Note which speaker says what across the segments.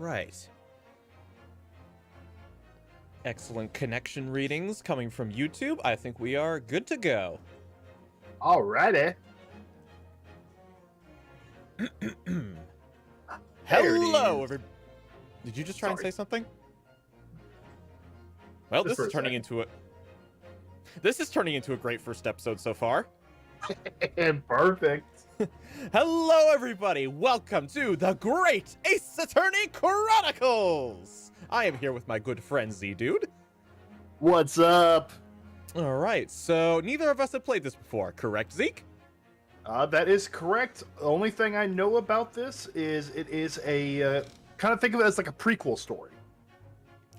Speaker 1: right. Excellent connection readings coming from YouTube. I think we are good to go.
Speaker 2: Alrighty.
Speaker 1: Hello, everybody. Did you just try and
Speaker 2: Sorry.
Speaker 1: say something? Well,
Speaker 2: Just
Speaker 1: this is turning into a... This is turning into a great first episode so far.
Speaker 2: Perfect.
Speaker 1: Hello, everybody. Welcome to the Great Ace Attorney Chronicles. I am here with my good friend Zdude.
Speaker 2: What's up?
Speaker 1: All right, so neither of us have played this before, correct, Zeke?
Speaker 2: That is correct. The only thing I know about this is it is a kind of think of it as like a prequel story.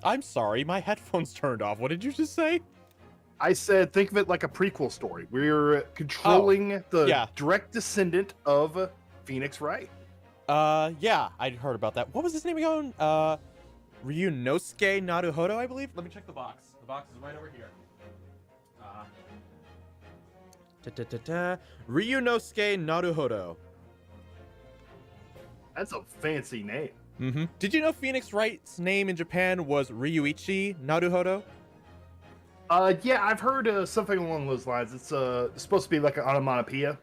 Speaker 1: I'm sorry, my headphones turned off. What did you just say?
Speaker 2: I said think of it like a prequel story. We're controlling the direct descendant of Phoenix Wright.
Speaker 1: Yeah, I'd heard about that. What was his name again? Ryunosuke Naruhodo, I believe. Let me check the box. The box is right over here. Ryunosuke Naruhodo.
Speaker 2: That's a fancy name.
Speaker 1: Mm-hmm. Did you know Phoenix Wright's name in Japan was Ryuichi Naruhodo?
Speaker 2: Yeah, I've heard something along those lines. It's supposed to be like an onomatopoeia.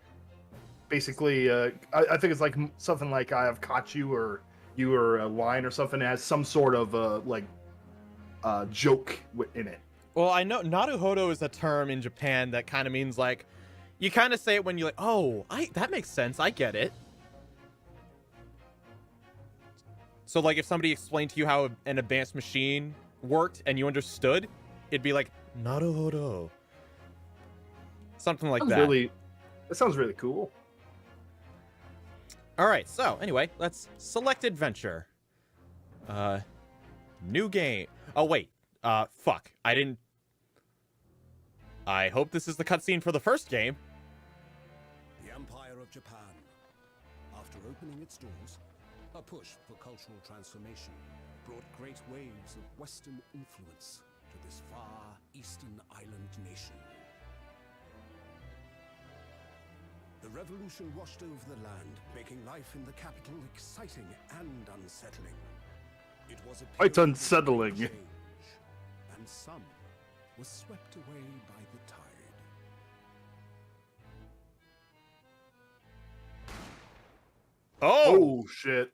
Speaker 2: Basically, I think it's like something like I have caught you, or you are a line or something that has some sort of joke in it.
Speaker 1: Well, I know Naruhodo is a term in Japan that kind of means like, you kind of say it when you're like, oh, that makes sense, I get it. So like if somebody explained to you how an advanced machine worked and you understood, it'd be like, Naruhodo. Something like that.
Speaker 2: That sounds really cool.
Speaker 1: All right, so anyway, let's select adventure. New game. Oh, wait. Fuck. I hope this is the cutscene for the first game.
Speaker 3: The Empire of Japan. After opening its doors, a push for cultural transformation brought great waves of Western influence to this far eastern island nation. The revolution washed over the land, making life in the capital exciting and unsettling. It was a
Speaker 2: Quite
Speaker 3: period of
Speaker 2: unsettling.
Speaker 3: change, and some was swept away by the tide.
Speaker 2: Oh shit.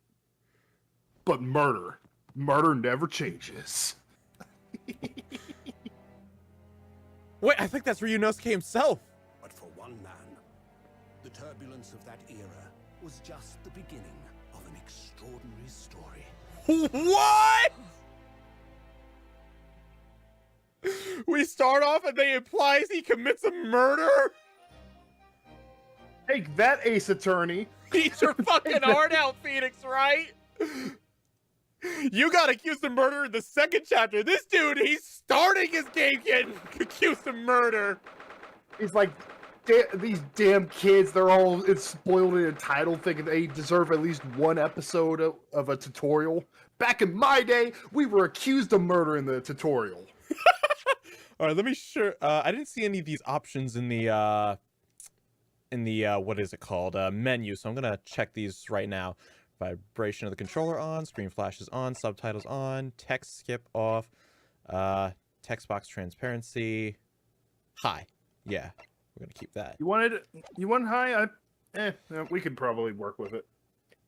Speaker 2: But murder never changes.
Speaker 1: Wait, I think that's Ryunosuke himself.
Speaker 3: But for one man, the turbulence of that era was just the beginning of an extraordinary story.
Speaker 1: What? We start off and they implies he commits a murder?
Speaker 2: Take that, Ace Attorney.
Speaker 1: Eat your fucking heart out, Phoenix, right? You got accused of murder in the second chapter. This dude, he's starting his game getting accused of murder.
Speaker 2: He's like, these damn kids, they're all spoiled and entitled, thinking they deserve at least one episode of a tutorial. Back in my day, we were accused of murder in the tutorial.
Speaker 1: All right, let me I didn't see any of these options in the what is it called, menu, so I'm gonna check these right now. Vibration of the controller on, screen flashes on, subtitles on, text skip off, text box transparency, high. Yeah, we're gonna keep that.
Speaker 2: You want high? We could probably work with it.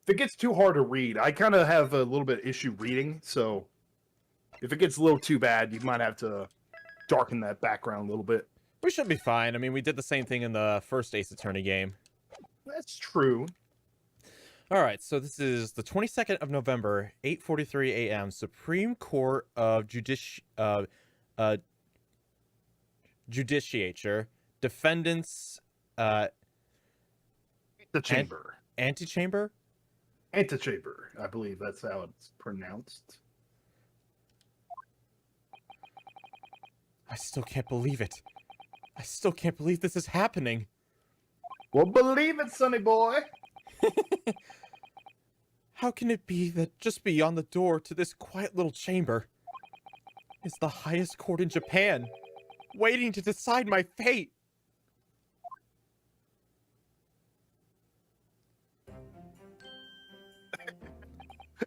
Speaker 2: If it gets too hard to read, I kind of have a little bit of issue reading, so if it gets a little too bad, you might have to darken that background a little bit.
Speaker 1: We should be fine. I mean, we did the same thing in the first Ace Attorney game.
Speaker 2: That's true.
Speaker 1: All right, so this is the 22nd of November, 8:43 a.m. Supreme Court of Judiciature, defendants,
Speaker 2: The chamber.
Speaker 1: Antechamber?
Speaker 2: Antechamber, I believe that's how it's pronounced.
Speaker 1: I still can't believe it. I still can't believe this is happening.
Speaker 2: Well, believe it, sonny boy.
Speaker 1: How can it be that just beyond the door to this quiet little chamber is the highest court in Japan, waiting to decide my fate?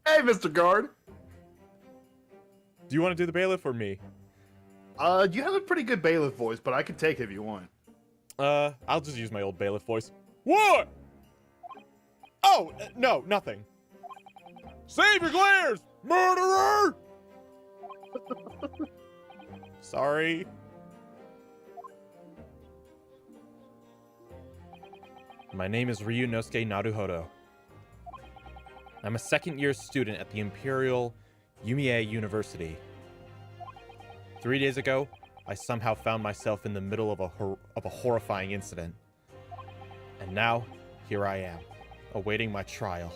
Speaker 2: Hey, Mr. Guard.
Speaker 1: Do you want to do the bailiff or me?
Speaker 2: You have a pretty good bailiff voice, but I can take it if you want.
Speaker 1: I'll just use my old bailiff voice. What? Oh, no, nothing. Save your glares, murderer! Sorry. My name is Ryunosuke Naruhodo. I'm a second-year student at the Imperial Yumie University. 3 days ago, I somehow found myself in the middle of a horrifying incident. And now, here I am, awaiting my trial.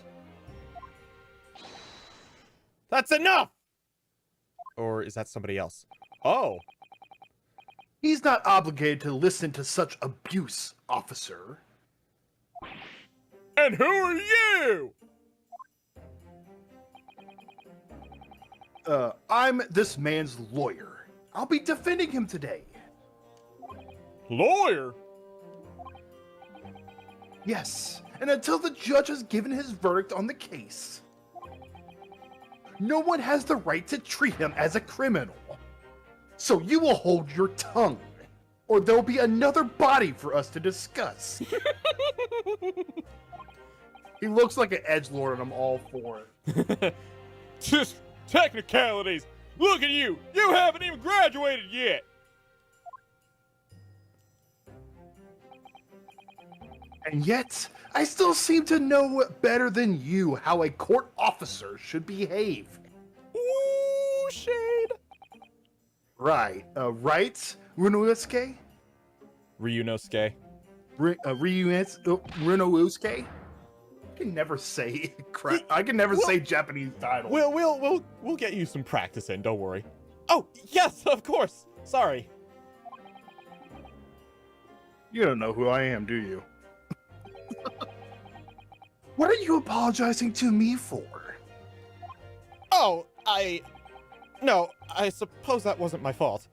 Speaker 1: That's enough! Or is that somebody else? Oh!
Speaker 2: He's not obligated to listen to such abuse, officer.
Speaker 1: And who are you?
Speaker 2: I'm this man's lawyer. I'll be defending him today.
Speaker 1: Lawyer?
Speaker 2: Yes, and until the judge has given his verdict on the case, no one has the right to treat him as a criminal. So you will hold your tongue, or there'll be another body for us to discuss. He looks like an edgelord, and I'm all for it.
Speaker 1: Just technicalities. Look at you. You haven't even graduated yet.
Speaker 2: And yet, I still seem to know better than you how a court officer should behave.
Speaker 1: Ooh, shade.
Speaker 2: Right. Right, Ryunosuke?
Speaker 1: Ryunosuke.
Speaker 2: Ryunosuke? I can never say say Japanese titles.
Speaker 1: We'll get you some practice in, don't worry. Oh, yes, of course. Sorry.
Speaker 2: You don't know who I am, do you? What are you apologizing to me for?
Speaker 1: Oh, no, I suppose that wasn't my fault.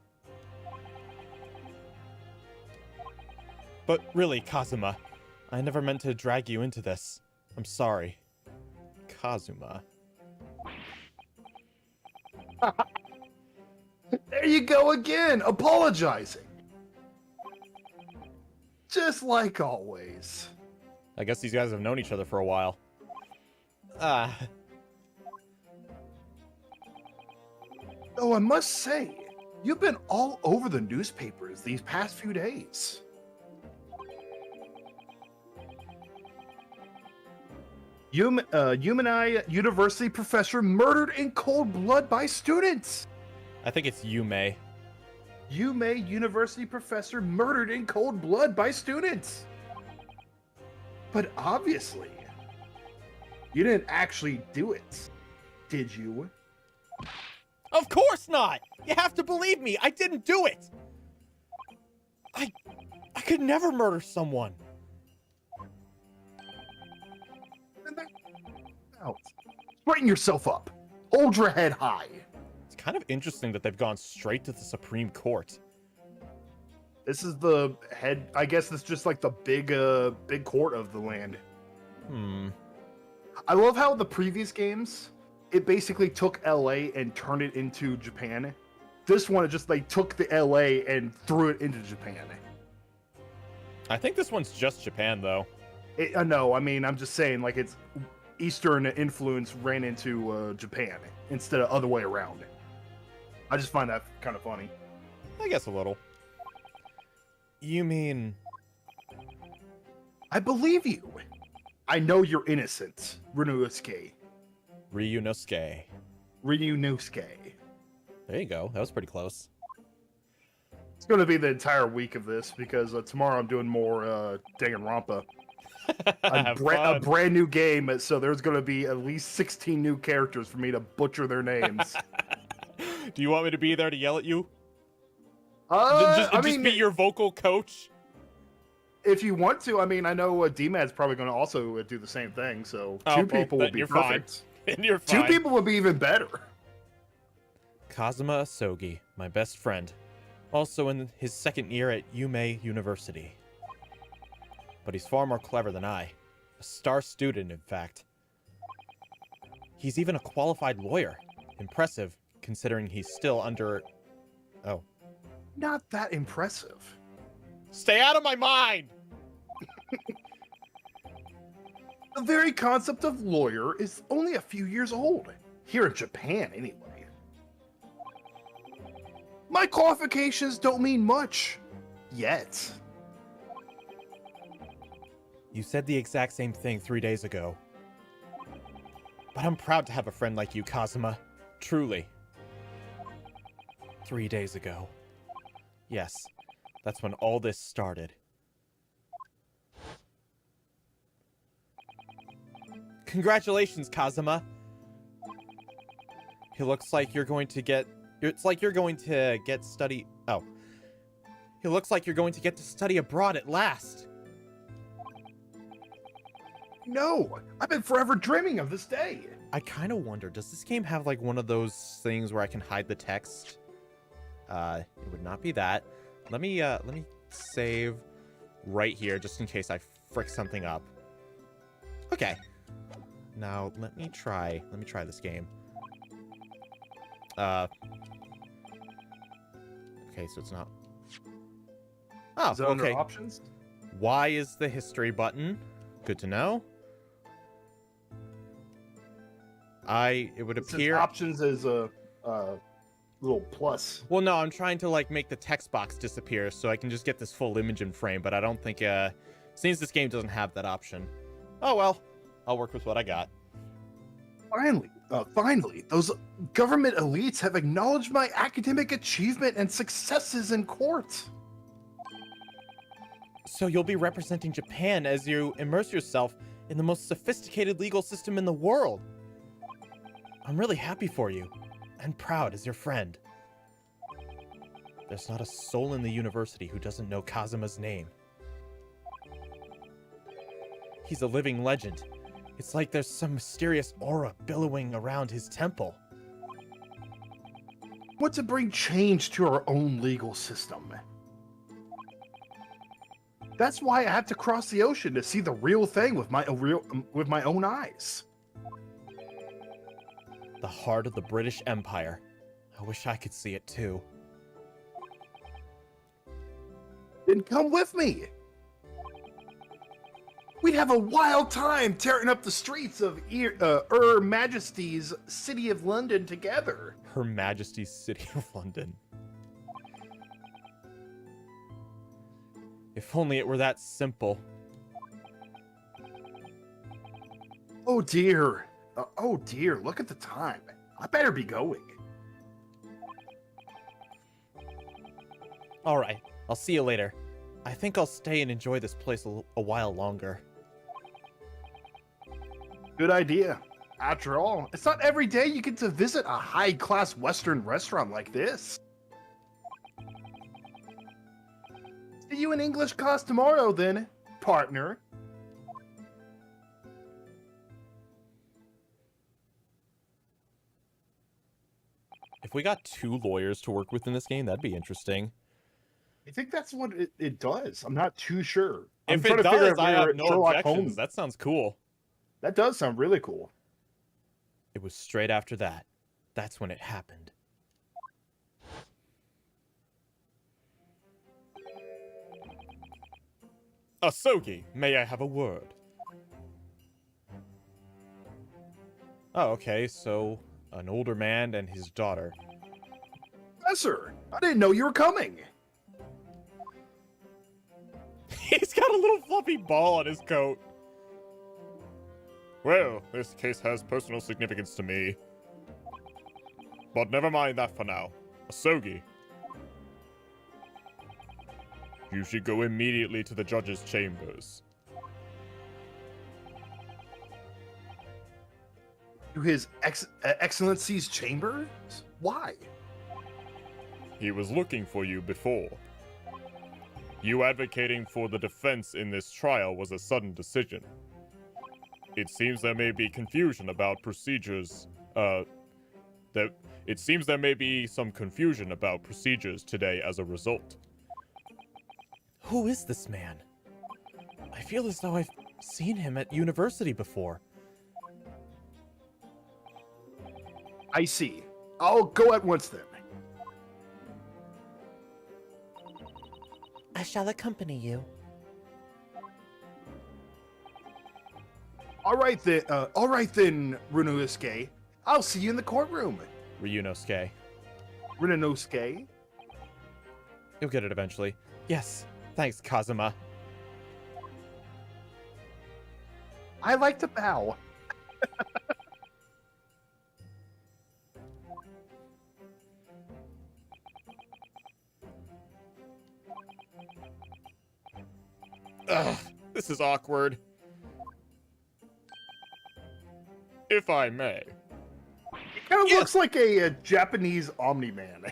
Speaker 1: But really, Kazuma, I never meant to drag you into this. I'm sorry. Kazuma.
Speaker 2: There you go again, apologizing. Just like always.
Speaker 1: I guess these guys have known each other for a while.
Speaker 2: Though I must say, you've been all over the newspapers these past few days. Yumenai University professor murdered in cold blood by students.
Speaker 1: I think it's Yume.
Speaker 2: Yume University professor murdered in cold blood by students. But obviously, you didn't actually do it, did you?
Speaker 1: Of course not! You have to believe me, I didn't do it! I could never murder someone.
Speaker 2: Out. Straighten yourself up. Hold your head high.
Speaker 1: It's kind of interesting that they've gone straight to the Supreme Court.
Speaker 2: This is the head. I guess it's just like the big court of the land. I love how the previous games, it basically took LA and turned it into Japan. This one, it just they took the LA and threw it into Japan.
Speaker 1: I think this one's just Japan, though.
Speaker 2: No, I mean, I'm just saying, like, it's Eastern influence ran into Japan instead of other way around. I just find that kind of funny.
Speaker 1: I guess a little. You mean...
Speaker 2: I believe you. I know you're innocent, Ryunosuke.
Speaker 1: Ryunosuke.
Speaker 2: Ryunosuke.
Speaker 1: There you go. That was pretty close.
Speaker 2: It's going to be the entire week of this because tomorrow I'm doing more Danganronpa. A brand new game, so there's going to be at least 16 new characters for me to butcher their names.
Speaker 1: Do you want me to be there to yell at you?
Speaker 2: I
Speaker 1: just
Speaker 2: mean,
Speaker 1: be your vocal coach?
Speaker 2: If you want to, I mean, I know D-Mad's probably going to also do the same thing, so two people will be perfect.
Speaker 1: And you're fine.
Speaker 2: Two people would be even better.
Speaker 1: Kazuma Asogi, my best friend. Also in his second year at Yume University. But he's far more clever than I. A star student, in fact. He's even a qualified lawyer. Impressive, considering he's still under... Oh.
Speaker 2: Not that impressive.
Speaker 1: Stay out of my mind!
Speaker 2: The very concept of lawyer is only a few years old. Here in Japan, anyway. My qualifications don't mean much. Yet.
Speaker 1: You said the exact same thing 3 days ago. But I'm proud to have a friend like you, Kazuma. Truly. 3 days ago. Yes, that's when all this started. Congratulations, Kazuma. It looks like you're going to get... It's like you're going to get study... Oh. It looks like you're going to get to study abroad at last.
Speaker 2: No, I've been forever dreaming of this day.
Speaker 1: I kind of wonder, does this game have like one of those things where I can hide the text? It would not be that. Let me save right here just in case I frick something up. Okay. Now let me try this game. Okay, so it's not. Oh,
Speaker 2: Is that under
Speaker 1: okay.
Speaker 2: options?
Speaker 1: Y is the history button. Good to know. It would appear...
Speaker 2: Options is a little plus.
Speaker 1: Well, no, I'm trying to, like, make the text box disappear so I can just get this full image in frame, but I don't think, since this game doesn't have that option. Oh, well. I'll work with what I got.
Speaker 2: Finally, those government elites have acknowledged my academic achievement and successes in court.
Speaker 1: So you'll be representing Japan as you immerse yourself in the most sophisticated legal system in the world. I'm really happy for you, and proud as your friend. There's not a soul in the university who doesn't know Kazuma's name. He's a living legend. It's like there's some mysterious aura billowing around his temple.
Speaker 2: Want to bring change to our own legal system. That's why I had to cross the ocean to see the real thing with my own eyes.
Speaker 1: The heart of the British Empire. I wish I could see it too.
Speaker 2: Then come with me. We'd have a wild time tearing up the streets of Her Majesty's City of London together.
Speaker 1: Her Majesty's City of London. If only it were that simple.
Speaker 2: Oh dear. Oh dear, look at the time. I better be going.
Speaker 1: Alright, I'll see you later. I think I'll stay and enjoy this place a while longer.
Speaker 2: Good idea. After all, it's not every day you get to visit a high-class Western restaurant like this. See you in English class tomorrow, then, partner.
Speaker 1: If we got 2 lawyers to work with in this game, that'd be interesting.
Speaker 2: I think that's what it does. I'm not too sure.
Speaker 1: If it does, I have no objections. That sounds cool.
Speaker 2: That does sound really cool.
Speaker 1: It was straight after that. That's when it happened. Asogi, may I have a word? Oh, okay, so an older man and his daughter.
Speaker 2: Professor, I didn't know you were coming.
Speaker 1: He's got a little fluffy ball on his coat. Well, this case has personal significance to me. But never mind that for now. Asogi. You should go immediately to the judge's chambers.
Speaker 2: To His Excellency's chambers? Why?
Speaker 1: He was looking for you before. You advocating for the defense in this trial was a sudden decision. It seems there may be confusion about procedures, it seems there may be some confusion about procedures today as a result. Who is this man? I feel as though I've seen him at university before.
Speaker 2: I see. I'll go at once then.
Speaker 1: I shall accompany you.
Speaker 2: All right then, Ryunosuke. I'll see you in the courtroom.
Speaker 1: Ryunosuke.
Speaker 2: Ryunosuke?
Speaker 1: You'll get it eventually. Yes, thanks, Kazuma.
Speaker 2: I like to bow.
Speaker 1: Ugh, this is awkward. If I may.
Speaker 2: It kind of looks like a Japanese Omni-Man.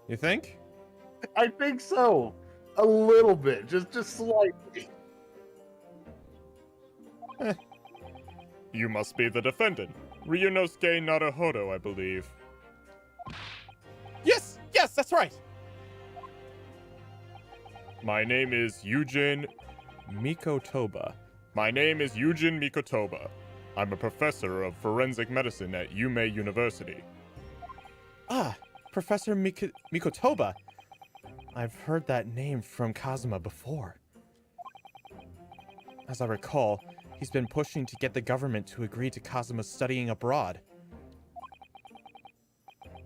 Speaker 1: You think?
Speaker 2: I think so. A little bit, just slightly.
Speaker 1: You must be the defendant. Ryunosuke Naruhodo, I believe. Yes, that's right. My name is Yujin Mikotoba. I'm a professor of forensic medicine at Yume University. Ah, Professor Mikotoba. I've heard that name from Kazuma before. As I recall, he's been pushing to get the government to agree to Kazuma studying abroad.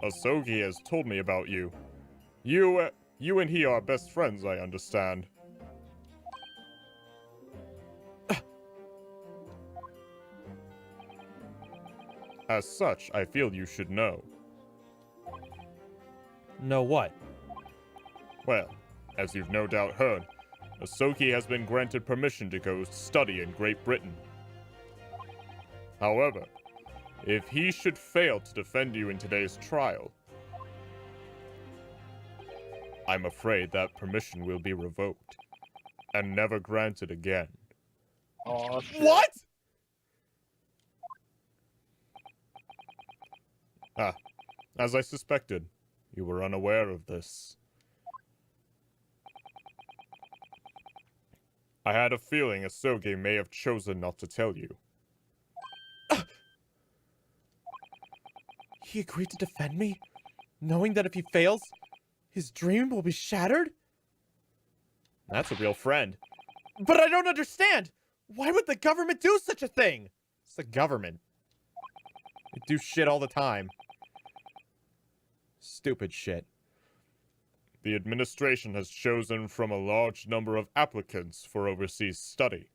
Speaker 1: Asogi has told me about you. You and he are best friends, I understand. As such, I feel you should know. Know what? Well, as you've no doubt heard, Asogi has been granted permission to go study in Great Britain. However, if he should fail to defend you in today's trial, I'm afraid that permission will be revoked and never granted again.
Speaker 2: Oh, shit.
Speaker 1: What? Ah, as I suspected, you were unaware of this. I had a feeling Asogi may have chosen not to tell you. He agreed to defend me, knowing that if he fails, his dream will be shattered? That's a real friend. But I don't understand! Why would the government do such a thing? It's the government. They do shit all the time. Stupid shit. The administration has chosen from a large number of applicants for overseas study.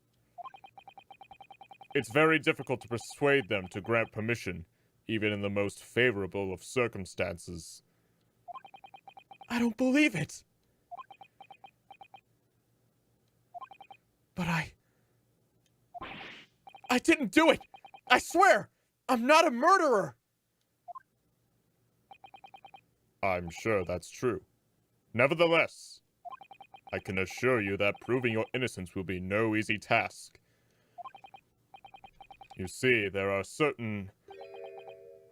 Speaker 1: It's very difficult to persuade them to grant permission, even in the most favorable of circumstances. I don't believe it! But I didn't do it! I swear! I'm not a murderer! I'm sure that's true. Nevertheless, I can assure you that proving your innocence will be no easy task. You see, there are certain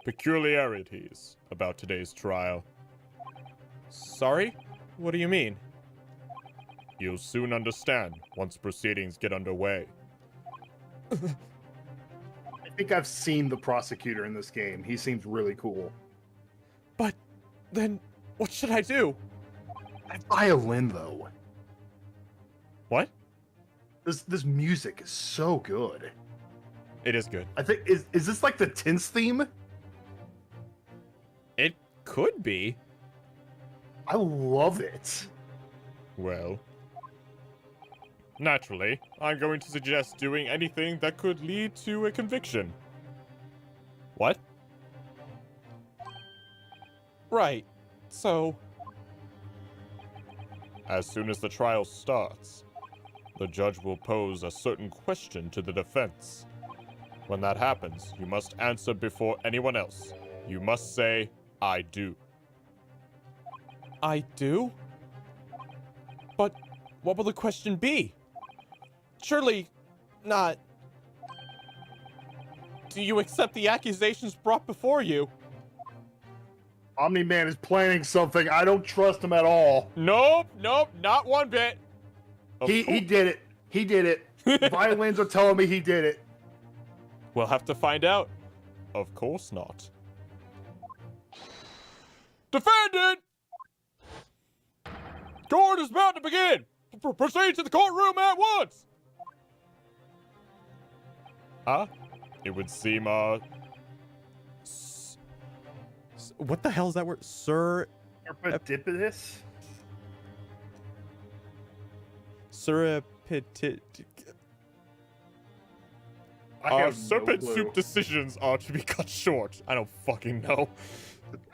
Speaker 1: peculiarities about today's trial. Sorry? What do you mean? You'll soon understand once proceedings get underway.
Speaker 2: I think I've seen the prosecutor in this game. He seems really cool.
Speaker 1: But then, what should I do?
Speaker 2: That violin, though.
Speaker 1: What?
Speaker 2: This music is so good.
Speaker 1: It is good.
Speaker 2: I think is this like the Tense theme?
Speaker 1: It could be.
Speaker 2: I love it.
Speaker 1: Well, naturally, I'm going to suggest doing anything that could lead to a conviction. What? Right. So, as soon as the trial starts, the judge will pose a certain question to the defense. When that happens, you must answer before anyone else. You must say, I do. I do? But what will the question be? Surely not. Do you accept the accusations brought before you?
Speaker 2: Omni-Man is planning something. I don't trust him at all.
Speaker 1: Nope, not one bit.
Speaker 2: He did it. He did it. The violins are telling me he did it.
Speaker 1: We'll have to find out. Of course not. Defendant! Court is about to begin! Proceed to the courtroom at once! Huh? It would seem, what the hell is that word?
Speaker 2: Serendipitous?
Speaker 1: Surreptitious. Serpent soup decisions are to be cut short. I don't fucking know.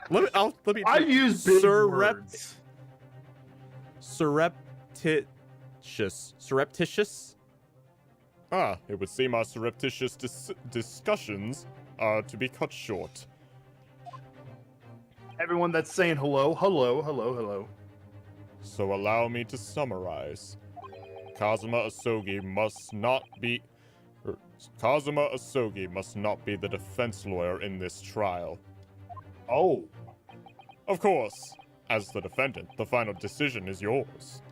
Speaker 1: Let me.
Speaker 2: I use big words.
Speaker 1: Surreptitious. Ah, it would seem our surreptitious discussions are to be cut short.
Speaker 2: Everyone that's saying hello, hello, hello, hello.
Speaker 1: So allow me to summarize. Kazuma Asogi must not be the defense lawyer in this trial.
Speaker 2: Oh.
Speaker 1: Of course, as the defendant, the final decision is yours.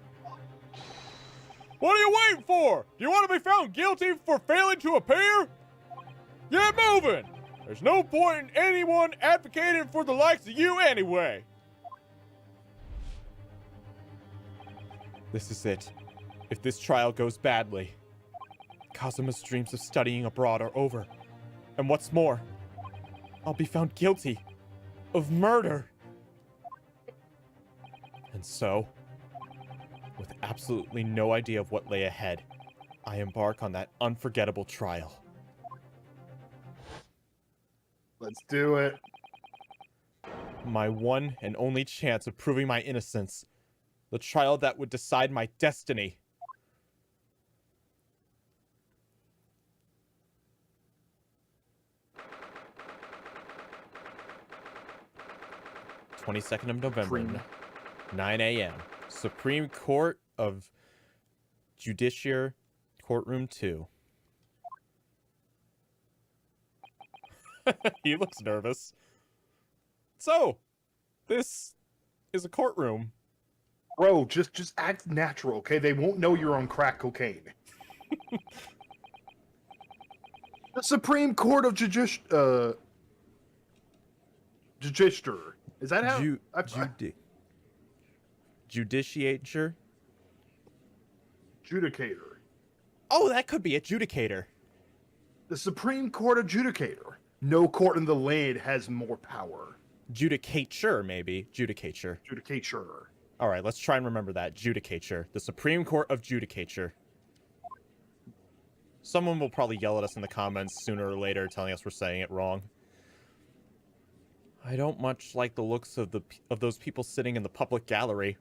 Speaker 1: What are you waiting for? Do you want to be found guilty for failing to appear? Get moving! There's no point in anyone advocating for the likes of you anyway. This is it. If this trial goes badly, Kazuma's dreams of studying abroad are over. And what's more, I'll be found guilty of murder. And so, with absolutely no idea of what lay ahead, I embark on that unforgettable trial.
Speaker 2: Let's do it.
Speaker 1: My one and only chance of proving my innocence. The trial that would decide my destiny. (22nd of November, 9 a.m. Supreme Court of Judiciary, Courtroom 2. He looks nervous. So, this is a courtroom.
Speaker 2: Bro, just act natural, okay? They won't know you're on crack cocaine. The Supreme Court of Judiciary. Is that how?
Speaker 1: Judiciature?
Speaker 2: Judicator.
Speaker 1: Oh, that could be adjudicator.
Speaker 2: The Supreme Court Adjudicator. No court in the land has more power.
Speaker 1: Judicature, maybe. Judicature.
Speaker 2: Judicature.
Speaker 1: All right, let's try and remember that. Judicature. The Supreme Court of Judicature. Someone will probably yell at us in the comments sooner or later telling us we're saying it wrong. I don't much like the looks of those people sitting in the public gallery.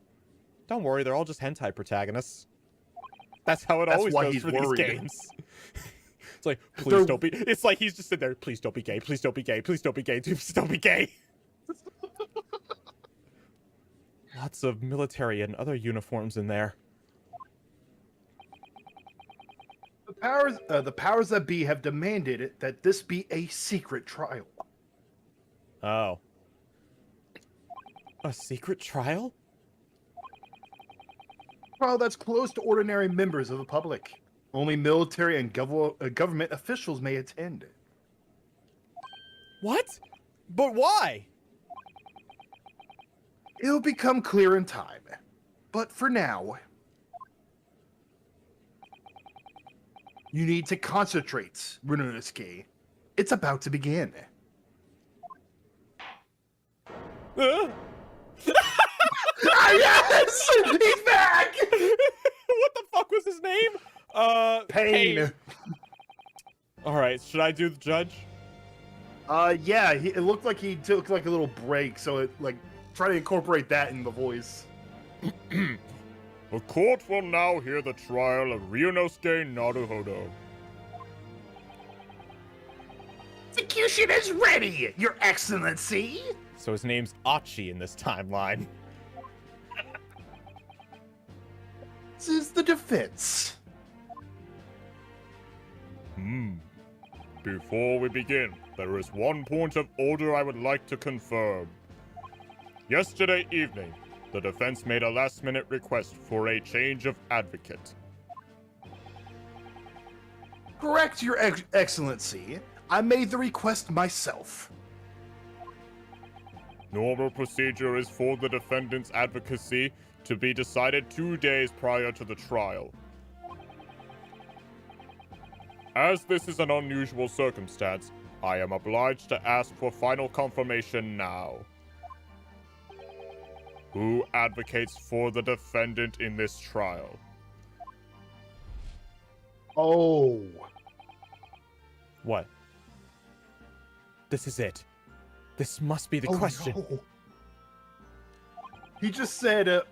Speaker 1: Don't worry, they're all just hentai protagonists. That's how it always goes for these games. It's like, please don't be... It's like he's just sitting there, please don't be gay, please don't be gay, please don't be gay, please don't be gay. Lots of military and other uniforms in there.
Speaker 2: The powers that be have demanded that this be a secret trial.
Speaker 1: Oh. A secret trial?
Speaker 2: Trial that's closed to ordinary members of the public. Only military and government officials may attend.
Speaker 1: What? But why?
Speaker 2: It'll become clear in time. But for now, you need to concentrate, Runosuke. It's about to begin. Yes! He's back!
Speaker 1: What the fuck was his name?
Speaker 2: Pain.
Speaker 1: Alright, should I do the judge?
Speaker 2: Yeah, it looked like he took like a little break, so it like try to incorporate that in the voice.
Speaker 1: The court will now hear the trial of Ryunosuke Naruhodo.
Speaker 2: Execution is ready, Your Excellency!
Speaker 1: So his name's Achi in this timeline.
Speaker 2: This is the defense.
Speaker 1: Before we begin, there is one point of order I would like to confirm. Yesterday evening, the defense made a last-minute request for a change of advocate.
Speaker 2: Correct, Your Excellency. I made the request myself.
Speaker 1: Normal procedure is for the defendant's advocacy to be decided 2 days prior to the trial. As this is an unusual circumstance, I am obliged to ask for final confirmation now. Who advocates for the defendant in this trial?
Speaker 2: Oh.
Speaker 1: What? This is it. This must be the
Speaker 2: Oh,
Speaker 1: question.
Speaker 2: no. He just said,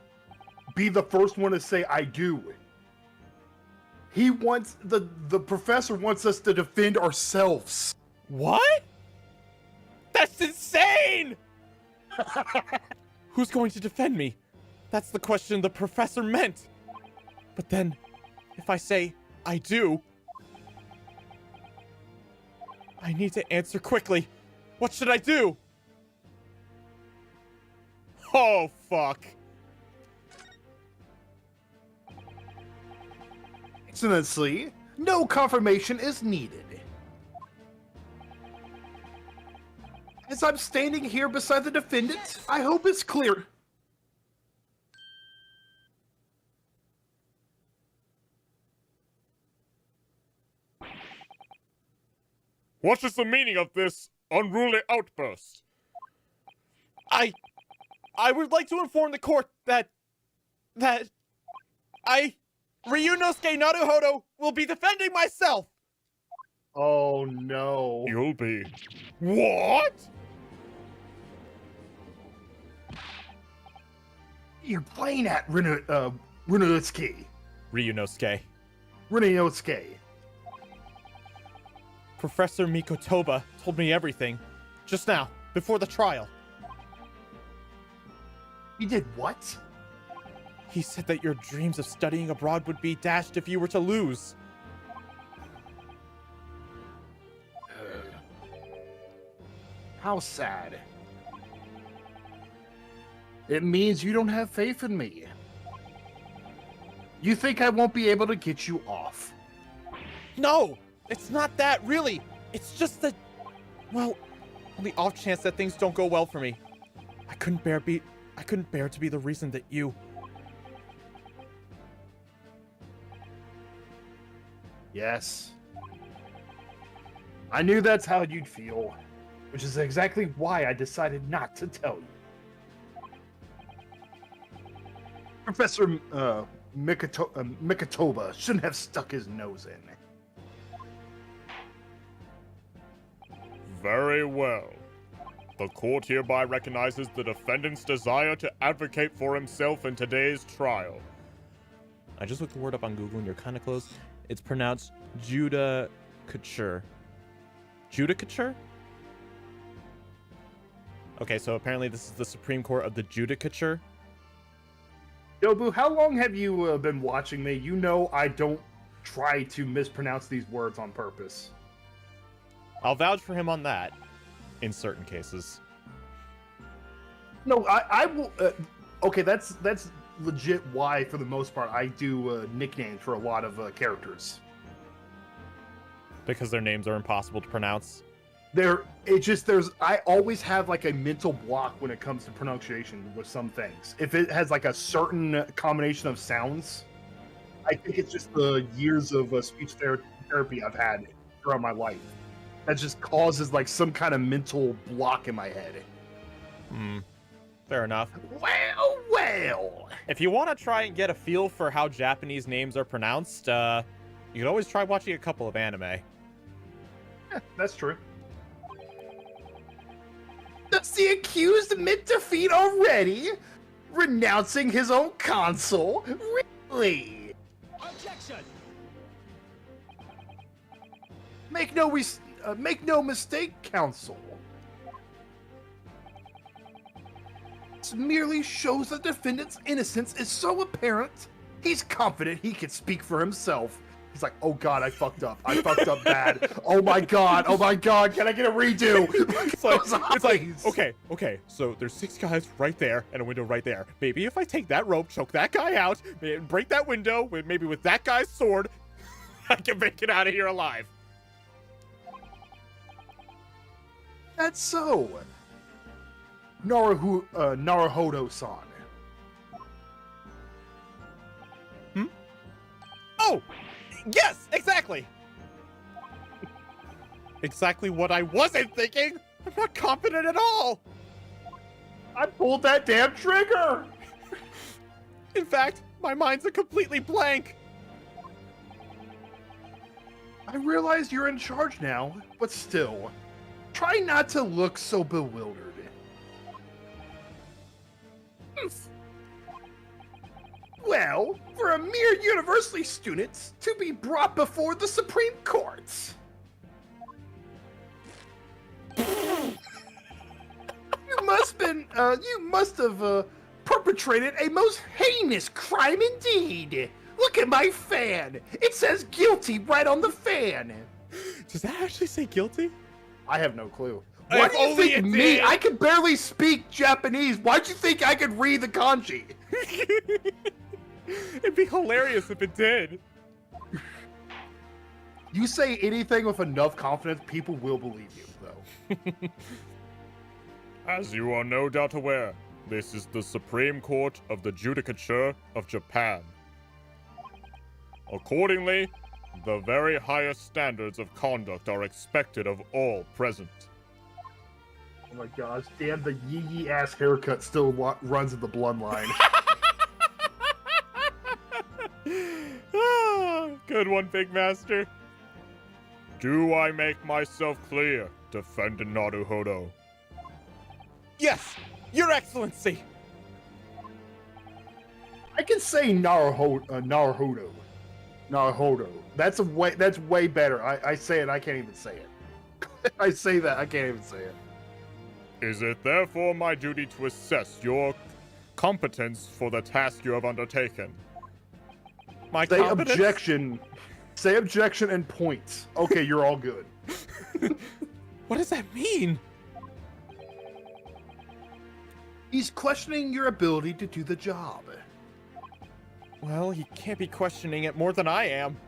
Speaker 2: be the first one to say I do. He wants, the professor wants us to defend ourselves.
Speaker 1: What? That's insane! Who's going to defend me? That's the question the professor meant. But then, if I say I do, I need to answer quickly. What should I do? Oh, fuck.
Speaker 2: Excellency, no confirmation is needed. As I'm standing here beside the defendant, I hope it's clear.
Speaker 1: What is the meaning of this unruly outburst? I would like to inform the court that Ryunosuke Naruhodo will be defending myself.
Speaker 2: Oh no.
Speaker 1: You'll be... What?
Speaker 2: You're playing at Ryunosuke.
Speaker 1: Ryunosuke. Professor Mikotoba told me everything just now, before the trial.
Speaker 2: He did what?
Speaker 1: He said that your dreams of studying abroad would be dashed if you were to lose.
Speaker 2: How sad. It means you don't have faith in me. You think I won't be able to get you off?
Speaker 1: No! It's not that, really! It's just that... Well, on the off chance that things don't go well for me. I couldn't bear to be the reason that you...
Speaker 2: Yes. I knew that's how you'd feel, which is exactly why I decided not to tell you. Professor Mikotoba shouldn't have stuck his nose in.
Speaker 1: Very well. The court hereby recognizes the defendant's desire to advocate for himself in today's trial. I just looked the word up on Google and you're kind of close. It's pronounced judicature. Judicature? Okay, so apparently this is the Supreme Court of the Judicature.
Speaker 2: Yobu, how long have you been watching me? You know I don't try to mispronounce these words on purpose.
Speaker 1: I'll vouch for him on that, in certain cases.
Speaker 2: No, I will. Okay, that's legit. Why, for the most part, I do nicknames for a lot of characters.
Speaker 1: Because their names are impossible to pronounce.
Speaker 2: I always have like a mental block when it comes to pronunciation with some things. If it has like a certain combination of sounds, I think it's just the years of speech therapy I've had throughout my life that just causes like some kind of mental block in my head.
Speaker 1: Fair enough.
Speaker 2: Well.
Speaker 1: If you want to try and get a feel for how Japanese names are pronounced, you can always try watching a couple of anime.
Speaker 2: Yeah, that's true. Does the accused admit defeat already? Renouncing his own console? Really?
Speaker 3: Objection!
Speaker 2: Make no mistake, counsel. This merely shows the defendant's innocence is so apparent. He's confident he can speak for himself. He's like, oh god, I fucked up. I fucked up bad. Oh my god, can I get a redo?
Speaker 1: It's like, okay, so there's 6 guys right there and a window right there. Maybe if I take that rope, choke that guy out, break that window, maybe with that guy's sword, I can make it out of here alive.
Speaker 2: That's so. Naruhodo-san.
Speaker 1: Oh! Yes! Exactly! Exactly what I wasn't thinking! I'm not confident at all!
Speaker 2: I pulled that damn trigger!
Speaker 1: In fact, my mind's a completely blank!
Speaker 2: I realize you're in charge now, but still, try not to look so bewildered. Well, for a mere university student to be brought before the Supreme Court. You must have perpetrated a most heinous crime indeed. Look at my fan. It says guilty right on the fan.
Speaker 1: Does that actually say guilty?
Speaker 2: I have no clue. Why
Speaker 1: If
Speaker 2: do you
Speaker 1: only
Speaker 2: think
Speaker 1: it
Speaker 2: me?
Speaker 1: did.
Speaker 2: I can barely speak Japanese. Why'd you think I could read the kanji?
Speaker 1: It'd be hilarious if it did.
Speaker 2: You say anything with enough confidence, people will believe you, though.
Speaker 4: As you are no doubt aware, this is the Supreme Court of the Judicature of Japan. Accordingly, the very highest standards of conduct are expected of all present.
Speaker 2: Oh my gosh, damn, the yee ass haircut still runs in the bloodline.
Speaker 1: Good one, Big Master.
Speaker 4: Do I make myself clear, Defendant Naruhodo?
Speaker 1: Yes, Your Excellency.
Speaker 2: I can say Naruhodo. Naruhodo. That's way better. I say it, I can't even say it. I say that, I can't even say it.
Speaker 4: Is it therefore my duty to assess your competence for the task you have undertaken?
Speaker 1: My
Speaker 2: Say
Speaker 1: competence?
Speaker 2: objection. Say objection and points. Okay, you're all good.
Speaker 1: What does that mean?
Speaker 2: He's questioning your ability to do the job.
Speaker 1: Well, he can't be questioning it more than I am.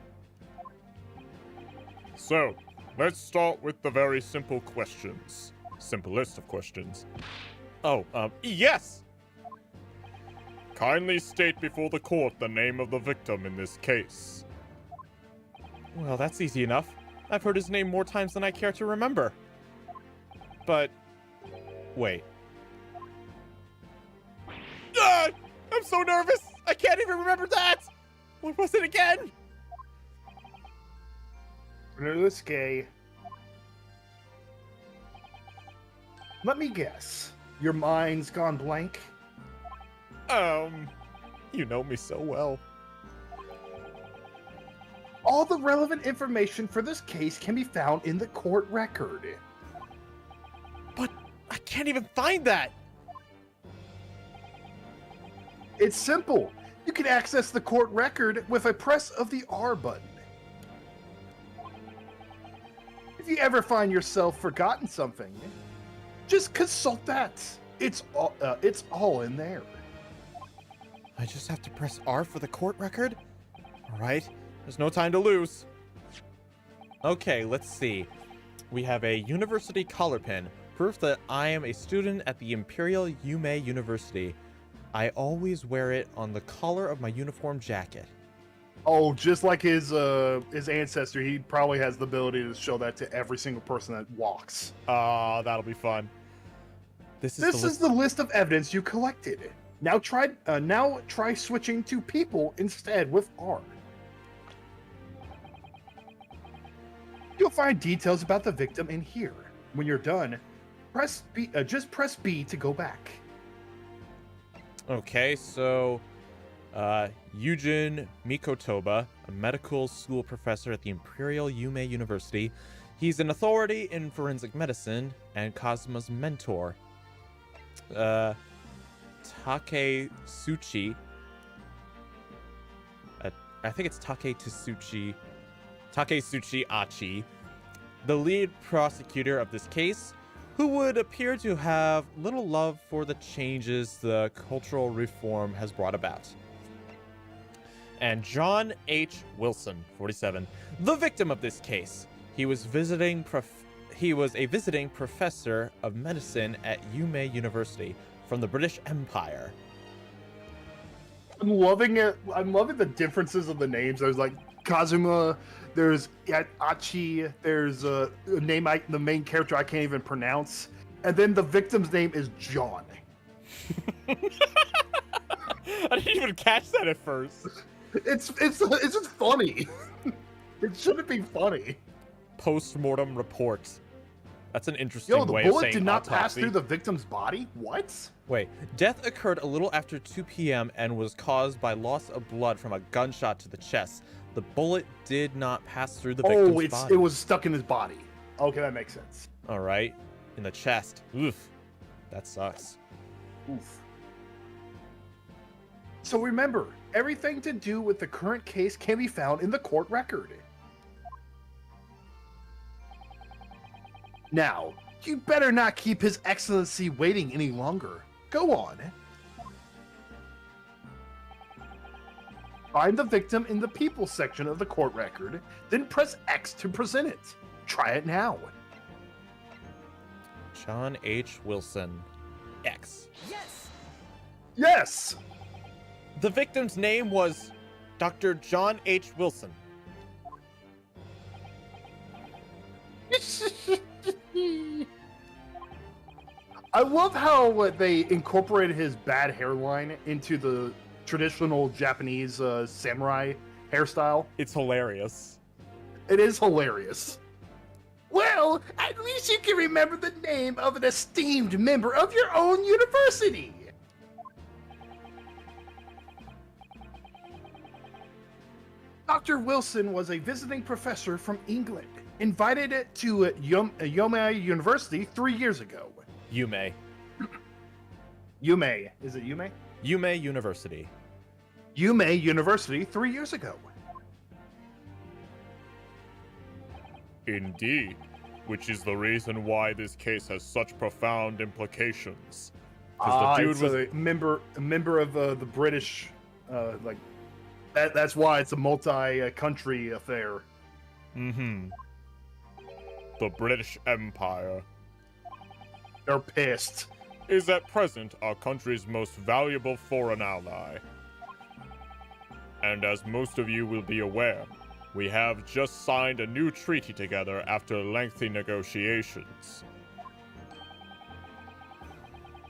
Speaker 4: So, let's start with the very simple questions. Simplest of questions.
Speaker 1: Oh, yes!
Speaker 4: Kindly state before the court the name of the victim in this case.
Speaker 1: Well, that's easy enough. I've heard his name more times than I care to remember. But... wait. Ah! I'm so nervous! I can't even remember that! What was it again?
Speaker 2: Ryusuke. Let me guess. Your mind's gone blank?
Speaker 1: You know me so well.
Speaker 2: All the relevant information for this case can be found in the court record.
Speaker 1: But I can't even find that!
Speaker 2: It's simple. You can access the court record with a press of the R button. If you ever find yourself forgotten something, just consult that. It's all in there.
Speaker 1: I just have to press R for the court record? Alright, there's no time to lose. Okay, let's see. We have a university collar pin. Proof that I am a student at the Imperial Yume University. I always wear it on the collar of my uniform jacket.
Speaker 2: Oh, just like his ancestor, he probably has the ability to show that to every single person that walks.
Speaker 1: That'll be fun. This is
Speaker 2: the list of evidence you collected. Now try switching to people instead with R. You'll find details about the victim in here. When you're done, press B. Just press B to go back.
Speaker 1: Okay, so Yujin Mikotoba, a medical school professor at the Imperial Yume University. He's an authority in forensic medicine and Kazuma's mentor. Take Tsuchi. I think it's Take Tsuchi Achi, the lead prosecutor of this case, who would appear to have little love for the changes the cultural reform has brought about. And John H. Wilson, 47, the victim of this case. He was visiting He was a visiting professor of medicine at Yume University from the British Empire.
Speaker 2: I'm loving it. I'm loving the differences of the names. There's like Kazuma, there's Achi, there's a name the main character I can't even pronounce, and then the victim's name is John.
Speaker 1: I didn't even catch that at first.
Speaker 2: It's just funny. It shouldn't be funny.
Speaker 1: Post-mortem report. That's an interesting
Speaker 2: Yo, the
Speaker 1: way of
Speaker 2: bullet
Speaker 1: saying
Speaker 2: did not pass
Speaker 1: autopsy.
Speaker 2: through the victim's body? What?
Speaker 1: Wait, death occurred a little after 2 p.m. and was caused by loss of blood from a gunshot to the chest. The bullet did not pass through the victim's body.
Speaker 2: It was stuck in his body. Okay, that makes sense.
Speaker 1: All right, in the chest. Oof, that sucks.
Speaker 2: Oof. So remember, everything to do with the current case can be found in the court record. Now, you better not keep His Excellency waiting any longer. Go on. Find the victim in the people section of the court record, then press X to present it. Try it now.
Speaker 1: John H. Wilson. X.
Speaker 2: Yes!
Speaker 1: The victim's name was Dr. John H. Wilson.
Speaker 2: I love how they incorporated his bad hairline into the traditional Japanese samurai hairstyle.
Speaker 1: It's hilarious.
Speaker 2: It is hilarious. Well, at least you can remember the name of an esteemed member of your own university. Dr. Wilson was a visiting professor from England, invited to Yume University 3 years ago.
Speaker 1: Yume.
Speaker 2: Yume. Is it Yume?
Speaker 1: Yume University.
Speaker 2: Yume University 3 years ago.
Speaker 4: Indeed, which is the reason why this case has such profound implications. Because the dude
Speaker 2: it's
Speaker 4: was
Speaker 2: a member of the British, like that's why it's a multi-country affair.
Speaker 4: the British Empire
Speaker 2: They're pissed.
Speaker 4: is at present our country's most valuable foreign ally. And as most of you will be aware, we have just signed a new treaty together after lengthy negotiations.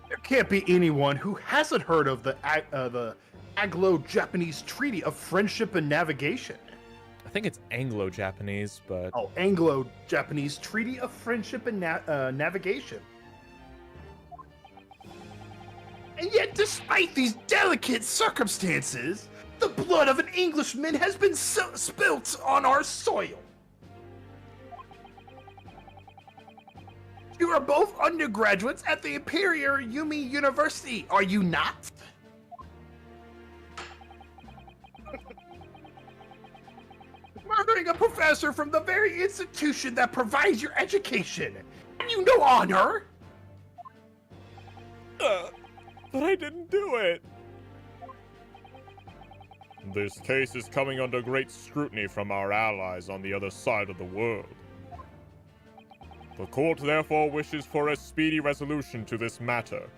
Speaker 2: There can't be anyone who hasn't heard of the Anglo-Japanese Treaty of Friendship and Navigation.
Speaker 1: I think it's Anglo-Japanese, but...
Speaker 2: Oh, Anglo-Japanese Treaty of Friendship and Navigation. And yet, despite these delicate circumstances, the blood of an Englishman has been spilt on our soil. You are both undergraduates at the Imperial Yume University, are you not? Murdering a professor from the very institution that provides your education. And you no honor?
Speaker 1: But I didn't do it.
Speaker 4: This case is coming under great scrutiny from our allies on the other side of the world. The court therefore wishes for a speedy resolution to this matter.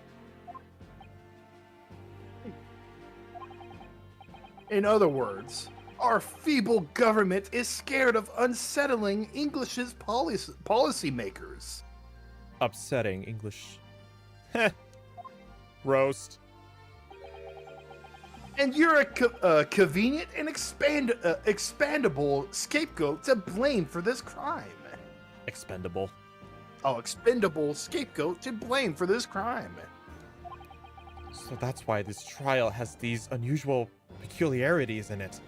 Speaker 2: In other words, our feeble government is scared of unsettling English's policymakers.
Speaker 1: Upsetting English. Heh. Roast.
Speaker 2: And you're a convenient and expandable scapegoat to blame for this crime.
Speaker 1: Expendable.
Speaker 2: Oh, expendable scapegoat to blame for this crime.
Speaker 1: So that's why this trial has these unusual peculiarities in it.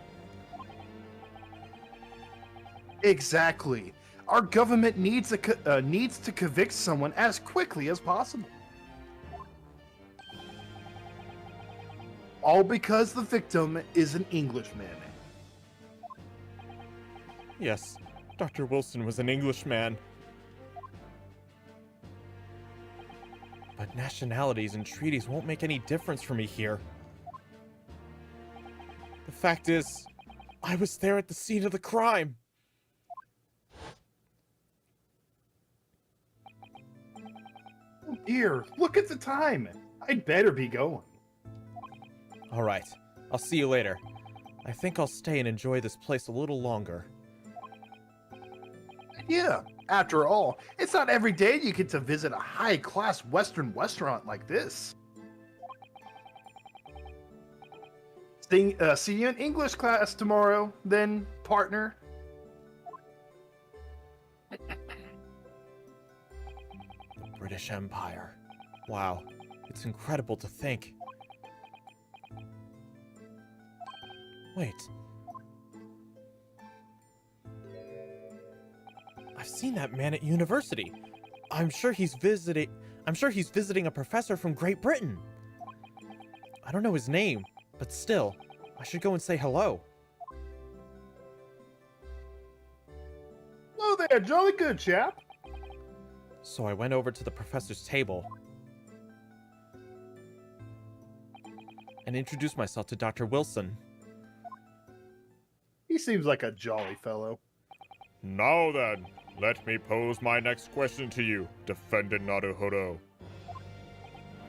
Speaker 2: Exactly. Our government needs to convict someone as quickly as possible. All because the victim is an Englishman.
Speaker 1: Yes, Dr. Wilson was an Englishman. But nationalities and treaties won't make any difference for me here. The fact is, I was there at the scene of the crime.
Speaker 2: Dear, look at the time. I'd better be going.
Speaker 1: All right, I'll see you later. I think I'll stay and enjoy this place a little longer.
Speaker 2: Yeah, after all, it's not every day you get to visit a high-class Western restaurant like this. See you in English class tomorrow, then, partner.
Speaker 1: The British Empire. Wow, it's incredible to think. Wait. I've seen that man at university. I'm sure he's visiting a professor from Great Britain. I don't know his name, but still, I should go and say hello.
Speaker 2: Hello there, jolly good chap.
Speaker 1: So I went over to the professor's table and introduced myself to Dr. Wilson.
Speaker 2: He seems like a jolly fellow.
Speaker 4: Now then, let me pose my next question to you, Defendant Naruhodo.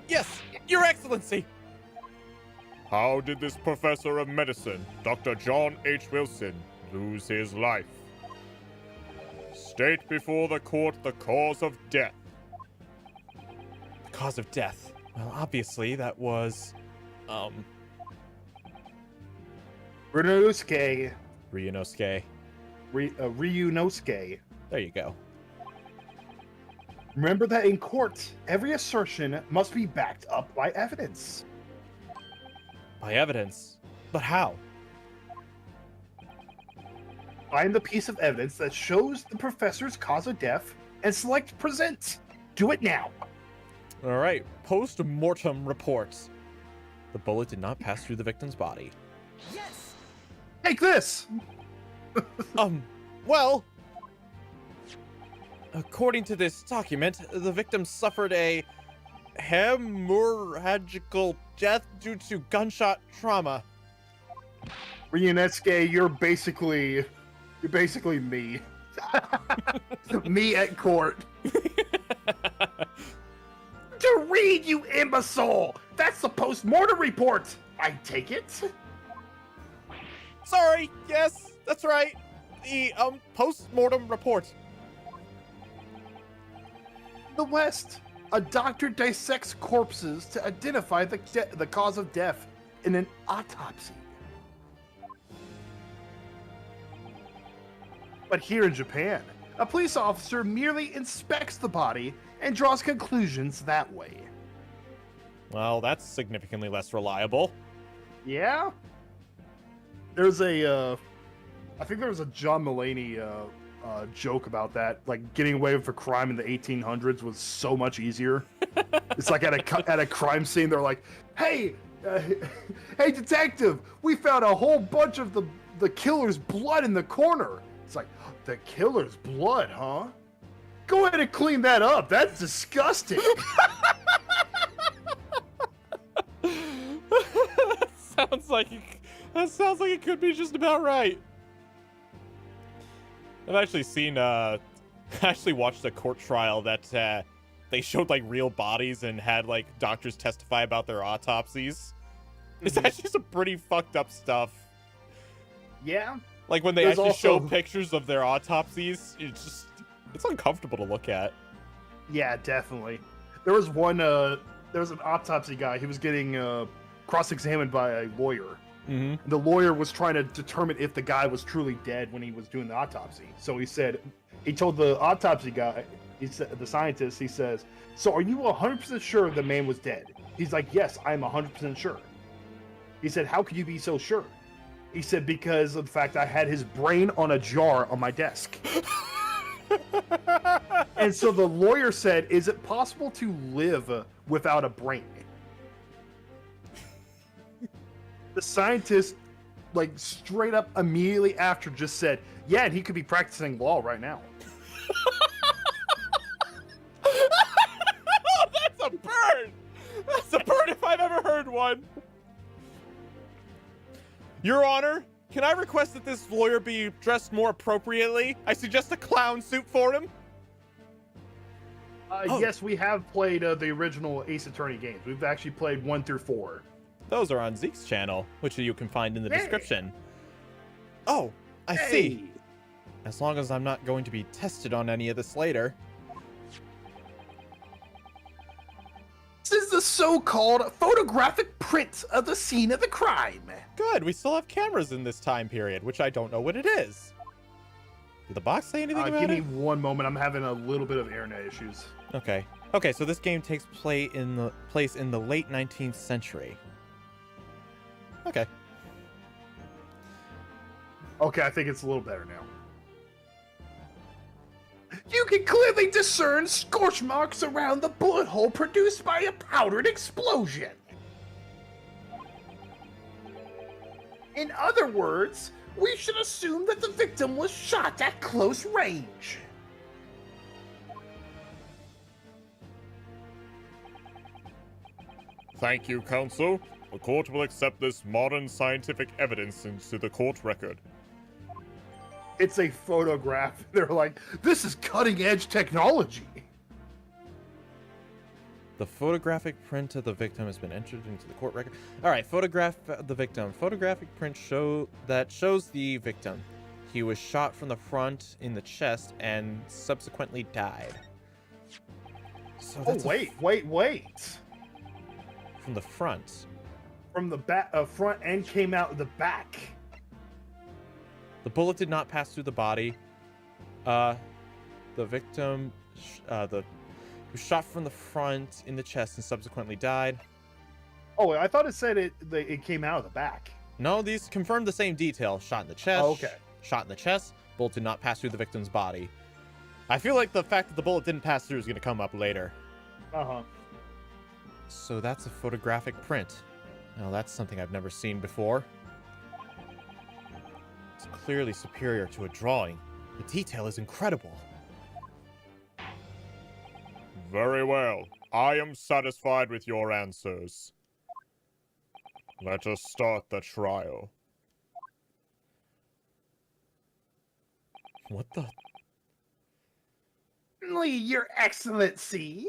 Speaker 1: Yes, Your Excellency!
Speaker 4: How did this professor of medicine, Dr. John H. Wilson, lose his life? State before the court the cause of death.
Speaker 1: The cause of death. Well, obviously, that was,
Speaker 2: Ryunosuke.
Speaker 1: Ryunosuke.
Speaker 2: Ryunosuke.
Speaker 1: There you go.
Speaker 2: Remember that in court, every assertion must be backed up by evidence.
Speaker 1: By evidence? But how?
Speaker 2: Find the piece of evidence that shows the professor's cause of death and select present. Do it now.
Speaker 1: Alright, post-mortem reports. The bullet did not pass through the victim's body.
Speaker 5: Yes!
Speaker 2: Take this!
Speaker 1: Well... According to this document, the victim suffered a hemorrhagical death due to gunshot trauma.
Speaker 2: Ryunosuke, you're basically me. Me at court. To read, you imbecile! That's the post-mortem report! I take it?
Speaker 1: Sorry, yes, that's right. The, post-mortem report.
Speaker 2: The West. A doctor dissects corpses to identify the cause of death in an autopsy. But here in Japan, a police officer merely inspects the body and draws conclusions that way.
Speaker 1: Well, that's significantly less reliable.
Speaker 2: Yeah? There's a, I think there was a John Mulaney joke about that. Like, getting away with a crime in the 1800s was so much easier. It's like at a crime scene, they're like, hey, hey, detective, we found a whole bunch of the killer's blood in the corner. It's like, the killer's blood, huh? Go ahead and clean that up. That's disgusting.
Speaker 1: That sounds like it could be just about right. I've actually seen, actually watched a court trial that, they showed, like, real bodies and had, like, doctors testify about their autopsies. It's actually some pretty fucked up stuff.
Speaker 2: Yeah.
Speaker 1: Like, when they
Speaker 2: There's
Speaker 1: actually show
Speaker 2: also-
Speaker 1: pictures of their autopsies, it's uncomfortable to look at.
Speaker 2: Yeah, definitely. There was one, there was an autopsy guy. He was getting cross-examined by a lawyer.
Speaker 1: Mm-hmm.
Speaker 2: The lawyer was trying to determine if the guy was truly dead when he was doing the autopsy. So he told the autopsy guy, the scientist, he says, so are you 100% sure the man was dead? He's like, yes, I'm 100% sure. He said, how could you be so sure? He said, because of the fact I had his brain on a jar on my desk. And so the lawyer said, is it possible to live without a brain? The scientist, like, straight up immediately after just said, yeah, and he could be practicing law right now.
Speaker 1: Oh, that's a burn! That's a burn if I've ever heard one. Your Honor, can I request that this lawyer be dressed more appropriately? I suggest a clown suit for him. Oh.
Speaker 2: Yes, we have played the original Ace Attorney games. We've actually played 1 through 4.
Speaker 1: Those are on Zeke's channel, which you can find in the
Speaker 2: Hey.
Speaker 1: description. Oh, I see. As long as I'm not going to be tested on any of this later.
Speaker 2: This is the so-called photographic print of the scene of the crime.
Speaker 1: Good, we still have cameras in this time period, which I don't know what it is. Did the box say anything about
Speaker 2: Give me
Speaker 1: it?
Speaker 2: one moment. I'm having a little bit of internet issues.
Speaker 1: Okay. Okay, so this game takes place in the late 19th century. Okay.
Speaker 2: Okay, I think it's a little better now. You can clearly discern scorch marks around the bullet hole produced by a powdered explosion. In other words, we should assume that the victim was shot at close range.
Speaker 4: Thank you, counsel. The court will accept this modern scientific evidence into the court record.
Speaker 2: It's a photograph. They're like, this is cutting-edge technology.
Speaker 1: The photographic print of the victim has been entered into the court record. All right, photograph the victim. Photographic print shows the victim. He was shot from the front in the chest and subsequently died. So
Speaker 2: Oh,
Speaker 1: that's
Speaker 2: wait.
Speaker 1: from the front.
Speaker 2: From the back, front end came out the back.
Speaker 1: The bullet did not pass through the body. The victim, was shot from the front in the chest and subsequently died.
Speaker 2: Oh, I thought it said it came out of the back.
Speaker 1: No, these confirm the same detail. Shot in the chest.
Speaker 2: Oh, okay.
Speaker 1: Shot in the chest. Bullet did not pass through the victim's body. I feel like the fact that the bullet didn't pass through is going to come up later.
Speaker 2: Uh-huh.
Speaker 1: So that's a photographic print. Now that's something I've never seen before. It's clearly superior to a drawing. The detail is incredible.
Speaker 4: Very well. I am satisfied with your answers. Let us start the trial.
Speaker 1: What the?
Speaker 2: Your Excellency.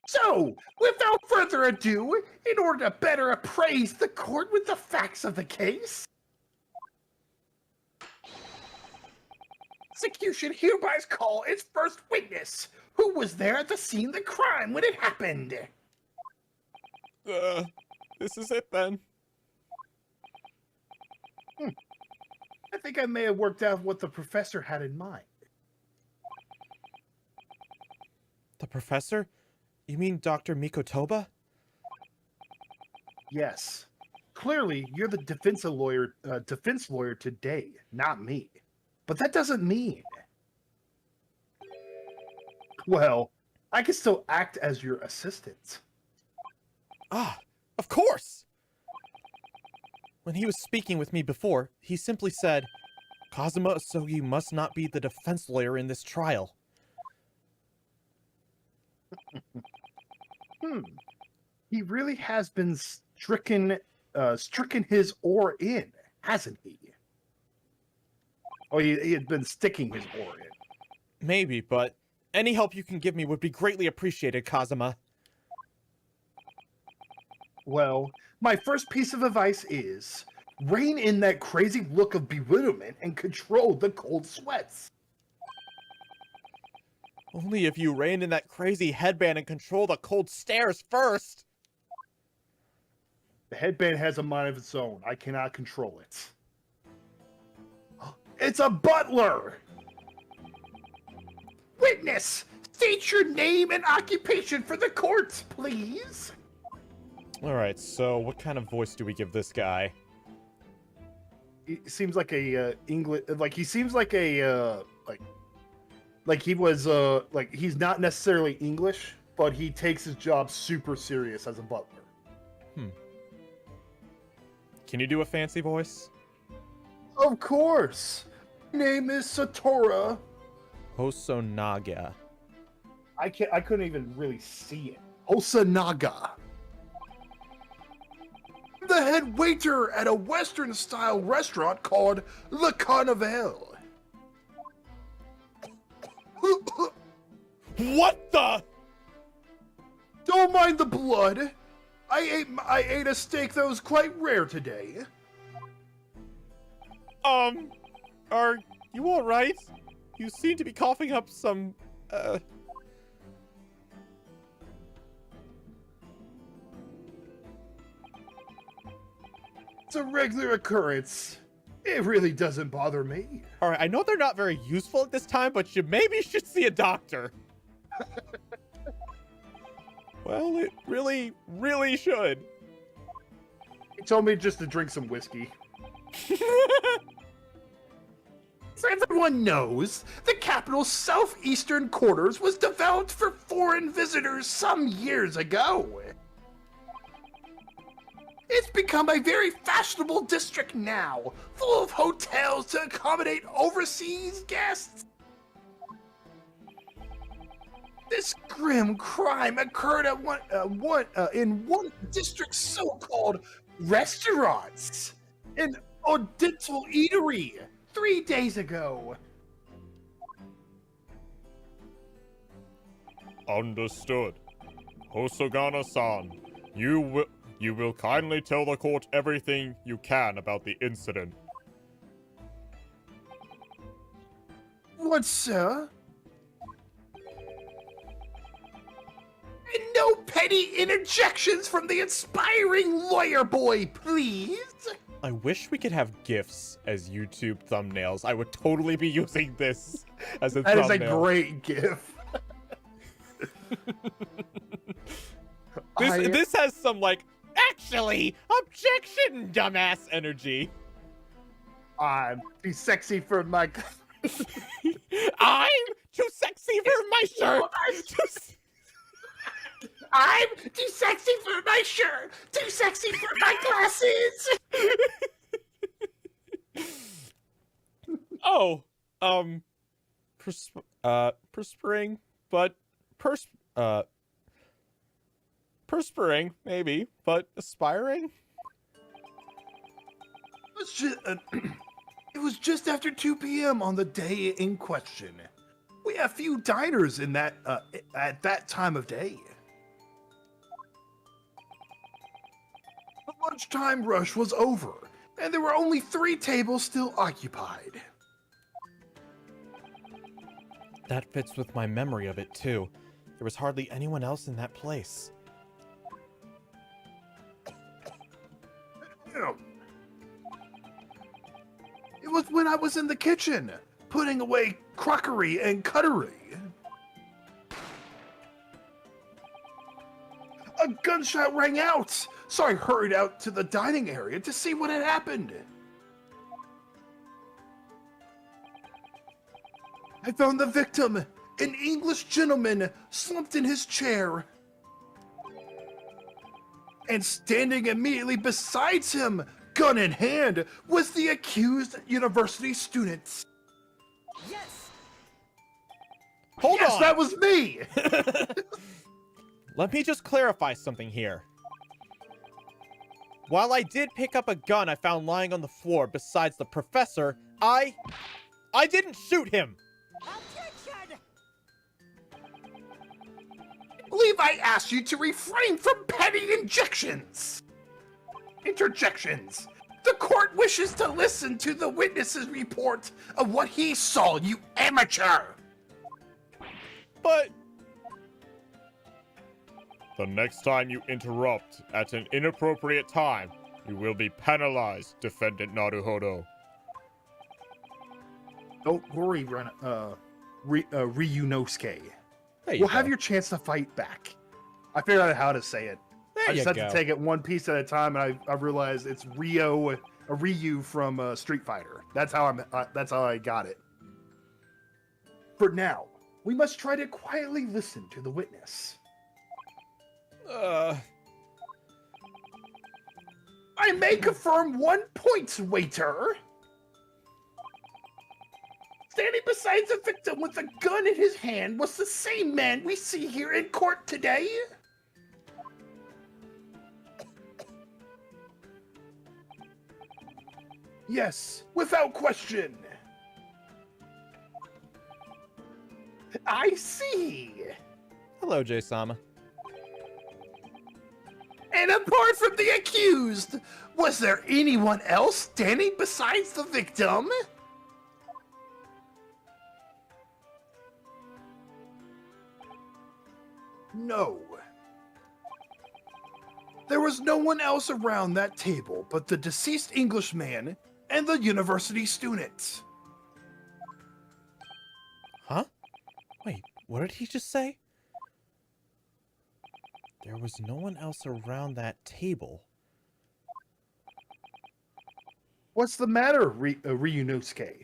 Speaker 2: So, without further ado, in order to better appraise the court with the facts of the case, execution hereby call its first witness, who was there at the scene of the crime when it happened.
Speaker 1: This is it then.
Speaker 2: I think I may have worked out what the professor had in mind.
Speaker 1: The professor? You mean Dr. Mikotoba?
Speaker 2: Yes. Clearly, you're the defense lawyer today, not me. But that doesn't mean... Well, I can still act as your assistant.
Speaker 1: Ah, of course! When he was speaking with me before, he simply said, Kazuma Asogi must not be the defense lawyer in this trial.
Speaker 2: He really has been stricken his oar in, hasn't he? Oh, he had been sticking his oar in.
Speaker 1: Maybe, but any help you can give me would be greatly appreciated, Kazuma.
Speaker 2: Well, my first piece of advice is rein in that crazy look of bewilderment and control the cold sweats.
Speaker 1: Only if you rein in that crazy headband and control the cold stares first.
Speaker 2: The headband has a mind of its own. I cannot control it. It's a butler! Witness! State your name and occupation for the court, please!
Speaker 1: Alright, so what kind of voice do we give this guy?
Speaker 2: He seems like a English... Like, he seems like a... Like he was... Like, he's not necessarily English, but he takes his job super serious as a butler.
Speaker 1: Can you do a fancy voice?
Speaker 2: Of course! My name is Satora.
Speaker 1: Hosonaga.
Speaker 2: I couldn't even really see it. Osanaga. The head waiter at a Western-style restaurant called Le Carnival.
Speaker 1: What the?
Speaker 2: Don't mind the blood. I ate a steak that was quite rare today.
Speaker 1: Are you alright? You seem to be coughing up some,
Speaker 2: It's a regular occurrence. It really doesn't bother me.
Speaker 1: Alright, I know they're not very useful at this time, but you maybe should see a doctor. Well, it really, really should.
Speaker 2: He told me just to drink some whiskey. As everyone knows, the capital's southeastern quarters was developed for foreign visitors some years ago. It's become a very fashionable district now, full of hotels to accommodate overseas guests. This grim crime occurred at in one district's so-called restaurants, an Oriental eatery, 3 days ago.
Speaker 4: Understood. Hosogana-san, you will kindly tell the court everything you can about the incident.
Speaker 2: What, sir? And no petty interjections from the inspiring lawyer boy, please.
Speaker 1: I wish we could have GIFs as YouTube thumbnails. I would totally be using this as a
Speaker 2: That is
Speaker 1: thumbnail.
Speaker 2: a great gif.
Speaker 1: This has some, like, actually, objection, dumbass energy.
Speaker 2: I'm too sexy for my...
Speaker 1: I'm too sexy for my shirt.
Speaker 2: I'm too sexy for my shirt. Too sexy for my glasses.
Speaker 1: Perspiring, but perspiring, maybe, but aspiring?
Speaker 2: It was just after 2 p.m. on the day in question. We have few diners in that at that time of day. The lunchtime rush was over, and there were only 3 tables still occupied.
Speaker 1: That fits with my memory of it, too. There was hardly anyone else in that place.
Speaker 2: It was when I was in the kitchen, putting away crockery and cutlery. A gunshot rang out, so I hurried out to the dining area to see what had happened. I found the victim, an English gentleman slumped in his chair. And standing immediately beside him, gun in hand, was the accused university student.
Speaker 3: Yes!
Speaker 1: Hold
Speaker 2: Yes,
Speaker 1: on!
Speaker 2: that was me!
Speaker 1: Let me just clarify something here. While I did pick up a gun I found lying on the floor besides the professor, I didn't shoot him!
Speaker 3: Objection!
Speaker 2: I believe I asked you to refrain from petty interjections. The court wishes to listen to the witness's report of what he saw, you amateur.
Speaker 1: But...
Speaker 4: The next time you interrupt at an inappropriate time, you will be penalized, Defendant Naruhodo.
Speaker 2: Don't worry, Ryunosuke.
Speaker 1: There you
Speaker 2: We'll
Speaker 1: go.
Speaker 2: have your chance to fight back. I figured out how to say it.
Speaker 1: There
Speaker 2: I just
Speaker 1: you
Speaker 2: had
Speaker 1: go.
Speaker 2: to take it one piece at a time, and I realized it's Ryu from Street Fighter. That's how I got it. For now, we must try to quietly listen to the witness. I may confirm 1 point, waiter. Standing beside the victim with a gun in his hand was the same man we see here in court today. Yes, without question. I see.
Speaker 1: Hello, Jay-sama.
Speaker 2: And apart from the accused, was there anyone else standing besides the victim? No. There was no one else around that table but the deceased Englishman and the university student.
Speaker 1: Huh? Wait, what did he just say? There was no one else around that table.
Speaker 2: What's the matter, Ryunosuke?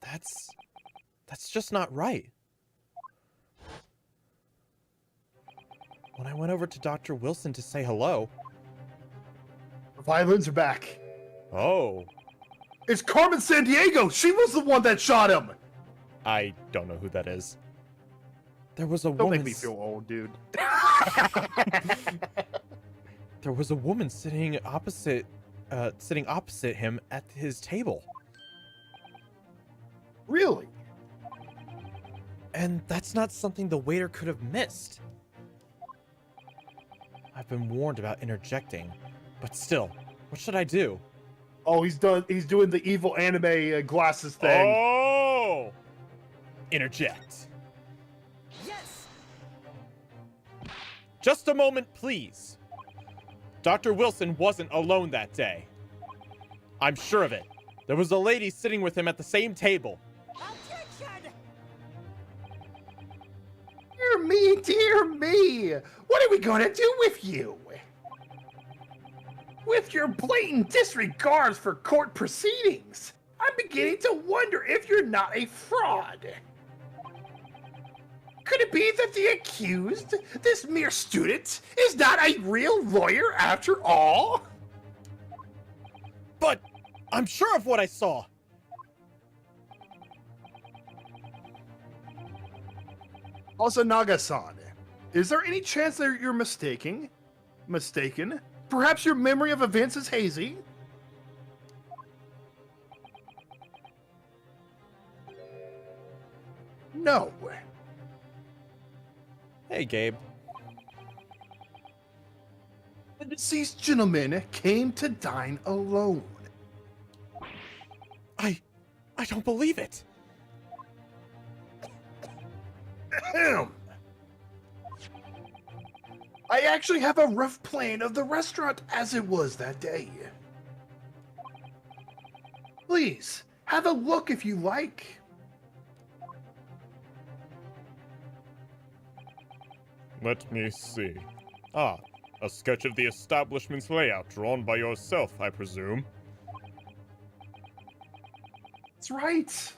Speaker 1: That's just not right. When I went over to Dr. Wilson to say hello...
Speaker 2: The violins are back.
Speaker 1: Oh.
Speaker 2: It's Carmen Sandiego! She was the one that shot him!
Speaker 1: I don't know who that is. There was a
Speaker 2: Don't
Speaker 1: woman...
Speaker 2: make me feel old, dude.
Speaker 1: There was a woman sitting opposite him at his table.
Speaker 2: Really?
Speaker 1: And that's not something the waiter could have missed. I've been warned about interjecting, but still, what should I do?
Speaker 2: Oh, he's doing the evil anime glasses thing.
Speaker 4: Oh!
Speaker 1: Interject.
Speaker 5: Yes!
Speaker 1: Just a moment, please. Dr. Wilson wasn't alone that day. I'm sure of it. There was a lady sitting with him at the same table.
Speaker 5: Objection!
Speaker 2: Dear me, dear me! What are we gonna do with you? With your blatant disregards for court proceedings, I'm beginning to wonder if you're not a fraud. Could it be that the accused, this mere student, is not a real lawyer after all?
Speaker 1: But I'm sure of what I saw.
Speaker 2: Asanaga-san, is there any chance that you're mistaken? Perhaps your memory of events is hazy? No.
Speaker 1: Hey, Gabe.
Speaker 2: The deceased gentleman came to dine alone.
Speaker 1: I don't believe it.
Speaker 2: Ahem. I actually have a rough plan of the restaurant as it was that day. Please, have a look if you like.
Speaker 4: Let me see. Ah, a sketch of the establishment's layout drawn by yourself, I presume.
Speaker 2: That's right.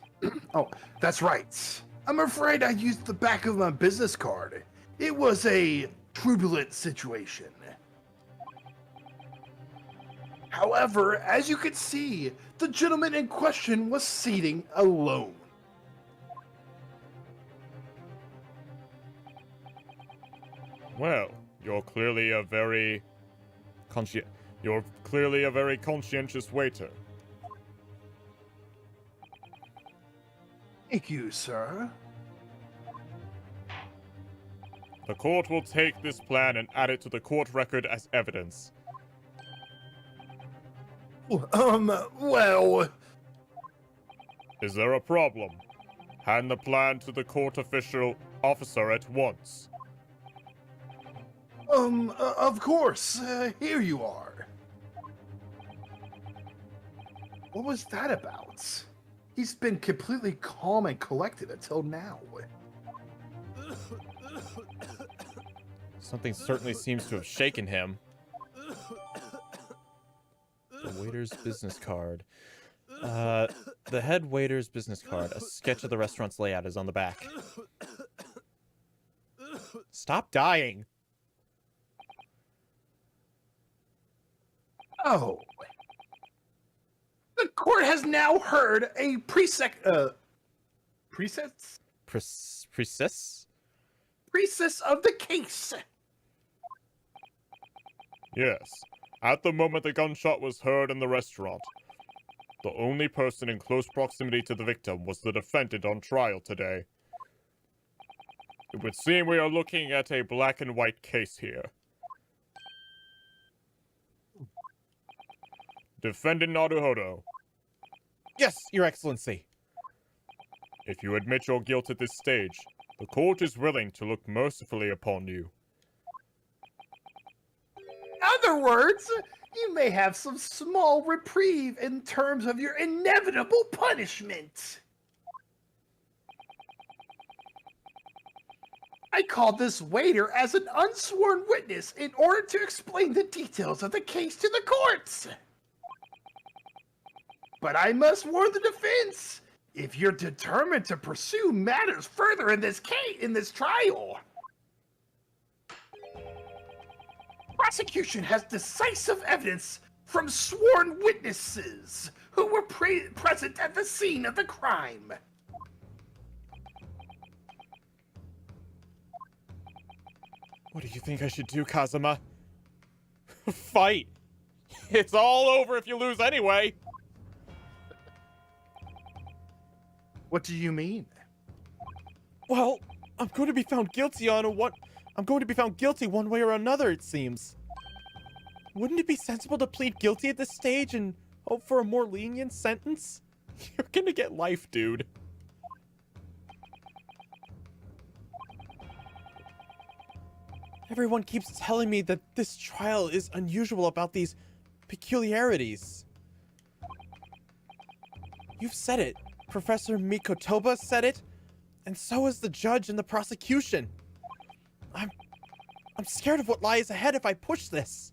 Speaker 2: Oh, that's right. I'm afraid I used the back of my business card. It was a turbulent situation. However, as you can see, the gentleman in question was seating alone.
Speaker 4: Well, you're clearly a very conscientious waiter.
Speaker 2: Thank you, sir.
Speaker 4: The court will take this plan and add it to the court record as evidence.
Speaker 2: Well...
Speaker 4: Is there a problem? Hand the plan to the court officer at once.
Speaker 2: Of course. Here you are. What was that about? He's been completely calm and collected until now.
Speaker 1: Something certainly seems to have shaken him. The waiter's business card. The head waiter's business card. A sketch of the restaurant's layout is on the back. Stop dying!
Speaker 2: Oh. The court has now heard a presets?
Speaker 1: Precis?
Speaker 2: Precis of the case.
Speaker 4: Yes. At the moment the gunshot was heard in the restaurant, the only person in close proximity to the victim was the defendant on trial today. It would seem we are looking at a black and white case here. Defendant Naruhodo,
Speaker 1: Yes, Your Excellency.
Speaker 4: if you admit your guilt at this stage, the court is willing to look mercifully upon you.
Speaker 2: Other words, you may have some small reprieve in terms of your inevitable punishment. I called this waiter as an unsworn witness in order to explain the details of the case to the courts. But I must warn the defense, if you're determined to pursue matters further in this trial, prosecution has decisive evidence from sworn witnesses who were present at the scene of the crime.
Speaker 1: What do you think I should do, Kazuma? Fight! It's all over if you lose anyway!
Speaker 2: What do you mean?
Speaker 1: Well, I'm going to be found guilty I'm going to be found guilty one way or another, it seems. Wouldn't it be sensible to plead guilty at this stage and hope for a more lenient sentence? You're gonna get life, dude. Everyone keeps telling me that this trial is unusual about these peculiarities. You've said it. Professor Mikotoba said it, and so has the judge and the prosecution. I'm scared of what lies ahead if I push this.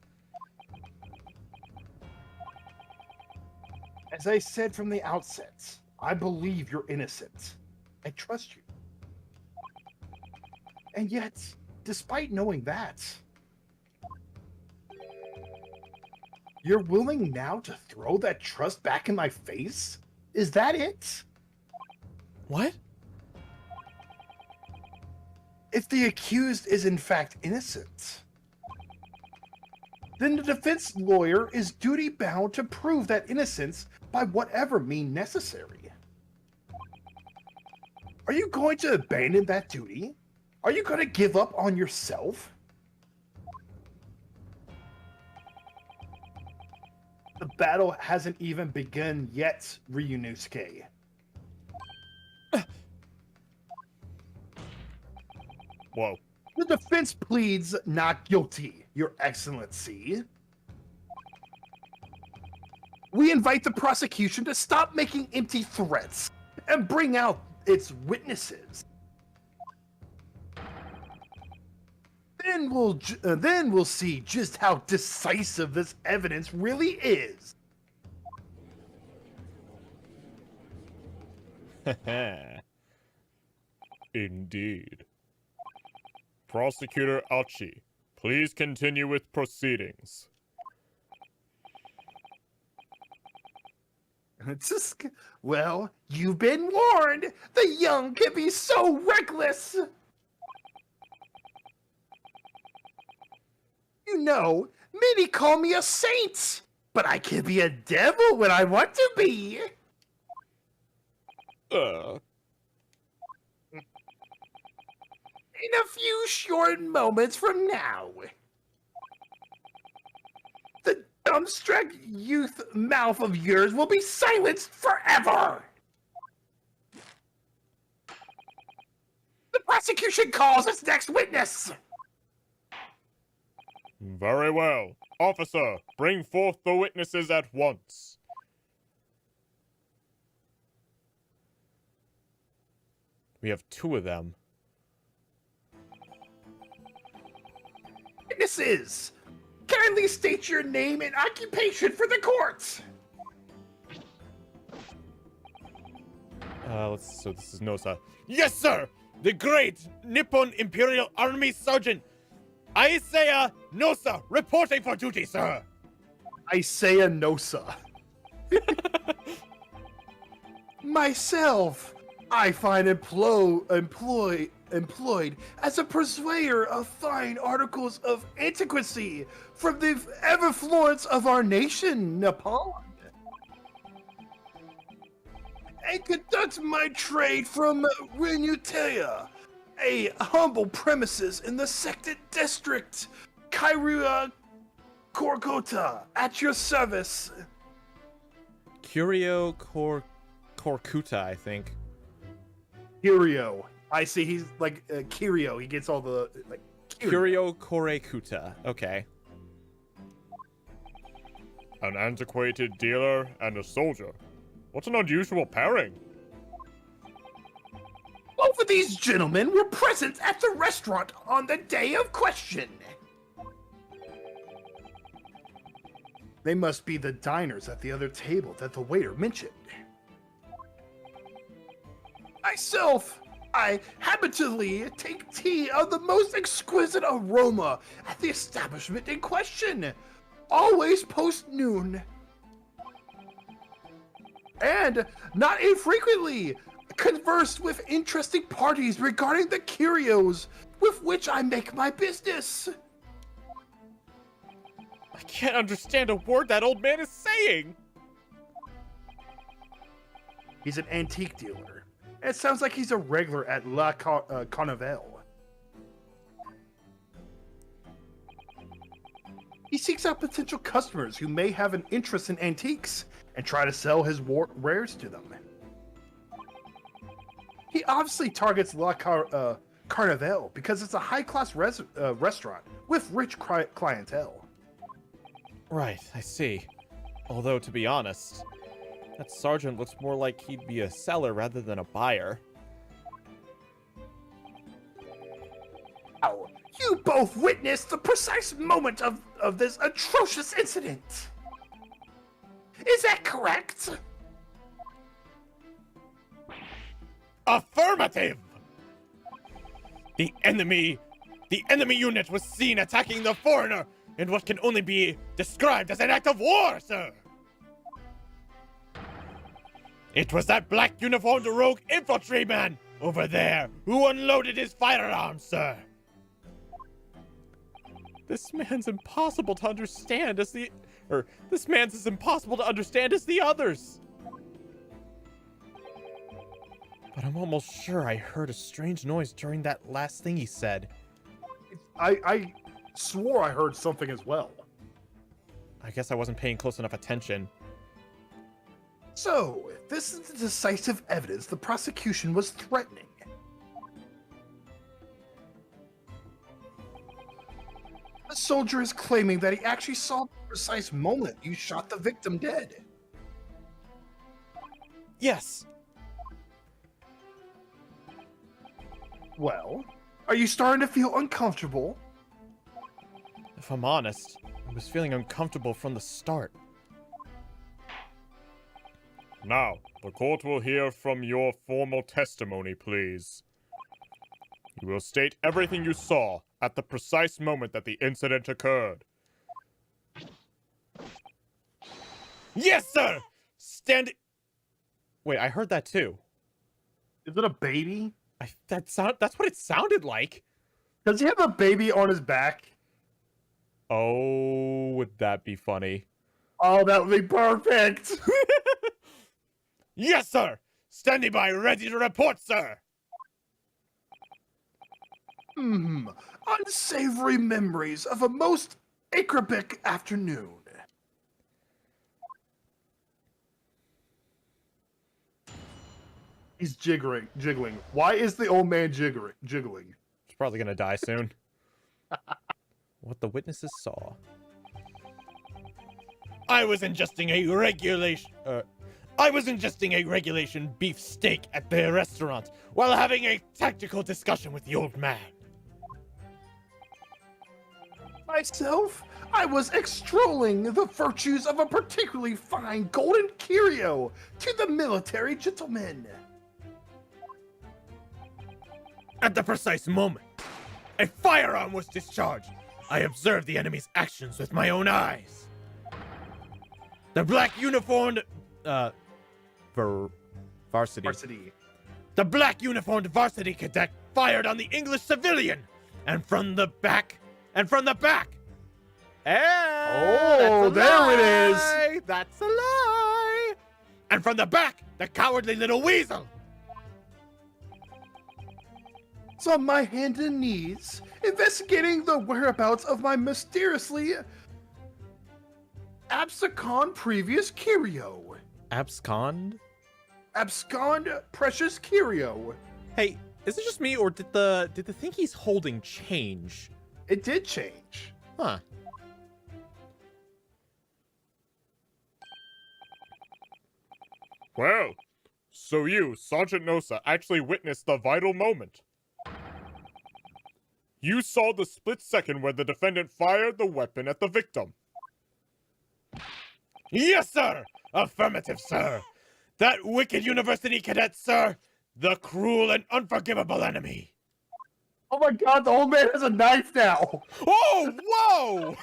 Speaker 2: As I said from the outset, I believe you're innocent. I trust you. And yet, despite knowing that, you're willing now to throw that trust back in my face? Is that it?
Speaker 1: What?
Speaker 2: If the accused is in fact innocent, then the defense lawyer is duty-bound to prove that innocence by whatever means necessary. Are you going to abandon that duty? Are you going to give up on yourself? The battle hasn't even begun yet, Ryunosuke.
Speaker 4: Whoa.
Speaker 2: The defense pleads not guilty, Your Excellency. We invite the prosecution to stop making empty threats and bring out its witnesses. Then we'll see just how decisive this evidence really is.
Speaker 4: Indeed. Prosecutor Achi, please continue with proceedings.
Speaker 2: Well, you've been warned. The young can be so reckless. You know, many call me a saint, but I can be a devil when I want to be. In a few short moments from now, the dumbstruck youth mouth of yours will be silenced forever. The prosecution calls its next witness.
Speaker 4: Very well. Officer, bring forth the witnesses at once.
Speaker 1: We have two of them.
Speaker 2: Witnesses, kindly state your name and occupation for the court.
Speaker 1: So this is Nosa. Yes, sir! The great Nippon Imperial Army Sergeant Isaiah Nosa, reporting for duty, sir!
Speaker 2: Isaiah Nosa. Myself, I find employed as a purveyor of fine articles of antiquity from the everfluence of our nation, Nepal, and conduct my trade from Ryunosuke a humble premises in the second district. Kairua Korkota, at your service.
Speaker 1: Curio Corcuta, I think.
Speaker 2: Kirio. I see. He's like Kirio. He gets all the like.
Speaker 1: Curio Corekuta. Okay.
Speaker 4: An antiquated dealer and a soldier. What an unusual pairing.
Speaker 2: Both of these gentlemen were present at the restaurant on the day of question. They must be the diners at the other table that the waiter mentioned. Myself, I habitually take tea of the most exquisite aroma at the establishment in question, always post-noon. And not infrequently conversed with interesting parties regarding the curios with which I make my business.
Speaker 1: I can't understand a word that old man is saying.
Speaker 2: He's an antique dealer. It sounds like he's a regular at La Carnival. He seeks out potential customers who may have an interest in antiques and try to sell his wares to them. He obviously targets La Carnival because it's a high-class restaurant with rich clientele.
Speaker 1: Right, I see. Although, to be honest, that sergeant looks more like he'd be a seller rather than a buyer.
Speaker 2: Oh, you both witnessed the precise moment of this atrocious incident. Is that correct?
Speaker 1: Affirmative! The enemy unit was seen attacking the foreigner in what can only be described as an act of war, sir! It was that black uniformed rogue infantryman over there who unloaded his firearms, sir! This man's impossible to understand as the others! But I'm almost sure I heard a strange noise during that last thing he said.
Speaker 2: I swore I heard something as well.
Speaker 1: I guess I wasn't paying close enough attention.
Speaker 2: So, this is the decisive evidence the prosecution was threatening. The soldier is claiming that he actually saw the precise moment you shot the victim dead.
Speaker 1: Yes!
Speaker 2: Well, are you starting to feel uncomfortable?
Speaker 1: If I'm honest, I was feeling uncomfortable from the start.
Speaker 4: Now, the court will hear from your formal testimony, please. You will state everything you saw at the precise moment that the incident occurred.
Speaker 1: Yes, sir! Wait, I heard that too.
Speaker 2: Is it a baby?
Speaker 1: That's what it sounded like.
Speaker 2: Does he have a baby on his back?
Speaker 1: Oh, would that be funny?
Speaker 2: Oh, that would be perfect!
Speaker 1: Yes, sir! Standing by, ready to report, sir!
Speaker 2: Unsavory memories of a most acerbic afternoon. He's jiggling. Why is the old man jiggling?
Speaker 1: He's probably gonna die soon. What the witnesses saw. I was ingesting a regulation beef steak at the restaurant while having a tactical discussion with the old man.
Speaker 2: Myself, I was extolling the virtues of a particularly fine golden curio to the military gentleman.
Speaker 1: At the precise moment, a firearm was discharged. I observed the enemy's actions with my own eyes. The black uniformed, varsity. The black uniformed varsity cadet fired on the English civilian, and from the back. And
Speaker 2: oh, there it is.
Speaker 1: That's a lie. And from the back, the cowardly little weasel.
Speaker 2: on my hands and knees, investigating the whereabouts of my mysteriously abscond previous curio.
Speaker 1: Abscond?
Speaker 2: Abscond precious curio.
Speaker 1: Hey, is it just me, or did the thing he's holding change?
Speaker 2: It did change.
Speaker 1: Huh.
Speaker 4: Well, so you, Sergeant Nosa, actually witnessed the vital moment. You saw the split second where the defendant fired the weapon at the victim.
Speaker 1: Yes, sir! Affirmative, sir! That wicked university cadet, sir! The cruel and unforgivable enemy!
Speaker 2: Oh my god, the old man has a knife now!
Speaker 1: Oh, whoa!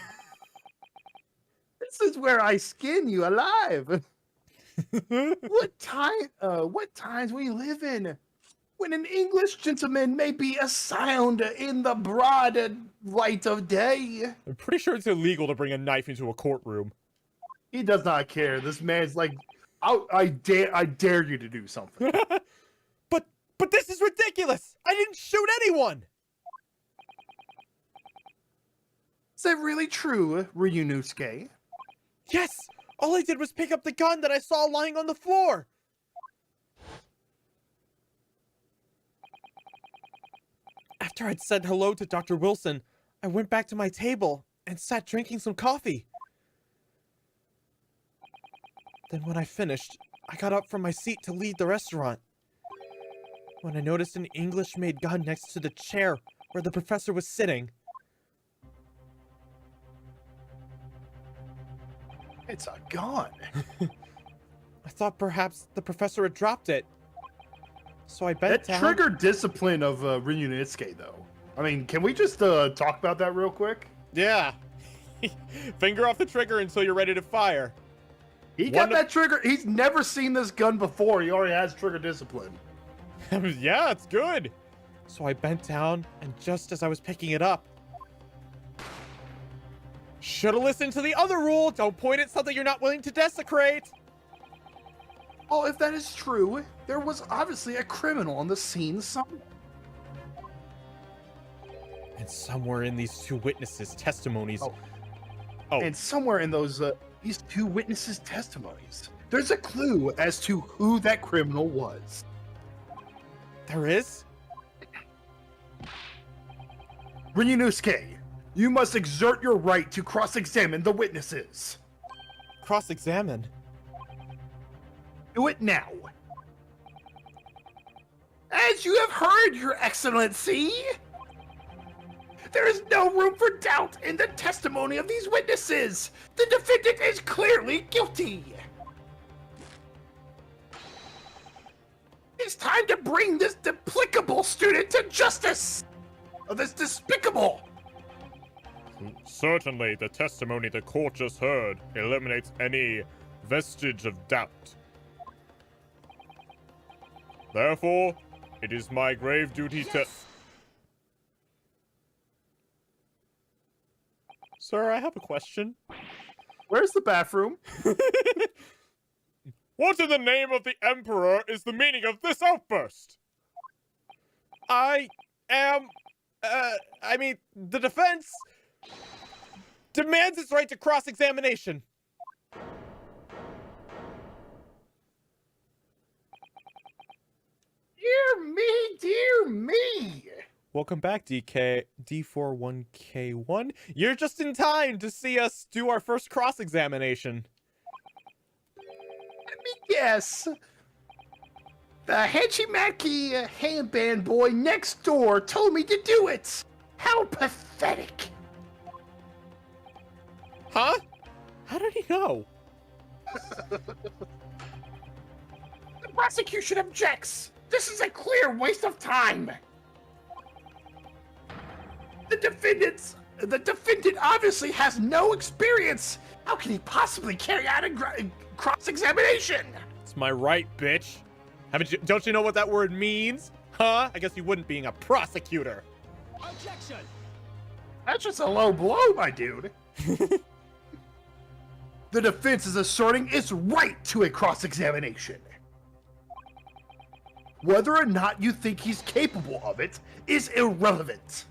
Speaker 2: This is where I skin you alive! What times we live in, when an English gentleman may be sound in the broad light of day.
Speaker 1: I'm pretty sure it's illegal to bring a knife into a courtroom.
Speaker 2: He does not care. This man's like, I dare you to do something.
Speaker 1: But this is ridiculous! I didn't shoot anyone!
Speaker 2: Is that really true, Ryunosuke?
Speaker 1: Yes! All I did was pick up the gun that I saw lying on the floor! After I'd said hello to Dr. Wilson, I went back to my table and sat drinking some coffee. Then when I finished, I got up from my seat to leave the restaurant. When I noticed an English-made gun next to the chair where the professor was sitting.
Speaker 2: It's a gun.
Speaker 1: I thought perhaps the professor had dropped it. So I bent
Speaker 2: That
Speaker 1: down.
Speaker 2: triggered discipline of Ryunosuke, though. I mean, can we just talk about that real quick?
Speaker 1: Yeah. Finger off the trigger until you're ready to fire.
Speaker 2: He got that trigger. He's never seen this gun before. He already has trigger discipline.
Speaker 1: Yeah, it's good. So I bent down, and just as I was picking it up, should've listened to the other rule. Don't point at something you're not willing to desecrate.
Speaker 2: Oh, if that is true, there was obviously a criminal on the scene somewhere.
Speaker 1: And somewhere in these two witnesses' testimonies. Oh.
Speaker 2: And somewhere in those these two witnesses' testimonies, there's a clue as to who that criminal was.
Speaker 1: There is?
Speaker 2: Ryunosuke, you must exert your right to cross-examine the witnesses.
Speaker 1: Cross-examine.
Speaker 2: Do it now. As you have heard, Your Excellency, there is no room for doubt in the testimony of these witnesses. The defendant is clearly guilty. It's time to bring this despicable student to justice. Oh, this despicable.
Speaker 4: Certainly, the testimony the court just heard eliminates any vestige of doubt. Therefore, it is my grave duty to...
Speaker 1: Sir, I have a question.
Speaker 2: Where's the bathroom?
Speaker 4: What in the name of the Emperor is the meaning of this outburst?
Speaker 1: I mean, the defense demands its right to cross-examination.
Speaker 2: Dear me.
Speaker 1: Welcome back, D41K1. You're just in time to see us do our first cross-examination.
Speaker 2: Let me guess. The Hachimaki handband boy next door told me to do it. How pathetic.
Speaker 1: Huh? How did he know?
Speaker 2: The prosecution objects. This is a clear waste of time. The defendant obviously has no experience. How can he possibly carry out a cross-examination?
Speaker 1: It's my right, bitch. Don't you know what that word means? Huh? I guess you wouldn't, being a prosecutor.
Speaker 5: Objection!
Speaker 2: That's just a low blow, my dude. The defense is asserting its right to a cross-examination. Whether or not you think he's capable of it is irrelevant.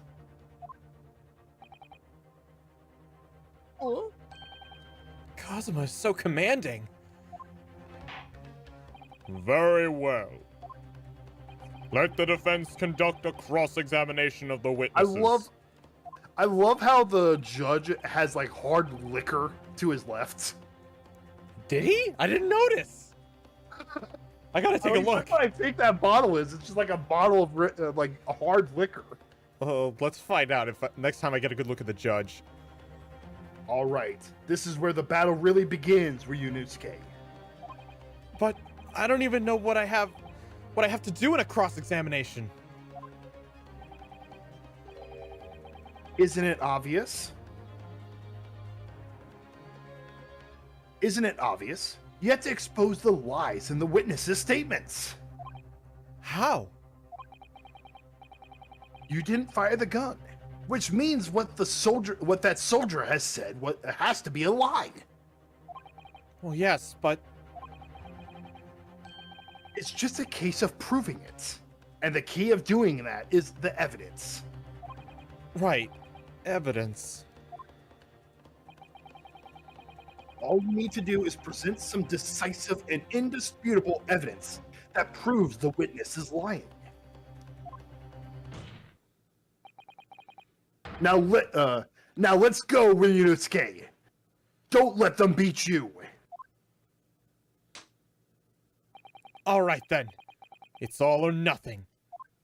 Speaker 1: Cosmo is so commanding.
Speaker 4: Very well. Let the defense conduct a cross-examination of the witnesses.
Speaker 2: I love how the judge has like hard liquor to his left.
Speaker 1: Did he? I didn't notice. I gotta take a look.
Speaker 2: That's what I think that bottle is. It's just like a bottle of like a hard liquor.
Speaker 1: Oh, let's find out if next time I get a good look at the judge.
Speaker 2: All right, this is where the battle really begins, Ryunosuke.
Speaker 1: But I don't even know what I have to do in a cross-examination.
Speaker 2: Isn't it obvious? Isn't it obvious? You have to expose the lies in the witnesses' statements.
Speaker 1: How?
Speaker 2: You didn't fire the gun, which means what that soldier has said has to be a lie.
Speaker 1: Well, yes, but
Speaker 2: It's just a case of proving it. And the key of doing that is the evidence.
Speaker 1: right, evidence.
Speaker 2: All you need to do is present some decisive and indisputable evidence that proves the witness is lying. Now let's go, Ryunosuke. Don't let them beat you.
Speaker 1: All right then, it's all or nothing.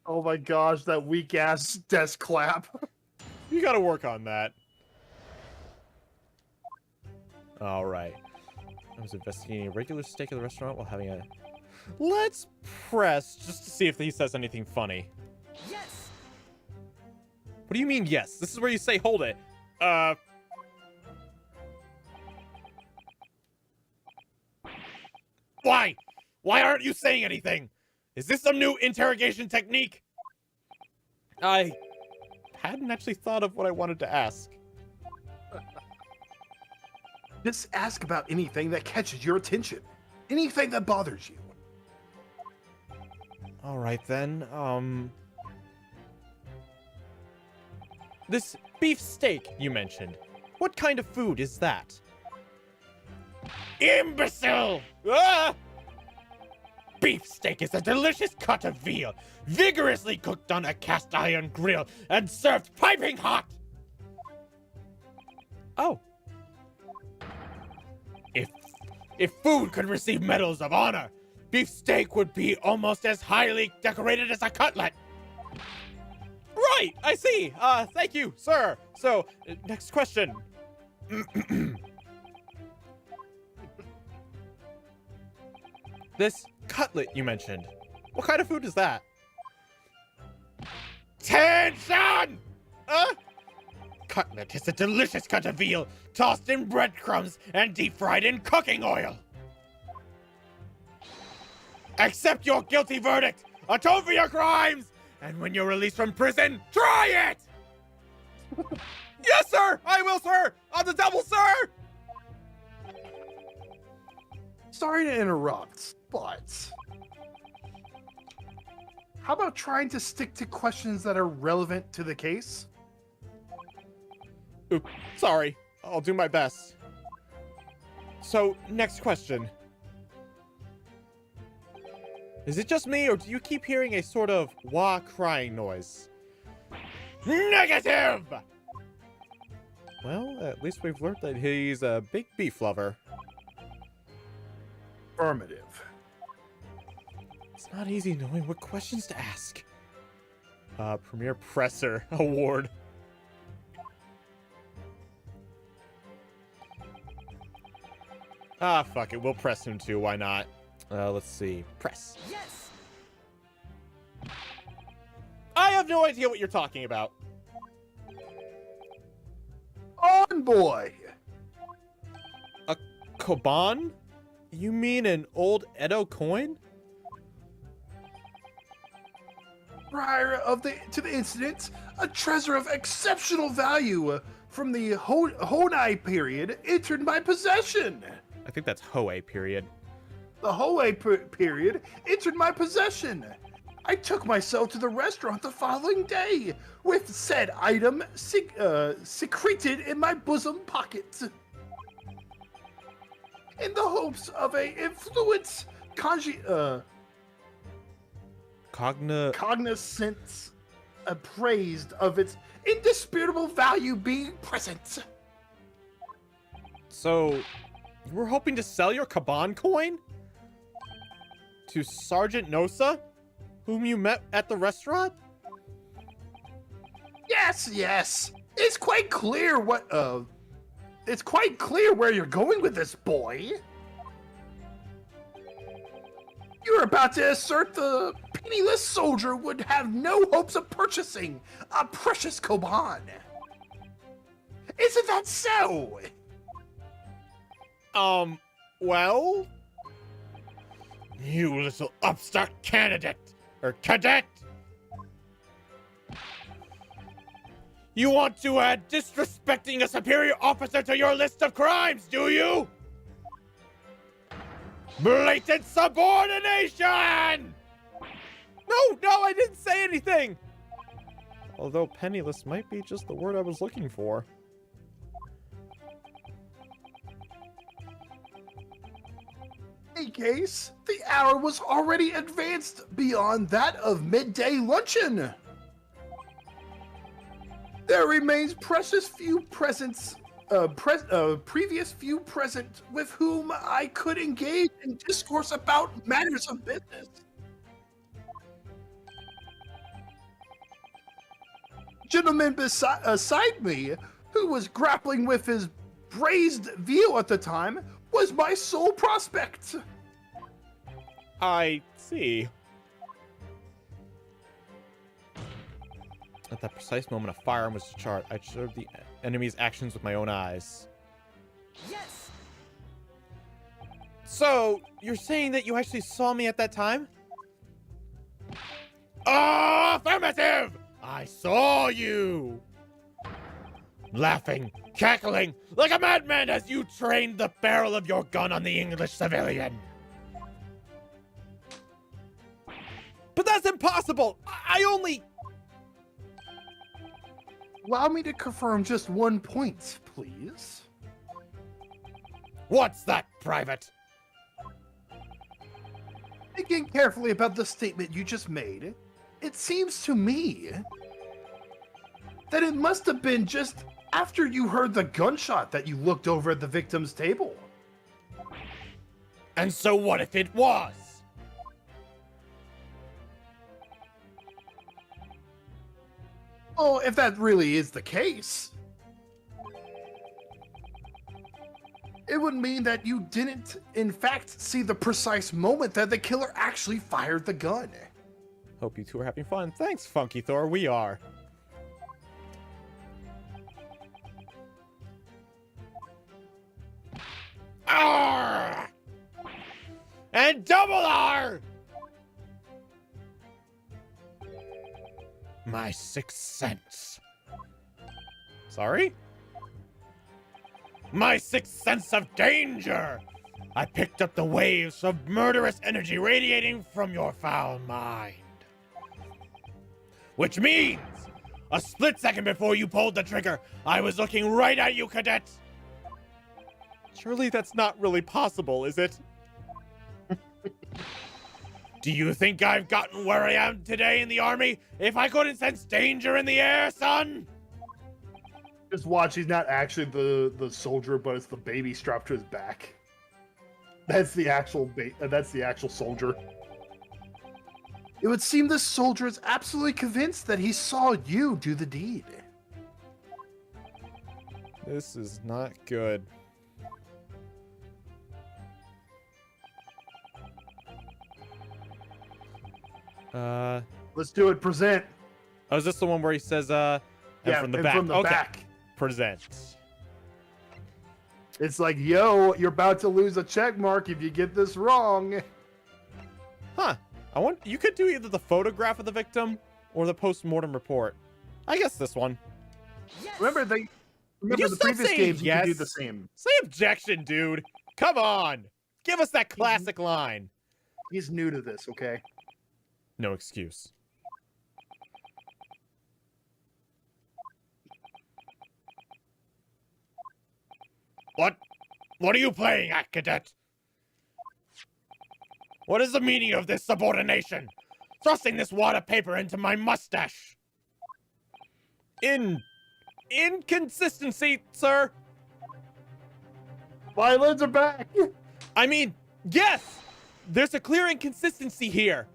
Speaker 2: Oh my gosh, that weak ass desk clap.
Speaker 1: You gotta work on that. All right. I was investigating a regular steak at the restaurant while having a... Let's press just to see if he says anything funny.
Speaker 5: Yes!
Speaker 1: What do you mean, yes? This is where you say, hold it. Why? Why aren't you saying anything? Is this some new interrogation technique? I hadn't actually thought of what I wanted to ask.
Speaker 2: Just ask about anything that catches your attention. Anything that bothers you.
Speaker 1: All right then, this beef steak you mentioned. What kind of food is that? Imbecile! Ah! Beef steak is a delicious cut of veal, vigorously cooked on a cast iron grill and served piping hot! Oh. If food could receive medals of honor, beef steak would be almost as highly decorated as a cutlet. Right, I see. Thank you, sir. So, next question. This cutlet you mentioned, what kind of food is that? Tension! Cutlet is a delicious cut of veal, tossed in breadcrumbs and deep fried in cooking oil. Accept your guilty verdict, atone for your crimes, and when you're released from prison, try it! Yes, sir! I will, sir! On the double, sir!
Speaker 2: Sorry to interrupt, but how about trying to stick to questions that are relevant to the case?
Speaker 1: Oop, sorry. I'll do my best. So, next question. Is it just me, or do you keep hearing a sort of wah crying noise? Negative! Well, at least we've learned that he's a big beef lover.
Speaker 2: Affirmative.
Speaker 1: It's not easy knowing what questions to ask. Premier Presser Award. Ah, fuck it. We'll press him too. Why not? Let's see. Press.
Speaker 5: Yes!
Speaker 1: I have no idea what you're talking about.
Speaker 2: On boy!
Speaker 1: A koban? You mean an old Edo coin?
Speaker 2: Prior to the incident, a treasure of exceptional value from the Honai period entered my possession.
Speaker 1: I think that's Hoei period.
Speaker 2: The Hoei period entered my possession. I took myself to the restaurant the following day, with said item secreted in my bosom pocket, in the hopes of a influence cognizance appraised of its indisputable value being present.
Speaker 1: So, you were hoping to sell your Kaban coin? To Sergeant Nosa? Whom you met at the restaurant?
Speaker 2: Yes. It's quite clear it's quite clear where you're going with this, boy. You're about to assert the penniless soldier would have no hopes of purchasing a precious Koban. Isn't that so?
Speaker 1: Well?
Speaker 4: You little upstart candidate! Or cadet!
Speaker 1: You want to add disrespecting a superior officer to your list of crimes, do you?
Speaker 4: Blatant subordination!
Speaker 1: No, I didn't say anything! Although penniless might be just the word I was looking for.
Speaker 2: In any case, the hour was already advanced beyond that of midday luncheon. There remains previous few present with whom I could engage in discourse about matters of business. Gentleman beside me, who was grappling with his braised veal at the time, was my sole prospect.
Speaker 1: I see. At that precise moment, a firearm was discharged. I observed the enemy's actions with my own eyes.
Speaker 5: Yes!
Speaker 1: So, you're saying that you actually saw me at that time?
Speaker 4: Affirmative! I saw you! Laughing, cackling, like a madman as you trained the barrel of your gun on the English civilian.
Speaker 1: But that's impossible! I only...
Speaker 2: Allow me to confirm just one point, please.
Speaker 4: What's that, Private?
Speaker 2: Thinking carefully about the statement you just made, it seems to me that it must have been just after you heard the gunshot that you looked over at the victim's table.
Speaker 4: And so what if it was?
Speaker 2: Oh, if that really is the case, it would mean that you didn't, in fact, see the precise moment that the killer actually fired the gun.
Speaker 1: Hope you two are having fun. Thanks, Funky Thor. We are.
Speaker 4: R! And double R! My sixth sense.
Speaker 1: Sorry?
Speaker 4: My sixth sense of danger! I picked up the waves of murderous energy radiating from your foul mind. Which means, a split second before you pulled the trigger, I was looking right at you, cadet!
Speaker 1: Surely that's not really possible, is it?
Speaker 4: Do you think I've gotten where I am today in the army if I couldn't sense danger in the air, son?
Speaker 2: Just watch, he's not actually the soldier, but it's the baby strapped to his back. That's the actual soldier. It would seem this soldier is absolutely convinced that he saw you do the deed.
Speaker 1: This is not good.
Speaker 2: Let's do it. Present.
Speaker 1: Oh, is this the one where he says, and from the back?
Speaker 2: From the
Speaker 1: Okay.
Speaker 2: back.
Speaker 1: Present.
Speaker 2: It's like, yo, you're about to lose a check mark if you get this wrong.
Speaker 1: Huh. You could do either the photograph of the victim or the post-mortem report. I guess this one.
Speaker 5: Yes!
Speaker 2: Remember the
Speaker 1: stop
Speaker 2: previous
Speaker 1: saying
Speaker 2: games, you could do
Speaker 1: yes?
Speaker 2: the same.
Speaker 1: Say objection, dude. Come on. Give us that classic line.
Speaker 2: He's new to this, okay?
Speaker 1: no excuse.
Speaker 4: What are you playing at, cadet? What is the meaning of this subordination? Thrusting this wad of paper into my mustache.
Speaker 1: Inconsistency, sir.
Speaker 2: Violins are back.
Speaker 1: I mean, yes! There's a clear inconsistency here.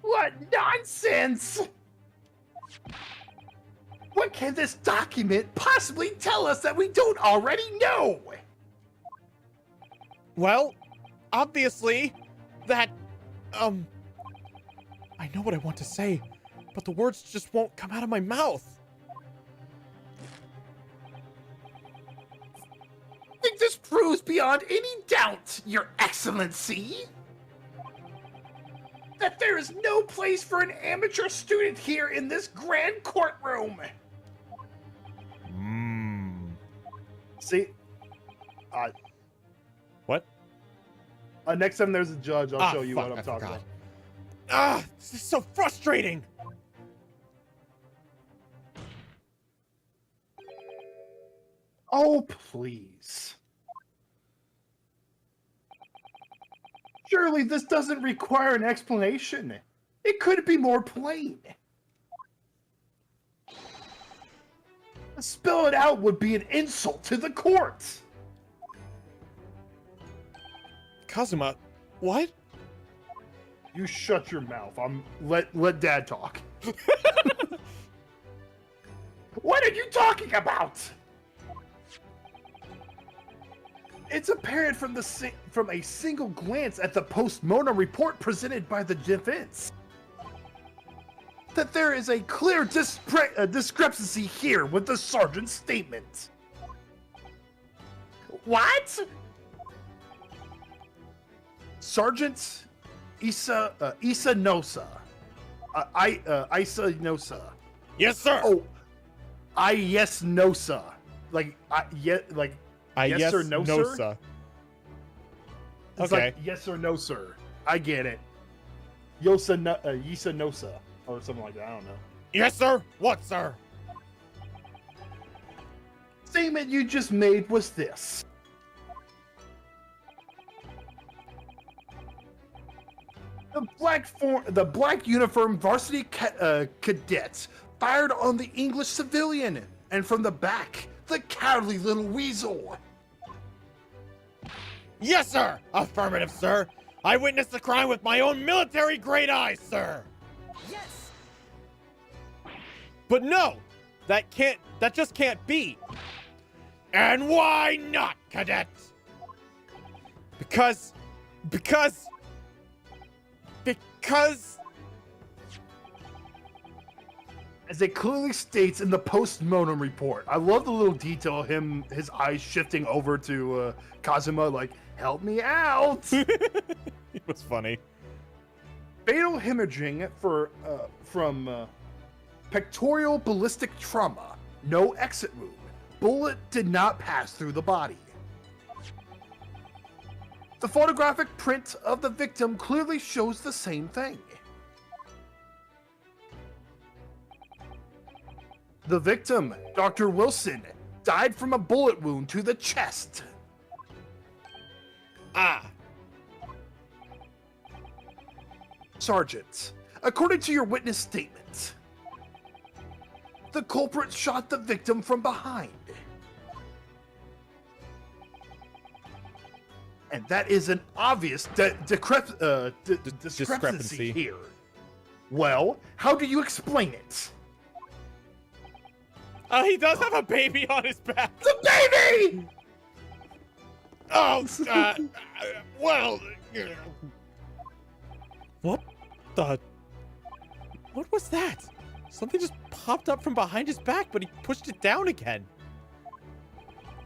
Speaker 2: What nonsense! What can this document possibly tell us that we don't already know?
Speaker 1: Well, obviously, that, I know what I want to say, but the words just won't come out of my mouth.
Speaker 2: I think this proves beyond any doubt, Your Excellency, that there is no place for an amateur student here in this grand courtroom. See?
Speaker 1: What?
Speaker 2: Next time there's a judge, I'll show you
Speaker 1: fuck,
Speaker 2: what I'm
Speaker 1: I
Speaker 2: talking
Speaker 1: forgot.
Speaker 2: about.
Speaker 1: This is so frustrating!
Speaker 2: Oh, please. Surely this doesn't require an explanation. It couldn't be more plain. To spell it out would be an insult to the court.
Speaker 1: Kazuma, what?
Speaker 2: You shut your mouth. Let Dad talk. What are you talking about? It's apparent from a single glance at the post-mortem report presented by the defense that there is a clear discrepancy here with the sergeant's statement. What? Sergeant Isa Nosa. Isa Nosa.
Speaker 4: Yes, sir.
Speaker 2: Oh, yes Nosa. Like yes or no, sir?
Speaker 1: sir.
Speaker 2: It's
Speaker 1: Okay.
Speaker 2: like yes or no, sir. I get it. Yisa Nosa or something like that. I don't know.
Speaker 4: Yes, sir. What, sir?
Speaker 2: Statement you just made was this. The black uniform varsity cadets fired on the English civilian, and from the back, the cowardly little weasel.
Speaker 4: Yes, sir. Affirmative, sir. I witnessed the crime with my own military-grade eyes, sir.
Speaker 5: Yes!
Speaker 1: But no! That just can't be!
Speaker 4: And why not, cadet?
Speaker 1: Because...
Speaker 2: As it clearly states in the post-mortem report. I love the little detail of his eyes shifting over to Kazuma, like, help me out!
Speaker 1: It was funny.
Speaker 2: Fatal hemorrhaging from pectoral ballistic trauma. No exit wound. Bullet did not pass through the body. The photographic print of the victim clearly shows the same thing. The victim, Dr. Wilson, died from a bullet wound to the chest. Sergeant, according to your witness statement, the culprit shot the victim from behind. And that is an obvious discrepancy here. Well, how do you explain it?
Speaker 1: He does have a baby on his back!
Speaker 2: The baby!
Speaker 4: Oh, well...
Speaker 1: What the... What was that? Something just popped up from behind his back, but he pushed it down again.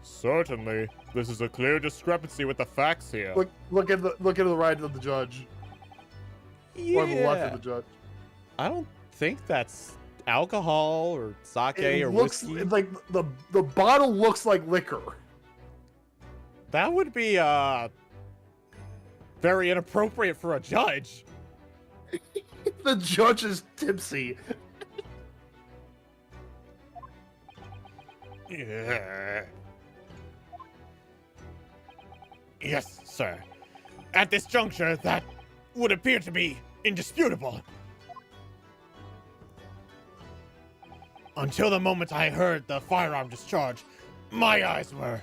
Speaker 4: Certainly. This is a clear discrepancy with the facts here.
Speaker 2: Look at the right of the judge. Or the left of the judge.
Speaker 1: I don't think that's alcohol or sake
Speaker 2: It
Speaker 1: or
Speaker 2: looks
Speaker 1: whiskey.
Speaker 2: like the bottle looks like liquor.
Speaker 1: That would be Very inappropriate for a judge.
Speaker 2: The judge is tipsy.
Speaker 4: Yeah. Yes, sir. At this juncture, that would appear to be indisputable. Until the moment I heard the firearm discharge, my eyes were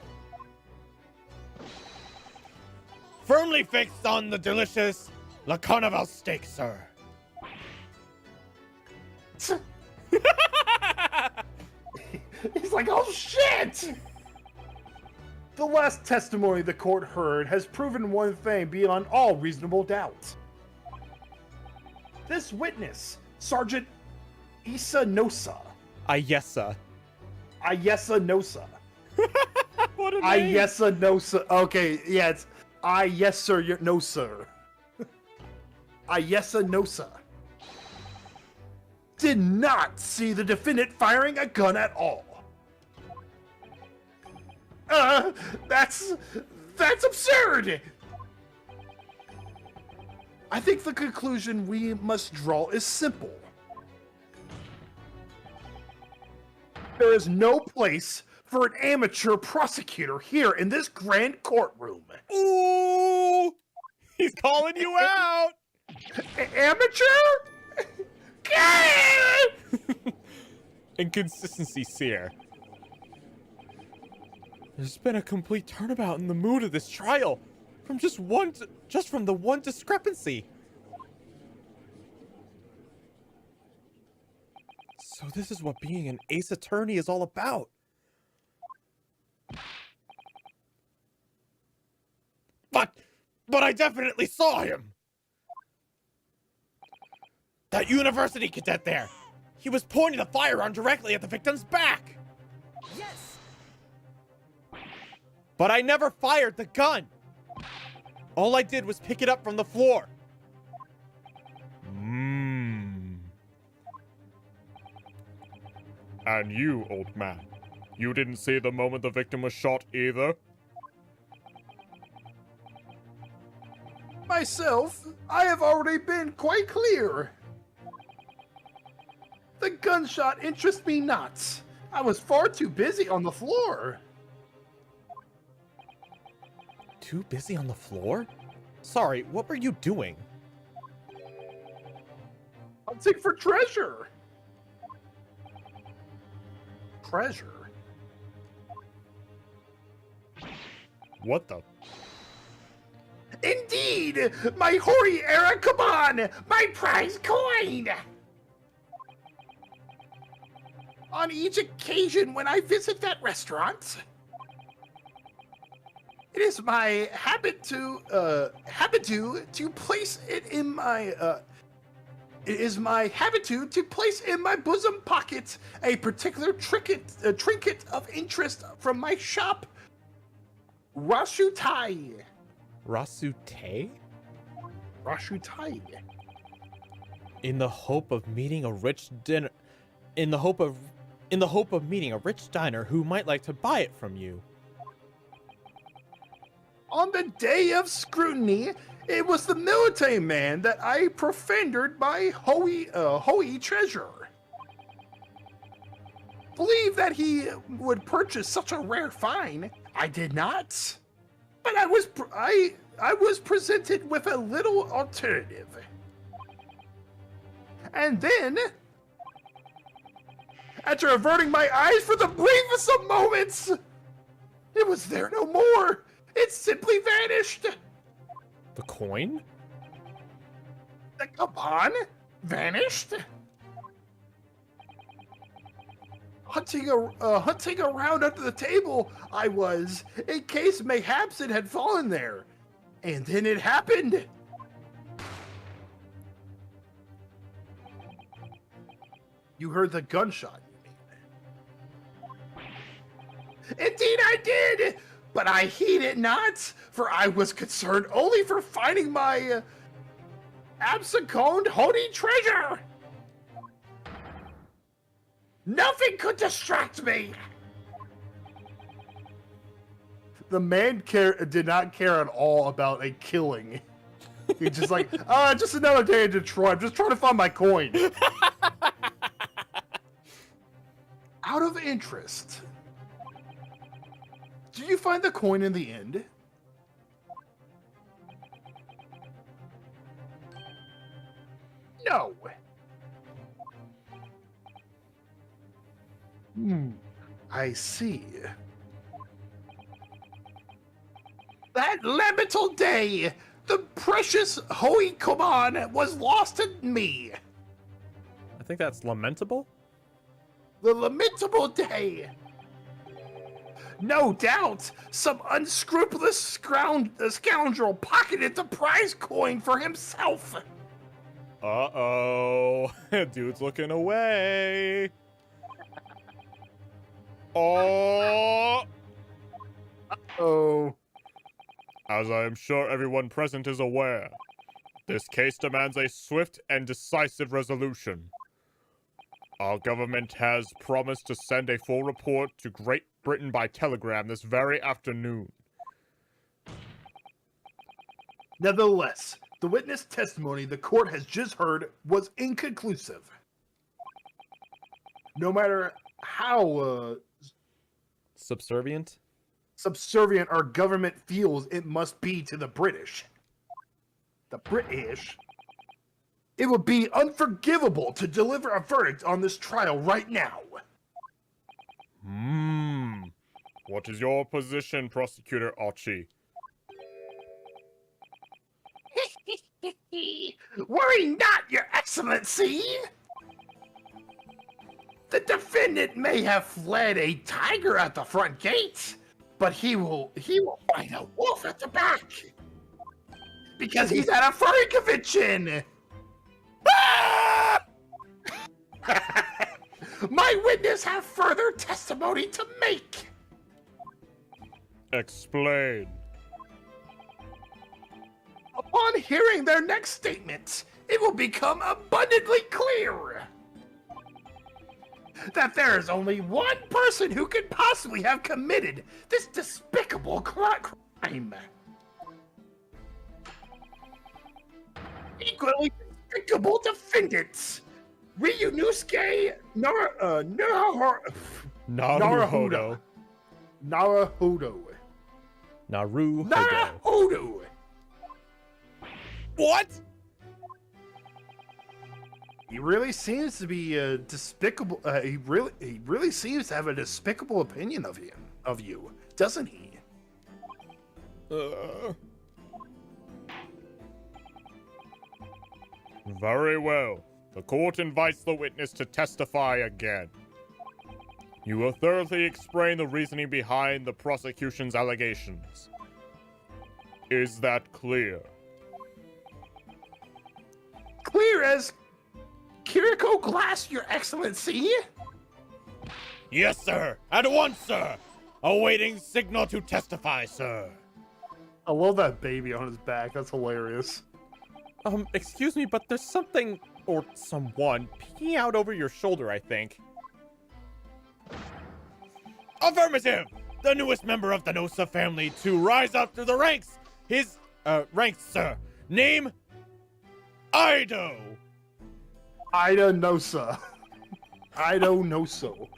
Speaker 4: firmly fixed on the delicious La Carnival steak, sir.
Speaker 2: He's like, oh shit! The last testimony the court heard has proven one thing beyond all reasonable doubt. This witness, Sergeant Issa Nosa.
Speaker 1: Ayesa.
Speaker 2: Ayesa Nosa.
Speaker 1: What a name.
Speaker 2: Ayesa Nosa. Okay, yeah, it's yes sir, no sir. Ayesa Nosa did not see the defendant firing a gun at all. That's absurd! I think the conclusion we must draw is simple. There is no place for an amateur prosecutor here in this grand courtroom.
Speaker 1: Ooh! He's calling you out!
Speaker 2: Amateur?
Speaker 1: Inconsistency seer. There's been a complete turnabout in the mood of this trial, from just from the one discrepancy. So this is what being an ace attorney is all about. But I definitely saw him. That university cadet there. He was pointing the firearm directly at the victim's back.
Speaker 5: Yes!
Speaker 1: But I never fired the gun. All I did was pick it up from the floor.
Speaker 4: And you, old man, you didn't see the moment the victim was shot either?
Speaker 2: Myself, I have already been quite clear. The gunshot interests me not. I was far too busy on the floor.
Speaker 1: Too busy on the floor? Sorry, what were you doing?
Speaker 2: Hunting for treasure. Treasure?
Speaker 4: What the?
Speaker 2: Indeed! My hoary era kaban! My prize coin! On each occasion when I visit that restaurant, it is my habit to place it in my place in my bosom pocket a particular trinket of interest from my shop, Rashutai.
Speaker 1: Rasute?
Speaker 2: Rashutai.
Speaker 1: In the hope of meeting a rich dinner, in the hope of meeting a rich diner who might like to buy it from you.
Speaker 2: On the day of scrutiny, it was the military man that I profaned my hoey treasure. Believe that he would purchase such a rare find. I did not, but I was presented with a little alternative, and then, after averting my eyes for the briefest of moments, it was there no more. It simply vanished.
Speaker 1: The coin?
Speaker 2: The kaban vanished. Hunting around under the table, I was, in case mayhaps it had fallen there. And then it happened. You heard the gunshot, you mean? Indeed I did! But I heed it not, for I was concerned only for finding my absconded holy treasure. Nothing could distract me. The man did not care at all about a killing. He's just like, just another day in Detroit. I'm just trying to find my coin. Out of interest, did you find the coin in the end? No. I see. That lamentable day, the precious Hoi Koman was lost in me.
Speaker 1: I think that's lamentable.
Speaker 2: The lamentable day. No doubt, some unscrupulous scoundrel pocketed the prize coin for himself.
Speaker 4: Uh-oh. Dude's looking away. Oh!
Speaker 2: Oh.
Speaker 4: As I am sure everyone present is aware, this case demands a swift and decisive resolution. Our government has promised to send a full report to Great Britain by telegram this very afternoon.
Speaker 2: Nevertheless, the witness testimony the court has just heard was inconclusive. No matter how
Speaker 1: Subservient?
Speaker 2: subservient our government feels it must be to the British, it would be unforgivable to deliver a verdict on this trial right now.
Speaker 4: What is your position, Prosecutor Archie?
Speaker 2: Worry not, Your Excellency! The defendant may have fled a tiger at the front gate, but he will find a wolf at the back! Because he's at a furry convention! My witness have further testimony to make!
Speaker 4: Explain.
Speaker 2: Upon hearing their next statement, it will become abundantly clear that there is only one person who could possibly have committed this despicable crime. Equally despicable defendants, Ryunosuke
Speaker 4: Naruhodo.
Speaker 2: Naruhodo.
Speaker 1: Naruhodo.
Speaker 4: What?
Speaker 2: He really seems to be despicable. He really seems to have a despicable opinion of you, doesn't he?
Speaker 4: Very well. The court invites the witness to testify again. You will thoroughly explain the reasoning behind the prosecution's allegations. Is that clear?
Speaker 2: Clear as Kiriko glass, Your Excellency.
Speaker 4: Yes, sir. At once, sir. Awaiting signal to testify, sir.
Speaker 2: I love that baby on his back. That's hilarious.
Speaker 1: Excuse me, but there's something or someone peeking out over your shoulder, I think.
Speaker 4: Affirmative! The newest member of the Nosa family to rise up through the ranks. His, ranks, sir. Name? Ido.
Speaker 2: Ida Nosa. Ido Noso.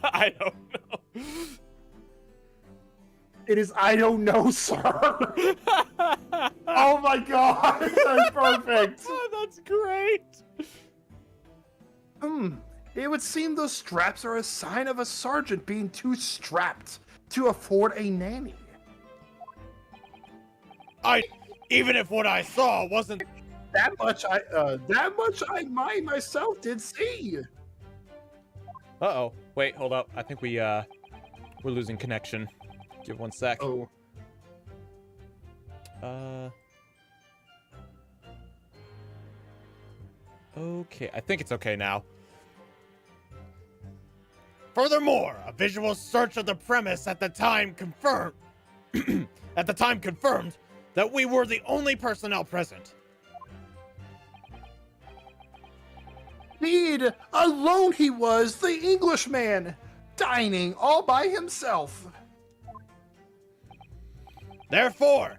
Speaker 4: I don't know.
Speaker 2: It is I don't know, sir. Oh my god, that's perfect.
Speaker 4: Oh, that's great.
Speaker 2: It would seem those straps are a sign of a sergeant being too strapped to afford a nanny.
Speaker 4: Even if what I saw wasn't
Speaker 2: That much I myself did see.
Speaker 1: Uh-oh. Wait, hold up. I think we're losing connection. Give 1 sec.
Speaker 2: Oh.
Speaker 1: Okay, I think it's okay now.
Speaker 4: Furthermore, a visual search of the premise at the time confirmed that we were the only personnel present.
Speaker 2: Indeed, alone he was, the Englishman, dining all by himself.
Speaker 4: Therefore,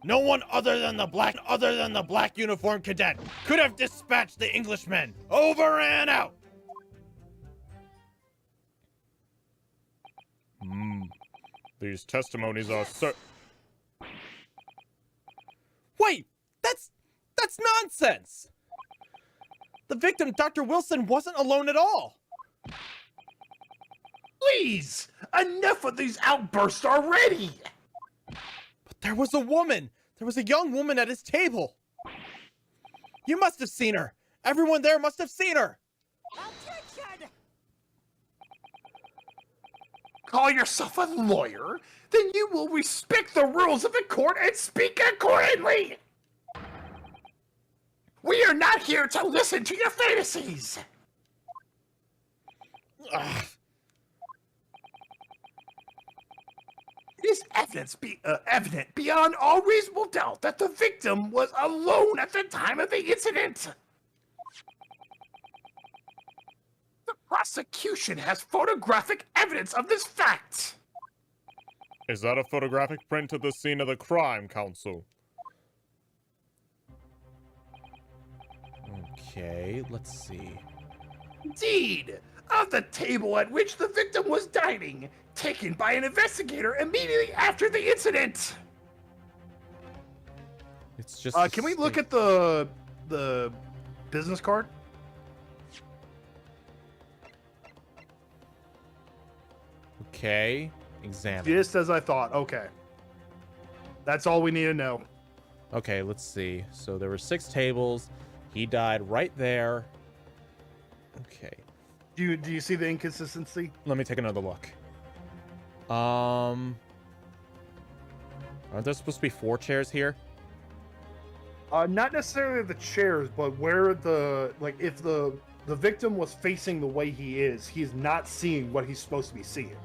Speaker 1: No one other than the black uniformed cadet could have dispatched the Englishmen. Over and out.
Speaker 4: These testimonies are
Speaker 1: Wait, that's nonsense. The victim, Dr. Wilson, wasn't alone at all.
Speaker 2: Please! Enough of these outbursts already!
Speaker 1: But there was a woman. There was a young woman at his table. You must have seen her. Everyone there must have seen her.
Speaker 5: Objection!
Speaker 2: Call yourself a lawyer? Then you will respect the rules of the court and speak accordingly! We are not here to listen to your fantasies!
Speaker 1: Ugh.
Speaker 2: It is evident beyond all reasonable doubt that the victim was alone at the time of the incident. The prosecution has photographic evidence of this fact.
Speaker 4: Is that a photographic print of the scene of the crime, Counsel?
Speaker 1: Okay, let's see.
Speaker 2: Indeed, of the table at which the victim was dining, taken by an investigator immediately after the incident.
Speaker 1: It's just.
Speaker 2: Can we look at the business card?
Speaker 1: Okay, examine.
Speaker 2: Just as I thought. Okay. That's all we need to know.
Speaker 1: Okay, let's see. So there were 6 tables. He died right there. Okay,
Speaker 2: Do you see the inconsistency?
Speaker 1: let me take another look. Aren't there supposed to be 4 chairs here?
Speaker 2: Not necessarily the chairs, but where if the victim was facing the way he is, he's not seeing what he's supposed to be seeing.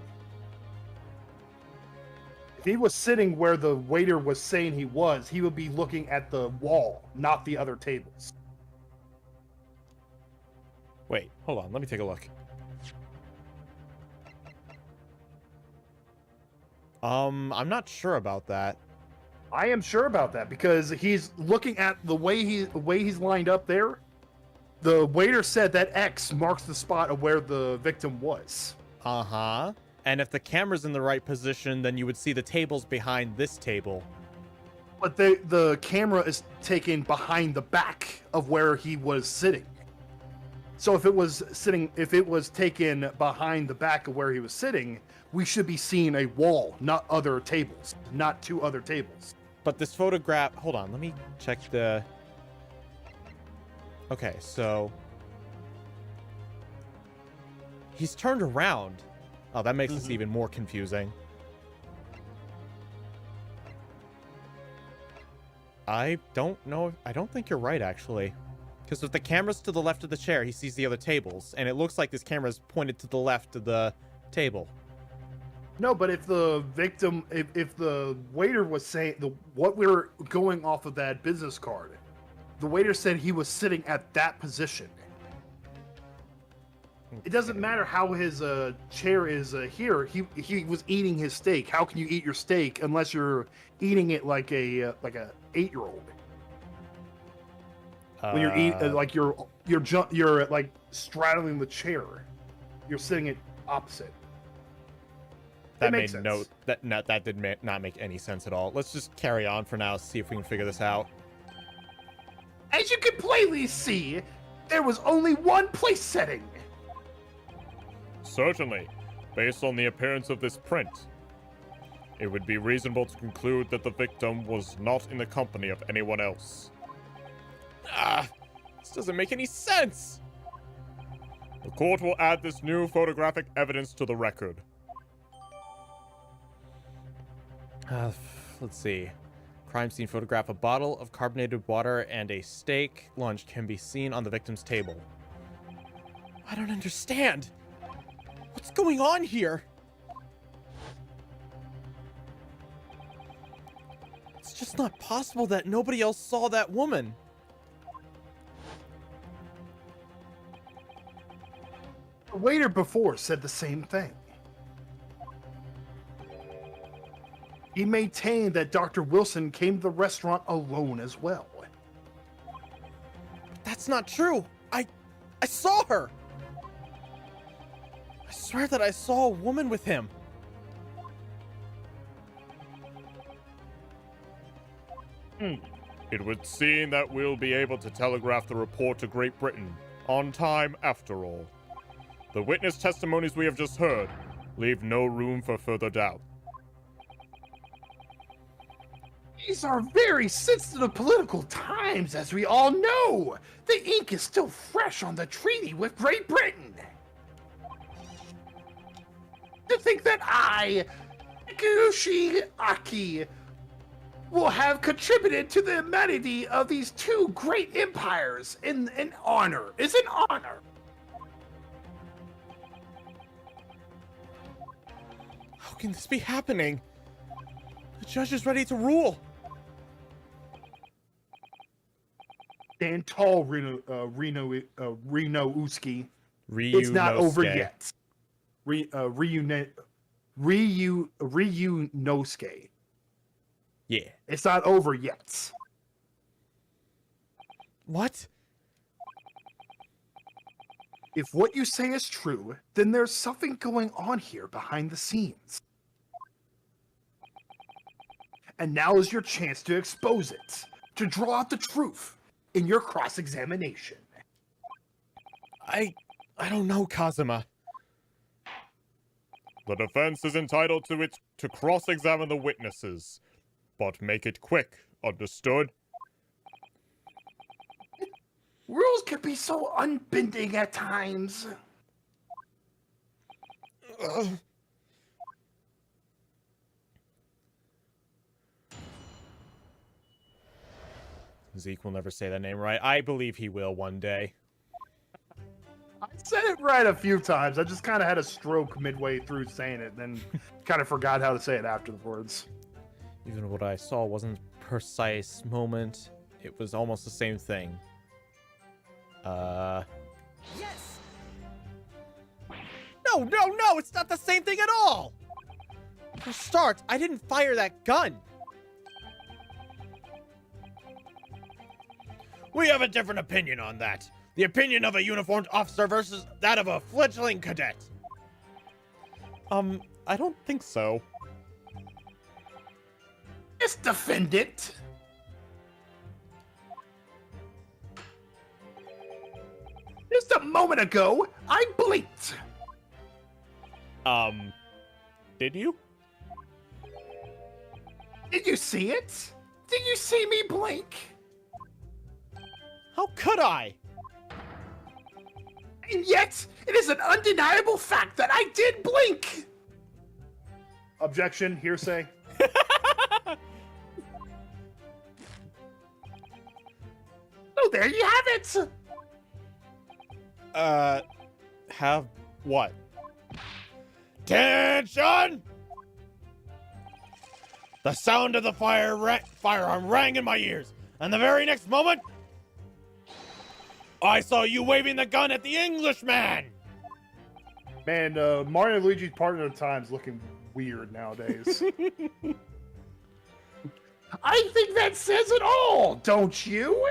Speaker 2: If he was sitting where the waiter was saying he would be looking at the wall, not the other tables.
Speaker 1: Wait, hold on. Let me take a look. I'm not sure about that.
Speaker 2: I am sure about that because he's looking at the way he's lined up there. The waiter said that X marks the spot of where the victim was.
Speaker 1: Uh-huh. And if the camera's in the right position, then you would see the tables behind this table.
Speaker 2: But the camera is taken behind the back of where he was sitting. So if it was taken behind the back of where he was sitting, we should be seeing a wall, not other tables, not 2 other tables.
Speaker 1: But this photograph, hold on, let me check the... Okay, so... He's turned around. Oh, that makes this even more confusing. I don't know. I don't think you're right, actually. Because if the camera's to the left of the chair, he sees the other tables. And it looks like this camera's pointed to the left of the table.
Speaker 2: No, but if the victim, if the waiter was saying, what we're going off of that business card, the waiter said he was sitting at that position. It doesn't matter how his chair is here. He was eating his steak. How can you eat your steak unless you're eating it like a 8-year-old? When you're eating like you're like straddling the chair, you're sitting it opposite.
Speaker 1: That made that did not make any sense at all. Let's just carry on for now. See if we can figure this out.
Speaker 2: As you can plainly see, there was only one place setting.
Speaker 4: Certainly, based on the appearance of this print, it would be reasonable to conclude that the victim was not in the company of anyone else.
Speaker 1: This doesn't make any sense.
Speaker 4: The court will add this new photographic evidence to the record.
Speaker 1: Let's see. Crime scene photograph: a bottle of carbonated water and a steak lunch can be seen on the victim's table. I don't understand. What's going on here? It's just not possible that nobody else saw that woman.
Speaker 2: The waiter before said the same thing. He maintained that Dr. Wilson came to the restaurant alone as well.
Speaker 1: That's not true. I saw her. I swear that I saw a woman with him.
Speaker 4: It would seem that we'll be able to telegraph the report to Great Britain on time after all. The witness testimonies we have just heard leave no room for further doubt.
Speaker 2: These are very sensitive political times, as we all know. The ink is still fresh on the treaty with Great Britain. To think that I, Gushi Aki, will have contributed to the humanity of these two great empires in honor is an honor.
Speaker 1: How can this be happening? The judge is ready to rule.
Speaker 2: Stand tall, Reno Uski. It's not over yet. Ryunosuke.
Speaker 1: Yeah.
Speaker 2: It's not over yet.
Speaker 1: What?
Speaker 2: If what you say is true, then there's something going on here behind the scenes. And now is your chance to expose it, to draw out the truth in your cross-examination.
Speaker 1: I don't know, Kazuma.
Speaker 4: The defense is entitled to cross-examine the witnesses, but make it quick, understood?
Speaker 2: Rules can be so unbending at times.
Speaker 1: Zeke will never say that name right. I believe he will one day.
Speaker 2: I said it right a few times. I just kind of had a stroke midway through saying it, then kind of forgot how to say it afterwards.
Speaker 1: Even what I saw wasn't precise moment. It was almost the same thing.
Speaker 5: Yes.
Speaker 1: No, it's not the same thing at all! For starts, I didn't fire that gun! We have a different opinion on that. The opinion of a uniformed officer versus that of a fledgling cadet. I don't think so.
Speaker 2: Just defend it. Just a moment ago, I blinked.
Speaker 1: Did you?
Speaker 2: Did you see it? Did you see me blink?
Speaker 1: How could I?
Speaker 2: And yet, it is an undeniable fact that I did blink. Objection, hearsay. So there you have it.
Speaker 1: Have what? Attention! The sound of the firearm rang in my ears, and the very next moment, I saw you waving the gun at the Englishman!
Speaker 2: Man, Mario and Luigi's Partner of Time's looking weird nowadays. I think that says it all, don't you?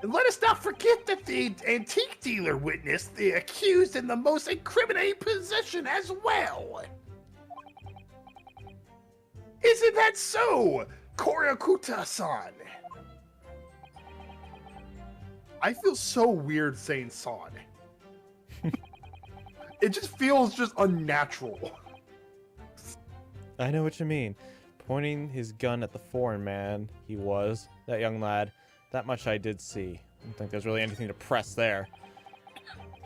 Speaker 2: And let us not forget that the antique dealer witnessed the accused in the most incriminating position as well. Isn't that so, Koryakuta-san? I feel so weird saying son. It just feels just unnatural.
Speaker 1: I know what you mean. Pointing his gun at the foreign man, he was, that young lad. That much I did see. I don't think there's really anything to press there.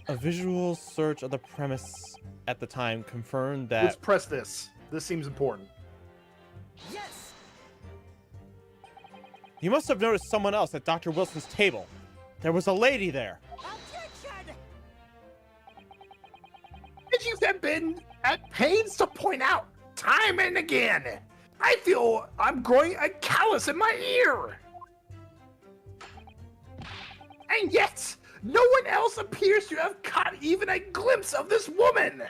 Speaker 1: A visual search of the premise at the time confirmed that...
Speaker 2: Let's press this. This seems important.
Speaker 5: Yes.
Speaker 1: You must have noticed someone else at Dr. Wilson's table. There was a lady there.
Speaker 5: Objection.
Speaker 2: As you have been at pains to point out time and again, I feel I'm growing a callus in my ear. And yet, No one else appears to have caught even a glimpse of this woman.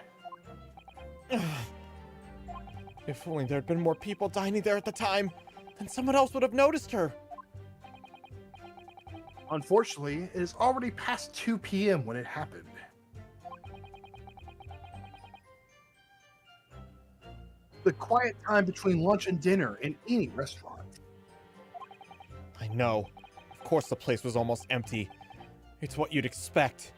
Speaker 1: If only there had been more people dining there at the time, then someone else would have noticed her.
Speaker 2: Unfortunately, it is already past 2 p.m. when it happened. The quiet time between lunch and dinner in any restaurant.
Speaker 1: I know. Of course the place was almost empty. It's what you'd expect.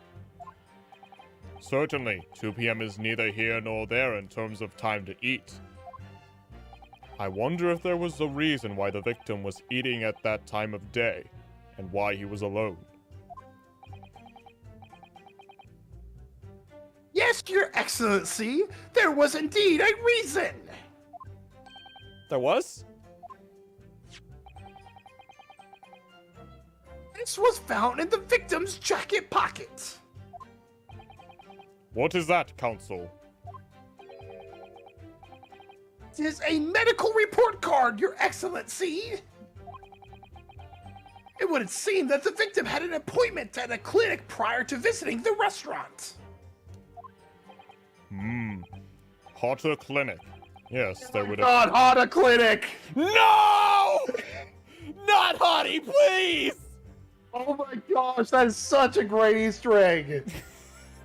Speaker 4: Certainly, 2 p.m. is neither here nor there in terms of time to eat. I wonder if there was a reason why the victim was eating at that time of day, and why he was alone.
Speaker 2: Yes, Your Excellency, there was indeed a reason.
Speaker 1: There was?
Speaker 2: This was found in the victim's jacket pocket.
Speaker 4: What is that, Counsel?
Speaker 2: It is a medical report card, Your Excellency. It would seem that the victim had an appointment at a clinic prior to visiting the restaurant.
Speaker 4: Hotter Clinic. Yes, there would have...
Speaker 2: Not Hada Clinic!
Speaker 1: No! Not Hottie, please!
Speaker 2: Oh my gosh, that is such a great Easter egg.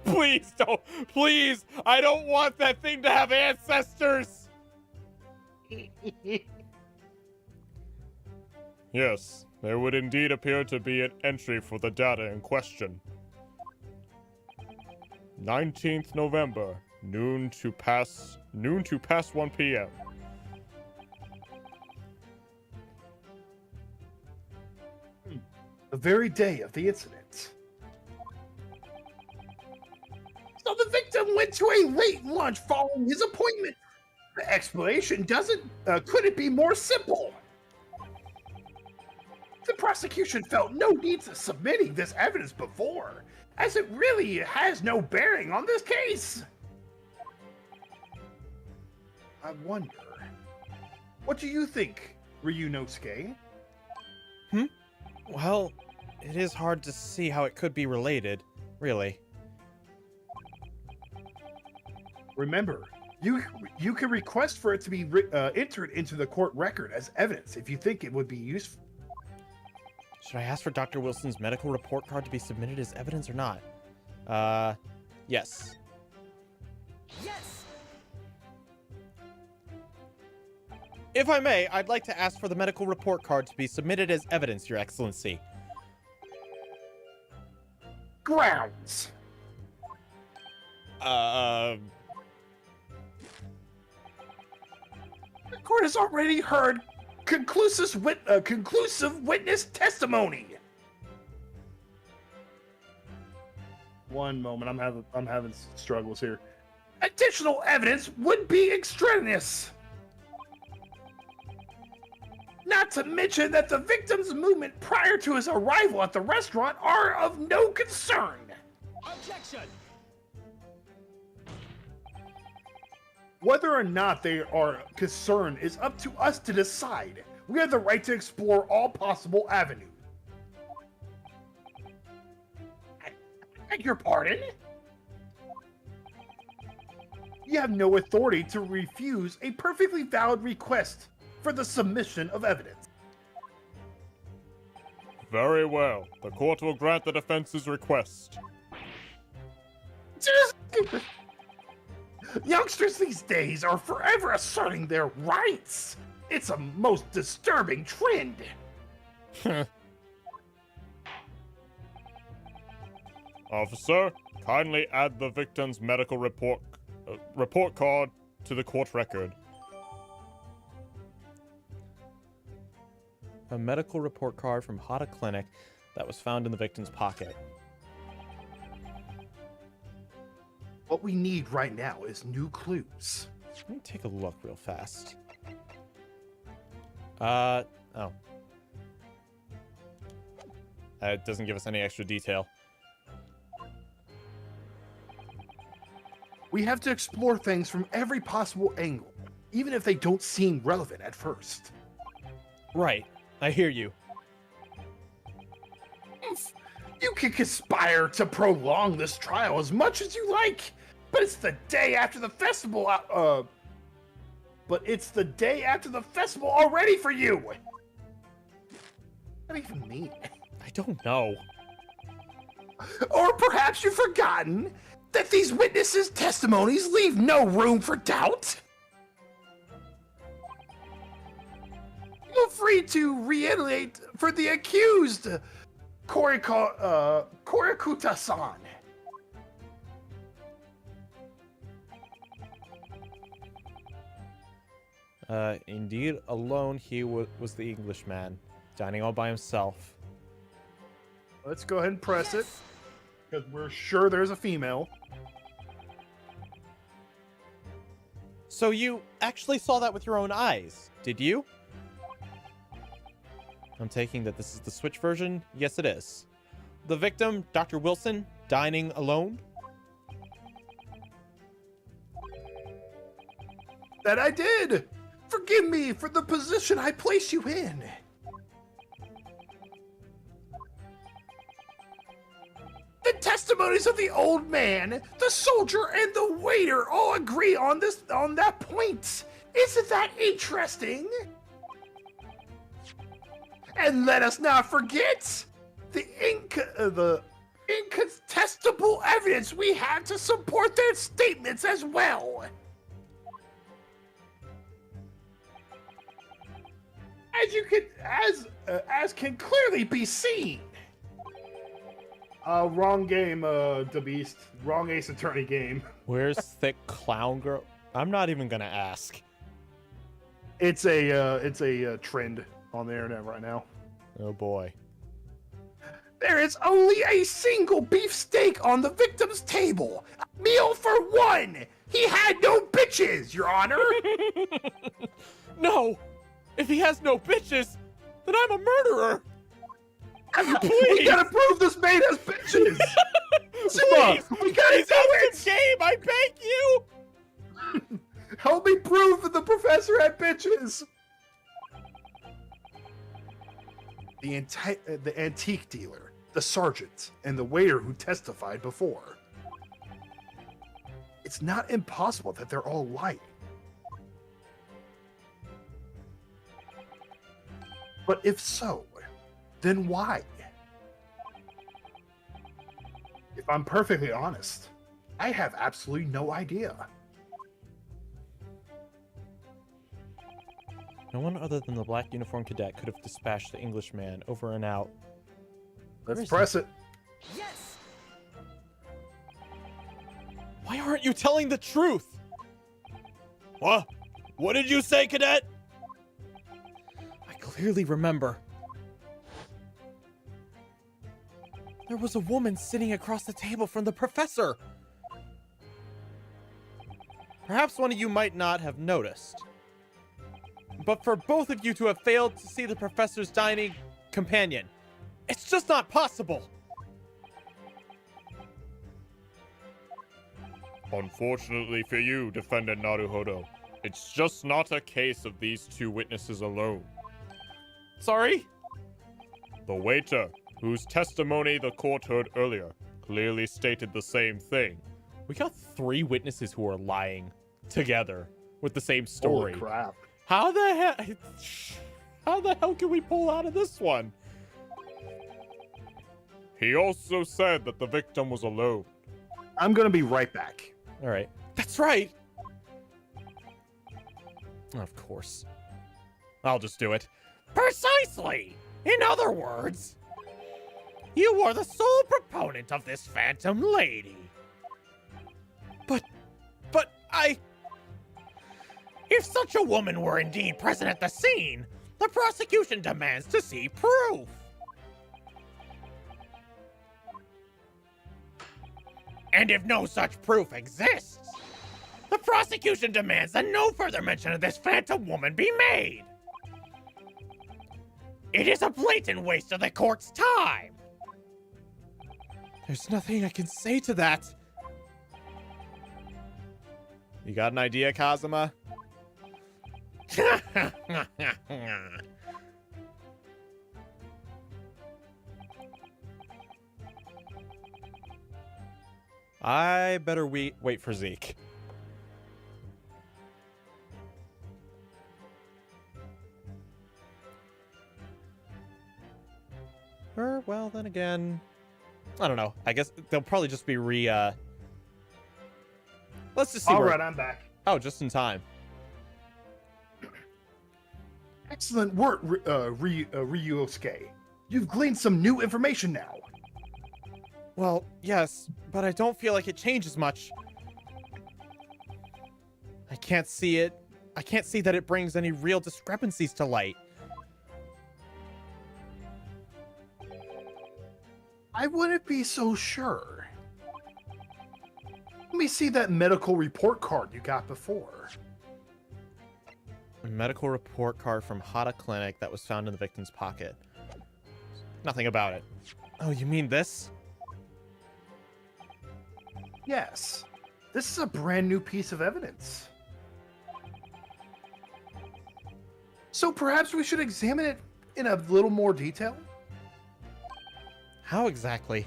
Speaker 1: Please don't. Please! I don't want that thing to have ancestors!
Speaker 4: Yes, there would indeed appear to be an entry for the data in question. 19th November, noon to past 1 p.m.
Speaker 2: The very day of the incident. So the victim went to a late lunch following his appointment. The explanation couldn't be more simple. The prosecution felt no need to submitting this evidence before, as it really has no bearing on this case. I wonder, what do you think, Ryunosuke?
Speaker 1: Well, it is hard to see how it could be related, really.
Speaker 2: Remember, you can request for it to be entered into the court record as evidence if you think it would be useful.
Speaker 1: Should I ask for Dr. Wilson's medical report card to be submitted as evidence or not? Yes.
Speaker 5: Yes!
Speaker 1: If I may, I'd like to ask for the medical report card to be submitted as evidence, Your Excellency.
Speaker 2: Grounds.
Speaker 1: Uh...
Speaker 2: The court has already heard conclusive witness testimony. One moment, I'm having struggles here. Additional evidence would be extraneous. Not to mention that the victim's movement prior to his arrival at the restaurant are of no concern.
Speaker 5: Objection!
Speaker 2: Whether or not they are concerned is up to us to decide. We have the right to explore all possible avenues. I beg your pardon? You have no authority to refuse a perfectly valid request for the submission of evidence.
Speaker 4: Very well. The court will grant the defense's request.
Speaker 2: Youngsters these days are forever asserting their rights. It's a most disturbing trend.
Speaker 4: Officer, kindly add the victim's medical report card to the court record.
Speaker 1: A medical report card from Hada Clinic that was found in the victim's pocket.
Speaker 2: What we need right now is new clues.
Speaker 1: Let me take a look real fast. Oh. It doesn't give us any extra detail.
Speaker 2: We have to explore things from every possible angle, even if they don't seem relevant at first.
Speaker 1: Right. I hear you.
Speaker 2: You can conspire to prolong this trial as much as you like, but it's the day after the festival. But it's the day after the festival already for you. What do you even mean?
Speaker 1: I don't know.
Speaker 2: Or perhaps you've forgotten that these witnesses' testimonies leave no room for doubt. Feel free to reiterate for the accused, Korikuta-san.
Speaker 1: Indeed, alone he was the Englishman, dining all by himself.
Speaker 2: Let's go ahead and press it, because we're sure there's a female.
Speaker 1: So you actually saw that with your own eyes, did you? I'm taking that this is the Switch version. Yes, it is. The victim, Dr. Wilson, dining alone.
Speaker 2: That I did! Forgive me for the position I placed you in. The testimonies of the old man, the soldier, and the waiter all agree on that point. Isn't that interesting? And let us not forget the incontestable evidence we have to support their statements as well. As can clearly be seen. Wrong game, the Beast. Wrong Ace Attorney game.
Speaker 1: Where's thick clown girl? I'm not even gonna ask.
Speaker 2: It's a trend on the internet right now.
Speaker 1: Oh boy.
Speaker 2: There is only a single beefsteak on the victim's table. A meal for one. He had no bitches, Your Honor.
Speaker 1: No! If he has no bitches, then I'm a murderer!
Speaker 2: We gotta prove this man has bitches.
Speaker 1: Please!
Speaker 2: We gotta
Speaker 1: Please
Speaker 2: do
Speaker 1: help
Speaker 2: it.
Speaker 1: this game, I beg you!
Speaker 2: Help me prove that the professor had bitches. The antique dealer, the sergeant, and the waiter who testified before. It's not impossible that they're all lying. But if so, then why? If I'm perfectly honest, I have absolutely no idea.
Speaker 1: No one other than the black uniformed cadet could have dispatched the Englishman over and out.
Speaker 2: Let's press it.
Speaker 5: Yes!
Speaker 1: Why aren't you telling the truth? What? What did you say, cadet? I clearly remember. There was a woman sitting across the table from the professor. Perhaps one of you might not have noticed. But for both of you to have failed to see the professor's dining companion, it's just not possible.
Speaker 4: Unfortunately for you, Defendant Naruhodo, it's just not a case of these two witnesses alone.
Speaker 1: Sorry?
Speaker 4: The waiter, whose testimony the court heard earlier, clearly stated the same thing.
Speaker 1: We got 3 witnesses who are lying together with the same story.
Speaker 2: Holy crap.
Speaker 1: How the hell can we pull out of this one?
Speaker 4: He also said that the victim was alone.
Speaker 2: I'm gonna be right back.
Speaker 1: All right. That's right. Of course. I'll just do it. Precisely. In other words, you are the sole proponent of this phantom lady. But if such a woman were indeed present at the scene, the prosecution demands to see proof. And if no such proof exists, the prosecution demands that no further mention of this phantom woman be made. It is a blatant waste of the court's time. There's nothing I can say to that. You got an idea, Kazuma? I better wait for Zeke. Or, well, then again, I don't know. I guess they'll probably just be Let's just see.
Speaker 2: All right, I'm back.
Speaker 1: Oh, just in time.
Speaker 2: Excellent work, Ryusuke. You've gleaned some new information now.
Speaker 1: Well, yes, but I don't feel like it changes much. I can't see it. I can't see that it brings any real discrepancies to light.
Speaker 2: I wouldn't be so sure. Let me see that medical report card you got before.
Speaker 1: A medical report card from Hata Clinic that was found in the victim's pocket. Nothing about it. Oh, you mean this?
Speaker 2: Yes. This is a brand new piece of evidence. So perhaps we should examine it in a little more detail?
Speaker 1: How exactly?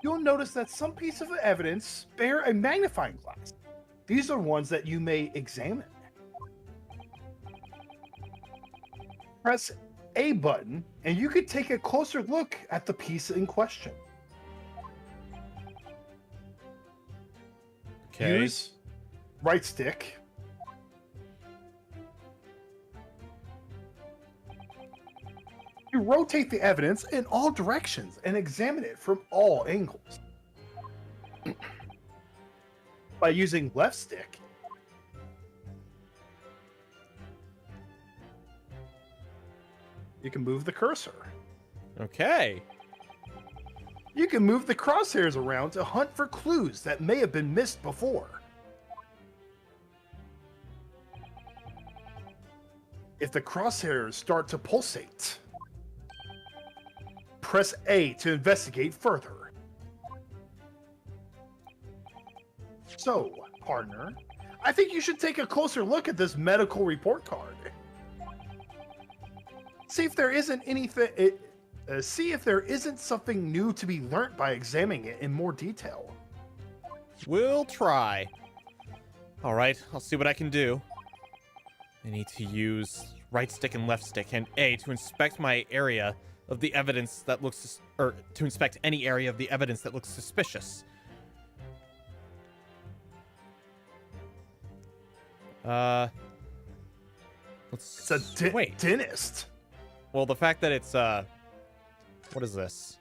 Speaker 2: You'll notice that some pieces of evidence bear a magnifying glass. These are ones that you may examine. Press A button, and you can take a closer look at the piece in question.
Speaker 1: Okay.
Speaker 2: Use right stick. You rotate the evidence in all directions and examine it from all angles. By using left stick, you can move the cursor.
Speaker 1: Okay.
Speaker 2: You can move the crosshairs around to hunt for clues that may have been missed before. If the crosshairs start to pulsate, press A to investigate further. So, partner, I think you should take a closer look at this medical report card. See if there isn't anything. See if there isn't something new to be learnt by examining it in more detail.
Speaker 1: We'll try. All right, I'll see what I can do. I need to use right stick and left stick and A to inspect my area of the evidence that looks, or to inspect any area of the evidence that looks suspicious.
Speaker 2: It's a
Speaker 1: wait.
Speaker 2: dentist.
Speaker 1: Well, the fact that it's what is this?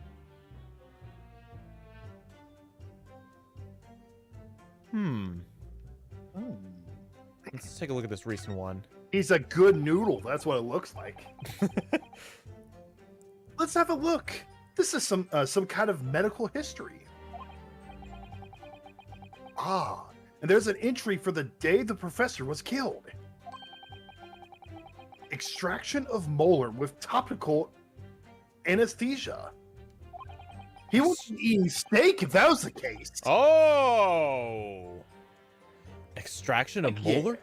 Speaker 1: Let's take a look at this recent one.
Speaker 2: He's a good noodle. That's what it looks like. Let's have a look. This is some kind of medical history. Ah, and there's an entry for the day the professor was killed. Extraction of molar with topical anesthesia. He wasn't eating steak if that was the case.
Speaker 1: Oh! Extraction of
Speaker 2: Yeah.
Speaker 1: molar?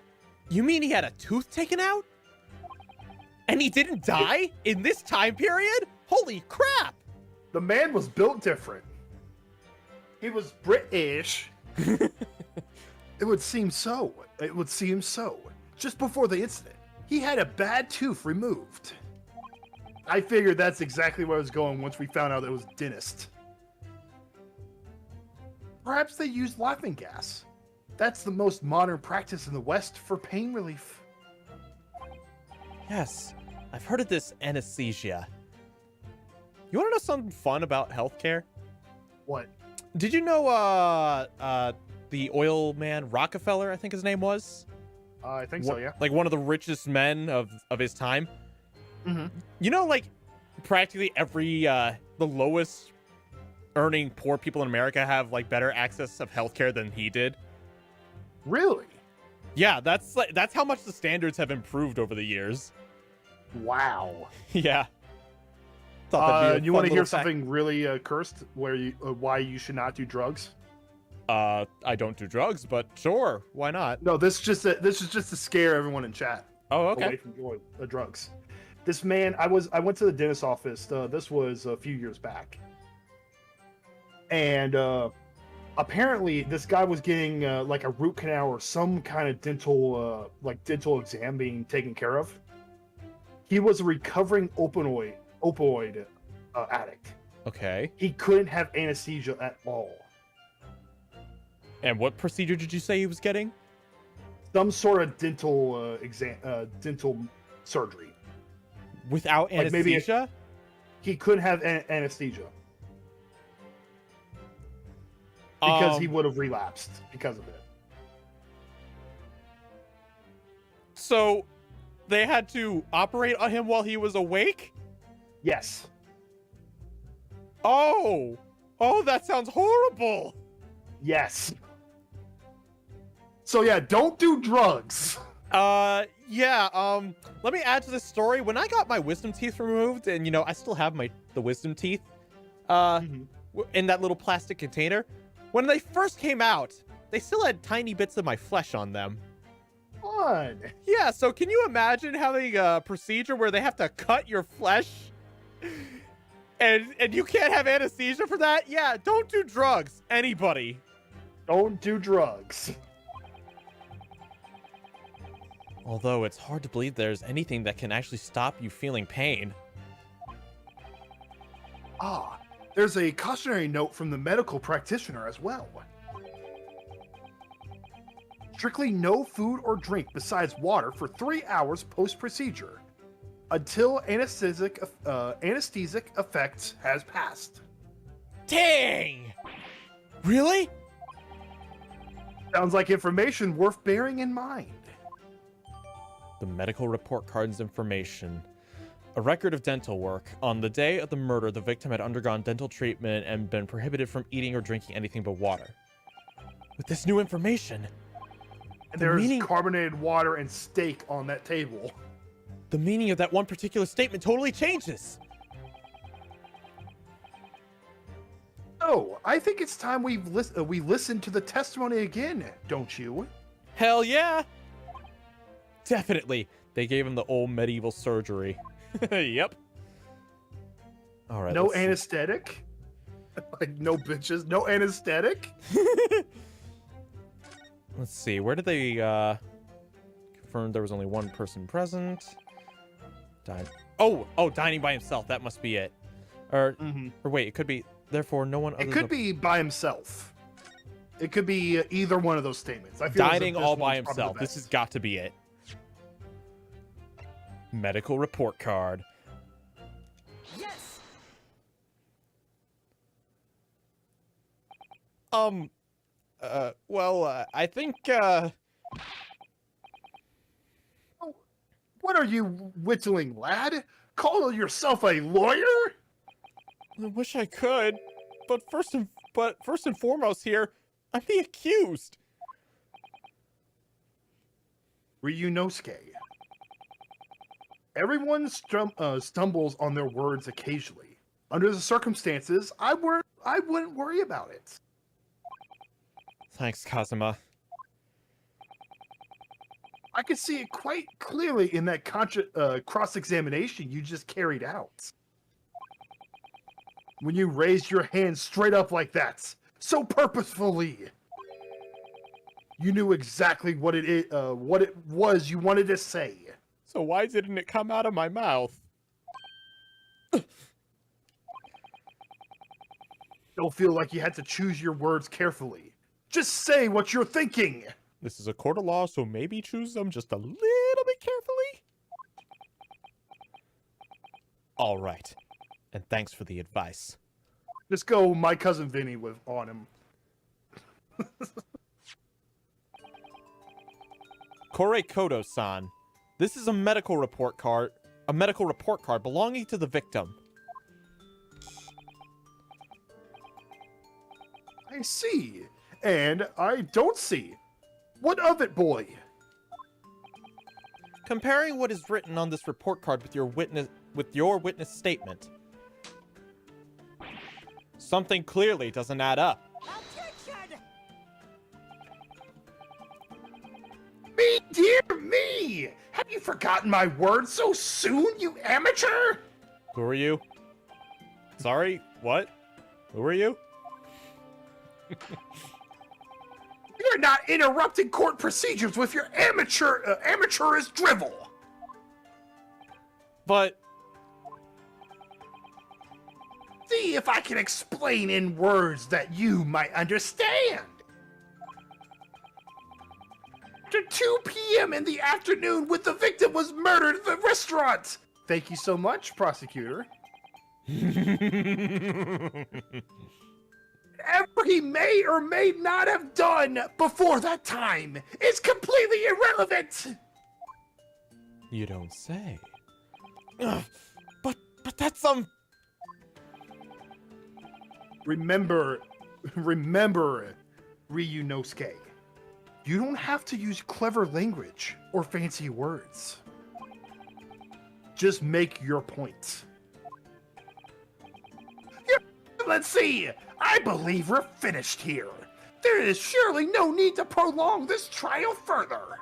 Speaker 1: You mean he had a tooth taken out? And he didn't die in this time period? Holy crap!
Speaker 2: The man was built different. He was British. It would seem so. It would seem so. Just before the incident, he had a bad tooth removed. I figured that's exactly where I was going once we found out it was dentist. Perhaps they used laughing gas. That's the most modern practice in the West for pain relief.
Speaker 1: Yes, I've heard of this anesthesia. You want to know something fun about healthcare?
Speaker 2: What?
Speaker 1: Did you know the oil man Rockefeller, I think his name was?
Speaker 2: I think so, yeah.
Speaker 1: Like one of the richest men of his time.
Speaker 2: Mm-hmm.
Speaker 1: You know, like practically every the lowest earning poor people in America have like better access of healthcare than he did.
Speaker 2: Really?
Speaker 1: Yeah, that's how much the standards have improved over the years.
Speaker 2: Wow.
Speaker 1: Yeah. Thought that'd be a
Speaker 2: You
Speaker 1: fun
Speaker 2: want to hear
Speaker 1: little fact.
Speaker 2: something really cursed? Where you why you should not do drugs?
Speaker 1: I don't do drugs, but sure, why not?
Speaker 2: No, this is just to scare everyone in chat
Speaker 1: Oh,
Speaker 2: away
Speaker 1: okay.
Speaker 2: from drugs. This man, I went to the dentist office. This was a few years back, and apparently this guy was getting like a root canal or some kind of dental exam being taken care of. He was a recovering opioid addict.
Speaker 1: Okay.
Speaker 2: He couldn't have anesthesia at all.
Speaker 1: And what procedure did you say he was getting?
Speaker 2: Some sort of dental dental surgery.
Speaker 1: Without
Speaker 2: Like maybe
Speaker 1: anesthesia?
Speaker 2: He couldn't have anesthesia because he would have relapsed because of it.
Speaker 1: So they had to operate on him while he was awake?
Speaker 2: Yes.
Speaker 1: Oh, that sounds horrible.
Speaker 2: Yes. So yeah, don't do drugs.
Speaker 1: Yeah, let me add to this story. When I got my wisdom teeth removed, and you know, I still have the wisdom teeth, in that little plastic container. When they first came out, they still had tiny bits of my flesh on them.
Speaker 2: Fun.
Speaker 1: Yeah, so can you imagine having a procedure where they have to cut your flesh? And you can't have anesthesia for that? Yeah, don't do drugs, anybody.
Speaker 2: Don't do drugs.
Speaker 1: Although it's hard to believe there's anything that can actually stop you feeling pain.
Speaker 2: There's a cautionary note from the medical practitioner as well. Strictly no food or drink besides water for 3 hours post-procedure until anesthetic effect has passed.
Speaker 1: Dang! Really?
Speaker 2: Sounds like information worth bearing in mind.
Speaker 1: The medical report card's information. A record of dental work. On the day of the murder, the victim had undergone dental treatment and been prohibited from eating or drinking anything but water. With this new information...
Speaker 2: And there's carbonated water and steak on that table.
Speaker 1: The meaning of that one particular statement totally changes.
Speaker 2: Oh, I think it's time we listen to the testimony again, don't you?
Speaker 1: Hell yeah! Definitely. They gave him the old medieval surgery. Yep. All right.
Speaker 2: No anesthetic? Like, no bitches? No anesthetic?
Speaker 1: Let's see. Where did they confirm there was only one person present? Died. Oh, dining by himself. That must be it. Or wait, it could be. Therefore, no one.
Speaker 2: It could be by himself. It could be either one of those statements. I feel
Speaker 1: dining all by himself. This has got to be it. Medical report card.
Speaker 5: Yes.
Speaker 1: Well, I think,
Speaker 2: What are you whittling, lad? Call yourself a lawyer?
Speaker 1: I wish I could, but first and foremost here, I'm the accused.
Speaker 2: Ryunosuke. Everyone stumbles on their words occasionally. Under the circumstances, I wouldn't worry about it.
Speaker 1: Thanks, Kazuma.
Speaker 2: I could see it quite clearly in that cross-examination you just carried out. When you raised your hand straight up like that, so purposefully. You knew exactly what it was you wanted to say.
Speaker 1: So why didn't it come out of my mouth?
Speaker 2: Don't feel like you had to choose your words carefully. Just say what you're thinking.
Speaker 1: This is a court of law, so maybe choose them just a little bit carefully. All right. And thanks for the advice.
Speaker 2: Just go my cousin Vinny on him.
Speaker 1: Korei Kodo-san. This is a medical report card belonging to the victim.
Speaker 2: I see. And I don't see. What of it, boy?
Speaker 1: Comparing what is written on this report card with your witness statement. Something clearly doesn't add up.
Speaker 5: Objection!
Speaker 2: Me, dear me! Have You forgotten my word so soon, you amateur?
Speaker 1: Who are you? Sorry, what? Who are you?
Speaker 2: You're not interrupting court procedures with your amateurish drivel.
Speaker 1: But
Speaker 2: See if I can explain in words that you might understand. After 2 p.m. in the afternoon when the victim was murdered at the restaurant. Thank you so much, prosecutor. Whatever he may or may not have done before that time is completely irrelevant.
Speaker 1: you don't say. Ugh, but that's
Speaker 2: Remember, Ryunosuke. You don't have to use clever language or fancy words. Just make your point. Let's see. I believe we're finished here. There is surely no need to prolong this trial further.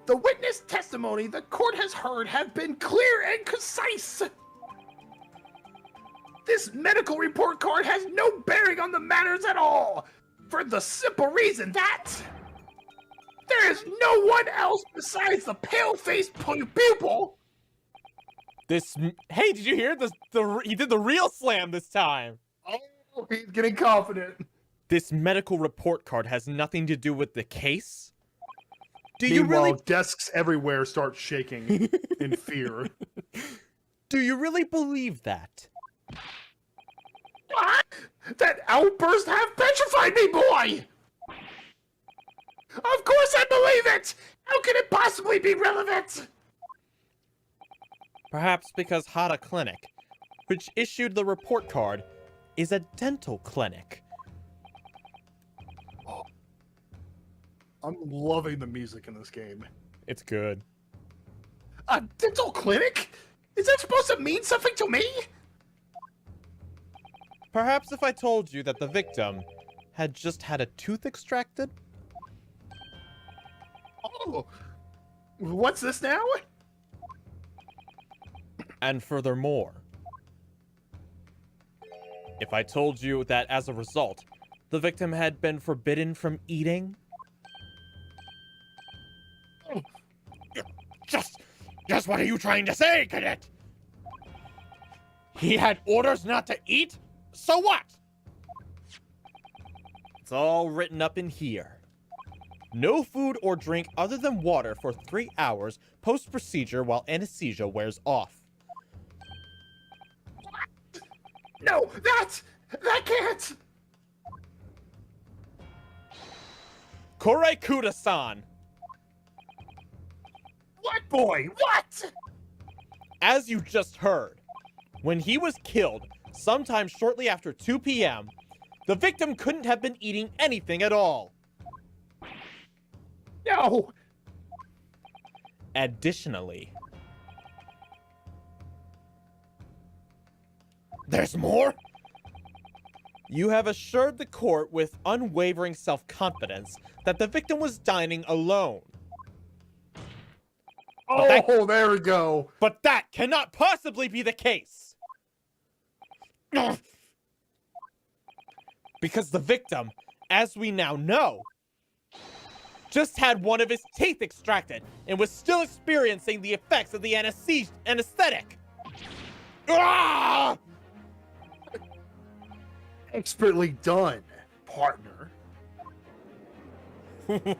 Speaker 2: The witness testimony the court has heard have been clear and concise. This medical report card has no bearing on the matters at all, for the simple reason that there is no one else besides the pale-faced pupil.
Speaker 1: Hey, did you hear this? He did the real slam this time.
Speaker 2: Oh, he's getting confident.
Speaker 1: This medical report card has nothing to do with the case? Do you
Speaker 2: Meanwhile,
Speaker 1: really
Speaker 2: desks everywhere start shaking in fear.
Speaker 1: Do you really believe that?
Speaker 2: What? That outburst have petrified me, boy! Of course I believe it! How can it possibly be relevant?
Speaker 1: Perhaps because Hada Clinic, which issued the report card, is a dental clinic.
Speaker 2: I'm loving the music in this game.
Speaker 1: It's good.
Speaker 2: A dental clinic? Is that supposed to mean something to me?
Speaker 1: Perhaps if I told you that the victim had just had a tooth extracted?
Speaker 2: Oh, what's this now?
Speaker 1: And furthermore, if I told you that as a result, the victim had been forbidden from eating?
Speaker 4: Just what are you trying to say, cadet?
Speaker 1: He had orders not to eat? So what? It's all written up in here. No food or drink other than water for 3 hours post-procedure while anesthesia wears off.
Speaker 2: No, that can't!
Speaker 1: Korekuda-san!
Speaker 2: What, boy? What?
Speaker 1: As you just heard, when he was killed, sometime shortly after 2 p.m., the victim couldn't have been eating anything at all.
Speaker 2: No!
Speaker 1: Additionally,
Speaker 4: There's more?
Speaker 1: you have assured the court with unwavering self-confidence that the victim was dining alone.
Speaker 2: Oh, there we go.
Speaker 1: But that cannot possibly be the case! Because the victim, as we now know, just had one of his teeth extracted and was still experiencing the effects of the anesthetic. Ah!
Speaker 2: Expertly done, partner.
Speaker 5: Objection!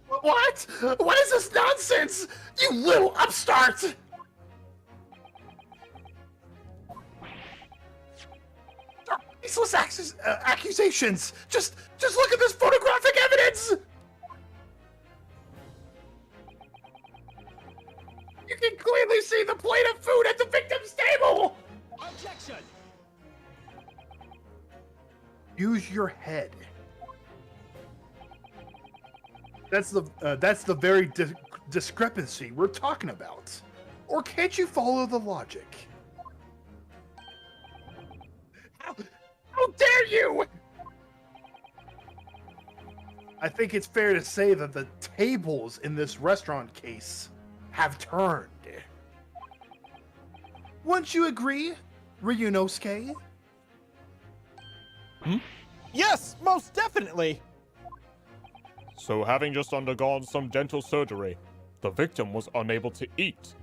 Speaker 2: What? What is this nonsense? You little upstart! Baseless accusations! Just look at this photographic evidence! You can clearly see the plate of food at the victim's table!
Speaker 5: Objection!
Speaker 2: Use your head. That's the very discrepancy we're talking about. Or can't you follow the logic? I think it's fair to say that the tables in this restaurant case have turned. Wouldn't you agree, Ryunosuke?
Speaker 1: Yes, most definitely.
Speaker 4: So having just undergone some dental surgery, the victim was unable to eat.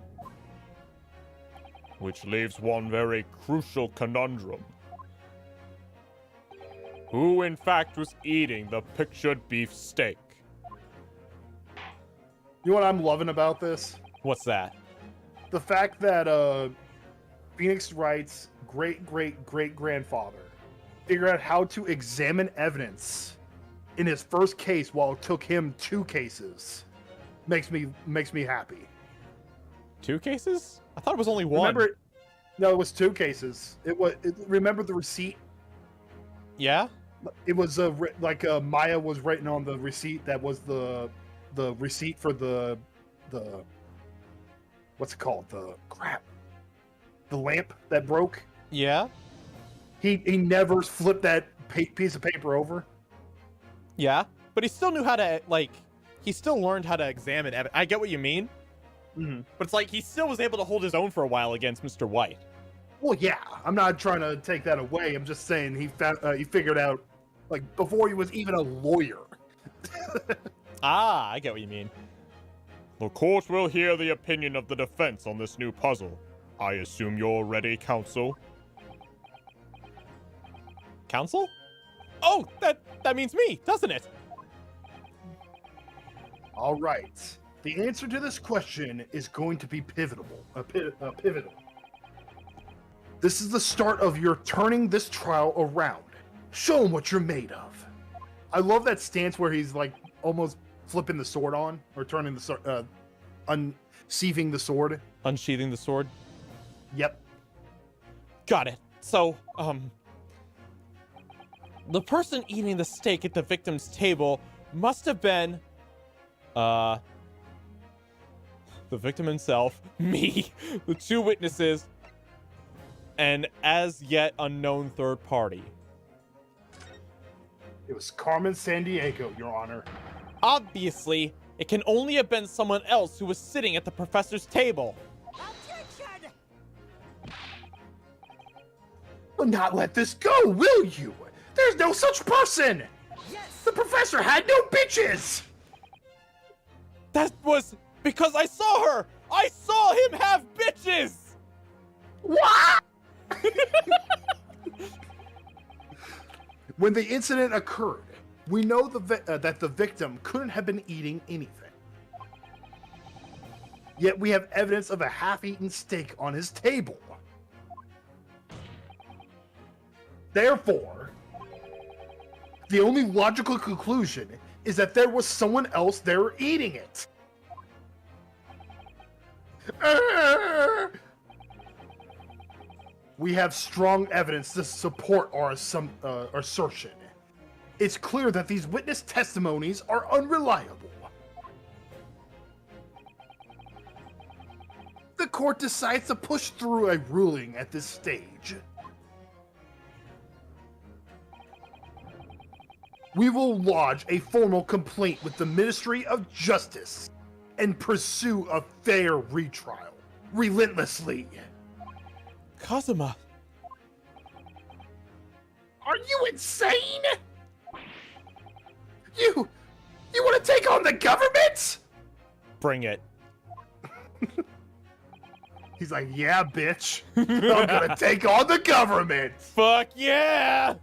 Speaker 4: Which leaves one very crucial conundrum. Who in fact was eating the pictured beef steak?
Speaker 2: You know what I'm loving about this?
Speaker 1: What's that?
Speaker 2: The fact that Phoenix Wright's great-great-great-grandfather figured out how to examine evidence in his first case while it took him 2 cases makes me happy.
Speaker 1: 2 cases? I thought it was only 1.
Speaker 2: No, it was 2 cases. Remember the receipt?
Speaker 1: Yeah?
Speaker 2: It was Maya was written on the receipt. That was the receipt for the what's it called? The lamp that broke.
Speaker 1: Yeah?
Speaker 2: He never flipped that piece of paper over.
Speaker 1: Yeah? But he still knew how to, like, he still learned how to examine evidence. I get what you mean.
Speaker 2: Mm-hmm.
Speaker 1: But it's like he still was able to hold his own for a while against Mr. White.
Speaker 2: Well, yeah, I'm not trying to take that away. I'm just saying he figured out, like, before he was even a lawyer.
Speaker 1: Ah, I get what you mean.
Speaker 4: The court will hear the opinion of the defense on this new puzzle. I assume you're ready, counsel?
Speaker 1: Counsel? Oh, that means me, doesn't it?
Speaker 2: All right. The answer to this question is going to be pivotal. Pivotal. This is the start of your turning this trial around. Show him what you're made of. I love that stance where he's like almost flipping the sword on, or turning the sword, unsheathing the sword.
Speaker 1: Unsheathing the sword.
Speaker 2: Yep.
Speaker 1: Got it. So, the person eating the steak at the victim's table must have been, the victim himself, me, the 2 witnesses, and as yet unknown third party.
Speaker 2: It was Carmen Sandiego, Your Honor.
Speaker 1: Obviously, it can only have been someone else who was sitting at the professor's table.
Speaker 5: Objection!
Speaker 2: Will not let this go, will you? There's no such person!
Speaker 5: Yes!
Speaker 2: The professor had no bitches!
Speaker 1: That was because I saw her! I saw him have bitches!
Speaker 2: What? When the incident occurred, we know that the victim couldn't have been eating anything. Yet we have evidence of a half-eaten steak on his table. Therefore, the only logical conclusion is that there was someone else there eating it. We have strong evidence to support our assertion. It's clear that these witness testimonies are unreliable. The court decides to push through a ruling at this stage. We will lodge a formal complaint with the Ministry of Justice and pursue a fair retrial, relentlessly.
Speaker 1: Kazuma.
Speaker 2: Are you insane? You want to take on the government?
Speaker 1: Bring it.
Speaker 2: He's like, yeah, bitch. I'm gonna take on the government.
Speaker 1: Fuck yeah!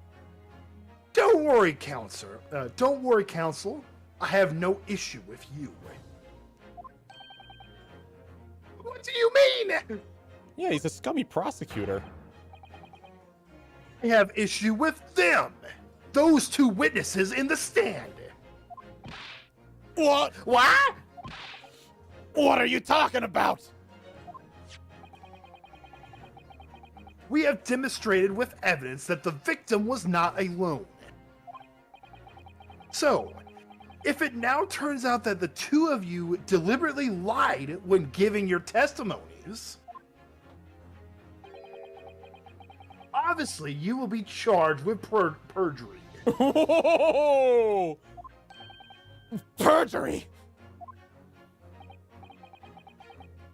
Speaker 2: Don't worry, counselor. Don't worry, counsel. I have no issue with you. What do you mean?
Speaker 1: Yeah, he's a scummy prosecutor.
Speaker 2: I have issue with them. Those 2 witnesses in the stand.
Speaker 1: What?
Speaker 2: What?
Speaker 1: What are you talking about?
Speaker 2: We have demonstrated with evidence that the victim was not alone. So, if it now turns out that the 2 of you deliberately lied when giving your testimonies, obviously you will be charged with perjury.
Speaker 1: Oh! Perjury!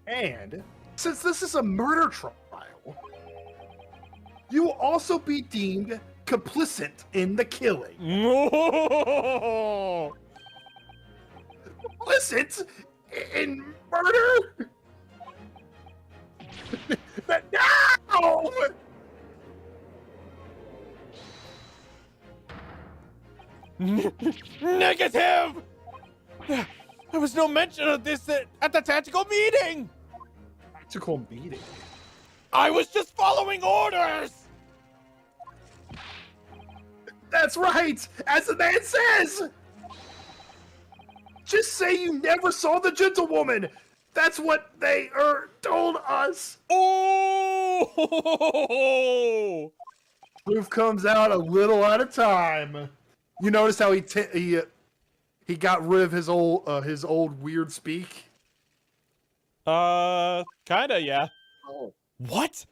Speaker 2: And since this is a murder trial, you will also be deemed complicit in the killing.
Speaker 1: No!
Speaker 2: Complicit in murder? No!
Speaker 1: Negative! There was no mention of this at the tactical meeting!
Speaker 2: Tactical meeting?
Speaker 1: I was just following orders!
Speaker 2: That's right! As the man says! Just say you never saw the gentlewoman! That's what they told us!
Speaker 1: Oh!
Speaker 2: Truth comes out a little at a time. You notice how he got rid of his old weird speak?
Speaker 1: Kinda, yeah.
Speaker 2: Oh.
Speaker 1: What?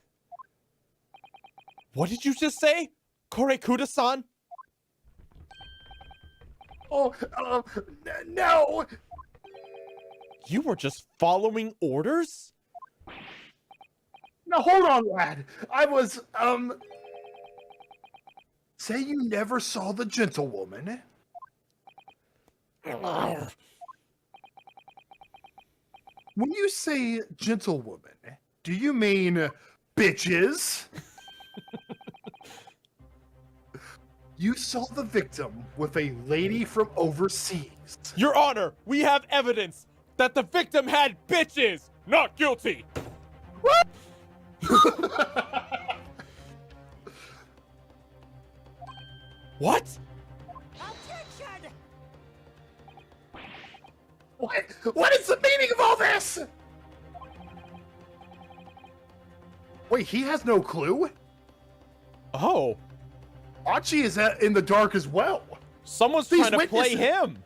Speaker 1: What did you just say? Korekuda-san?
Speaker 2: Oh, no!
Speaker 1: You were just following orders?
Speaker 2: Now hold on, lad. I was, say you never saw the gentlewoman. When you say gentlewoman, do you mean bitches? You saw the victim with a lady from overseas.
Speaker 1: Your Honor, we have evidence that the victim had bitches! Not guilty! What?
Speaker 5: Objection!
Speaker 2: What is the meaning of all this? Wait, he has no clue?
Speaker 1: Oh,
Speaker 2: Achi is in the dark as well.
Speaker 1: someone's
Speaker 2: These
Speaker 1: trying to play
Speaker 2: witnesses-
Speaker 1: him!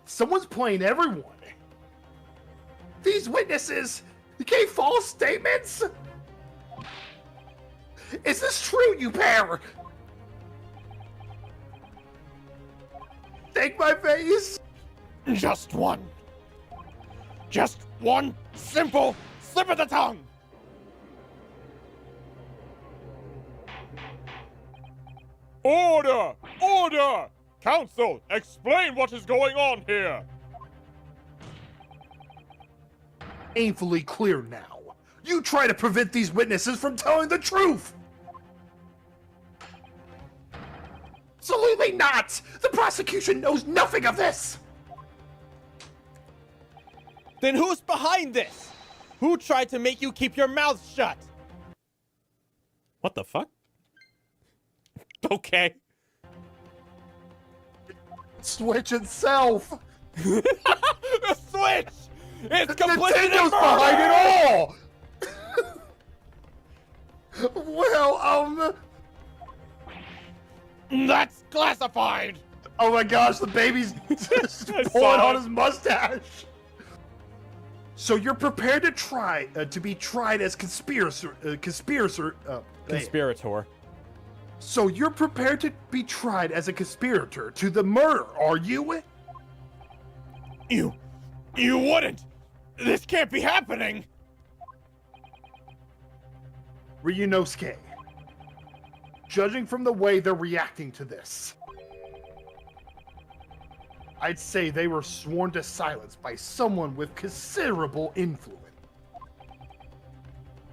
Speaker 2: Someone's playing everyone. These witnesses gave false statements? Is this true, you pair? Take my face?
Speaker 1: Just one. Just one simple slip of the tongue!
Speaker 4: Order! Order! Council, explain what is going on here!
Speaker 2: Painfully clear now. You try to prevent these witnesses from telling the truth! Absolutely not! The prosecution knows nothing of this!
Speaker 1: Then who's behind this? Who tried to make you keep your mouth shut? What the fuck? Okay.
Speaker 2: Switch itself!
Speaker 1: The Switch! It's complicit in
Speaker 2: Nintendo's
Speaker 1: murder!
Speaker 2: behind it all! Well,
Speaker 1: That's classified!
Speaker 2: oh my gosh, the baby's just
Speaker 4: I
Speaker 2: pulling
Speaker 4: saw
Speaker 2: on
Speaker 4: it.
Speaker 2: his mustache. So you're prepared to be tried as conspirator.
Speaker 1: Conspirator.
Speaker 2: So you're prepared to be tried as a conspirator to the murder, are you?
Speaker 1: You wouldn't! This can't be happening!
Speaker 2: Ryunosuke, judging from the way they're reacting to this, I'd say they were sworn to silence by someone with considerable influence.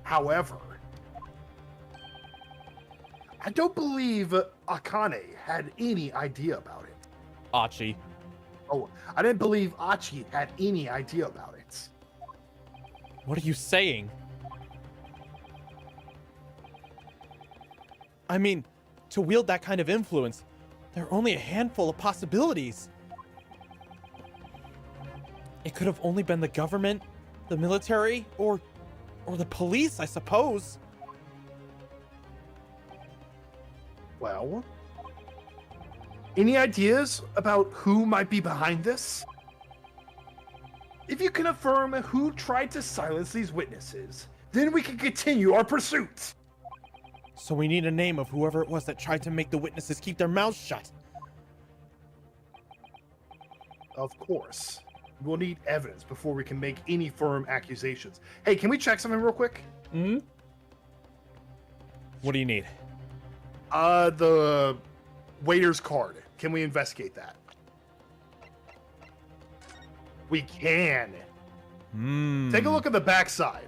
Speaker 2: However, I don't believe Akane had any idea about it.
Speaker 1: Achi.
Speaker 2: Oh, I didn't believe Achi had any idea about it.
Speaker 1: What are you saying? I mean, to wield that kind of influence, there are only a handful of possibilities. It could have only been the government, the military, or the police, I suppose.
Speaker 2: Well, any ideas about who might be behind this? If you can affirm who tried to silence these witnesses, then we can continue our pursuit.
Speaker 1: So we need a name of whoever it was that tried to make the witnesses keep their mouths shut.
Speaker 2: Of course. We'll need evidence before we can make any firm accusations. Hey, can we check something real quick?
Speaker 1: Hmm? What do you need?
Speaker 2: The waiter's card. Can we investigate that? We can.
Speaker 1: Hmm.
Speaker 2: Take a look at the backside.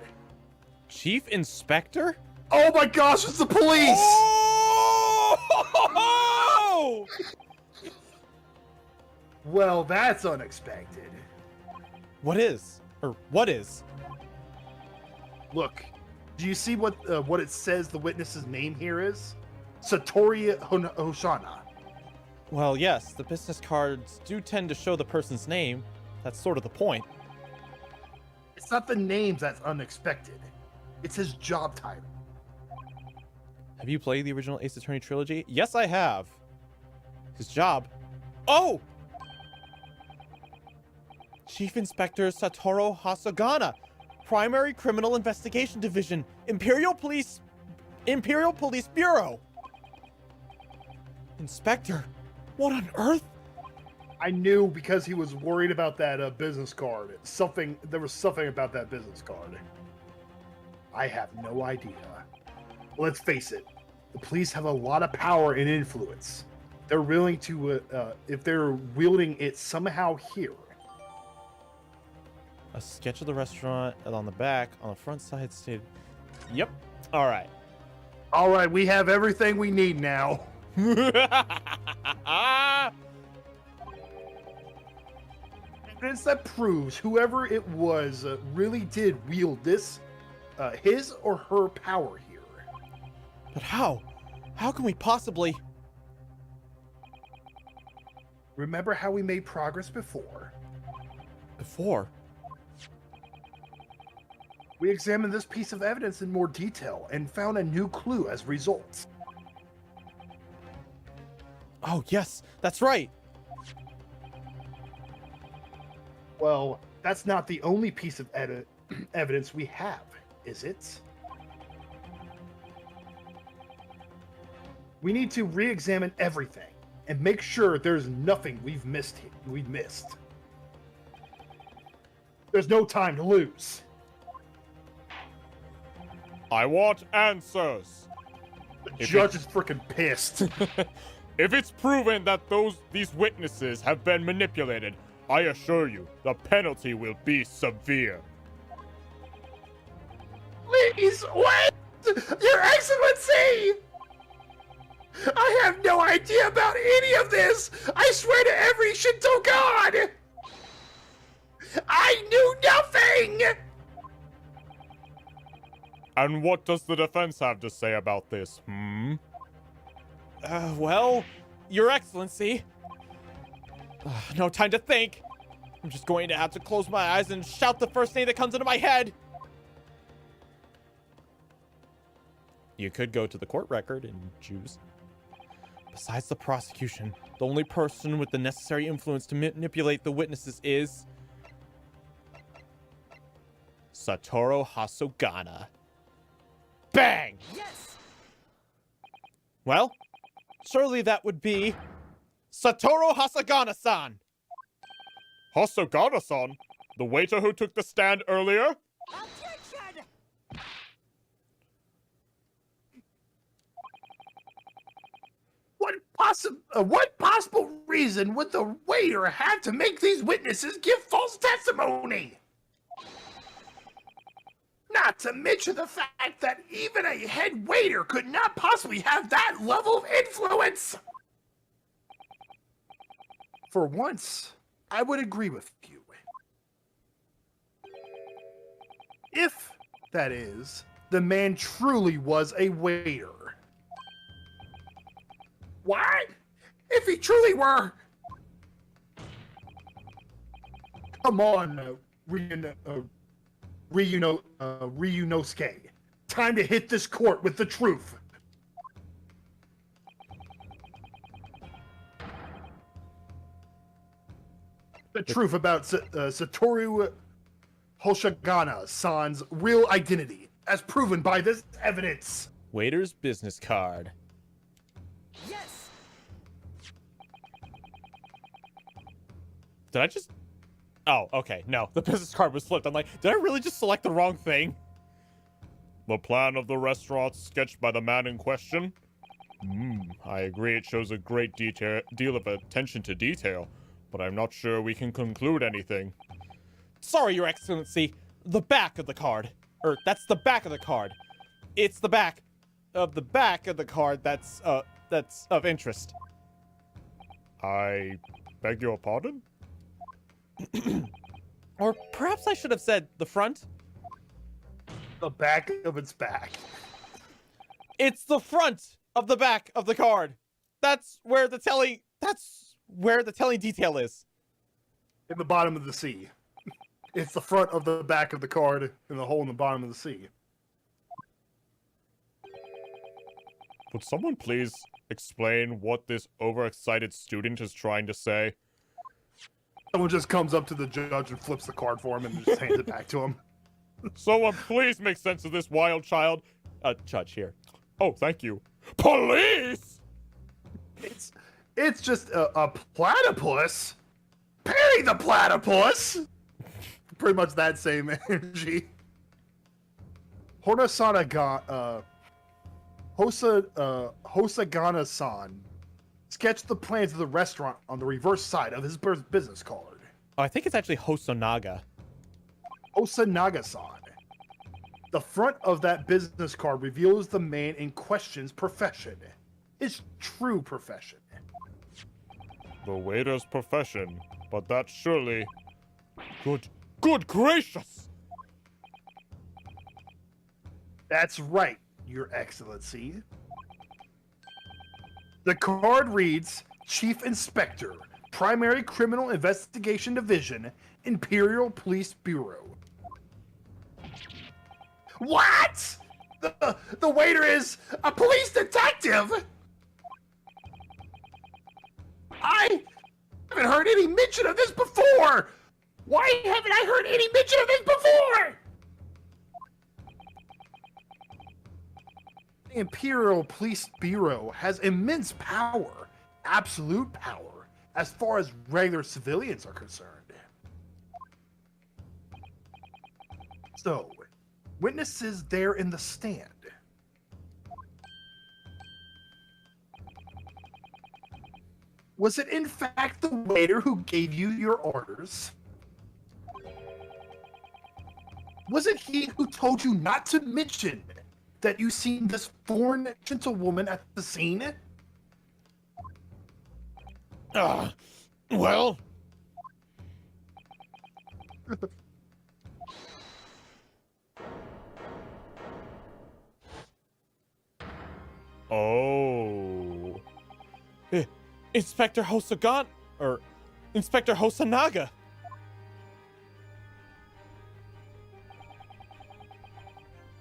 Speaker 1: Chief Inspector?
Speaker 2: Oh my gosh, it's the police!
Speaker 1: Oh!
Speaker 2: Well, that's unexpected.
Speaker 1: What is? Or what is?
Speaker 2: Look, do you see what it says the witness's name here is? Satori Hoshana.
Speaker 1: Well, yes, the business cards do tend to show the person's name. That's sort of the point.
Speaker 2: It's not the names that's unexpected. It's his job title.
Speaker 1: Have you played the original Ace Attorney trilogy? Yes, I have. His job. Oh! Chief Inspector Satoru Hasagana, Primary Criminal Investigation Division, Imperial Police Bureau. Inspector, what on earth?
Speaker 2: I knew because he was worried about that business card. There was something about that business card. I have no idea. Let's face it, the police have a lot of power and influence. They're willing to, if they're wielding it somehow here.
Speaker 1: A sketch of the restaurant on the back, on the front side stated. Yep. All right.
Speaker 2: All right, we have everything we need now. Evidence that proves whoever it was really did wield this, his or her power here.
Speaker 1: But how? How can we possibly?
Speaker 2: Remember how we made progress before?
Speaker 1: Before?
Speaker 2: We examined this piece of evidence in more detail and found a new clue as a result.
Speaker 1: Oh, yes, that's right.
Speaker 2: Well, that's not the only piece of evidence we have, is it? We need to re-examine everything and make sure there's nothing we've missed. There's no time to lose.
Speaker 4: I want answers.
Speaker 2: The judge is freaking pissed.
Speaker 4: If it's proven that these witnesses have been manipulated, I assure you, the penalty will be severe.
Speaker 2: Please, wait! Your Excellency! I have no idea about any of this! I swear to every Shinto god! I knew nothing!
Speaker 4: And what does the defense have to say about this,
Speaker 1: Well, Your Excellency. No time to think. I'm just going to have to close my eyes and shout the first name that comes into my head. You could go to the court record and choose. Besides the prosecution, the only person with the necessary influence to manipulate the witnesses is Satoru Hasagana. Bang!
Speaker 5: Yes!
Speaker 1: Well, surely that would be Satoru Hasagana-san.
Speaker 4: Hasagana-san? The waiter who took the stand earlier?
Speaker 5: Objection!
Speaker 2: What possible reason would the waiter have to make these witnesses give false testimony? Not to mention the fact that even a head waiter could not possibly have that level of influence. For once, I would agree with you. If, that is, the man truly was a waiter. What? If he truly were... Come on, Ryunosuke. Time to hit this court with the truth. The truth about Satoru Hoshigana-san's real identity, as proven by this evidence.
Speaker 1: Waiter's business card.
Speaker 5: Yes!
Speaker 1: Did I just... Oh, okay. No, the business card was flipped. I'm like, did I really just select the wrong thing?
Speaker 4: The plan of the restaurant sketched by the man in question? I agree it shows a great deal of attention to detail, but I'm not sure we can conclude anything.
Speaker 1: Sorry, Your Excellency. The back of the card. That's the back of the card. It's the back of the card that's of interest.
Speaker 4: I beg your pardon?
Speaker 1: Or perhaps I should have said the front.
Speaker 2: The back of its back.
Speaker 1: It's the front of the back of the card. That's where the telling detail is.
Speaker 2: In the bottom of the sea. It's the front of the back of the card and the hole in the bottom of the sea.
Speaker 4: Would someone please explain what this overexcited student is trying to say?
Speaker 2: Someone just comes up to the judge and flips the card for him and just hands it back to him.
Speaker 4: Someone please make sense of this wild child.
Speaker 1: Judge, here.
Speaker 4: Oh, thank you. Police!
Speaker 2: It's just a platypus. Perry the platypus! Pretty much that same energy. Hosagana-san sketched the plans of the restaurant on the reverse side of his business card.
Speaker 1: Oh, I think it's actually Hosonaga.
Speaker 2: Osanaga-san. The front of that business card reveals the man in question's profession. His true profession.
Speaker 4: The waiter's profession, but that's surely... Good gracious!
Speaker 2: That's right, Your Excellency. The card reads, Chief Inspector, Primary Criminal Investigation Division, Imperial Police Bureau. What? The waiter is a police detective? I haven't heard any mention of this before! Why haven't I heard any mention of this before? The Imperial Police Bureau has immense power, absolute power, as far as regular civilians are concerned. So, witnesses there in the stand. Was it in fact the waiter who gave you your orders? Was it he who told you not to mention that you seen this foreign gentlewoman at the scene?
Speaker 1: Well...
Speaker 4: Oh...
Speaker 1: Inspector Hosogan... Inspector Hosanaga!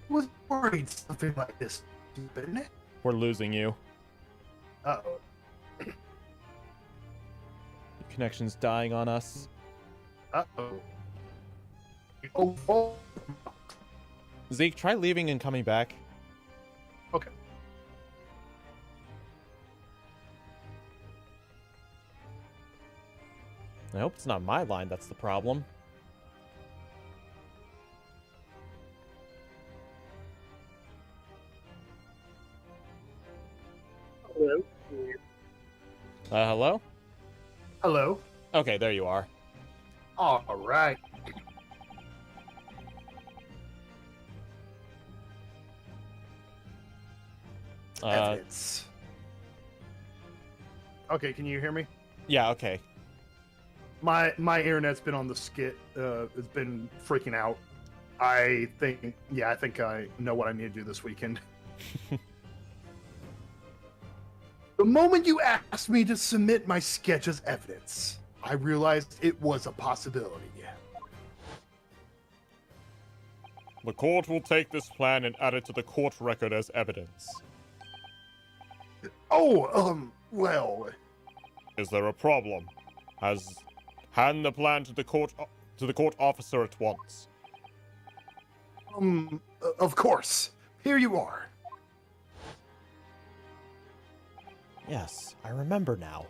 Speaker 2: Was worried something like this, didn't it?
Speaker 1: We're losing you.
Speaker 2: Uh-oh.
Speaker 1: The connection's dying on us.
Speaker 2: Uh-oh. Oh.
Speaker 1: Zeke, try leaving and coming back.
Speaker 2: Okay.
Speaker 1: I hope it's not my line that's the problem.
Speaker 2: Hello?
Speaker 1: Hello?
Speaker 2: Hello?
Speaker 1: Okay, there you are.
Speaker 2: All right. Evidence. Okay, can you hear me?
Speaker 1: Yeah, okay.
Speaker 2: My internet's been on the skit. It's been freaking out. I think I know what I need to do this weekend. The moment you asked me to submit my sketch as evidence, I realized it was a possibility.
Speaker 4: The court will take this plan and add it to the court record as evidence.
Speaker 2: Oh, well...
Speaker 4: Is there a problem? Hand the plan to the court officer at once.
Speaker 2: Of course. Here you are.
Speaker 1: Yes, I remember now.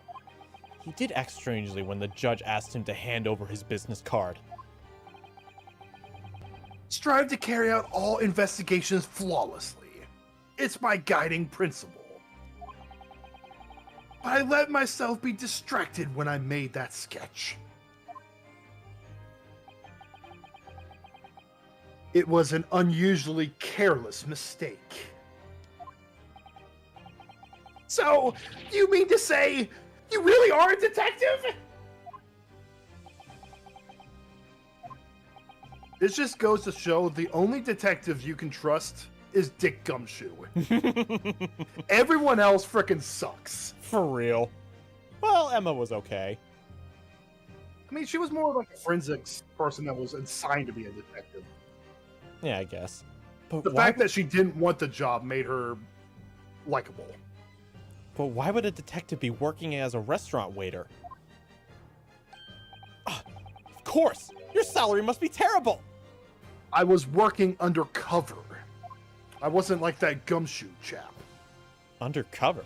Speaker 1: He did act strangely when the judge asked him to hand over his business card.
Speaker 2: Strive to carry out all investigations flawlessly. It's my guiding principle. But I let myself be distracted when I made that sketch. It was an unusually careless mistake. So, you mean to say you really are a detective? This just goes to show the only detective you can trust is Dick Gumshoe. Everyone else frickin' sucks.
Speaker 1: For real. Well, Emma was okay.
Speaker 2: I mean, she was more like a forensics person that was assigned to be a detective.
Speaker 1: Yeah, I guess. But
Speaker 2: The fact that she didn't want the job made her likable.
Speaker 1: But why would a detective be working as a restaurant waiter? Ah, of course! Your salary must be terrible!
Speaker 2: I was working undercover. I wasn't like that Gumshoe chap.
Speaker 1: Undercover?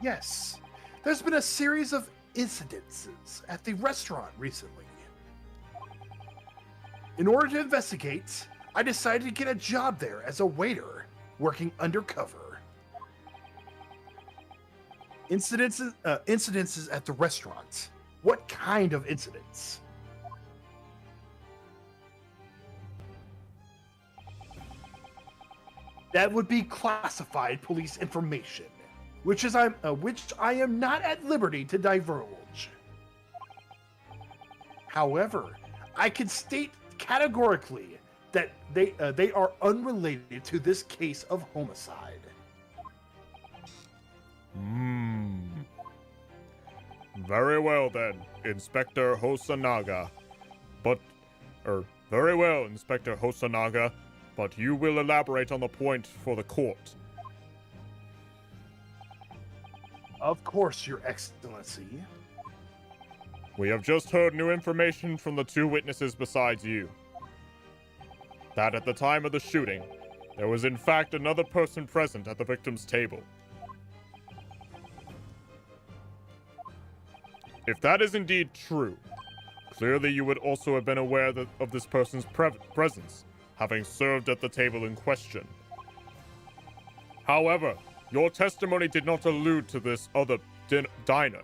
Speaker 2: Yes, there's been a series of incidences at the restaurant recently. In order to investigate, I decided to get a job there as a waiter, working undercover. Incidences at the restaurant. What kind of incidents? That would be classified police information, which I am not at liberty to divulge. However, I can state categorically that they are unrelated to this case of homicide.
Speaker 4: Very well then, Inspector Hosanaga. Very well, Inspector Hosanaga, but you will elaborate on the point for the court.
Speaker 2: Of course, Your Excellency.
Speaker 4: We have just heard new information from the two witnesses besides you. That at the time of the shooting, there was in fact another person present at the victim's table. If that is indeed true, clearly you would also have been aware of this person's presence, having served at the table in question. However, your testimony did not allude to this other diner.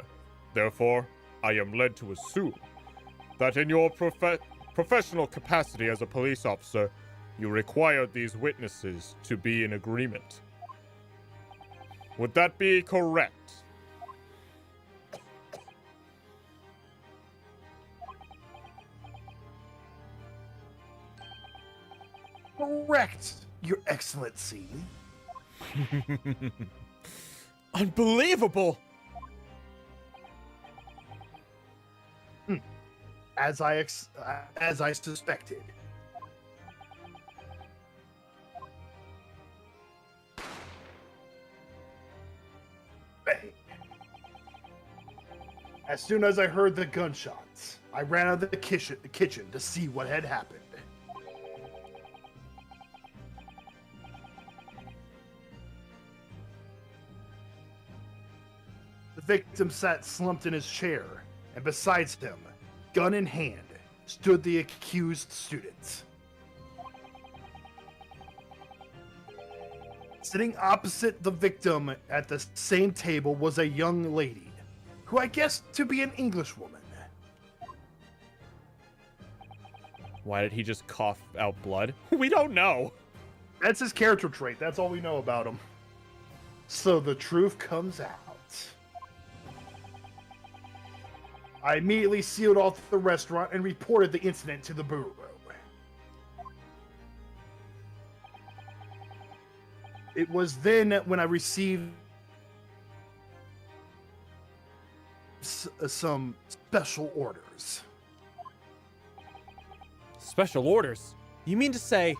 Speaker 4: Therefore, I am led to assume that in your professional capacity as a police officer, you required these witnesses to be in agreement. Would that be correct?
Speaker 2: Correct, Your Excellency.
Speaker 1: Unbelievable!
Speaker 2: As I suspected. Bang. As soon as I heard the gunshots, I ran out of the kitchen to see what had happened. The victim sat slumped in his chair, and beside him, gun in hand, stood the accused student. Sitting opposite the victim at the same table was a young lady, who I guessed to be an Englishwoman.
Speaker 1: Why did he just cough out blood? We don't know.
Speaker 2: That's his character trait. That's all we know about him. So the truth comes out. I immediately sealed off the restaurant and reported the incident to the bureau. It was then when I received some special orders.
Speaker 1: Special orders? You mean to say...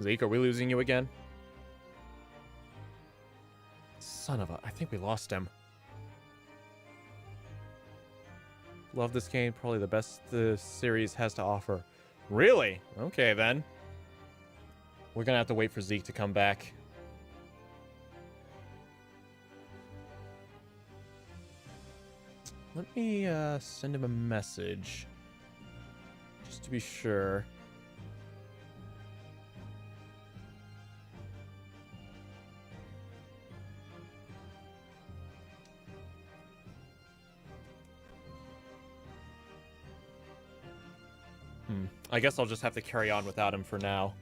Speaker 1: Zeke, are we losing you again? Son of a... I think we lost him. Love this game. Probably the best the series has to offer. Really? Okay, then. We're gonna have to wait for Zeke to come back. Let me send him a message. Just to be sure. I guess I'll just have to carry on without him for now.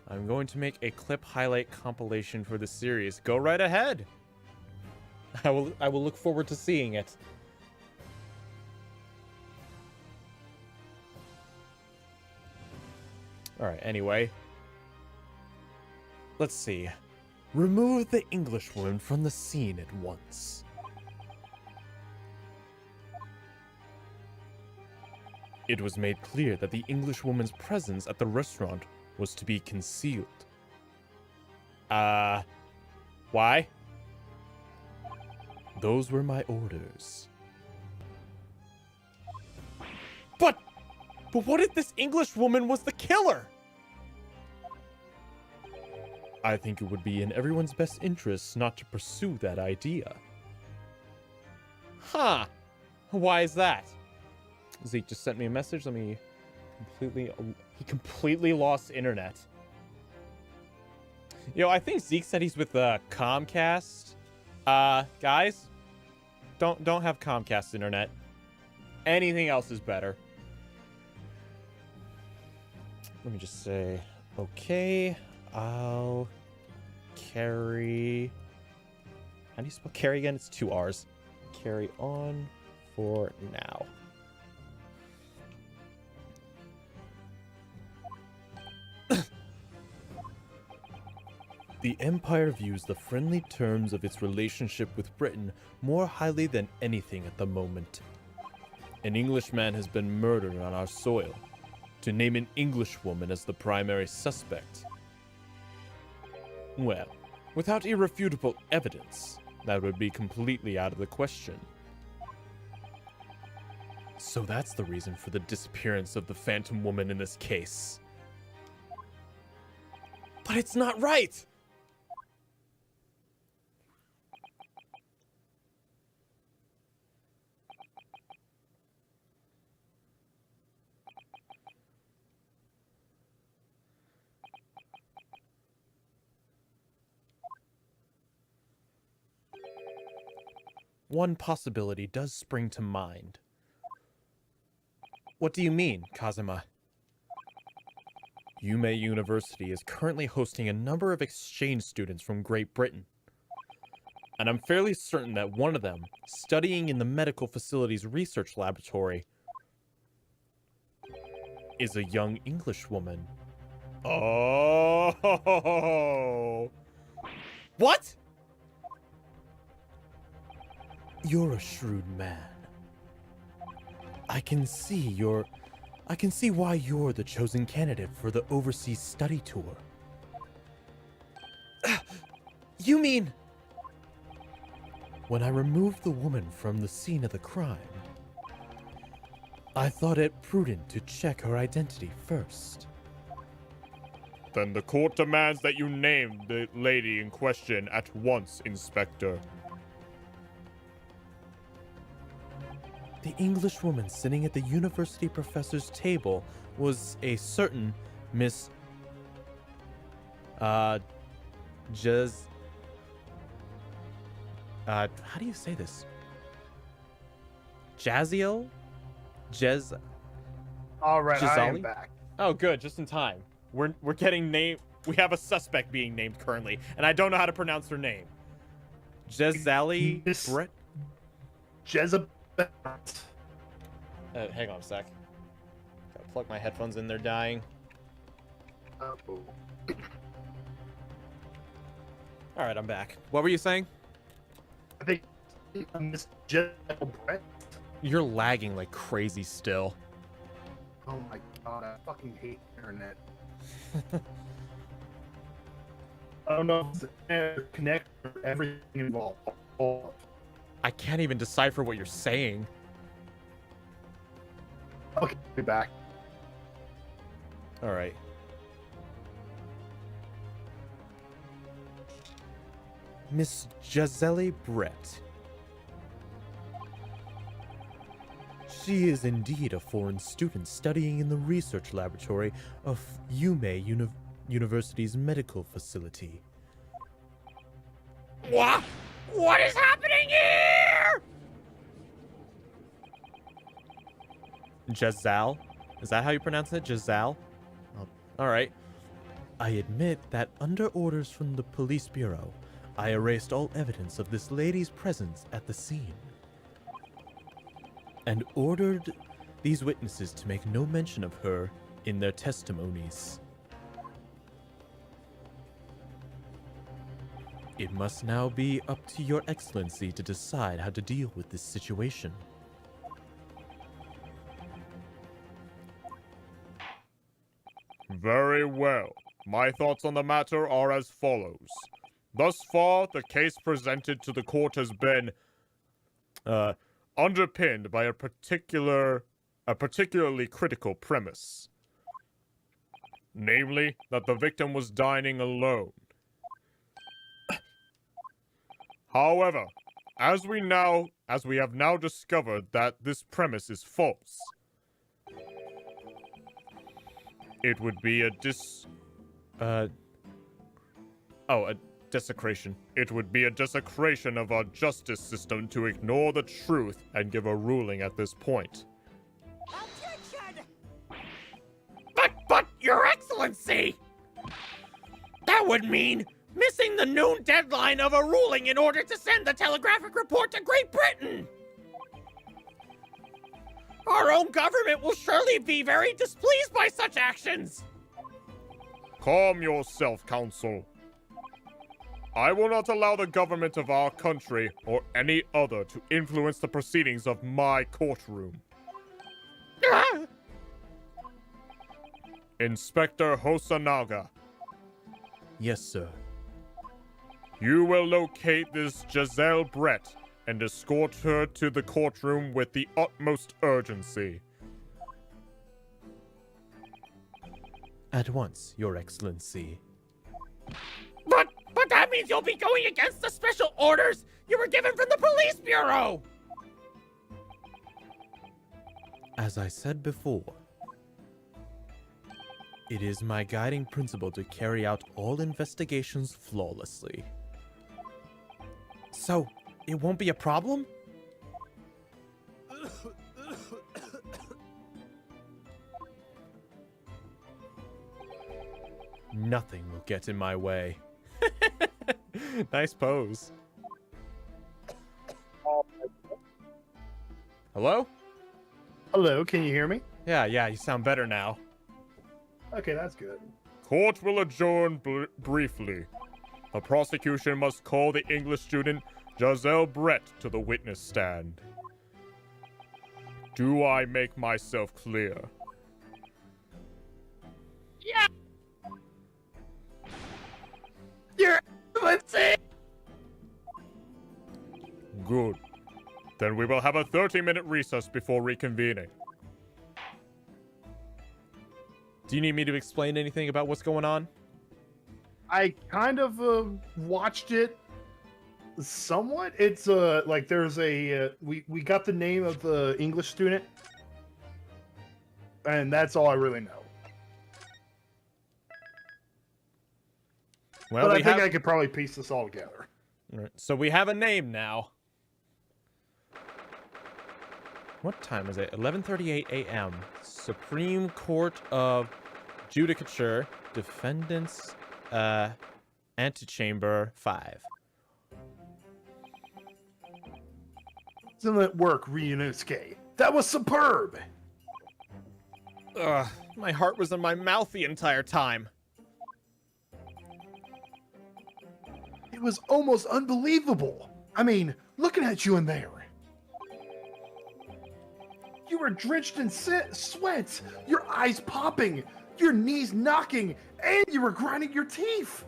Speaker 1: I'm going to make a clip highlight compilation for the series. Go right ahead. I will look forward to seeing it. All right, anyway. Let's see. Remove the Englishwoman from the scene at once. It was made clear that the Englishwoman's presence at the restaurant was to be concealed. Why? Those were my orders. But what if this Englishwoman was the killer? I think it would be in everyone's best interest not to pursue that idea. Huh. Why is that? Zeke just sent me a message. Let me he completely lost internet. Yo, I think Zeke said he's with Comcast. Guys, don't have Comcast internet. Anything else is better. Let me just say, okay, I'll carry. How do you spell carry again? It's 2 R's. Carry on for now. The Empire views the friendly terms of its relationship with Britain more highly than anything at the moment. An Englishman has been murdered on our soil. To name an Englishwoman as the primary suspect, well, without irrefutable evidence, that would be completely out of the question. So that's the reason for the disappearance of the Phantom Woman in this case. But it's not right! One possibility does spring to mind. What do you mean, Kazuma? Yume University is currently hosting a number of exchange students from Great Britain. And I'm fairly certain that one of them, studying in the medical facility's research laboratory, is a young Englishwoman. Oh! What? You're a shrewd man. I can see why you're the chosen candidate for the overseas study tour. You mean... When I removed the woman from the scene of the crime, I thought it prudent to check her identity first.
Speaker 4: Then the court demands that you name the lady in question at once, Inspector.
Speaker 1: The Englishwoman sitting at the university professor's table was a certain Miss... how do you say this? Jaziel?
Speaker 2: All right, I am
Speaker 1: Gisali?
Speaker 2: back.
Speaker 1: Oh, good, just in time. We're getting name. We have a suspect being named currently, and I don't know how to pronounce her name. Jezali
Speaker 2: Miss-
Speaker 1: Brett?
Speaker 2: Jezebel.
Speaker 1: Hang on a sec. Gotta plug my headphones in. They're dying.
Speaker 2: Oh.
Speaker 1: All right, I'm back. What were you saying?
Speaker 2: I think Miss Jezebel Brett.
Speaker 1: You're lagging like crazy still.
Speaker 2: Oh my god, I fucking hate internet. I don't know if it's the connect or everything involved.
Speaker 1: I can't even decipher what you're saying.
Speaker 2: Okay, be back.
Speaker 1: All right. Miss Giselle Brett. She is indeed a foreign student studying in the research laboratory of University's medical facility.
Speaker 5: What? What is happening here?
Speaker 1: Giselle? Is that how you pronounce it? Giselle? Oh, all right. I admit that under orders from the police bureau, I erased all evidence of this lady's presence at the scene and ordered these witnesses to make no mention of her in their testimonies. It must now be up to Your Excellency to decide how to deal with this situation.
Speaker 4: Very well. My thoughts on the matter are as follows. Thus far, the case presented to the court has been underpinned by a particularly critical premise. Namely, that the victim was dining alone. However, as we have now discovered that this premise is false, it would be a desecration. It would be a desecration of our justice system to ignore the truth and give a ruling at this point.
Speaker 5: Objection!
Speaker 6: But, Your Excellency! That would mean missing the noon deadline of a ruling in order to send the telegraphic report to Great Britain! Our own government will surely be very displeased by such actions!
Speaker 4: Calm yourself, Counsel. I will not allow the government of our country or any other to influence the proceedings of my courtroom.
Speaker 6: Ah!
Speaker 4: Inspector Hosanaga,
Speaker 1: Yes, sir.
Speaker 4: you will locate this Giselle Brett and escort her to the courtroom with the utmost urgency.
Speaker 1: At once, Your Excellency.
Speaker 6: But that means you'll be going against the special orders you were given from the police bureau!
Speaker 1: As I said before, it is my guiding principle to carry out all investigations flawlessly. So, it won't be a problem? Nothing will get in my way. Nice pose. Hello?
Speaker 2: Hello, can you hear me?
Speaker 1: Yeah, you sound better now.
Speaker 2: Okay, that's good.
Speaker 4: Court will adjourn briefly. The prosecution must call the English student Giselle Brett to the witness stand. Do I make myself clear?
Speaker 6: Yeah!
Speaker 2: Your Excellency!
Speaker 4: Good. Then we will have a 30-minute recess before reconvening.
Speaker 1: Do you need me to explain anything about what's going on?
Speaker 2: I kind of watched it somewhat. It's like there's a we got the name of the English student, and that's all I really know.
Speaker 1: Well,
Speaker 2: But I think I could probably piece this all together.
Speaker 1: Alright, so we have a name now. What time is it? 11:38 a.m. Supreme Court of Judicature, Defendants, Antechamber 5.
Speaker 2: Excellent work, Ryunosuke. That was superb.
Speaker 1: Ugh, my heart was in my mouth the entire time.
Speaker 2: It was almost unbelievable. I mean, looking at you in there. You were drenched in sweat, your eyes popping, your knees knocking, and you were grinding your teeth.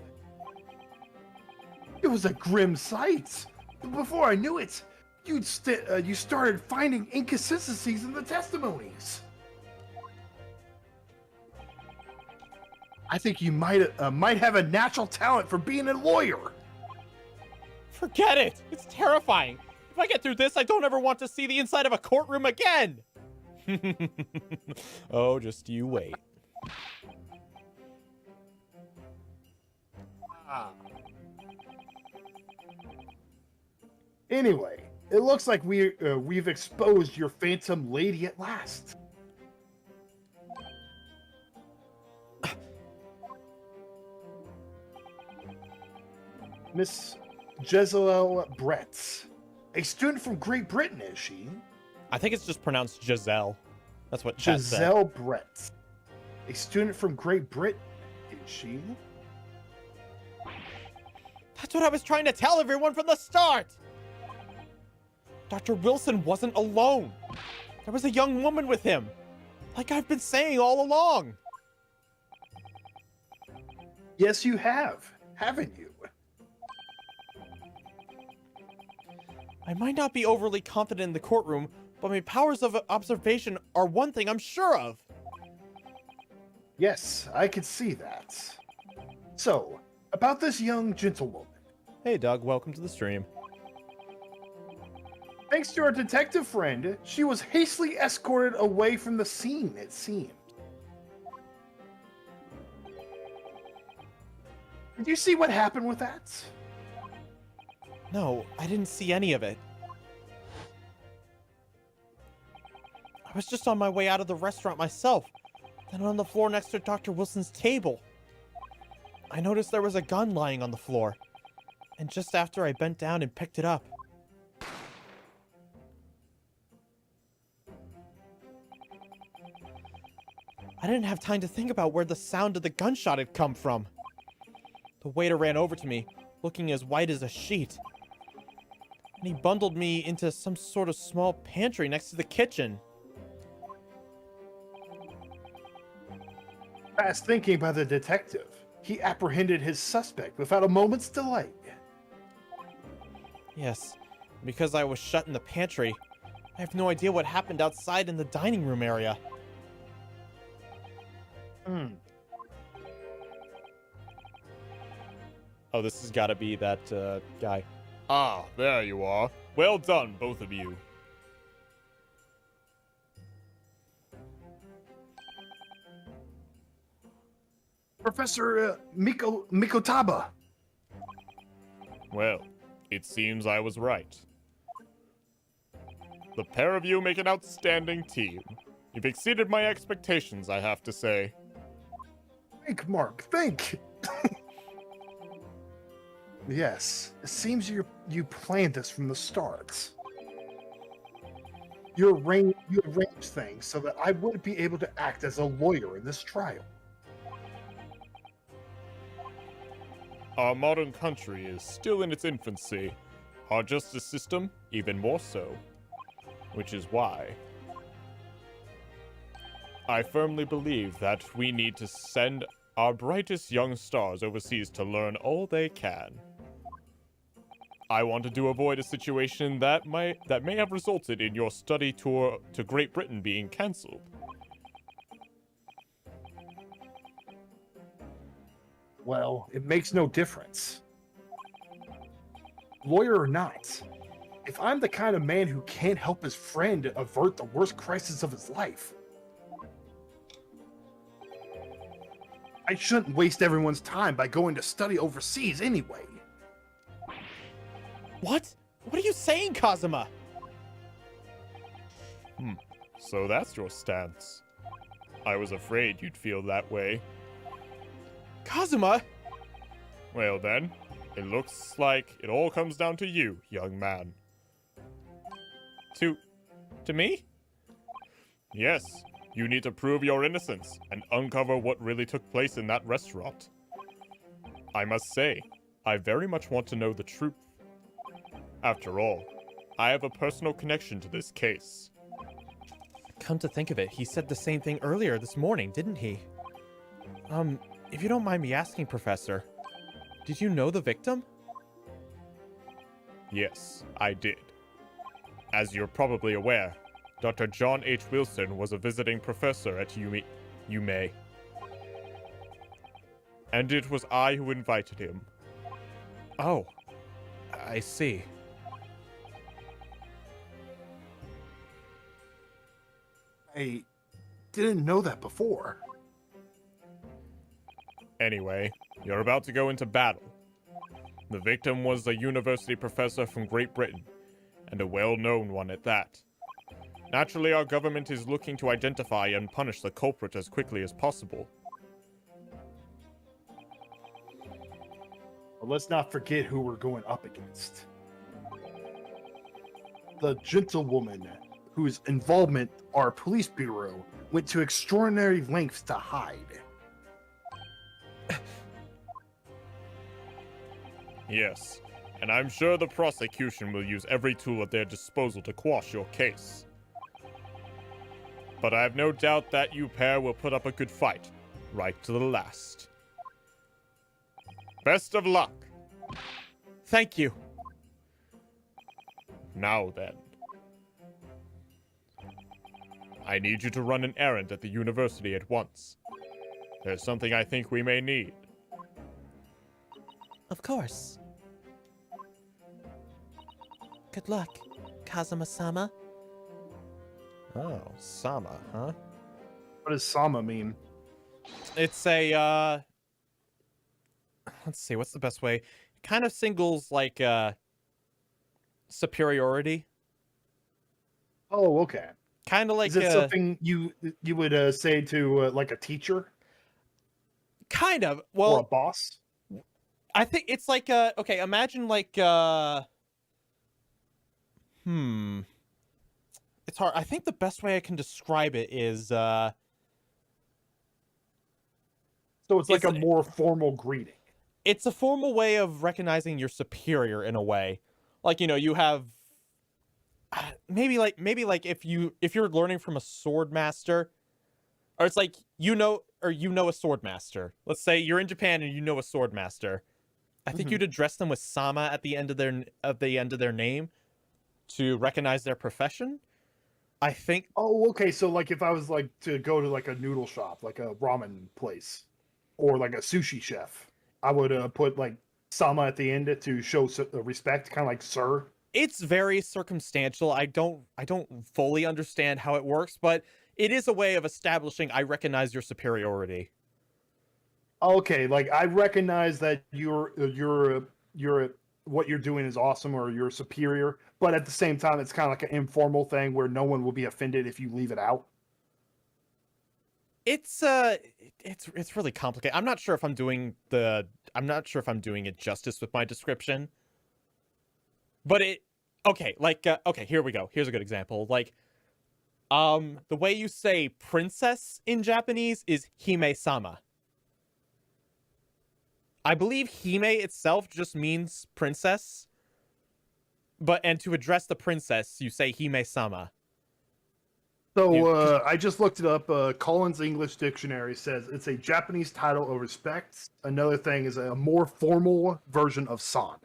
Speaker 2: It was a grim sight. Before I knew it, you started finding inconsistencies in the testimonies. I think you might have a natural talent for being a lawyer.
Speaker 1: Forget it! It's terrifying! If I get through this, I don't ever want to see the inside of a courtroom again! Oh, just you wait.
Speaker 2: Anyway, it looks like we've exposed your phantom lady at last. Miss Jezebel Brett, a student from Great Britain, is she?
Speaker 1: I think it's just pronounced Giselle. That's what chat said.
Speaker 2: Giselle Brett, a student from Great Britain, is she?
Speaker 1: That's what I was trying to tell everyone from the start! Dr. Wilson wasn't alone. There was a young woman with him. Like I've been saying all along.
Speaker 2: Yes, you have, haven't you?
Speaker 1: I might not be overly confident in the courtroom, but my powers of observation are one thing I'm sure of.
Speaker 2: Yes, I could see that. So, about this young gentlewoman.
Speaker 1: Hey Doug, welcome to the stream.
Speaker 2: Thanks to our detective friend, she was hastily escorted away from the scene, it seemed. Did you see what happened with that?
Speaker 1: No, I didn't see any of it. I was just on my way out of the restaurant myself, then on the floor next to Dr. Wilson's table. I noticed there was a gun lying on the floor, and just after I bent down and picked it up. I didn't have time to think about where the sound of the gunshot had come from. The waiter ran over to me, looking as white as a sheet. And he bundled me into some sort of small pantry next to the kitchen.
Speaker 2: Fast thinking by the detective. He apprehended his suspect without a moment's delay.
Speaker 1: Yes, because I was shut in the pantry, I have no idea what happened outside in the dining room area. Oh, this has got to be that guy.
Speaker 4: Ah, there you are. Well done, both of you.
Speaker 2: Professor Mikotaba.
Speaker 4: Well, it seems I was right. The pair of you make an outstanding team. You've exceeded my expectations, I have to say.
Speaker 2: Think, Mark, think. Yes, it seems you planned this from the start. You arranged things so that I would be able to act as a lawyer in this trial.
Speaker 4: Our modern country is still in its infancy. Our justice system, even more so. Which is why I firmly believe that we need to send our brightest young stars overseas to learn all they can. I wanted to avoid a situation that may have resulted in your study tour to Great Britain being cancelled.
Speaker 2: Well, it makes no difference. Lawyer or not, if I'm the kind of man who can't help his friend avert the worst crisis of his life, I shouldn't waste everyone's time by going to study overseas anyway.
Speaker 1: What? What are you saying, Kazuma?
Speaker 4: So that's your stance. I was afraid you'd feel that way.
Speaker 1: Kazuma?
Speaker 4: Well then, it looks like it all comes down to you, young man. To me? Yes, you need to prove your innocence and uncover what really took place in that restaurant. I must say, I very much want to know the truth. After all, I have a personal connection to this case.
Speaker 1: Come to think of it, he said the same thing earlier this morning, didn't he? If you don't mind me asking, Professor, did you know the victim?
Speaker 4: Yes, I did. As you're probably aware, Dr. John H. Wilson was a visiting professor at UMA. And it was I who invited him.
Speaker 1: Oh, I see.
Speaker 2: I didn't know that before.
Speaker 4: Anyway, you're about to go into battle. The victim was a university professor from Great Britain, and a well-known one at that. Naturally, our government is looking to identify and punish the culprit as quickly as possible.
Speaker 2: But let's not forget who we're going up against. The gentlewoman whose involvement our police bureau went to extraordinary lengths to hide.
Speaker 4: Yes, and I'm sure the prosecution will use every tool at their disposal to quash your case. But I have no doubt that you pair will put up a good fight, right to the last. Best of luck!
Speaker 1: Thank you.
Speaker 4: Now then. I need you to run an errand at the university at once. There's something I think we may need.
Speaker 1: Of course. Good luck, Kazuma-sama. Oh, Sama, huh?
Speaker 2: What does Sama mean?
Speaker 1: It's a, let's see, what's the best way? Kind of singles, like, superiority.
Speaker 2: Oh, okay.
Speaker 1: Kind of like,
Speaker 2: Is it something you would say to like a teacher
Speaker 1: kind of,
Speaker 2: or a
Speaker 1: well,
Speaker 2: boss?
Speaker 1: I think it's like, okay, imagine like, it's hard. I think the best way I can describe it is,
Speaker 2: So it's like
Speaker 1: it's-
Speaker 2: a more formal greeting.
Speaker 1: it's a formal way of recognizing your superior in a way. Like, you know, you have maybe like if you're learning from a sword master, or it's like you know a sword master. Let's say you're in Japan and you know a sword master. I think you'd address them with Sama at the end of their name to recognize their profession. I think.
Speaker 2: Oh, okay. So like if I was like to go to like a noodle shop, like a ramen place, or like a sushi chef, I would put like Sama at the end to show respect, kind of like sir.
Speaker 1: It's very circumstantial. I don't fully understand how it works, but it is a way of establishing I recognize your superiority.
Speaker 2: Okay, like I recognize that you're what you're doing is awesome or you're superior, but at the same time it's kind of like an informal thing where no one will be offended if you leave it out.
Speaker 1: It's really complicated. I'm not sure if I'm doing it justice with my description. But okay, here we go. Here's a good example. Like the way you say princess in Japanese is hime-sama. I believe hime itself just means princess. And to address the princess, you say hime-sama.
Speaker 2: So I just looked it up. Collins English Dictionary says it's a Japanese title of respect. Another thing is a more formal version of san.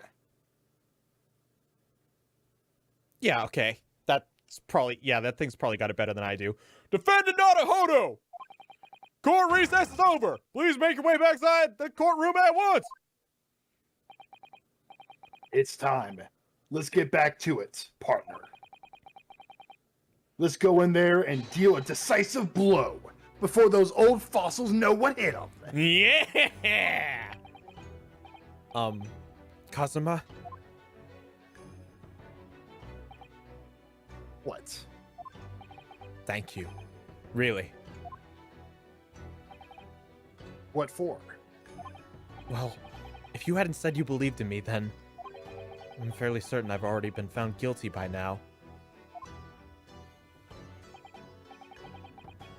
Speaker 1: Yeah, okay. That thing's probably got it better than I do. Defendant Narahodo! Court recess is over! Please make your way backside the courtroom at once!
Speaker 2: It's time. Let's get back to it, partner. Let's go in there and deal a decisive blow before those old fossils know what hit them.
Speaker 1: Yeah! Kazuma?
Speaker 2: What?
Speaker 1: Thank you. Really.
Speaker 2: What for?
Speaker 1: Well, if you hadn't said you believed in me, then I'm fairly certain I've already been found guilty by now.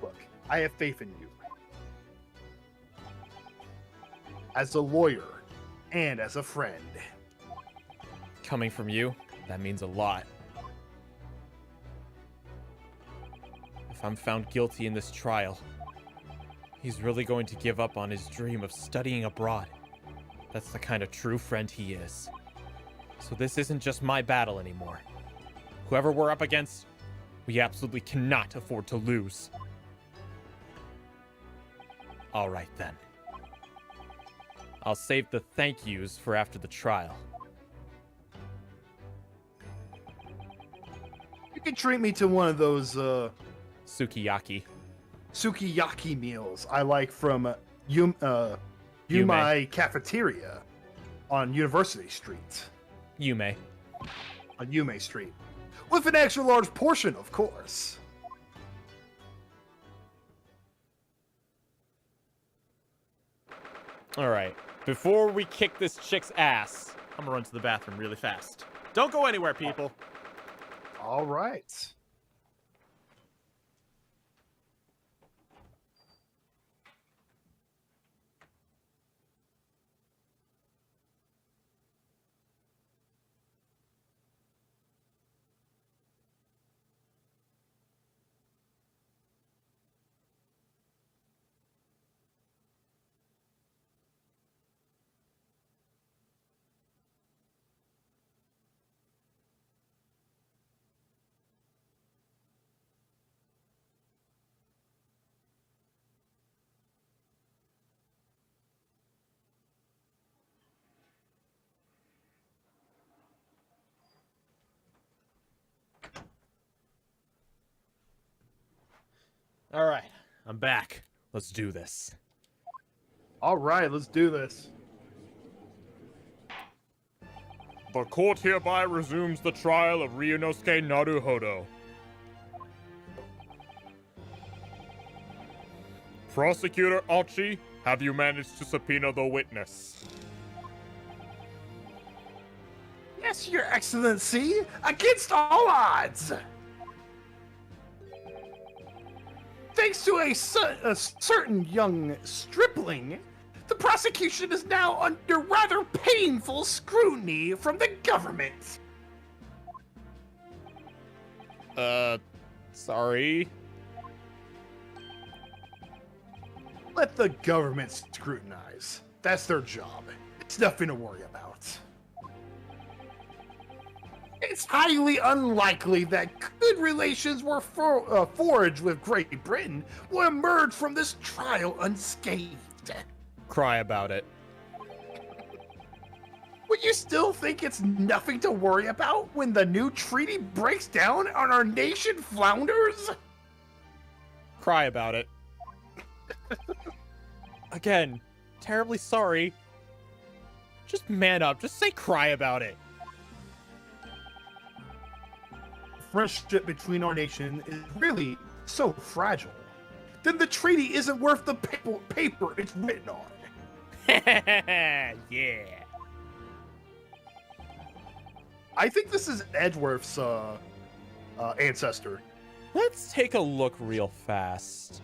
Speaker 2: Look, I have faith in you. As a lawyer and as a friend.
Speaker 1: Coming from you, that means a lot. If I'm found guilty in this trial, he's really going to give up on his dream of studying abroad. That's the kind of true friend he is. So this isn't just my battle anymore. Whoever we're up against, we absolutely cannot afford to lose. All right then. I'll save the thank yous for after the trial.
Speaker 2: You can treat me to one of those
Speaker 1: Sukiyaki.
Speaker 2: sukiyaki meals I like from Yumai Cafeteria on University Street.
Speaker 1: Yume.
Speaker 2: On Yume Street. With an extra large portion, of course.
Speaker 1: Alright. Before we kick this chick's ass, I'm gonna run to the bathroom really fast. Don't go anywhere, people.
Speaker 2: All right.
Speaker 1: Alright, I'm back. Let's do this.
Speaker 2: All right, let's do this.
Speaker 4: The court hereby resumes the trial of Ryunosuke Naruhodo. Prosecutor Achi, have you managed to subpoena the witness?
Speaker 2: Yes, Your Excellency, against all odds. Thanks to a certain young stripling, the prosecution is now under rather painful scrutiny from the government.
Speaker 1: Sorry.
Speaker 2: Let the government scrutinize. That's their job. It's nothing to worry about. It's highly unlikely that good relations were forged with Great Britain will emerge from this trial unscathed.
Speaker 1: Cry about it.
Speaker 2: Would you still think it's nothing to worry about when the new treaty breaks down and our nation flounders?
Speaker 1: Cry about it. Again, terribly sorry. Just man up. Just say cry about it.
Speaker 2: Friendship between our nation is really so fragile. Then the treaty isn't worth the paper it's written on.
Speaker 1: Yeah.
Speaker 2: I think this is Edgeworth's ancestor.
Speaker 1: Let's take a look real fast.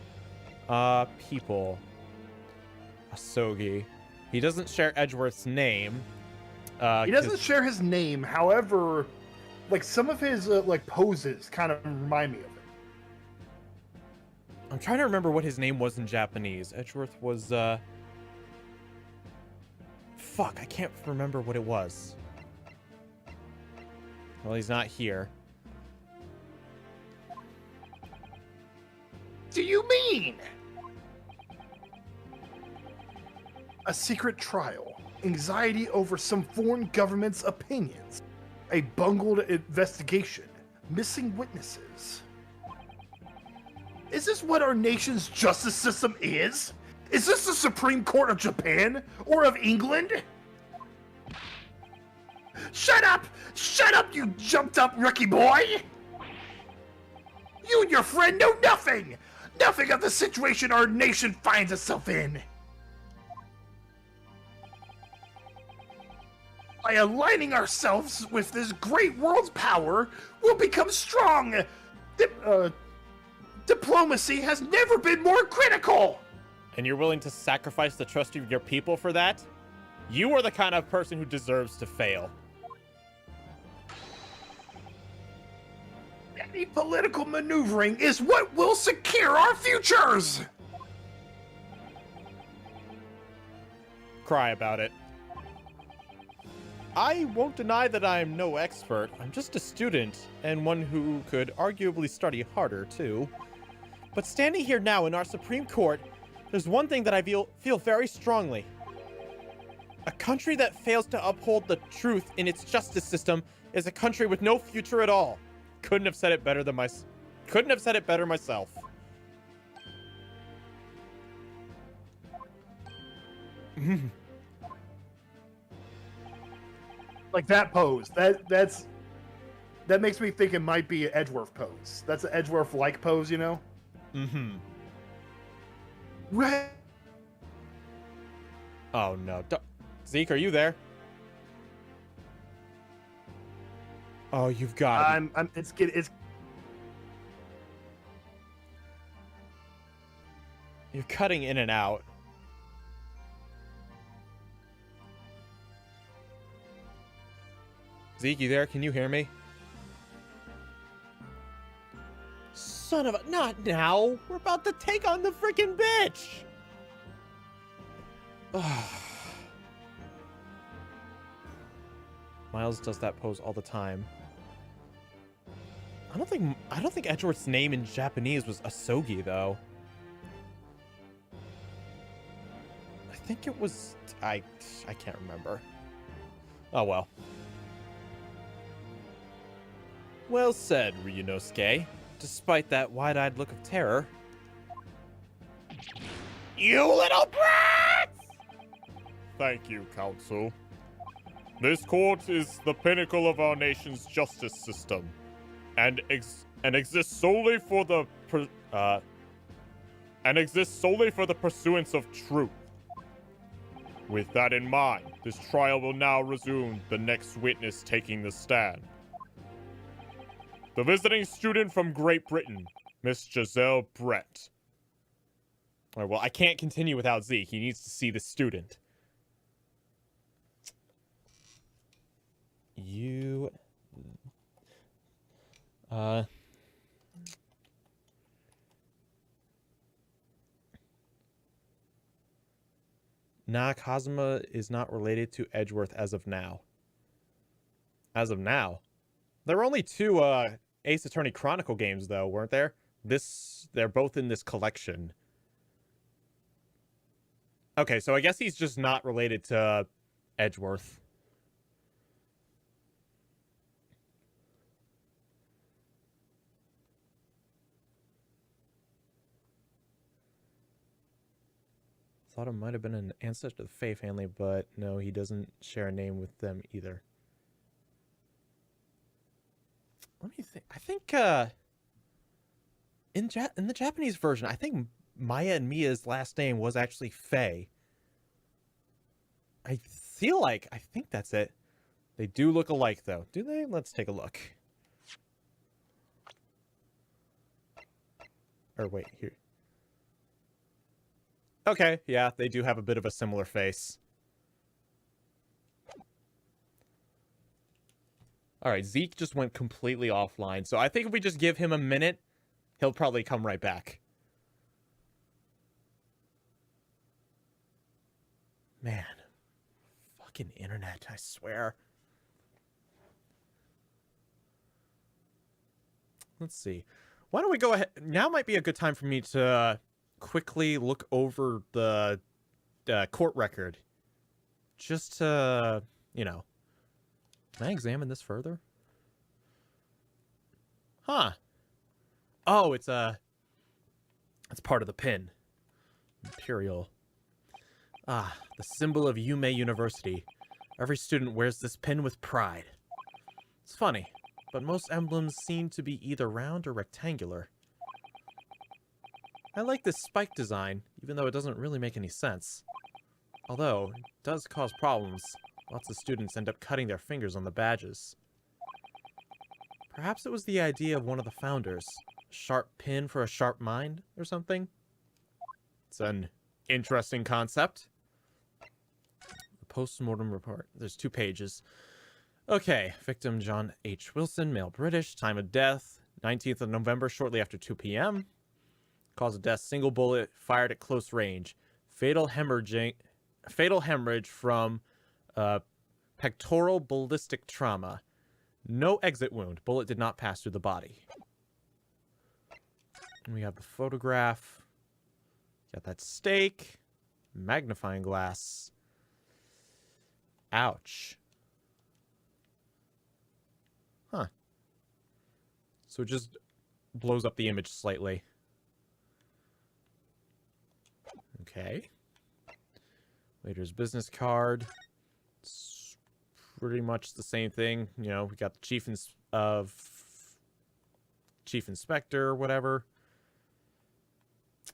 Speaker 1: People. Asogi. He doesn't share Edgeworth's name.
Speaker 2: He doesn't share his name, however, like some of his like poses kind of remind me of it.
Speaker 1: I'm trying to remember what his name was in Japanese. Edgeworth was fuck, I can't remember what it was. Well, he's not here.
Speaker 2: Do you mean a secret trial, anxiety over some foreign government's opinions, a bungled investigation, missing witnesses? Is this what our nation's justice system is? Is this the Supreme Court of Japan or of England? Shut up! Shut up, you jumped up rookie boy! You and your friend know nothing! Nothing of the situation our nation finds itself in! By aligning ourselves with this great world's power, we'll become strong! Diplomacy has never been more critical!
Speaker 1: And you're willing to sacrifice the trust of your people for that? You are the kind of person who deserves to fail.
Speaker 2: Any political maneuvering is what will secure our futures!
Speaker 1: Cry about it. I won't deny that I'm no expert. I'm just a student, and one who could arguably study harder, too. But standing here now in our Supreme Court, there's one thing that I feel very strongly. A country that fails to uphold the truth in its justice system is a country with no future at all. Couldn't have said it better than couldn't have said it better myself.
Speaker 2: Like that pose. That makes me think it might be an Edgeworth pose. That's an Edgeworth-like pose, you know?
Speaker 1: Mm-hmm.
Speaker 2: Right.
Speaker 1: Oh no. Zeke, are you there? Oh, you've got it.
Speaker 2: It's
Speaker 1: You're cutting in and out. Zeke, you there? Can you hear me? Son of a... Not now! We're about to take on the freaking bitch! Miles does that pose all the time. I don't think Edgeworth's name in Japanese was Asogi, though. I think it was... I can't remember. Oh, well. Well said, Ryunosuke. Despite that wide-eyed look of terror.
Speaker 6: You little brats!
Speaker 4: Thank you, Counsel. This court is the pinnacle of our nation's justice system, and exists solely for the pursuance of truth. With that in mind, this trial will now resume. The next witness taking the stand. The visiting student from Great Britain, Miss Giselle Brett.
Speaker 1: All right, well, I can't continue without Zeke. He needs to see the student. You... Nah, Kazuma is not related to Edgeworth as of now. As of now? There were only two, Ace Attorney Chronicle games, though, weren't there? They're both in this collection. Okay, so I guess he's just not related to Edgeworth. Thought it might have been an ancestor to the Faye family, but no, he doesn't share a name with them either. Let me think. I think in the Japanese version, I think Maya and Mia's last name was actually Faye. I think that's it. They do look alike, though. Do they? Let's take a look. Or wait, here. Okay, yeah, they do have a bit of a similar face. All right, Zeke just went completely offline, so I think if we just give him a minute, he'll probably come right back. Man, fucking internet, I swear. Let's see. Why don't we go ahead? Now might be a good time for me to quickly look over the court record. Just to, you know. Can I examine this further? Huh. Oh, it's part of the pin. Imperial. Ah, the symbol of Yume University. Every student wears this pin with pride. It's funny, but most emblems seem to be either round or rectangular. I like this spike design, even though it doesn't really make any sense. Although, it does cause problems. Lots of students end up cutting their fingers on the badges. Perhaps it was the idea of one of the founders. A sharp pin for a sharp mind, or something? It's an interesting concept. The post-mortem report. There's 2 pages. Okay, victim John H. Wilson, male British, time of death, 19th of November, shortly after 2 p.m. Cause of death, single bullet, fired at close range. Fatal hemorrhage from pectoral ballistic trauma. No exit wound. Bullet did not pass through the body. And we have the photograph. Got that stake. Magnifying glass. Ouch. Huh. So it just blows up the image slightly. Okay. Waiter's business card. It's pretty much the same thing. You know, we got the chief inspector, whatever.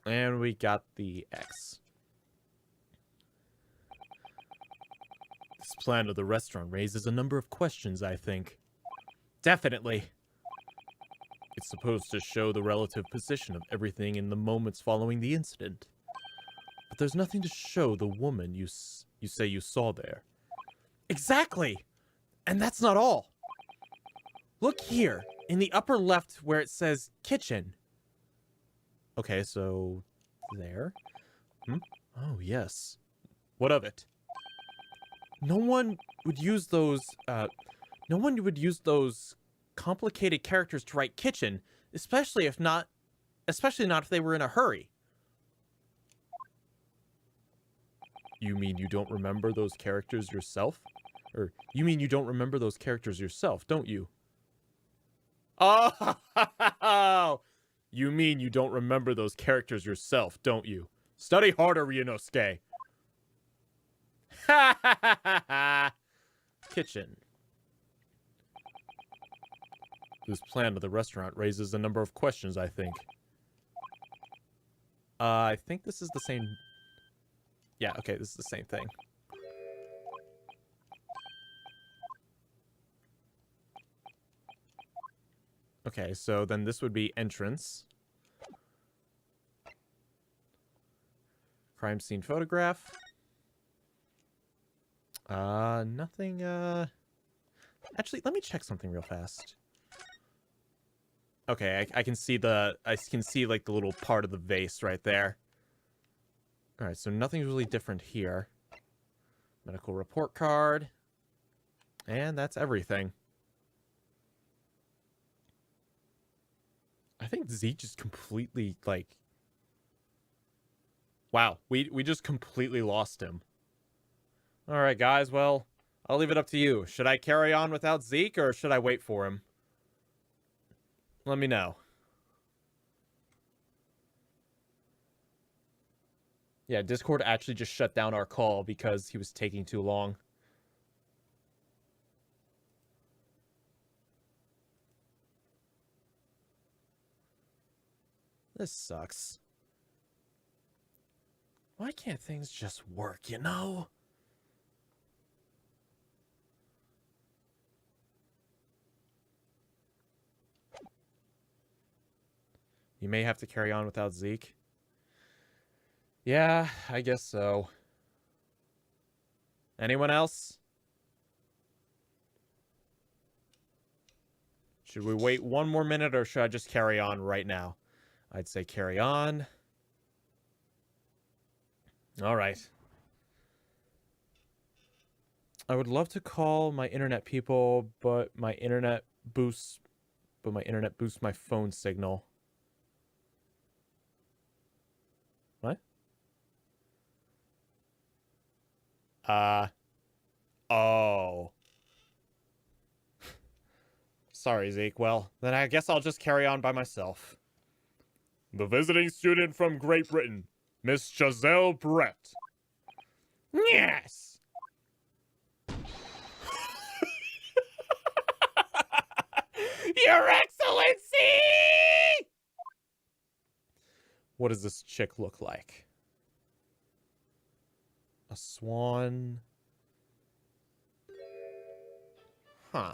Speaker 1: And we got the X. This plan of the restaurant raises a number of questions, I think. Definitely. It's supposed to show the relative position of everything in the moments following the incident. But there's nothing to show the woman you say you saw there. Exactly! And that's not all. Look here, in the upper left where it says kitchen. Okay, so there. Oh, yes. What of it? No one would use those complicated characters to write kitchen, especially not if they were in a hurry. You mean you don't remember those characters yourself? Or you mean you don't remember those characters yourself, don't you? Oh, you mean you don't remember those characters yourself, don't you? Study harder, Ryunosuke. Ha ha ha ha ha. Kitchen. This plan of the restaurant raises a number of questions, I think. I think this is the same... Yeah, okay, this is the same thing. Okay, so then this would be entrance. Crime scene photograph. Nothing, Actually, let me check something real fast. Okay, I can see like the little part of the vase right there. Alright, so nothing's really different here. Medical report card. And that's everything. I think Zeke just completely, like... Wow, we just completely lost him. Alright, guys, well, I'll leave it up to you. Should I carry on without Zeke, or should I wait for him? Let me know. Yeah, Discord actually just shut down our call because he was taking too long. This sucks. Why can't things just work, you know? You may have to carry on without Zeke. Yeah, I guess so. Anyone else? Should we wait one more minute, or should I just carry on right now? I'd say carry on. All right. I would love to call my internet people, but my internet boosts my phone signal. What? Oh. Sorry, Zeke. Well, then I guess I'll just carry on by myself.
Speaker 4: The visiting student from Great Britain, Miss Giselle Brett.
Speaker 6: Yes! Your Excellency!
Speaker 1: What does this chick look like? A swan? Huh.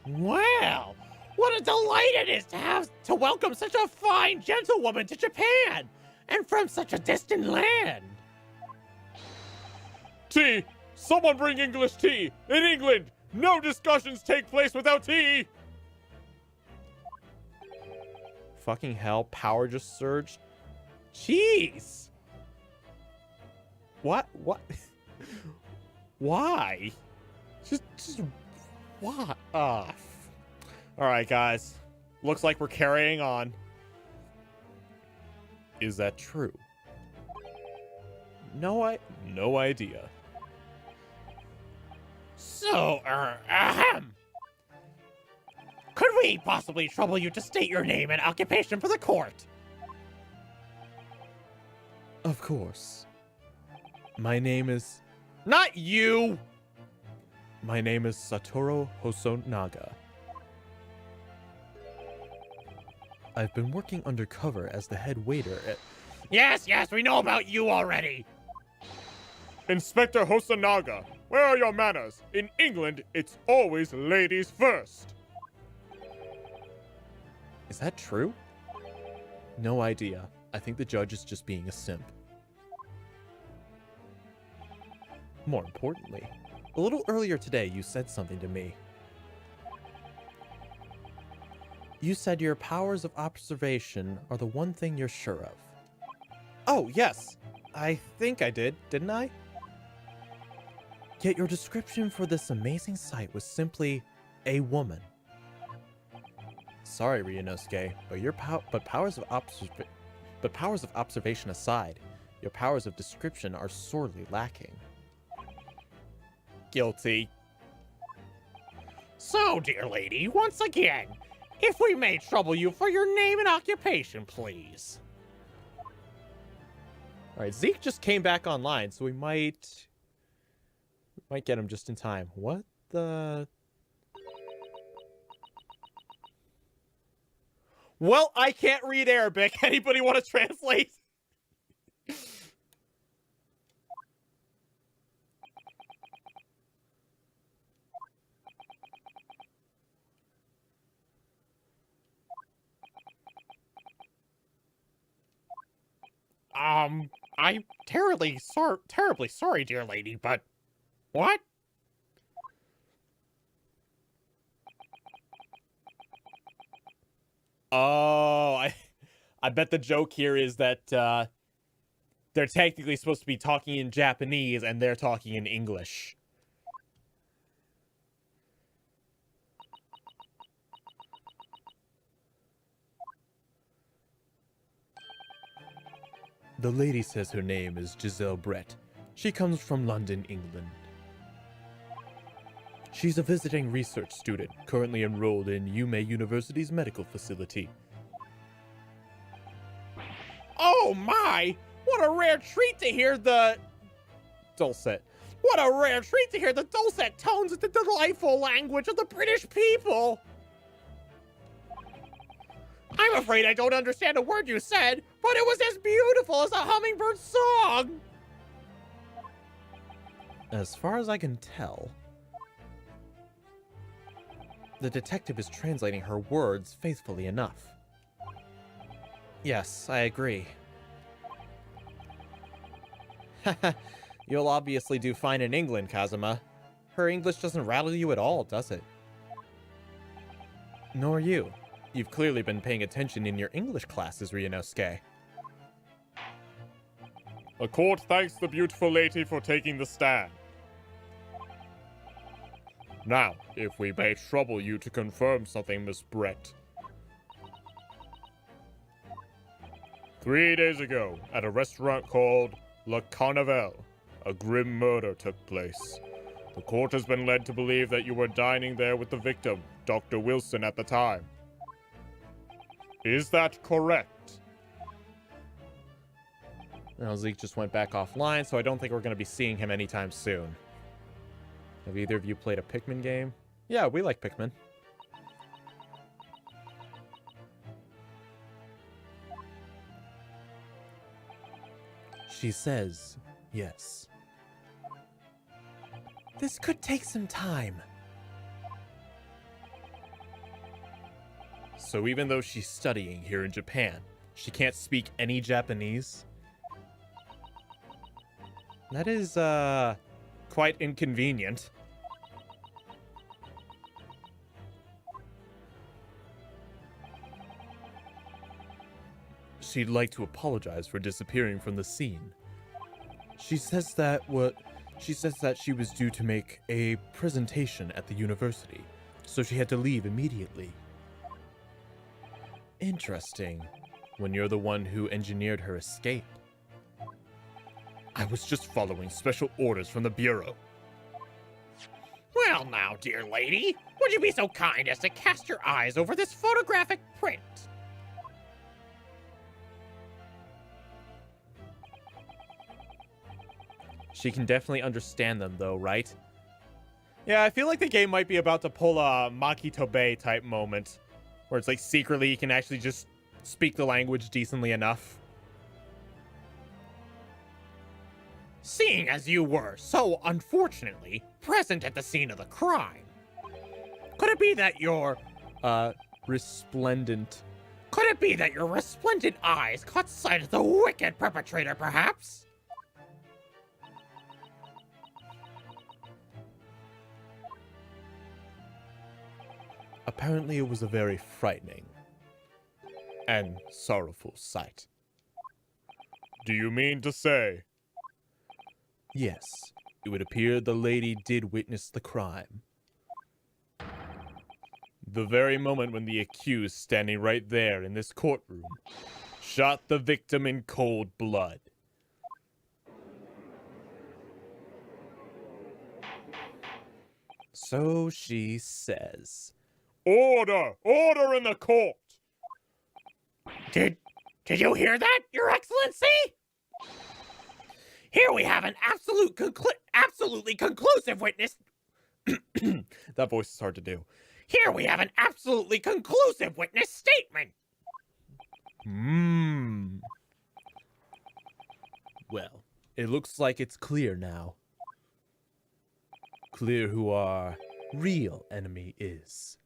Speaker 6: Wow! What a delight it is to welcome such a fine gentlewoman to Japan! And from such a distant land!
Speaker 4: Tea! Someone bring English tea! In England, no discussions take place without tea!
Speaker 1: Fucking hell, power just surged.
Speaker 6: Jeez!
Speaker 1: What? Why? Just what?
Speaker 4: Alright, guys. Looks like we're carrying on.
Speaker 1: Is that true? No idea.
Speaker 6: So, ahem. Could we possibly trouble you to state your name and occupation for the court?
Speaker 1: Of course. My name is...
Speaker 6: Not you!
Speaker 1: My name is Satoru Hosonaga. I've been working undercover as the head waiter at...
Speaker 6: Yes, we know about you already.
Speaker 4: Inspector Hosonaga, where are your manners? In England, it's always ladies first.
Speaker 1: Is that true? No idea. I think the judge is just being a simp. More importantly, a little earlier today you said something to me. You said your powers of observation are the one thing you're sure of. Oh, yes. I think I did, didn't I? Yet your description for this amazing sight was simply a woman. Sorry, Ryunosuke, but powers of observation aside, your powers of description are sorely lacking.
Speaker 6: Guilty. So, dear lady, once again, if we may trouble you for your name and occupation, please.
Speaker 1: Alright, Zeke just came back online, so we might get him just in time. What the... Well, I can't read Arabic. Anybody want to translate?
Speaker 6: I'm terribly sorry, dear lady, but... What?
Speaker 1: Oh, I bet the joke here is that they're technically supposed to be talking in Japanese and they're talking in English. The lady says her name is Giselle Brett. She comes from London, England. She's a visiting research student, currently enrolled in Yume University's medical facility.
Speaker 6: Oh my! What a rare treat to hear the...
Speaker 1: Dulcet.
Speaker 6: What a rare treat to hear the dulcet tones of the delightful language of the British people! I'm afraid I don't understand a word you said, but it was as beautiful as a hummingbird's song!
Speaker 1: As far as I can tell, the detective is translating her words faithfully enough. Yes, I agree. You'll obviously do fine in England, Kazuma. Her English doesn't rattle you at all, does it? Nor you. You've clearly been paying attention in your English classes, Ryunosuke.
Speaker 4: The court thanks the beautiful lady for taking the stand. Now, if we may trouble you to confirm something, Miss Brett. 3 days ago, at a restaurant called Le Carnaval, a grim murder took place. The court has been led to believe that you were dining there with the victim, Dr. Wilson, at the time. Is that correct?
Speaker 1: Now, Zeke just went back offline, so I don't think we're going to be seeing him anytime soon. Have either of you played a Pikmin game? Yeah, we like Pikmin. She says yes. This could take some time. So even though she's studying here in Japan, she can't speak any Japanese? That is, quite inconvenient. She'd like to apologize for disappearing from the scene. She says that she was due to make a presentation at the university, so she had to leave immediately. Interesting, when you're the one who engineered her escape.
Speaker 4: I was just following special orders from the Bureau.
Speaker 6: Well now, dear lady, would you be so kind as to cast your eyes over this photographic print?
Speaker 1: She can definitely understand them, though, right? Yeah, I feel like the game might be about to pull a Maki Tobei type moment, where it's like secretly you can actually just speak the language decently enough.
Speaker 6: Seeing as you were so unfortunately present at the scene of the crime, could it be that your
Speaker 1: Resplendent.
Speaker 6: Could it be that your resplendent eyes caught sight of the wicked perpetrator, perhaps?
Speaker 1: Apparently it was a very frightening and sorrowful sight.
Speaker 4: Do you mean to say?
Speaker 1: Yes, it would appear the lady did witness the crime. The very moment when the accused, standing right there in this courtroom, shot the victim in cold blood. So she says.
Speaker 4: Order! Order in the court!
Speaker 6: Did you hear that, Your Excellency? Here we have an absolutely conclusive witness.
Speaker 1: That voice is hard to do.
Speaker 6: Here we have an absolutely conclusive witness statement.
Speaker 1: Well, it looks like it's clear now. Clear who our real enemy is.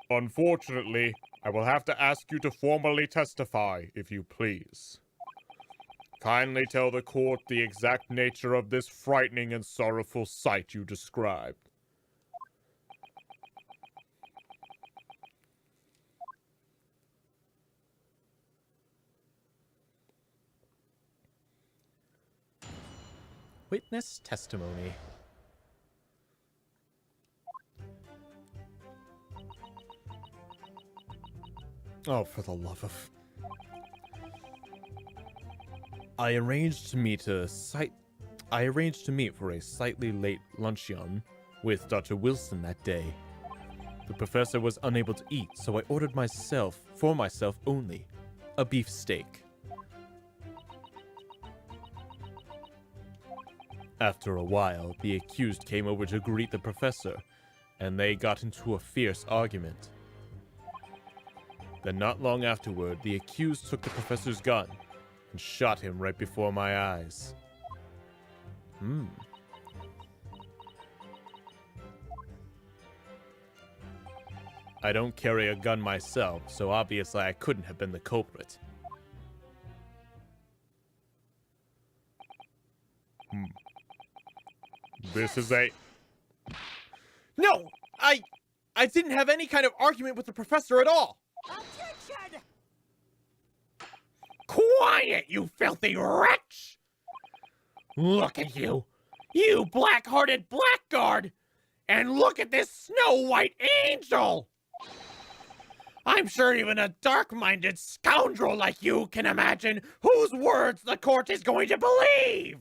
Speaker 4: Unfortunately, I will have to ask you to formally testify, if you please. Kindly tell the court the exact nature of this frightening and sorrowful sight you described.
Speaker 1: Witness testimony. Oh, for the love of... I arranged to meet for a slightly late luncheon with Dr. Wilson that day. The professor was unable to eat, so I ordered for myself only, a beef steak. After a while, the accused came over to greet the professor, and they got into a fierce argument. Then not long afterward, the accused took the professor's gun and shot him right before my eyes. I don't carry a gun myself, so obviously I couldn't have been the culprit.
Speaker 4: This is a...
Speaker 1: No! I didn't have any kind of argument with the professor at all!
Speaker 5: Objection!
Speaker 6: Quiet, you filthy wretch! Look at you, you black-hearted blackguard! And look at this snow-white angel! I'm sure even a dark-minded scoundrel like you can imagine whose words the court is going to believe!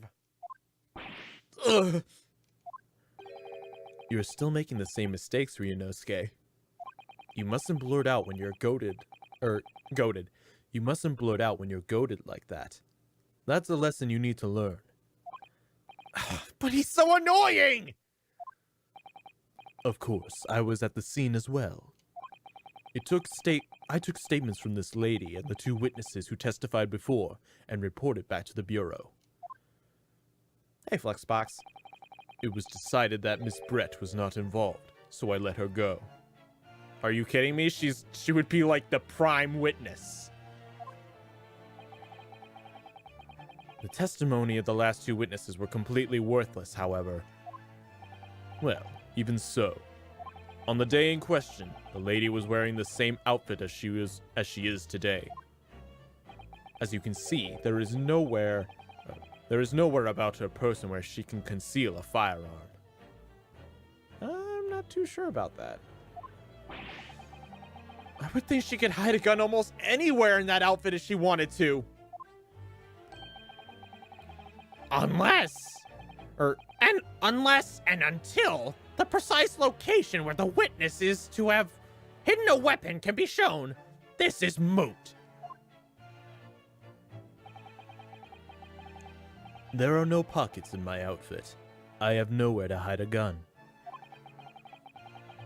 Speaker 1: Ugh. You're still making the same mistakes, Ryunosuke. You mustn't blurt out when you're goaded. You mustn't blurt out when you're goaded like that. That's a lesson you need to learn.
Speaker 6: But he's so annoying!
Speaker 1: Of course, I was at the scene as well. I took statements from this lady and the two witnesses who testified before and reported back to the Bureau. Hey, Flexbox. It was decided that Miss Brett was not involved, so I let her go. Are you kidding me? She would be like the prime witness. The testimony of the last two witnesses were completely worthless, however. Well, even so. On the day in question, the lady was wearing the same outfit as she is today. As you can see, there is nowhere about her person where she can conceal a firearm. I'm not too sure about that. I would think she could hide a gun almost anywhere in that outfit if she wanted to.
Speaker 6: Unless and until the precise location where the witness is to have hidden a weapon can be shown, this is moot.
Speaker 1: There are no pockets in my outfit. I have nowhere to hide a gun.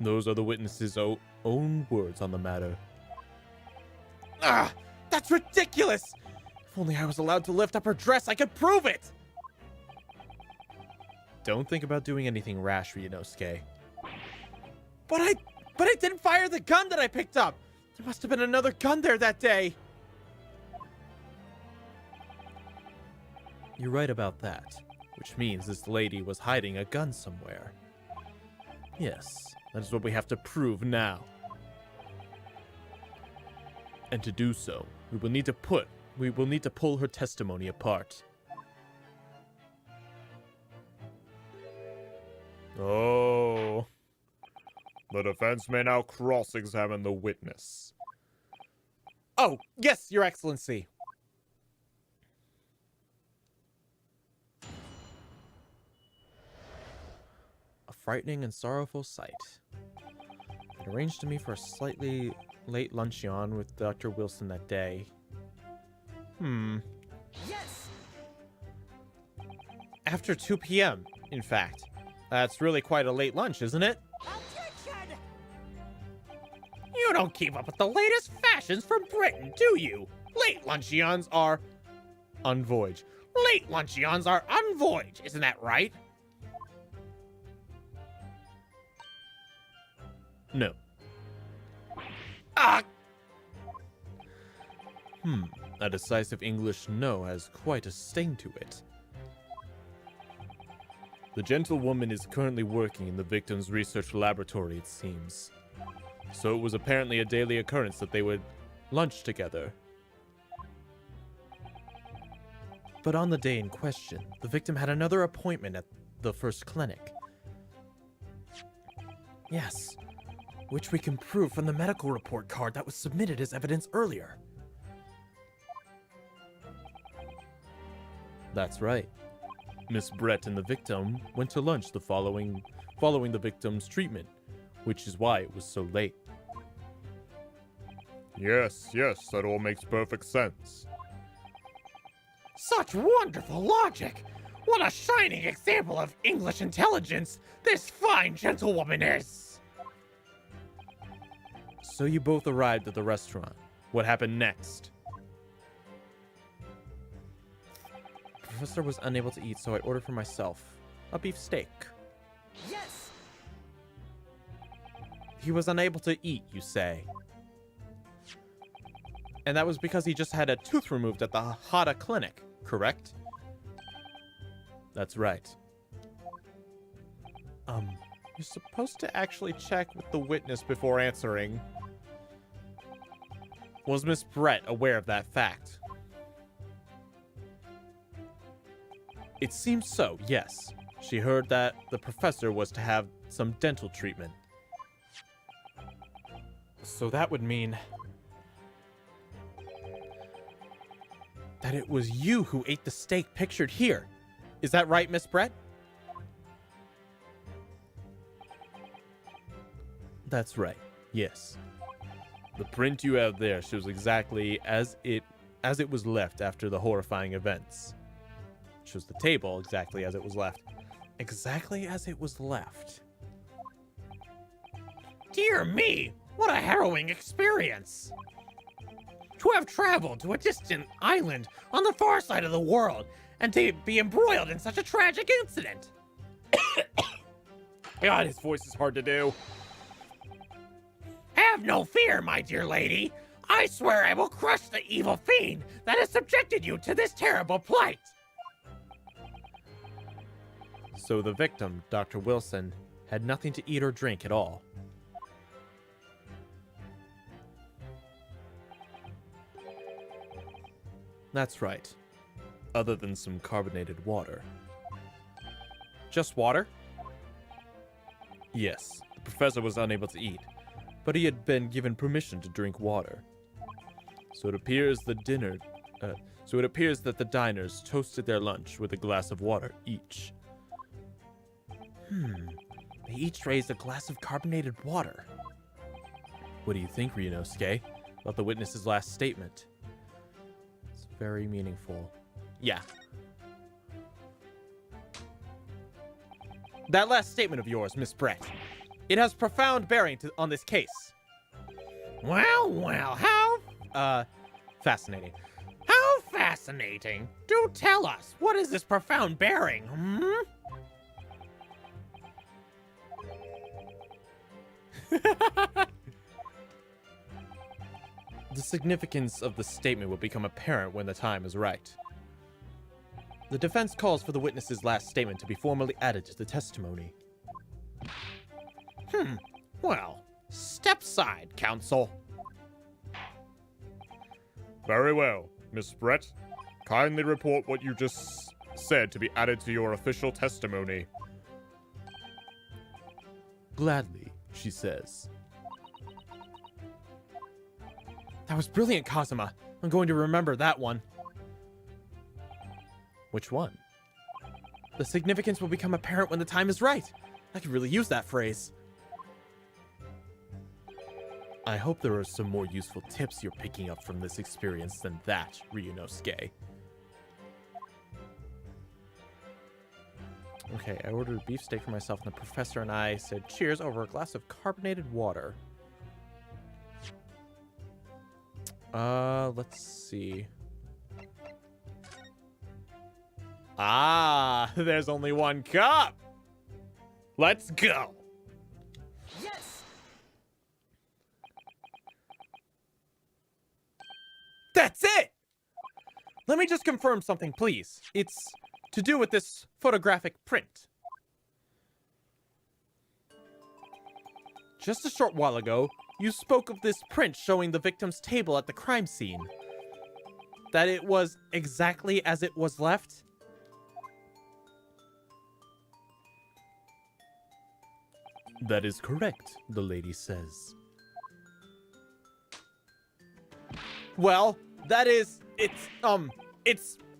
Speaker 1: Those are the witness's own words on the matter.
Speaker 6: Ah, that's ridiculous! If only I was allowed to lift up her dress, I could prove it!
Speaker 1: Don't think about doing anything rash, Ryunosuke.
Speaker 6: But I didn't fire the gun that I picked up! There must have been another gun there that day!
Speaker 1: You're right about that, which means this lady was hiding a gun somewhere. Yes, that is what we have to prove now. And to do so, we will need to pull her testimony apart.
Speaker 4: Oh. The defense may now cross-examine the witness.
Speaker 1: Oh, yes, Your Excellency. A frightening and sorrowful sight. It arranged to me for a slightly late luncheon with Dr. Wilson that day.
Speaker 5: Yes!
Speaker 1: After 2 p.m., in fact. That's really quite a late lunch, isn't it?
Speaker 5: Objection!
Speaker 6: You don't keep up with the latest fashions from Britain, do you? Late luncheons are
Speaker 1: Unvoyage.
Speaker 6: Late luncheons are unvoyage, isn't that right?
Speaker 1: No.
Speaker 6: Ah!
Speaker 1: A decisive English no has quite a sting to it. The gentlewoman is currently working in the victim's research laboratory, it seems. So it was apparently a daily occurrence that they would lunch together. But on the day in question, the victim had another appointment at the first clinic. Yes, which we can prove from the medical report card that was submitted as evidence earlier. That's right. Miss Brett and the victim went to lunch the following the victim's treatment, which is why it was so late.
Speaker 4: Yes, that all makes perfect sense.
Speaker 6: Such wonderful logic! What a shining example of English intelligence this fine gentlewoman is!
Speaker 1: So you both arrived at the restaurant. What happened next? The professor was unable to eat, so I ordered for myself a beef steak.
Speaker 5: Yes!
Speaker 1: He was unable to eat, you say? And that was because he just had a tooth removed at the Hada clinic, correct? That's right. You're supposed to actually check with the witness before answering. Was Miss Brett aware of that fact? It seems so, yes. She heard that the professor was to have some dental treatment. So that would mean that it was you who ate the steak pictured here. Is that right, Miss Brett? That's right, yes. The print you have there shows exactly as it was left after the horrifying events. It shows the table exactly as it was left. Exactly as it was left.
Speaker 6: Dear me, what a harrowing experience! To have traveled to a distant island on the far side of the world and to be embroiled in such a tragic incident.
Speaker 1: God, his voice is hard to do.
Speaker 6: Have no fear, my dear lady. I swear I will crush the evil fiend that has subjected you to this terrible plight.
Speaker 1: So the victim, Dr. Wilson, had nothing to eat or drink at all. That's right. Other than some carbonated water. Just water? Yes, the professor was unable to eat, but he had been given permission to drink water. So it appears the dinner So it appears that the diners toasted their lunch with a glass of water each. They each raised a glass of carbonated water. What do you think, Ryunosuke, about the witness's last statement? It's very meaningful. Yeah. That last statement of yours, Miss Brett. It has profound bearing on this case.
Speaker 6: Well, how
Speaker 1: Fascinating.
Speaker 6: How fascinating. Do tell us, what is this profound bearing,
Speaker 1: The significance of the statement will become apparent when the time is right. The defense calls for the witness's last statement to be formally added to the testimony.
Speaker 6: Well, step side, counsel.
Speaker 4: Very well. Miss Brett, kindly report what you just said to be added to your official testimony.
Speaker 1: Gladly, she says.
Speaker 6: That was brilliant, Kazuma. I'm going to remember that one.
Speaker 1: Which one?
Speaker 6: The significance will become apparent when the time is right. I could really use that phrase.
Speaker 1: I hope there are some more useful tips you're picking up from this experience than that, Ryunosuke. Okay, I ordered a beefsteak for myself, and the professor and I said cheers over a glass of carbonated water. Let's see.
Speaker 6: Ah, there's only one cup. Let's go.
Speaker 5: Yes!
Speaker 6: That's it! Let me just confirm something, please. It's to do with this photographic print. Just a short while ago, you spoke of this print showing the victim's table at the crime scene. That it was exactly as it was left?
Speaker 1: That is correct, the lady says.
Speaker 6: Well, it's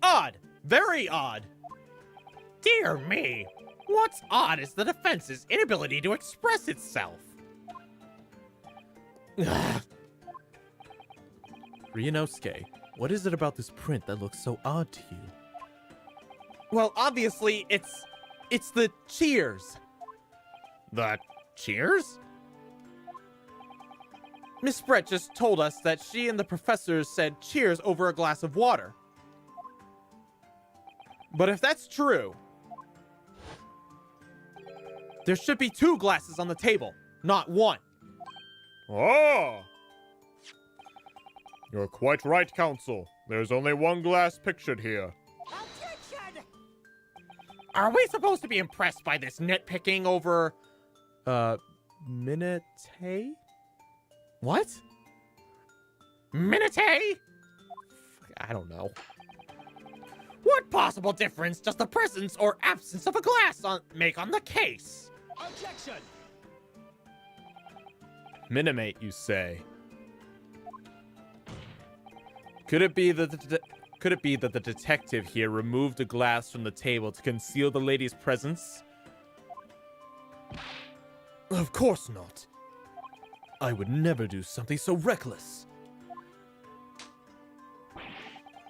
Speaker 6: odd. Very odd. Dear me. What's odd is the defense's inability to express itself.
Speaker 1: Ryunosuke, what is it about this print that looks so odd to you?
Speaker 6: Well, obviously, it's the cheers. The cheers? Miss Brett just told us that she and the professors said cheers over a glass of water. But if that's true, there should be 2 glasses on the table, not 1.
Speaker 4: Oh! You're quite right, Counsel. There's only one glass pictured here.
Speaker 5: Objection!
Speaker 6: Are we supposed to be impressed by this nitpicking over,
Speaker 1: Minute?
Speaker 6: what? Minute? I don't know. What possible difference does the presence or absence of a glass make on the case?
Speaker 5: Objection!
Speaker 1: Minimate, you say? Could it be that the detective here removed a glass from the table to conceal the lady's presence? Of course not. I would never do something so reckless.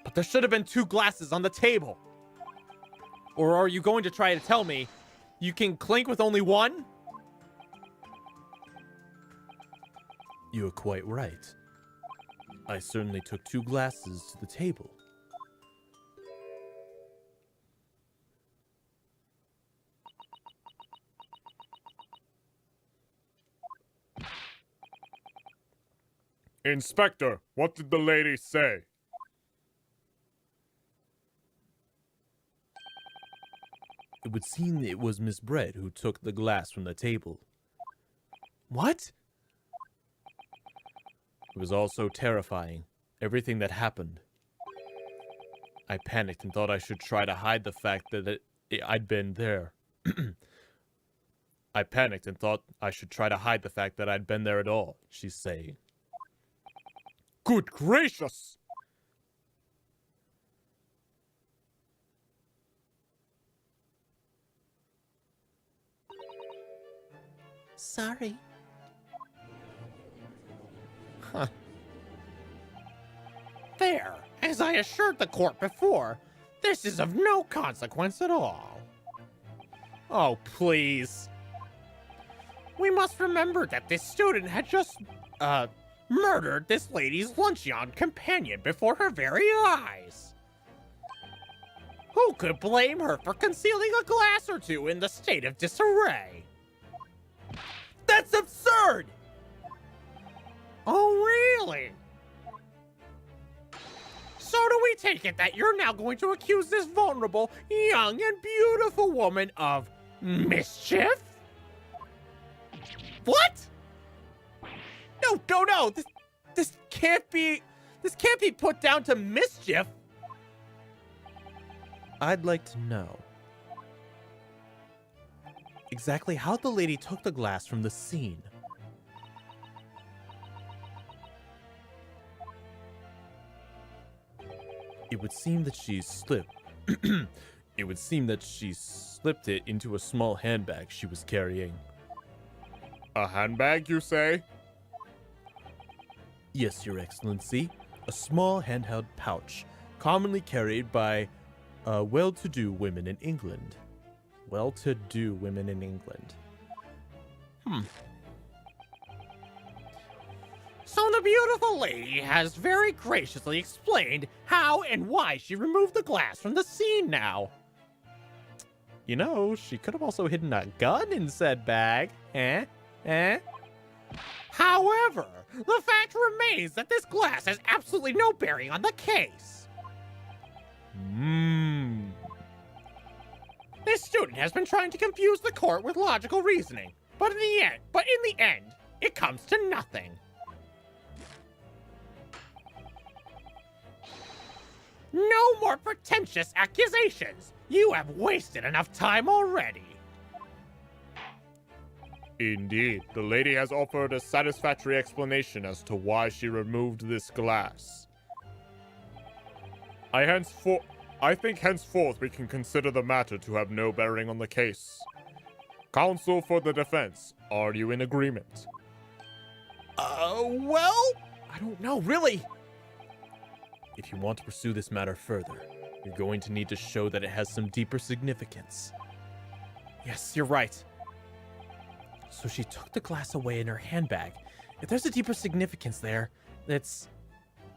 Speaker 6: But there should have been 2 glasses on the table. Or are you going to try to tell me you can clink with only 1?
Speaker 1: You're quite right. I certainly took 2 glasses to the table.
Speaker 4: Inspector, what did the lady say?
Speaker 1: It would seem it was Miss Brett who took the glass from the table.
Speaker 6: What?
Speaker 1: It was all so terrifying, everything that happened. I panicked and thought I should try to hide the fact that I'd been there. I panicked and thought I should try to hide the fact that I'd been there at all, she's saying.
Speaker 4: Good gracious!
Speaker 6: Sorry. Huh. There, as I assured the court before, this is of no consequence at all. Oh, please. We must remember that this student had just, murdered this lady's luncheon companion before her very eyes. Who could blame her for concealing a glass or two in the state of disarray? That's absurd! Oh, really? So do we take it that you're now going to accuse this vulnerable, young, and beautiful woman of mischief? What? No. This can't be put down to mischief.
Speaker 1: I'd like to know exactly how the lady took the glass from the scene. It would seem that she slipped. It would seem that she slipped it into a small handbag she was carrying.
Speaker 4: A handbag, you say?
Speaker 1: Yes, Your Excellency. A small handheld pouch, commonly carried by well-to-do women in England. Well-to-do women in England.
Speaker 6: So the beautiful lady has very graciously explained how and why she removed the glass from the scene now.
Speaker 1: You know, she could have also hidden a gun in said bag.
Speaker 6: However, the fact remains that this glass has absolutely no bearing on the case. This student has been trying to confuse the court with logical reasoning, but in the end, it comes to nothing. No more pretentious accusations. You have wasted enough time already.
Speaker 4: Indeed, the lady has offered a satisfactory explanation as to why she removed this glass. I think henceforth we can consider the matter to have no bearing on the case. Counsel for the defense, are you in agreement?
Speaker 6: Well, I don't know, really.
Speaker 1: If you want to pursue this matter further, you're going to need to show that it has some deeper significance.
Speaker 6: Yes, you're right.
Speaker 1: So she took the glass away in her handbag. If there's a deeper significance there, it's,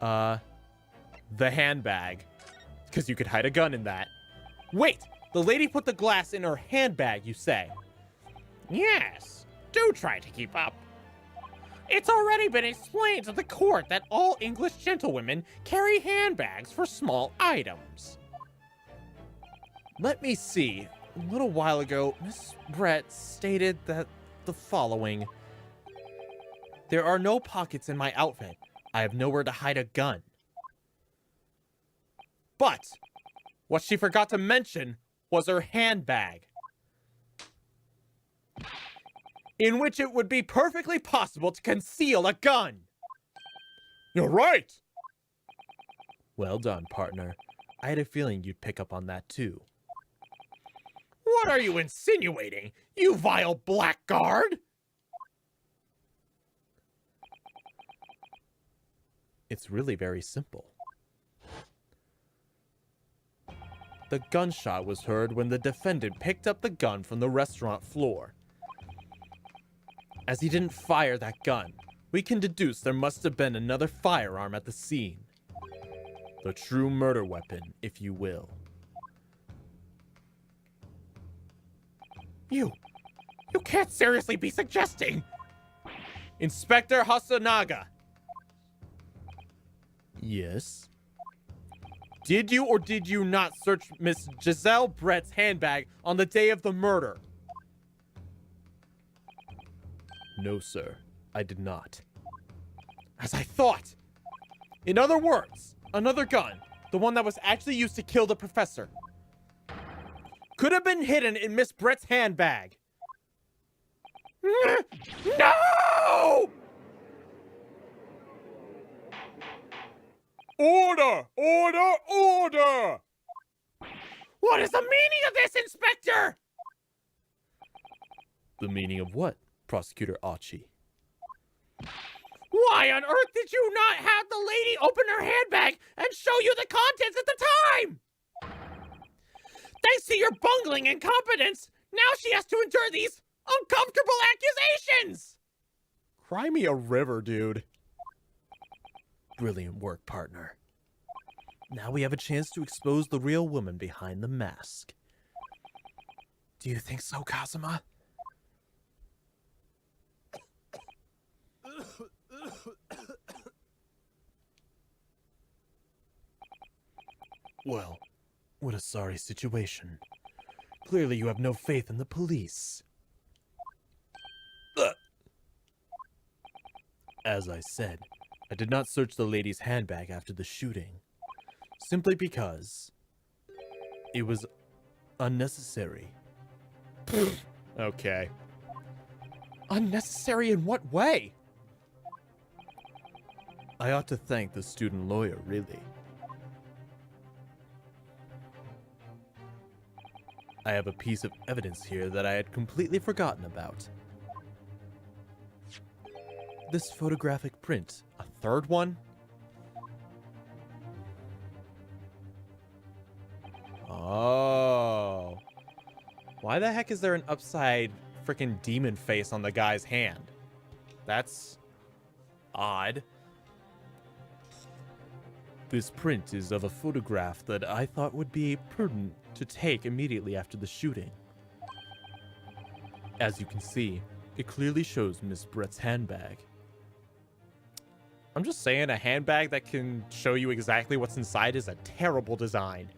Speaker 1: the handbag. Because you could hide a gun in that. Wait! The lady put the glass in her handbag, you say?
Speaker 6: Yes, do try to keep up. It's already been explained to the court that all English gentlewomen carry handbags for small items.
Speaker 1: Let me see. A little while ago, Miss Brett stated that the following. There are no pockets in my outfit. I have nowhere to hide a gun. But what she forgot to mention was her handbag, in which it would be perfectly possible to conceal a gun.
Speaker 4: You're right!
Speaker 1: Well done, partner. I had a feeling you'd pick up on that too.
Speaker 6: What are you insinuating, you vile blackguard?
Speaker 1: It's really very simple. The gunshot was heard when the defendant picked up the gun from the restaurant floor. As he didn't fire that gun, we can deduce there must have been another firearm at the scene. The true murder weapon, if you will.
Speaker 6: You can't seriously be suggesting.
Speaker 1: Inspector Hasanaga. Yes? Did you or did you not search Miss Giselle Brett's handbag on the day of the murder? No, sir. I did not.
Speaker 6: As I thought.
Speaker 1: In other words, another gun, the one that was actually used to kill the professor, could have been hidden in Miss Brett's handbag.
Speaker 6: No!
Speaker 4: Order! Order! Order!
Speaker 6: What is the meaning of this, Inspector?
Speaker 1: The meaning of what, Prosecutor Archie.
Speaker 6: Why on earth did you not have the lady open her handbag and show you the contents at the time? Thanks to your bungling incompetence, now she has to endure these uncomfortable accusations!
Speaker 1: Cry me a river, dude. Brilliant work, partner. Now we have a chance to expose the real woman behind the mask. Do you think so, Kazuma? Well, what a sorry situation. Clearly you have no faith in the police. As I said, I did not search the lady's handbag after the shooting, simply because it was unnecessary.
Speaker 6: Okay. Unnecessary in what way?
Speaker 1: I ought to thank the student lawyer, really. I have a piece of evidence here that I had completely forgotten about. This photographic print.
Speaker 6: A third one? Oh. Why the heck is there an upside freaking demon face on the guy's hand? That's odd.
Speaker 1: This print is of a photograph that I thought would be prudent to take immediately after the shooting. As you can see, it clearly shows Miss Brett's handbag.
Speaker 6: I'm just saying, a handbag that can show you exactly what's inside is a terrible design.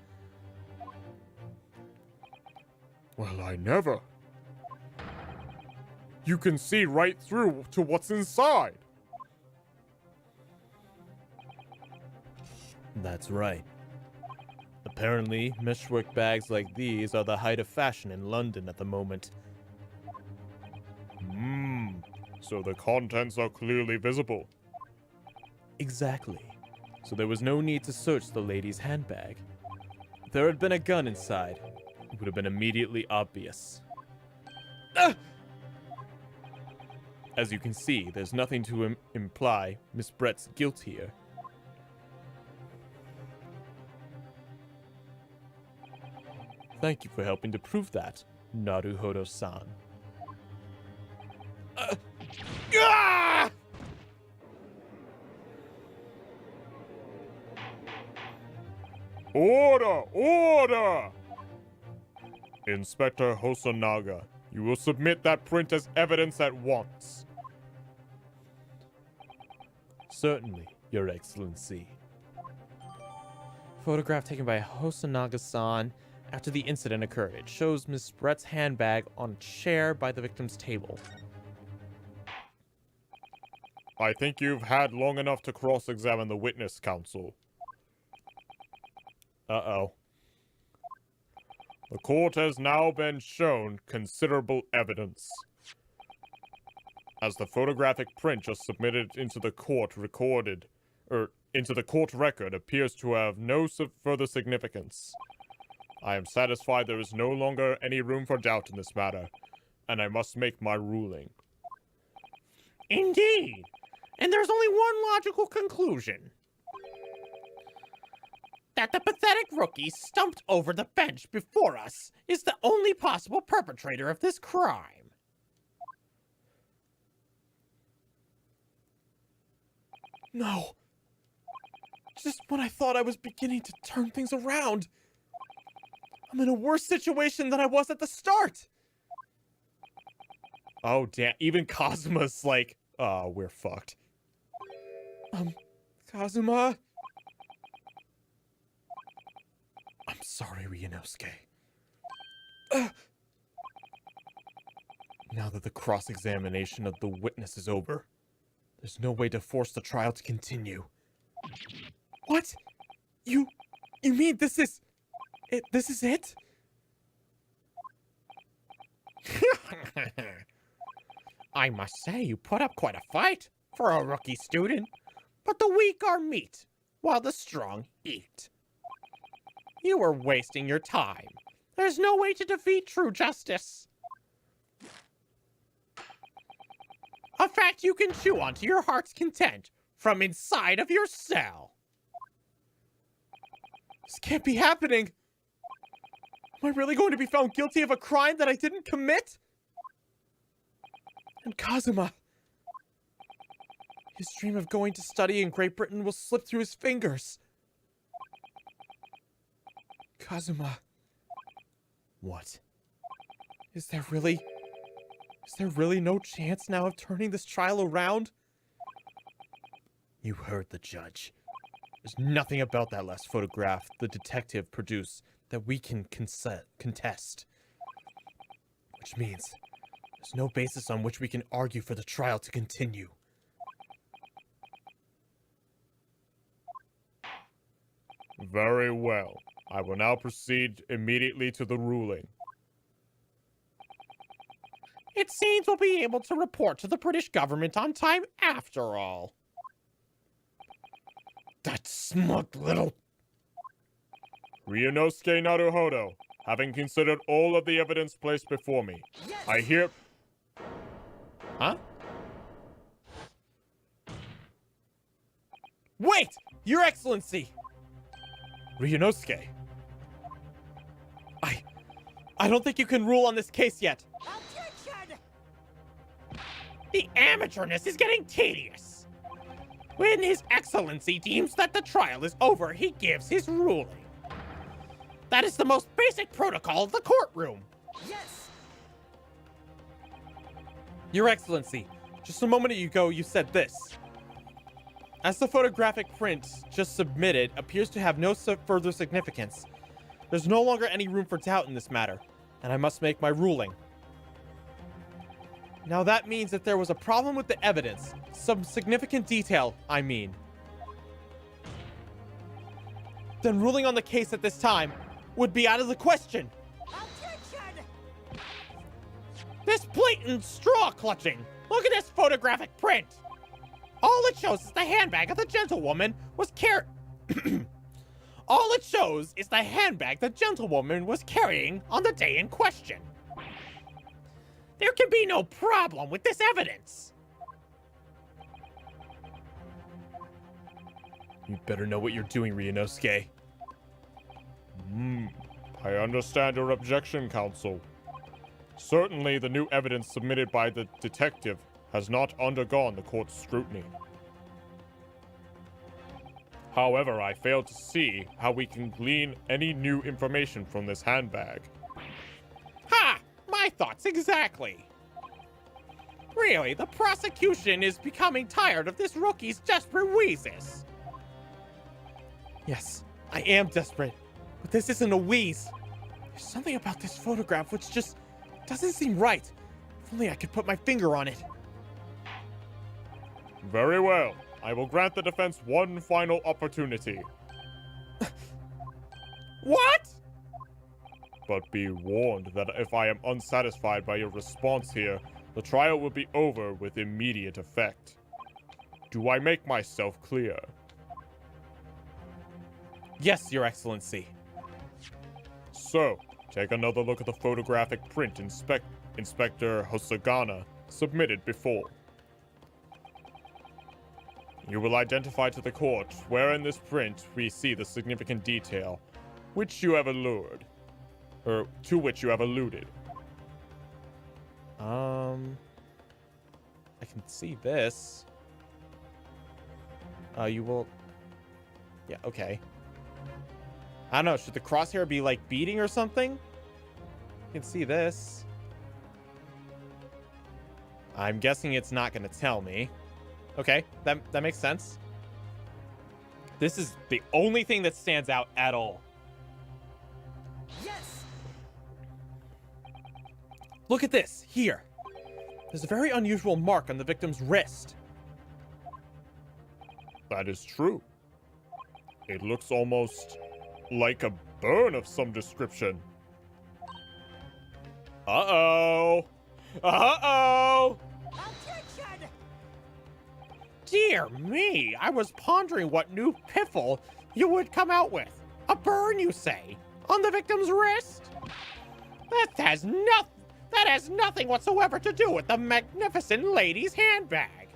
Speaker 4: Well, I never. You can see right through to what's inside.
Speaker 1: That's right. Apparently, meshwork bags like these are the height of fashion in London at the moment.
Speaker 4: So the contents are clearly visible.
Speaker 1: Exactly. So there was no need to search the lady's handbag. If there had been a gun inside, it would have been immediately obvious. As you can see, there's nothing to imply Miss Brett's guilt here. Thank you for helping to prove that, Naruhodo-san.
Speaker 4: Order! Order! Inspector Hosonaga, you will submit that print as evidence at once.
Speaker 1: Certainly, Your Excellency.
Speaker 6: Photograph taken by Hosonaga-san after the incident occurred. It shows Miss Brett's handbag on a chair by the victim's table.
Speaker 4: I think you've had long enough to cross-examine the witness, counsel.
Speaker 6: Uh-oh.
Speaker 4: The court has now been shown considerable evidence. As the photographic print just submitted into the court record appears to have no further significance. I am satisfied there is no longer any room for doubt in this matter, and I must make my ruling.
Speaker 6: Indeed. And there's only one logical conclusion. That the pathetic rookie stumped over the bench before us is the only possible perpetrator of this crime.
Speaker 1: No. Just when I thought I was beginning to turn things around, I'm in a worse situation than I was at the start.
Speaker 6: Oh, damn. Even Kazuma's like, oh, we're fucked.
Speaker 1: Kazuma? I'm sorry, Ryunosuke. Now that the cross-examination of the witness is over, there's no way to force the trial to continue. What? You mean this is it? This is it?
Speaker 6: I must say, you put up quite a fight for a rookie student. But the weak are meat, while the strong eat. You were wasting your time. There's no way to defeat true justice. A fact you can chew on to your heart's content from inside of your cell.
Speaker 1: This can't be happening. Am I really going to be found guilty of a crime that I didn't commit? And Kazuma. His dream of going to study in Great Britain will slip through his fingers. Kazuma. What? Is there really no chance now of turning this trial around? You heard the judge. There's nothing about that last photograph the detective produced that we can contest. Which means there's no basis on which we can argue for the trial to continue.
Speaker 4: Very well. I will now proceed immediately to the ruling.
Speaker 6: It seems we'll be able to report to the British government on time after all. That smug little...
Speaker 4: Ryunosuke Naruhodo, having considered all of the evidence placed before me, I hear...
Speaker 6: Huh?
Speaker 1: Wait! Your Excellency! Ryunosuke. I don't think you can rule on this case yet.
Speaker 5: Objection!
Speaker 6: The amateurness is getting tedious. When His Excellency deems that the trial is over, he gives his ruling. That is the most basic protocol of the courtroom.
Speaker 5: Yes!
Speaker 1: Your Excellency, just a moment ago you said this. As the photographic print just submitted appears to have no further significance, there's no longer any room for doubt in this matter, and I must make my ruling. Now that means that there was a problem with the evidence, some significant detail, I mean. Then ruling on the case at this time would be out of the question.
Speaker 5: Objection!
Speaker 6: This blatant straw clutching. Look at this photographic print. All it shows is the handbag of the gentlewoman was All it shows is the handbag the gentlewoman was carrying on the day in question. There can be no problem with this evidence.
Speaker 1: You better know what you're doing, Ryunosuke.
Speaker 4: I understand your objection, counsel. Certainly, the new evidence submitted by the detective has not undergone the court's scrutiny. However, I fail to see how we can glean any new information from this handbag.
Speaker 6: Ha! My thoughts exactly. Really, the prosecution is becoming tired of this rookie's desperate wheezes.
Speaker 1: Yes, I am desperate, but this isn't a wheeze. There's something about this photograph which just doesn't seem right. If only I could put my finger on it.
Speaker 4: Very well. I will grant the defense one final opportunity.
Speaker 6: What?
Speaker 4: But be warned that if I am unsatisfied by your response here, the trial will be over with immediate effect. Do I make myself clear?
Speaker 1: Yes, Your Excellency.
Speaker 4: So, take another look at the photographic print Inspector Hosagana submitted before. You will identify to the court where in this print we see the significant detail which you have alluded, or to which you have alluded.
Speaker 1: I can see this. You will... Yeah, okay. I don't know, should the crosshair be like beating or something? You can see this. I'm guessing it's not gonna tell me. Okay, that makes sense. This is the only thing that stands out at all.
Speaker 5: Yes!
Speaker 1: Look at this, here. There's a very unusual mark on the victim's wrist.
Speaker 4: That is true. It looks almost like a burn of some description.
Speaker 1: Uh-oh. Uh-oh.
Speaker 5: Objection!
Speaker 6: Dear me, I was pondering what new piffle you would come out with. A burn, you say? On the victim's wrist? That has nothing whatsoever to do with the magnificent lady's handbag.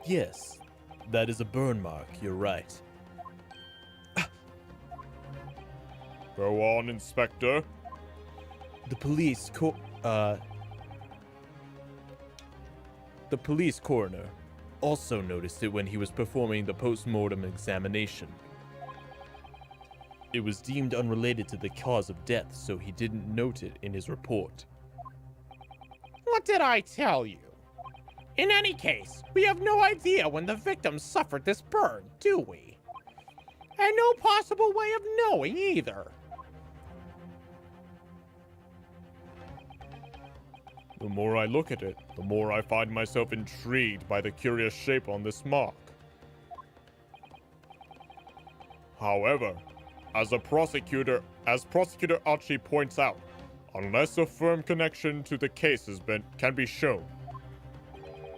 Speaker 1: Yes, that is a burn mark, you're right.
Speaker 4: Go on, Inspector.
Speaker 1: The police coroner also noticed it when he was performing the post-mortem examination. It was deemed unrelated to the cause of death, so he didn't note it in his report.
Speaker 6: What did I tell you? In any case, we have no idea when the victim suffered this burn, do we? And no possible way of knowing either.
Speaker 4: The more I look at it, the more I find myself intrigued by the curious shape on this mark. However, as Prosecutor Archie points out, unless a firm connection to the case can be shown,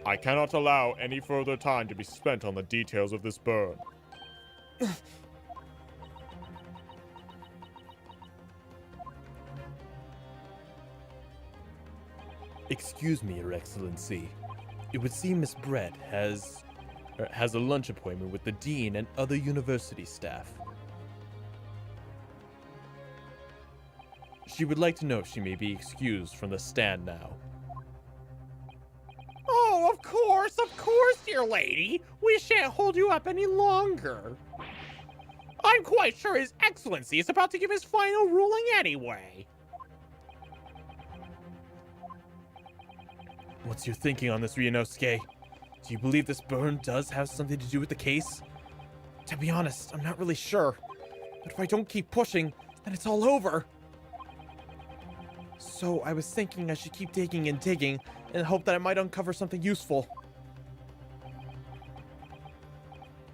Speaker 4: I cannot allow any further time to be spent on the details of this burn.
Speaker 1: Excuse me, Your Excellency. It would seem Miss Brett has a lunch appointment with the dean and other university staff. She would like to know if she may be excused from the stand now.
Speaker 6: Oh, of course, dear lady. We shan't hold you up any longer. I'm quite sure His Excellency is about to give his final ruling anyway.
Speaker 1: What's your thinking on this, Ryunosuke? Do you believe this burn does have something to do with the case?
Speaker 6: To be honest, I'm not really sure. But if I don't keep pushing, then it's all over. So I was thinking I should keep digging and digging and hope that I might uncover something useful.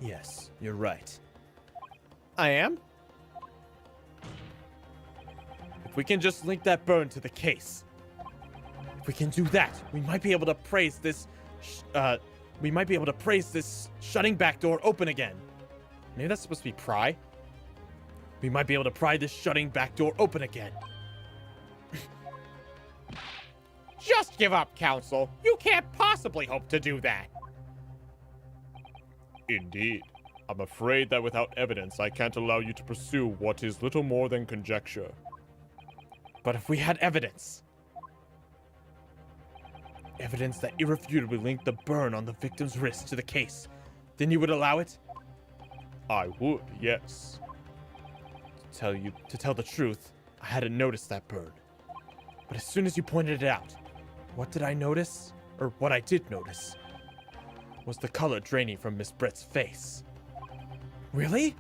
Speaker 1: Yes, you're right.
Speaker 6: I am?
Speaker 1: If we can just link that burn to the case.
Speaker 6: If we can do that, we might be able to praise this shutting back door open again. Maybe that's supposed to be pry. We might be able to pry this shutting back door open again. Just give up, Counsel. You can't possibly hope to do that.
Speaker 4: Indeed. I'm afraid that without evidence, I can't allow you to pursue what is little more than conjecture.
Speaker 6: But if we had evidence that irrefutably linked the burn on the victim's wrist to the case, then you would allow it?
Speaker 4: I would, yes.
Speaker 6: To tell the truth, I hadn't noticed that burn. But as soon as you pointed it out, what did I notice? Or what I did notice was the color draining from Miss Brett's face. Really?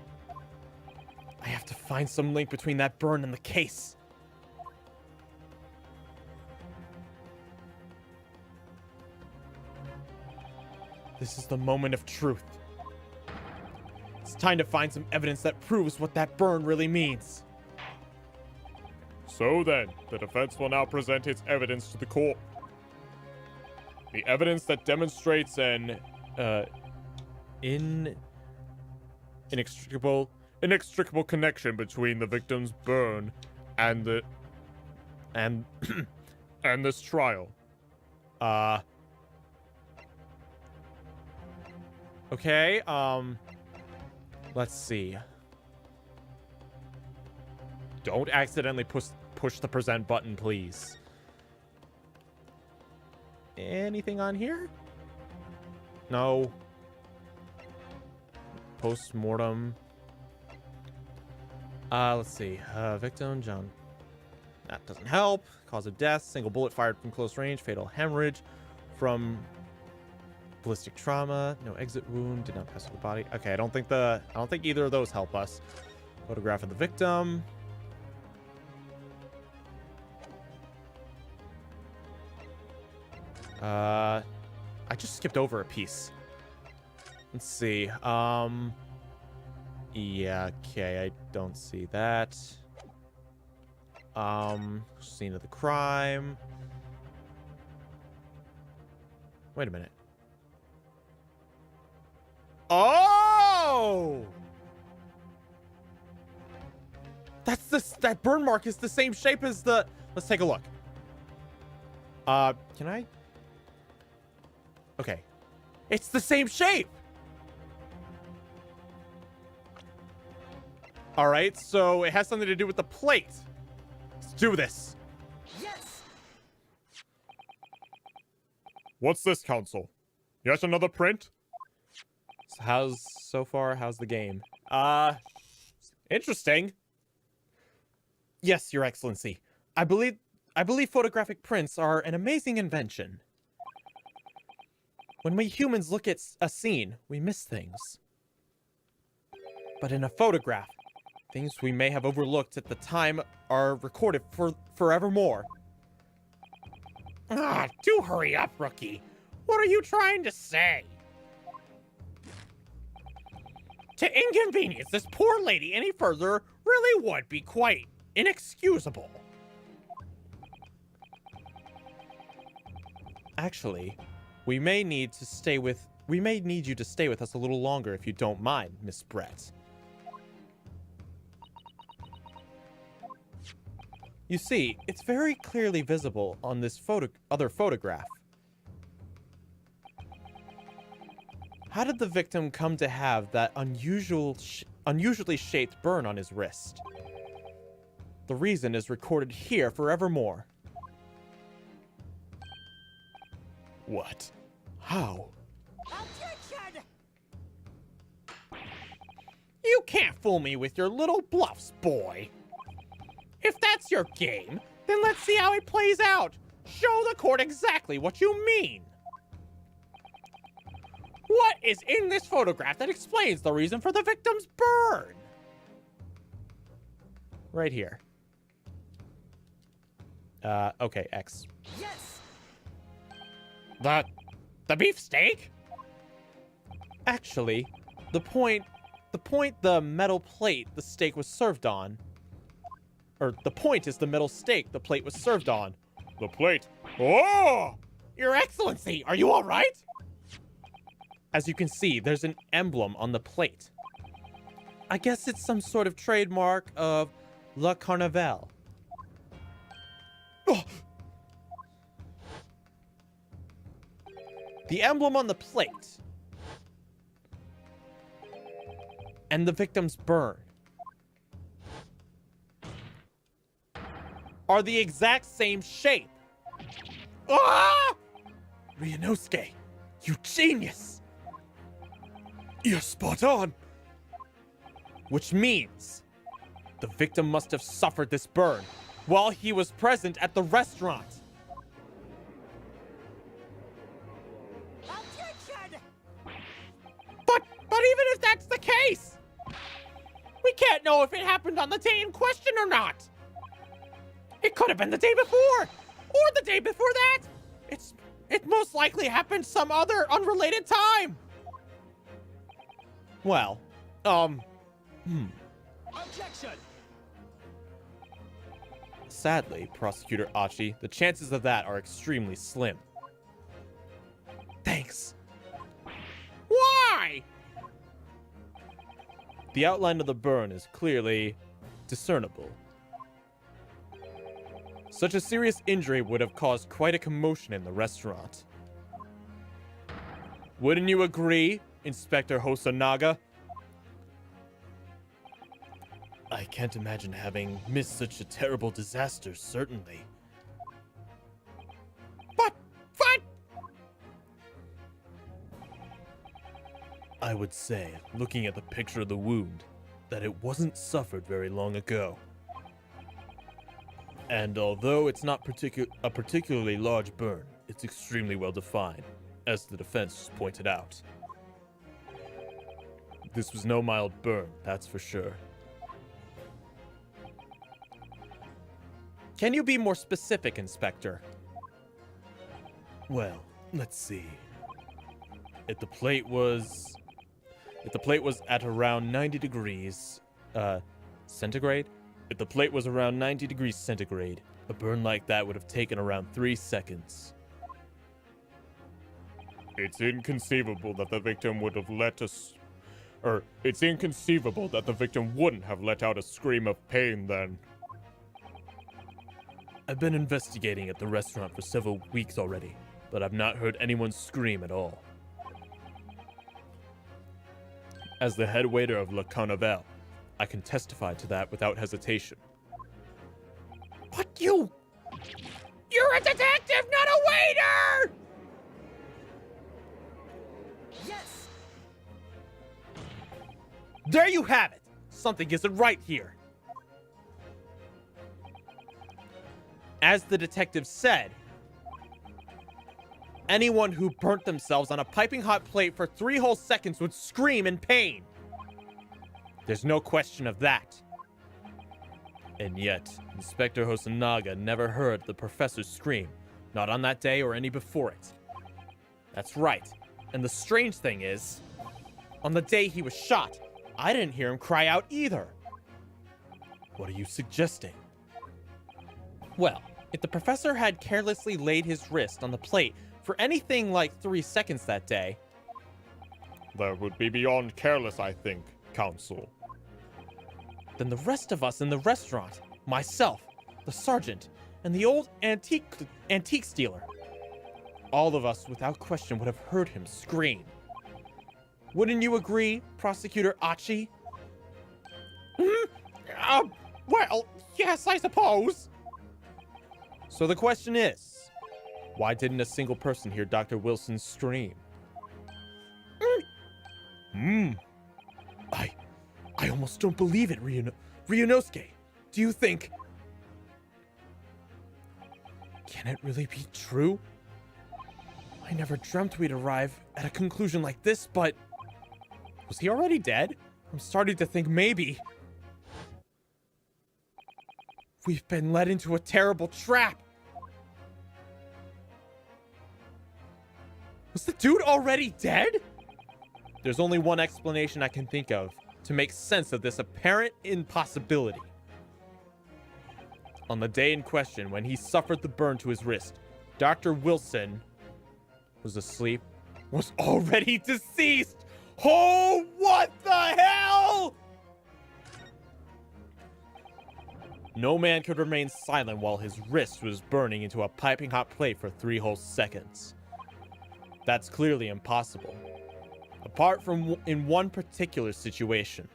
Speaker 6: I have to find some link between that burn and the case. This is the moment of truth. It's time to find some evidence that proves what that burn really means.
Speaker 4: So then, the defense will now present its evidence to the court. The evidence that demonstrates an inextricable connection between the victim's burn and this trial.
Speaker 1: Okay, let's see.
Speaker 6: Don't accidentally push the present button, please. Anything on here? No. Post-mortem. Let's see. Victim, John. That doesn't help. Cause of death, single bullet fired from close range, fatal hemorrhage from ballistic trauma, no exit wound, did not pass through the body. Okay, I don't think either of those help us. Photograph of the victim. I just skipped over a piece. Let's see. Yeah, okay, I don't see that. Scene of the crime. Wait a minute. Oh!
Speaker 1: That burn mark is the same shape as the... Let's take a look. Can I? Okay. It's the same shape! Alright, so it has something to do with the plate. Let's do this.
Speaker 5: Yes!
Speaker 4: What's this, Council? Yet another print?
Speaker 1: So how's the game? Interesting. Yes, Your Excellency. I believe photographic prints are an amazing invention. When we humans look at a scene, we miss things. But in a photograph, things we may have overlooked at the time are recorded for forevermore.
Speaker 6: Do hurry up, rookie. What are you trying to say? To inconvenience this poor lady any further really would be quite inexcusable.
Speaker 1: Actually, we may need you to stay with us a little longer if you don't mind, Miss Brett. You see, it's very clearly visible on this other photograph. How did the victim come to have that unusually shaped burn on his wrist? The reason is recorded here forevermore. What? How?
Speaker 5: Objection!
Speaker 6: You can't fool me with your little bluffs, boy. If that's your game, then let's see how it plays out. Show the court exactly what you mean. What is in this photograph that explains the reason for the victim's burn?
Speaker 1: Right here. Okay, X.
Speaker 5: Yes!
Speaker 6: The beefsteak?
Speaker 1: Actually, the metal plate the steak was served on. Or, the point is the metal steak the plate was served on.
Speaker 4: The plate. Oh!
Speaker 6: Your Excellency, are you all right?
Speaker 1: As you can see, there's an emblem on the plate. I guess it's some sort of trademark of Le Carnaval. Oh! The emblem on the plate and the victim's burn are the exact same shape.
Speaker 6: Ah!
Speaker 1: Ryunosuke, you genius! You're spot on! Which means the victim must have suffered this burn while he was present at the restaurant.
Speaker 5: Objection!
Speaker 6: But even if that's the case, we can't know if it happened on the day in question or not. It could have been the day before, or the day before that. It most likely happened some other unrelated time.
Speaker 1: Well,
Speaker 5: Objection!
Speaker 1: sadly, Prosecutor Achi, the chances of that are extremely slim. Thanks.
Speaker 6: Why?
Speaker 1: The outline of the burn is clearly discernible. Such a serious injury would have caused quite a commotion in the restaurant. Wouldn't you agree, Inspector Hosonaga? I can't imagine having missed such a terrible disaster, certainly.
Speaker 6: But
Speaker 1: I would say, looking at the picture of the wound, that it wasn't suffered very long ago. And although it's not a particularly large burn, it's extremely well defined, as the defense pointed out. This was no mild burn, that's for sure. Can you be more specific, Inspector? Well, let's see. If the plate was at around 90 degrees centigrade, if the plate was around 90 degrees centigrade, a burn like that would have taken around 3 seconds.
Speaker 4: It's inconceivable that the victim would have let It's inconceivable that the victim wouldn't have let out a scream of pain then.
Speaker 6: I've been investigating at the restaurant for several weeks already, but I've not heard anyone scream at all. As the head waiter of Le Carnaval, I can testify to that without hesitation. But you're a detective, not a waiter!
Speaker 5: Yes!
Speaker 6: There you have it! Something isn't right here. As the detective said, anyone who burnt themselves on a piping hot plate for 3 whole seconds would scream in pain. There's no question of that. And yet, Inspector Hosonaga never heard the professor scream, not on that day or any before it. That's right. And the strange thing is, on the day he was shot, I didn't hear him cry out either. What are you suggesting? Well, if the professor had carelessly laid his wrist on the plate for anything like 3 seconds that day,
Speaker 4: That would be beyond careless, I think, Counsel.
Speaker 6: then the rest of us in the restaurant, myself, the sergeant, and the old antique dealer, all of us without question would have heard him scream. Wouldn't you agree, Prosecutor Achi? Well, yes, I suppose. So the question is, why didn't a single person hear Dr. Wilson scream? I almost don't believe it, Ryunosuke. Do you think... Can it really be true? I never dreamt we'd arrive at a conclusion like this, but... Was he already dead? I'm starting to think maybe... We've been led into a terrible trap. Was the dude already dead? There's only one explanation I can think of to make sense of this apparent impossibility. On the day in question, when he suffered the burn to his wrist, Dr. Wilson was asleep, was already deceased. Oh, what the hell? No man could remain silent while his wrist was burning into a piping hot plate for 3 whole seconds. That's clearly impossible. Apart from in one particular situation.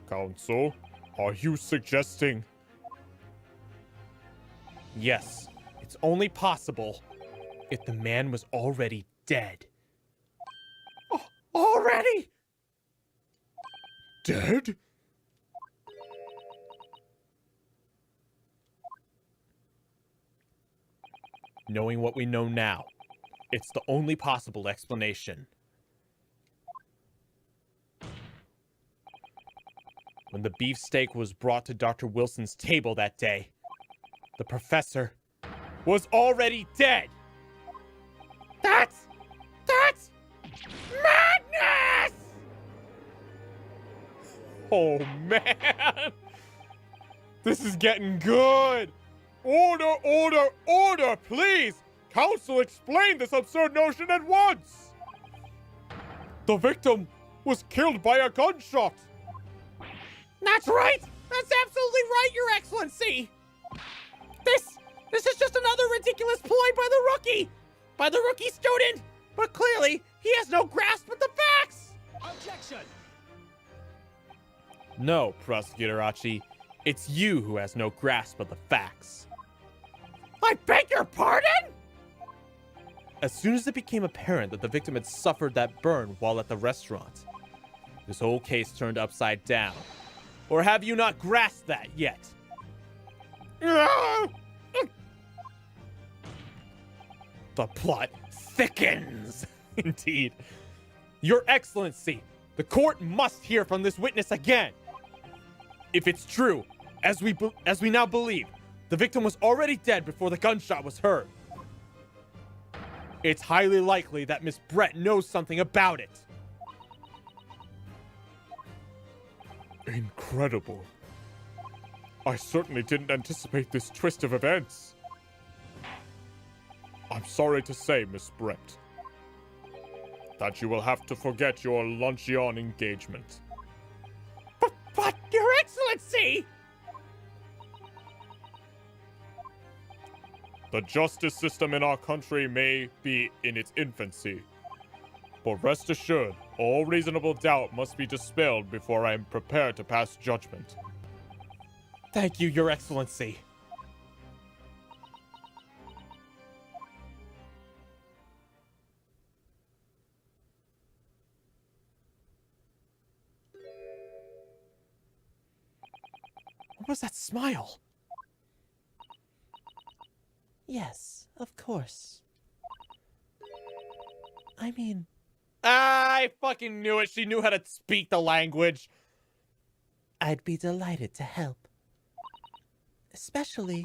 Speaker 4: Counsel, are you suggesting...
Speaker 6: Yes, it's only possible if the man was already dead. Oh, already?
Speaker 4: Dead?
Speaker 6: Knowing what we know now, it's the only possible explanation. When the beefsteak was brought to Dr. Wilson's table that day, the professor was already dead. That's madness! Oh man! This is getting good!
Speaker 4: Order, order, order, please! Counsel, explain this absurd notion at once! The victim was killed by a gunshot!
Speaker 6: That's right! That's absolutely right, Your Excellency! This is just another ridiculous ploy by the rookie! By the rookie student! But clearly, he has no grasp of the facts!
Speaker 5: Objection!
Speaker 6: No, Prosecutor Achi. It's you who has no grasp of the facts. I beg your pardon? As soon as it became apparent that the victim had suffered that burn while at the restaurant, this whole case turned upside down. Or have you not grasped that yet? The plot thickens. Indeed. Your Excellency, the court must hear from this witness again. If it's true, as we now believe, the victim was already dead before the gunshot was heard. It's highly likely that Miss Brett knows something about it.
Speaker 4: Incredible. I certainly didn't anticipate this twist of events. I'm sorry to say, Miss Brett, that you will have to forget your luncheon engagement.
Speaker 6: But, Your Excellency!
Speaker 4: The justice system in our country may be in its infancy, but rest assured, all reasonable doubt must be dispelled before I am prepared to pass judgment.
Speaker 1: Thank you, Your Excellency. What was that smile?
Speaker 7: Yes, of course. I mean,
Speaker 1: I fucking knew it. She knew how to speak the language.
Speaker 7: I'd be delighted to help. Especially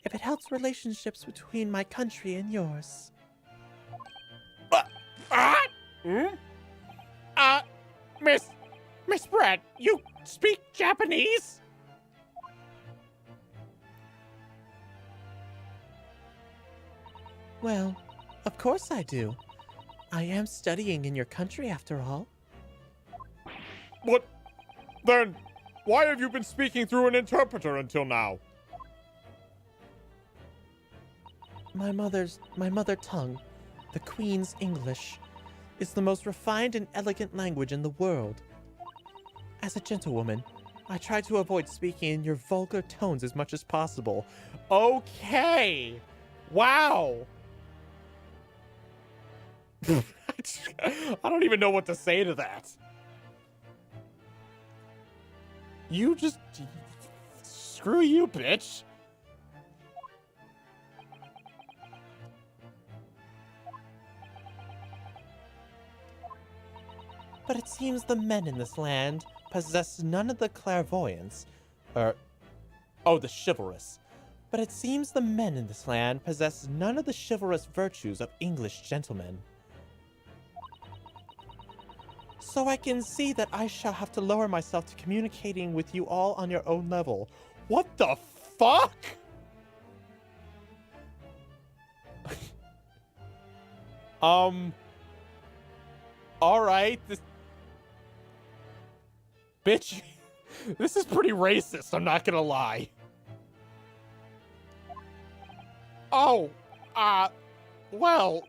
Speaker 7: if it helps relationships between my country and yours.
Speaker 6: Miss Brett, you speak Japanese?
Speaker 7: Well, of course I do. I am studying in your country after all.
Speaker 4: What? Then, why have you been speaking through an interpreter until now?
Speaker 7: My mother tongue, the Queen's English, is the most refined and elegant language in the world. As a gentlewoman, I try to avoid speaking in your vulgar tones as much as possible.
Speaker 1: Okay. Wow. I don't even know what to say to that. You just... Screw you, bitch.
Speaker 7: But it seems the men in this land possess none of the clairvoyance,
Speaker 1: the chivalrous.
Speaker 7: but it seems the men in this land possess none of the chivalrous virtues of English gentlemen. So I can see that I shall have to lower myself to communicating with you all on your own level.
Speaker 1: What the fuck? Alright, Bitch, this is pretty racist, I'm not gonna lie. Oh, well,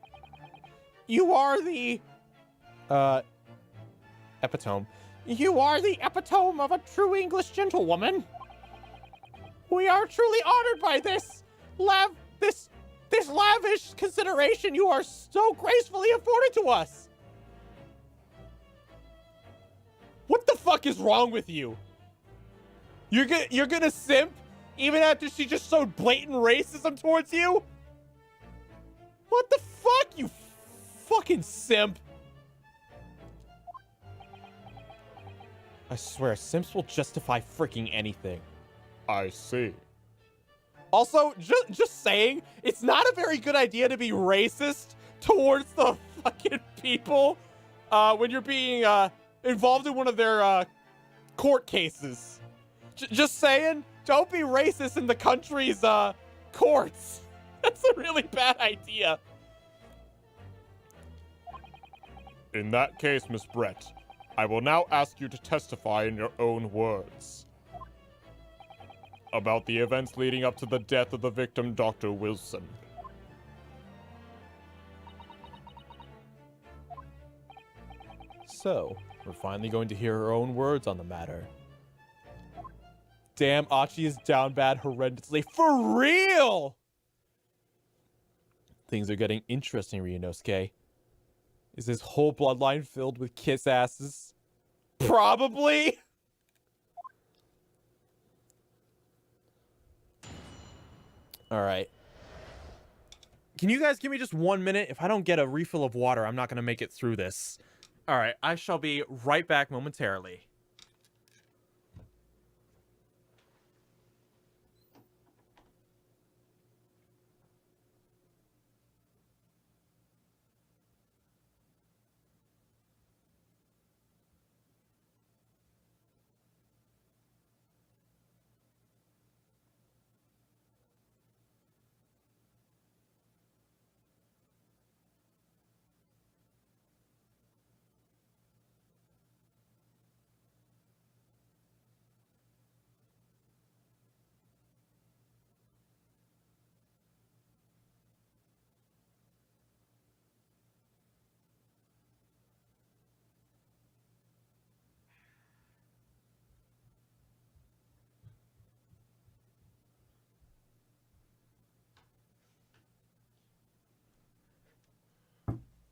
Speaker 1: you are the, epitome. You are the epitome of a true English gentlewoman. We are truly honored by this lavish consideration you are so gracefully afforded to us. What the fuck is wrong with you? You're gonna simp even after she just showed blatant racism towards you? What the fuck, you fucking simp? I swear, simps will justify freaking anything.
Speaker 4: I see.
Speaker 1: Also, just saying, it's not a very good idea to be racist towards the fucking people when you're being involved in one of their court cases. Just saying, don't be racist in the country's courts. That's a really bad idea.
Speaker 4: In that case, Miss Brett, I will now ask you to testify in your own words about the events leading up to the death of the victim, Dr. Wilson.
Speaker 1: So, we're finally going to hear her own words on the matter. Damn, Achi is down bad horrendously. For real! Things are getting interesting, Ryunosuke. Is this whole bloodline filled with kiss asses? Probably! Alright. Can you guys give me just 1 minute? If I don't get a refill of water, I'm not going to make it through this. Alright, I shall be right back momentarily.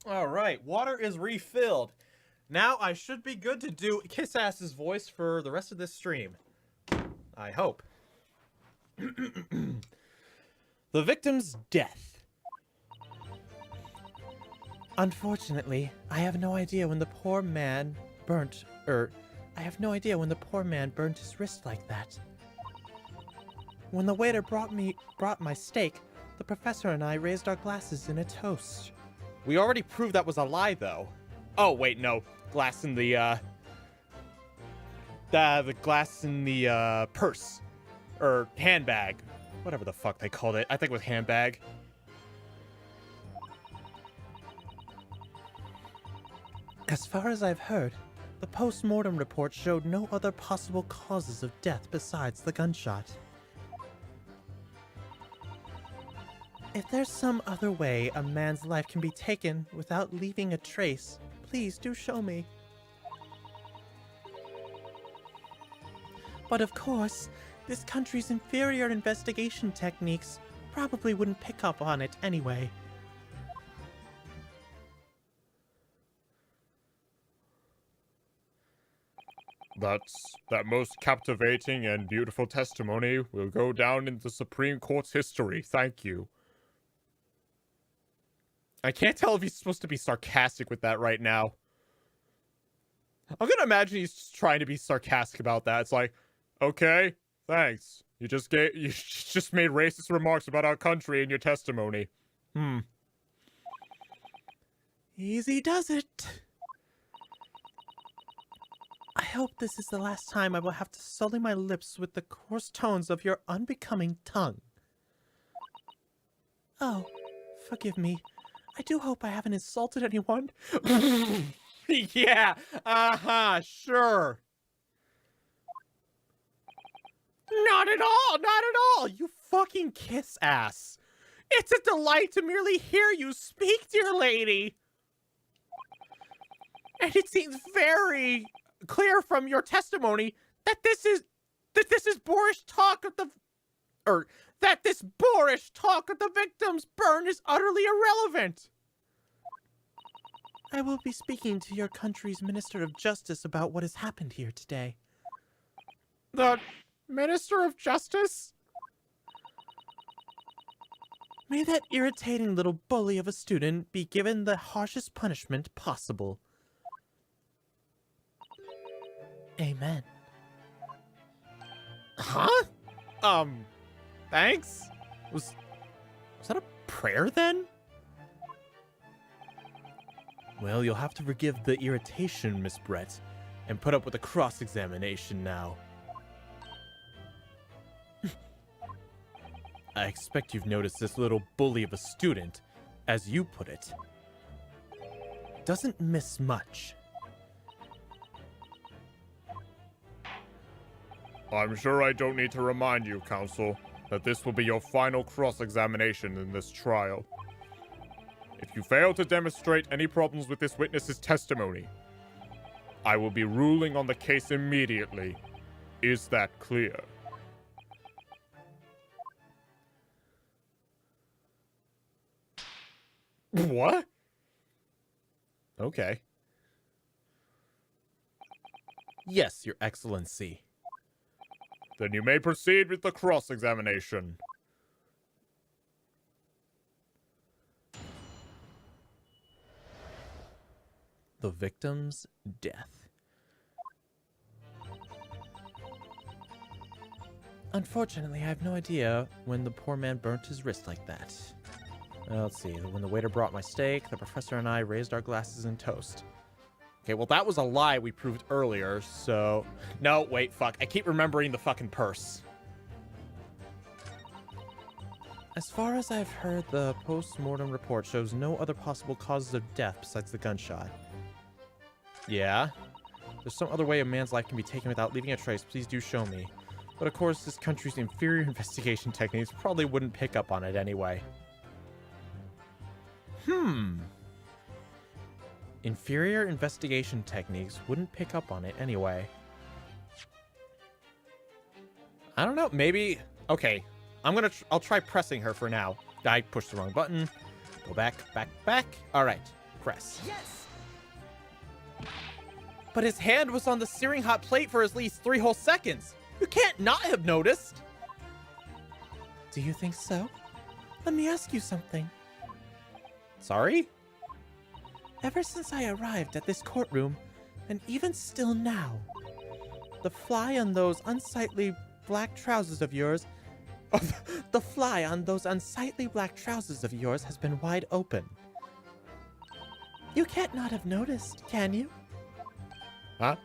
Speaker 1: All right, water is refilled. Now I should be good to do Kiss Ass's voice for the rest of this stream. I hope. The victim's death.
Speaker 7: Unfortunately, I have no idea when the poor man burnt his wrist like that. When the waiter brought my steak, the professor and I raised our glasses in a toast.
Speaker 1: We already proved that was a lie, though. Oh, wait, no. Glass in the glass in the, purse. Or handbag. Whatever the fuck they called it. I think it was handbag.
Speaker 7: As far as I've heard, the post-mortem report showed no other possible causes of death besides the gunshot. If there's some other way a man's life can be taken without leaving a trace, please do show me. But of course, this country's inferior investigation techniques probably wouldn't pick up on it anyway.
Speaker 4: That most captivating and beautiful testimony will go down in the Supreme Court's history. Thank you.
Speaker 1: I can't tell if he's supposed to be sarcastic with that right now. I'm gonna imagine he's just trying to be sarcastic about that. It's like, okay, thanks. You just made racist remarks about our country in your testimony.
Speaker 7: Easy does it. I hope this is the last time I will have to sully my lips with the coarse tones of your unbecoming tongue. Oh, forgive me. I do hope I haven't insulted anyone.
Speaker 1: Yeah, sure. Not at all, not at all, you fucking kiss ass. It's a delight to merely hear you speak, dear lady. And it seems very clear from your testimony that this boorish talk of this boorish talk of the victim's burn is utterly irrelevant.
Speaker 7: I will be speaking to your country's Minister of Justice about what has happened here today.
Speaker 1: The Minister of Justice?
Speaker 7: May that irritating little bully of a student be given the harshest punishment possible. Amen.
Speaker 1: Huh? Thanks? Was that a prayer then? Well, you'll have to forgive the irritation, Miss Brett, and put up with the cross-examination now. I expect you've noticed this little bully of a student, as you put it, doesn't miss much.
Speaker 4: I'm sure I don't need to remind you, counsel, that this will be your final cross-examination in this trial. If you fail to demonstrate any problems with this witness's testimony, I will be ruling on the case immediately. Is that clear?
Speaker 1: What? Okay. Yes, Your Excellency.
Speaker 4: Then you may proceed with the cross-examination.
Speaker 1: The victim's death. Unfortunately, I have no idea when the poor man burnt his wrist like that. Let's see. When the waiter brought my steak, the professor and I raised our glasses in toast. Okay, well, that was a lie we proved earlier, so... No, wait, fuck. I keep remembering the fucking purse. As far as I've heard, the post-mortem report shows no other possible causes of death besides the gunshot. Yeah? There's some other way a man's life can be taken without leaving a trace. Please do show me. But of course, this country's inferior investigation techniques probably wouldn't pick up on it anyway. Inferior investigation techniques wouldn't pick up on it anyway. I don't know, maybe... Okay, I'll try pressing her for now. I pushed the wrong button. Go back. Alright.
Speaker 7: press.
Speaker 5: Yes!
Speaker 7: But his hand was on the searing hot plate for at least 3 whole seconds. You can't not have noticed. Do you think so? Let me ask you something.
Speaker 1: Sorry?
Speaker 7: Ever since I arrived at this courtroom, and even still now, the fly on those unsightly black trousers of yours, the fly on those unsightly black trousers of yours has been wide open. You can't not have noticed, can you?
Speaker 1: Huh?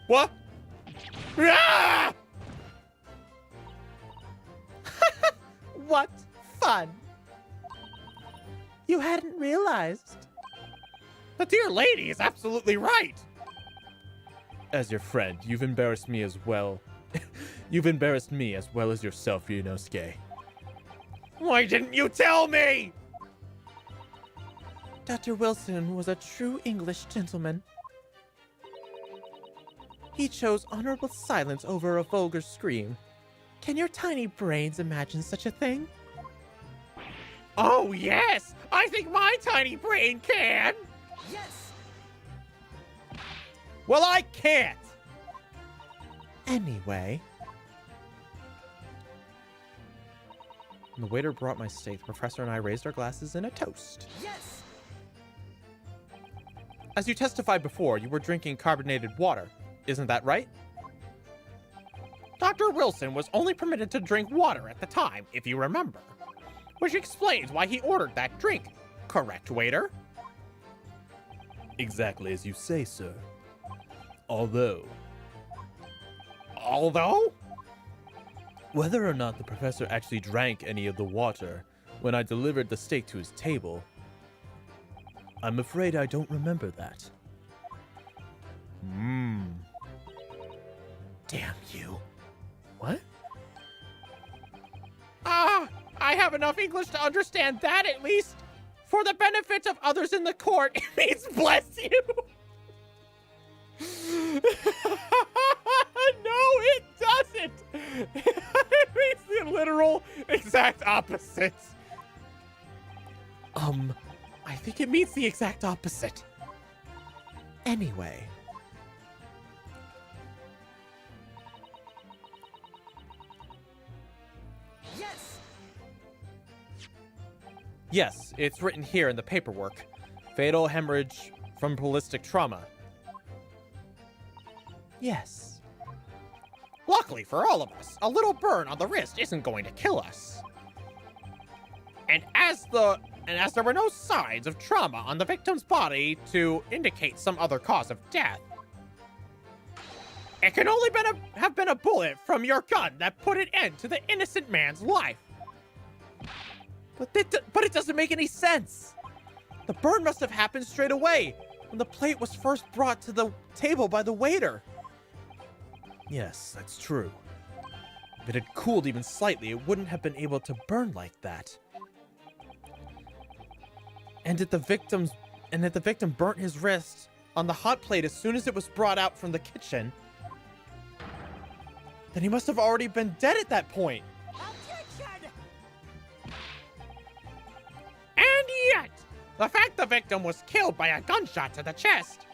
Speaker 1: What? Ah!
Speaker 7: What fun! You hadn't realized.
Speaker 6: The dear lady is absolutely right.
Speaker 1: As your friend, you've embarrassed me as well. You've embarrassed me as well as yourself, Ryunosuke.
Speaker 6: Why didn't you tell me?
Speaker 7: Dr. Wilson was a true English gentleman. He chose honorable silence over a vulgar scream. Can your tiny brains imagine such a thing?
Speaker 6: Oh, yes! I think my tiny brain can!
Speaker 5: Yes!
Speaker 1: Well, I can't!
Speaker 7: Anyway.
Speaker 1: The waiter brought my steak. The professor and I raised our glasses in a toast.
Speaker 5: Yes!
Speaker 1: As you testified before, you were drinking carbonated water. Isn't that right?
Speaker 6: Dr. Wilson was only permitted to drink water at the time, if you remember. Which explains why he ordered that drink. Correct, waiter?
Speaker 1: Exactly as you say, sir. Although, whether or not the professor actually drank any of the water when I delivered the steak to his table, I'm afraid I don't remember that.
Speaker 7: Damn you. What?
Speaker 6: I have enough English to understand that at least. For the benefit of others in the court, it means bless you. No, it doesn't. It means the literal exact opposite.
Speaker 7: I think it means the exact opposite. Anyway.
Speaker 5: Yes!
Speaker 1: Yes, it's written here in the paperwork. Fatal hemorrhage from ballistic trauma.
Speaker 7: Yes.
Speaker 6: Luckily for all of us, a little burn on the wrist isn't going to kill us. And as there were no signs of trauma on the victim's body to indicate some other cause of death, it can only have been a bullet from your gun that put an end to the innocent man's life.
Speaker 7: But it doesn't make any sense. The burn must have happened straight away when the plate was first brought to the table by the waiter.
Speaker 1: Yes, that's true. If it had cooled even slightly, it wouldn't have been able to burn like that.
Speaker 7: And if the victim burnt his wrist on the hot plate as soon as it was brought out from the kitchen, then he must have already been dead at that point.
Speaker 5: Objection!
Speaker 6: And yet, the fact the victim was killed by a gunshot to the chest,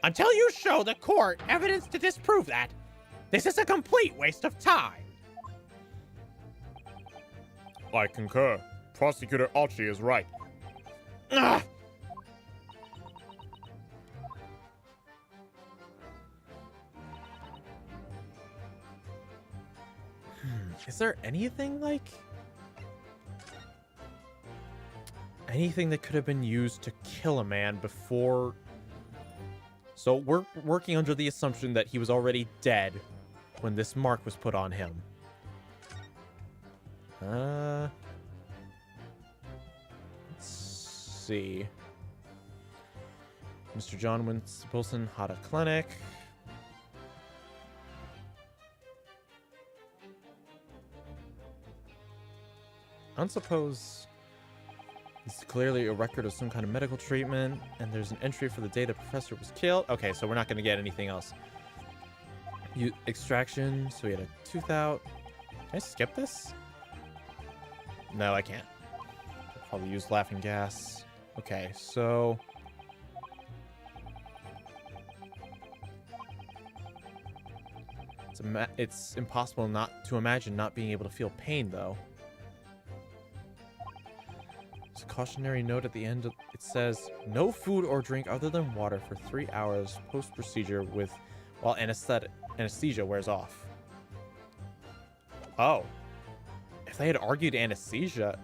Speaker 6: until you show the court evidence to disprove that, this is a complete waste of time.
Speaker 4: I concur. Prosecutor Archie is right.
Speaker 6: Ugh.
Speaker 1: Is there anything anything that could have been used to kill a man before? So we're working under the assumption that he was already dead when this mark was put on him. Let's see. Mr. John Wilson had a clinic. I don't suppose this is clearly a record of some kind of medical treatment, and there's an entry for the day the professor was killed. Okay, so we're not going to get anything else. Extraction, so we had a tooth out. Can I skip this? No, I can't. I'll probably use laughing gas. Okay, so It's impossible not to imagine not being able to feel pain, though. There's a cautionary note at the end. It says, no food or drink other than water for 3 hours post-procedure while anesthesia wears off. Oh. If they had argued anesthesia...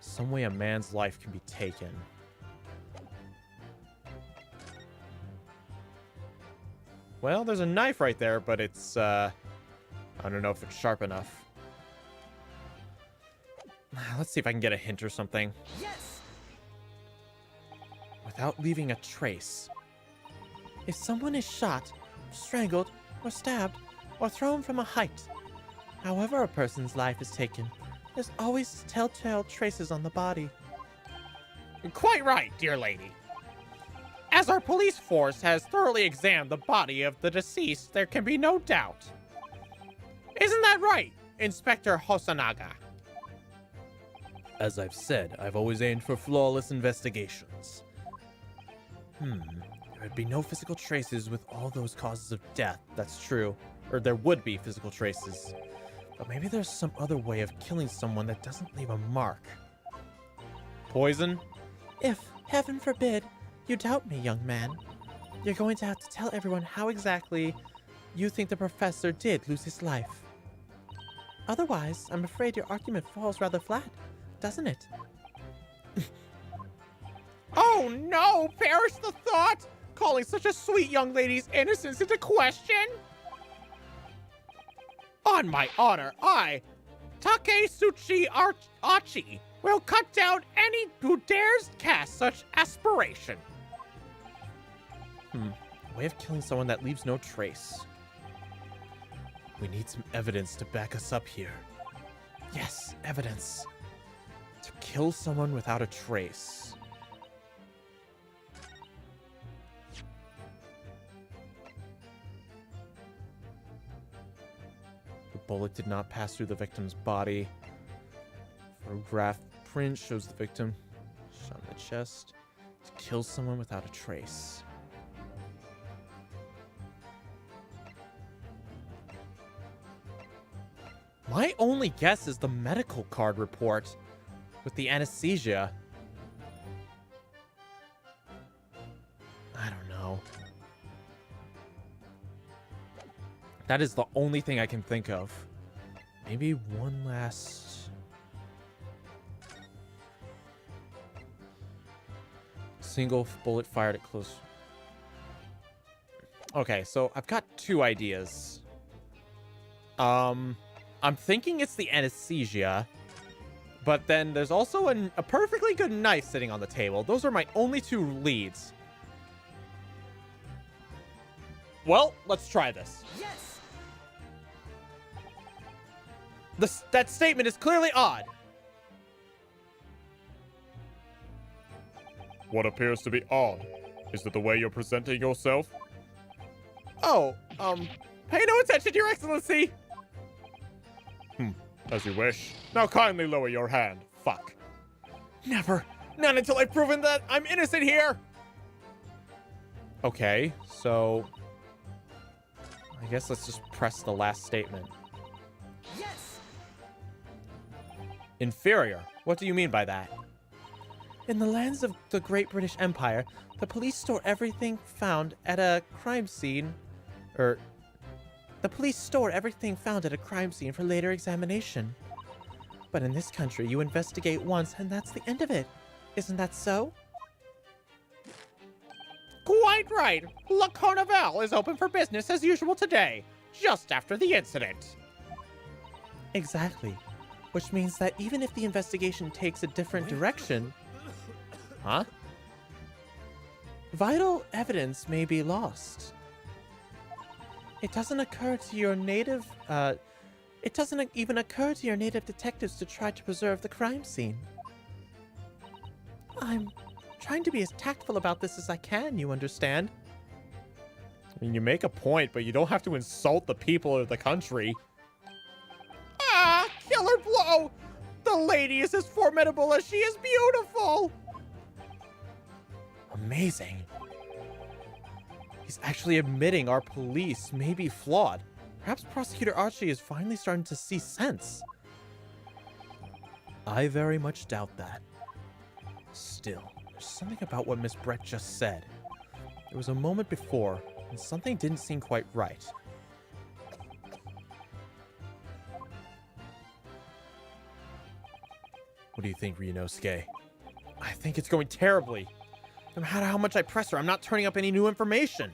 Speaker 1: Some way a man's life can be taken. Well, there's a knife right there, but it's, I don't know if it's sharp enough. Let's see if I can get a hint or something.
Speaker 5: Yes.
Speaker 7: Without leaving a trace. If someone is shot, strangled, or stabbed, or thrown from a height, however a person's life is taken, there's always telltale traces on the body.
Speaker 6: Quite right, dear lady. As our police force has thoroughly examined the body of the deceased, there can be no doubt. Isn't that right, Inspector Hosanaga?
Speaker 7: As I've said, I've always aimed for flawless investigations. There'd be no physical traces with all those causes of death, that's true. Or there would be physical traces. But maybe there's some other way of killing someone that doesn't leave a mark.
Speaker 1: Poison?
Speaker 7: If, heaven forbid, you doubt me, young man, you're going to have to tell everyone how exactly you think the professor did lose his life. Otherwise, I'm afraid your argument falls rather flat, doesn't it?
Speaker 6: Oh no! Perish the thought! Calling such a sweet young lady's innocence into question? On my honor, I, Taketsuchi Achi, will cut down any who dares cast such aspiration.
Speaker 1: A way of killing someone that leaves no trace. We need some evidence to back us up here. Yes, evidence. To kill someone without a trace. The bullet did not pass through the victim's body. Photograph print shows the victim shot in the chest. To kill someone without a trace. My only guess is the medical card report with the anesthesia. I don't know. That is the only thing I can think of. Maybe one last... single bullet fired at close... Okay, so I've got two ideas. I'm thinking it's the anesthesia, but then there's also a perfectly good knife sitting on the table. Those are my only two leads. Well, let's try this.
Speaker 5: Yes.
Speaker 1: That statement is clearly odd.
Speaker 4: What appears to be odd? Is it the way you're presenting yourself?
Speaker 1: Oh, pay no attention, Your Excellency.
Speaker 4: As you wish. Now kindly lower your hand. Fuck.
Speaker 1: Never. Not until I've proven that I'm innocent here. Okay, so... I guess let's just press the last statement.
Speaker 5: Yes.
Speaker 1: Inferior. What do you mean by that?
Speaker 7: In the lands of the Great British Empire, the police store everything found at a crime scene, the police store everything found at a crime scene for later examination. But in this country, you investigate once and that's the end of it. Isn't that so?
Speaker 6: Quite right. La Carnival is open for business as usual today, just after the incident.
Speaker 7: Exactly. Which means that even if the investigation takes a different direction,
Speaker 1: Huh?
Speaker 7: vital evidence may be lost. It doesn't occur to your native, it doesn't even occur to your native detectives to try to preserve the crime scene. I'm trying to be as tactful about this as I can, you understand?
Speaker 1: I mean, you make a point, but you don't have to insult the people of the country.
Speaker 6: Ah, killer blow! The lady is as formidable as she is beautiful!
Speaker 1: amazing. He's actually admitting our police may be flawed. Perhaps Prosecutor Archie is finally starting to see sense. I very much doubt that. Still, there's something about what Miss Brett just said. There was a moment before, and something didn't seem quite right. What do you think, Ryunosuke? I think it's going terribly. No matter how much I press her, I'm not turning up any new information.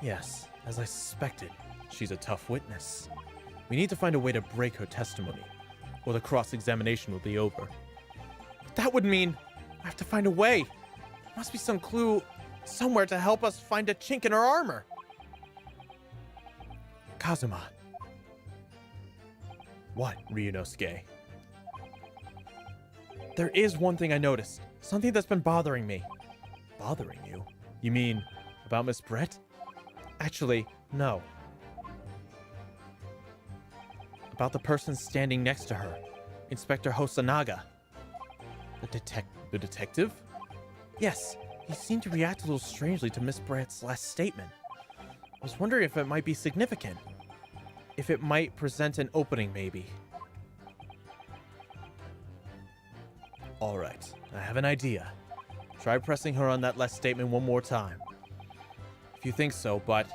Speaker 1: Yes, as I suspected, she's a tough witness. We need to find a way to break her testimony, or the cross-examination will be over. But that would mean I have to find a way. There must be some clue somewhere to help us find a chink in her armor. Kazuma. What, Ryunosuke? There is one thing I noticed. Something that's been bothering me. Bothering you? You mean about Miss Brett? Actually, no. About the person standing next to her. Inspector Hosanaga. The detective? Yes, he seemed to react a little strangely to Miss Brett's last statement. I was wondering if it might be significant. If it might present an opening, maybe. Alright, I have an idea. Try pressing her on that last statement one more time. If you think so, but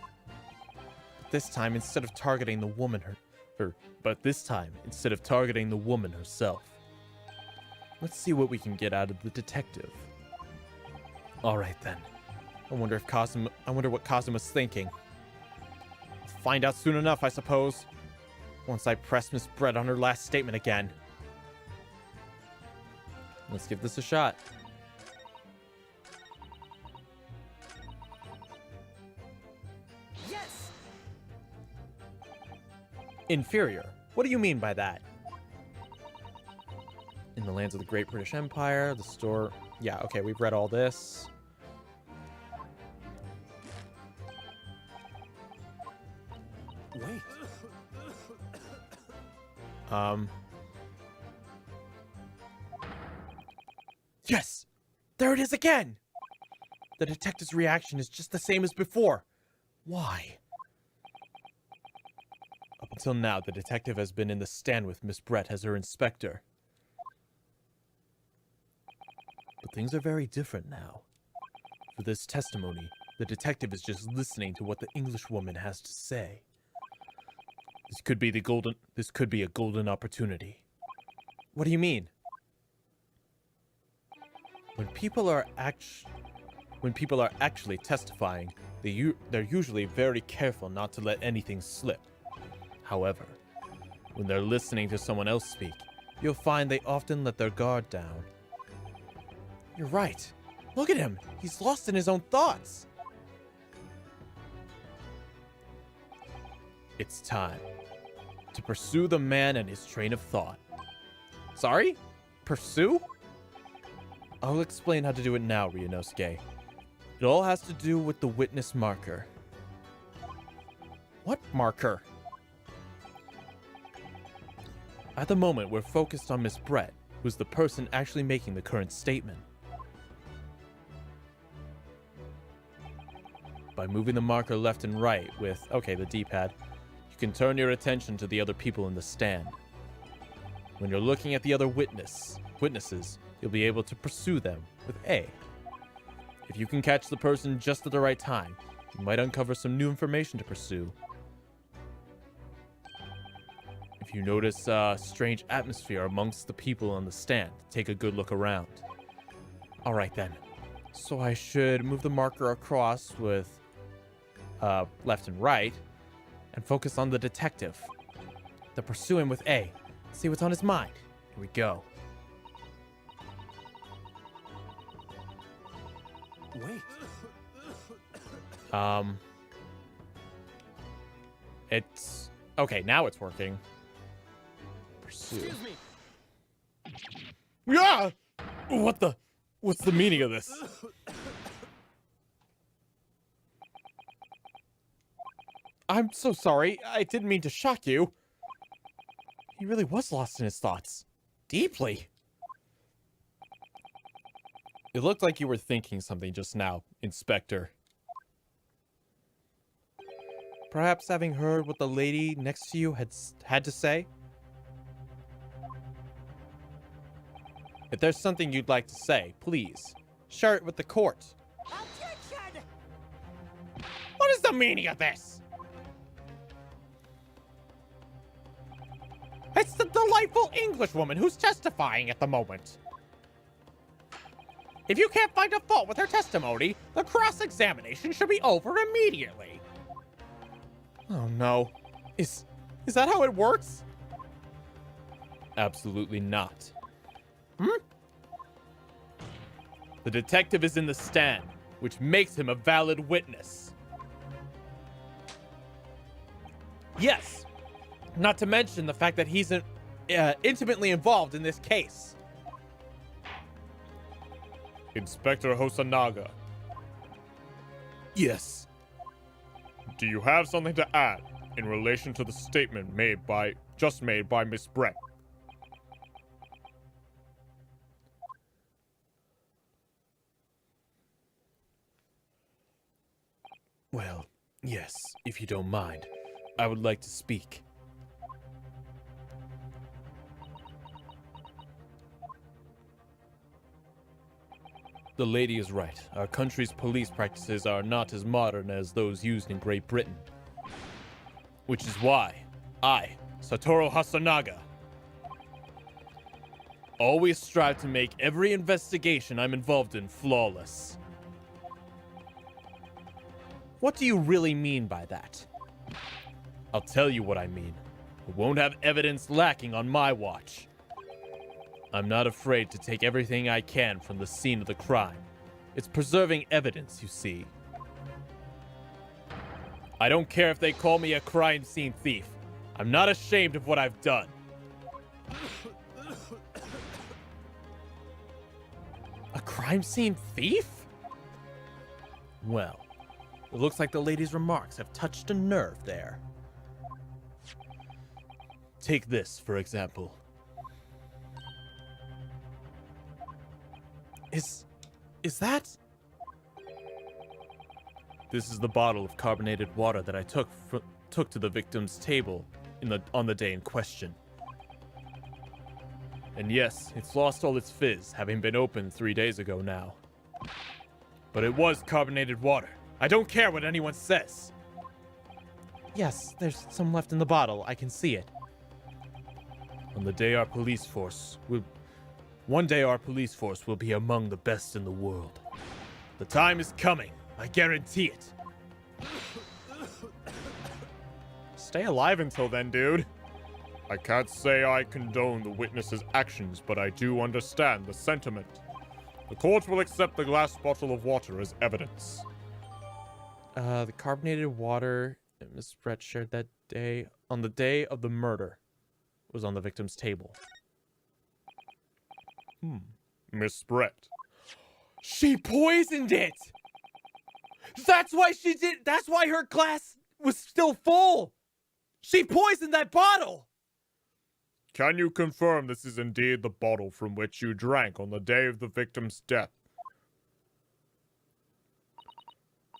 Speaker 1: this time instead of targeting the woman herself. Let's see what we can get out of the detective. Alright then. I wonder what Kazuma's thinking. I'll find out soon enough, I suppose. Once I press Miss Brett on her last statement again. Let's give this a shot.
Speaker 5: Yes.
Speaker 1: Inferior. What do you mean by that? In the lands of the Great British Empire, the store... Yeah, okay, we've read all this.
Speaker 3: Wait.
Speaker 1: Yes! There it is again! The detective's reaction is just the same as before. Why? Up until now, the detective has been in the stand with Miss Brett as her inspector. But things are very different now. For this testimony, the detective is just listening to what the Englishwoman has to say. This could be a golden opportunity. What do you mean? When people are actually testifying, they're usually very careful not to let anything slip. However, when they're listening to someone else speak, you'll find they often let their guard down. You're right. Look at him. He's lost in his own thoughts. It's time to pursue the man and his train of thought. Sorry? Pursue? I'll explain how to do it now, Ryunosuke. It all has to do with the witness marker. What marker? At the moment, we're focused on Miss Brett, who's the person actually making the current statement. By moving the marker left and right with, the D-pad, you can turn your attention to the other people in the stand. When you're looking at the other witnesses, you'll be able to pursue them with A. If you can catch the person just at the right time, you might uncover some new information to pursue. If you notice a strange atmosphere amongst the people on the stand, take a good look around. Alright then. So I should move the marker across with left and right, and focus on the detective. Then pursue him with A. See what's on his mind. Here we go.
Speaker 3: Wait.
Speaker 1: It's... Okay, now it's working. Pursue.
Speaker 5: Excuse me.
Speaker 1: Yeah! What's the meaning of this? I'm so sorry. I didn't mean to shock you. He really was lost in his thoughts. Deeply. It looked like you were thinking something just now, Inspector. Perhaps having heard what the lady next to you had to say? If there's something you'd like to say, please, share it with the court.
Speaker 5: Objection!
Speaker 6: What is the meaning of this? It's the delightful English woman who's testifying at the moment. If you can't find a fault with her testimony, the cross-examination should be over immediately.
Speaker 1: Oh no. Is that how it works? Absolutely not. The detective is in the stand, which makes him a valid witness. Yes, not to mention the fact that he's intimately involved in this case.
Speaker 4: Inspector Hosanaga,
Speaker 1: Yes.
Speaker 4: do you have something to add in relation to the statement just made by Miss Brett?
Speaker 1: Well, yes, if you don't mind. I would like to speak. The lady is right. Our country's police practices are not as modern as those used in Great Britain. Which is why I, Satoru Hasanaga, always strive to make every investigation I'm involved in flawless. What do you really mean by that? I'll tell you what I mean. I won't have evidence lacking on my watch. I'm not afraid to take everything I can from the scene of the crime. It's preserving evidence, you see. I don't care if they call me a crime scene thief. I'm not ashamed of what I've done. A crime scene thief? Well, it looks like the lady's remarks have touched a nerve there. Take this, for example. Is that? This is the bottle of carbonated water that I took to the victim's table on the day in question. And yes, it's lost all its fizz, having been opened 3 days ago now. But it was carbonated water. I don't care what anyone says. Yes, there's some left in the bottle. I can see it. One day our police force will be among the best in the world. The time is coming. I guarantee it.
Speaker 4: Stay alive until then, dude. I can't say I condone the witness's actions, but I do understand the sentiment. The court will accept the glass bottle of water as evidence.
Speaker 1: The carbonated water that Miss Brett shared that day, on the day of the murder, was on the victim's table.
Speaker 4: Miss Brett.
Speaker 1: She poisoned it! That's why her glass was still full! She poisoned that bottle!
Speaker 4: Can you confirm this is indeed the bottle from which you drank on the day of the victim's death?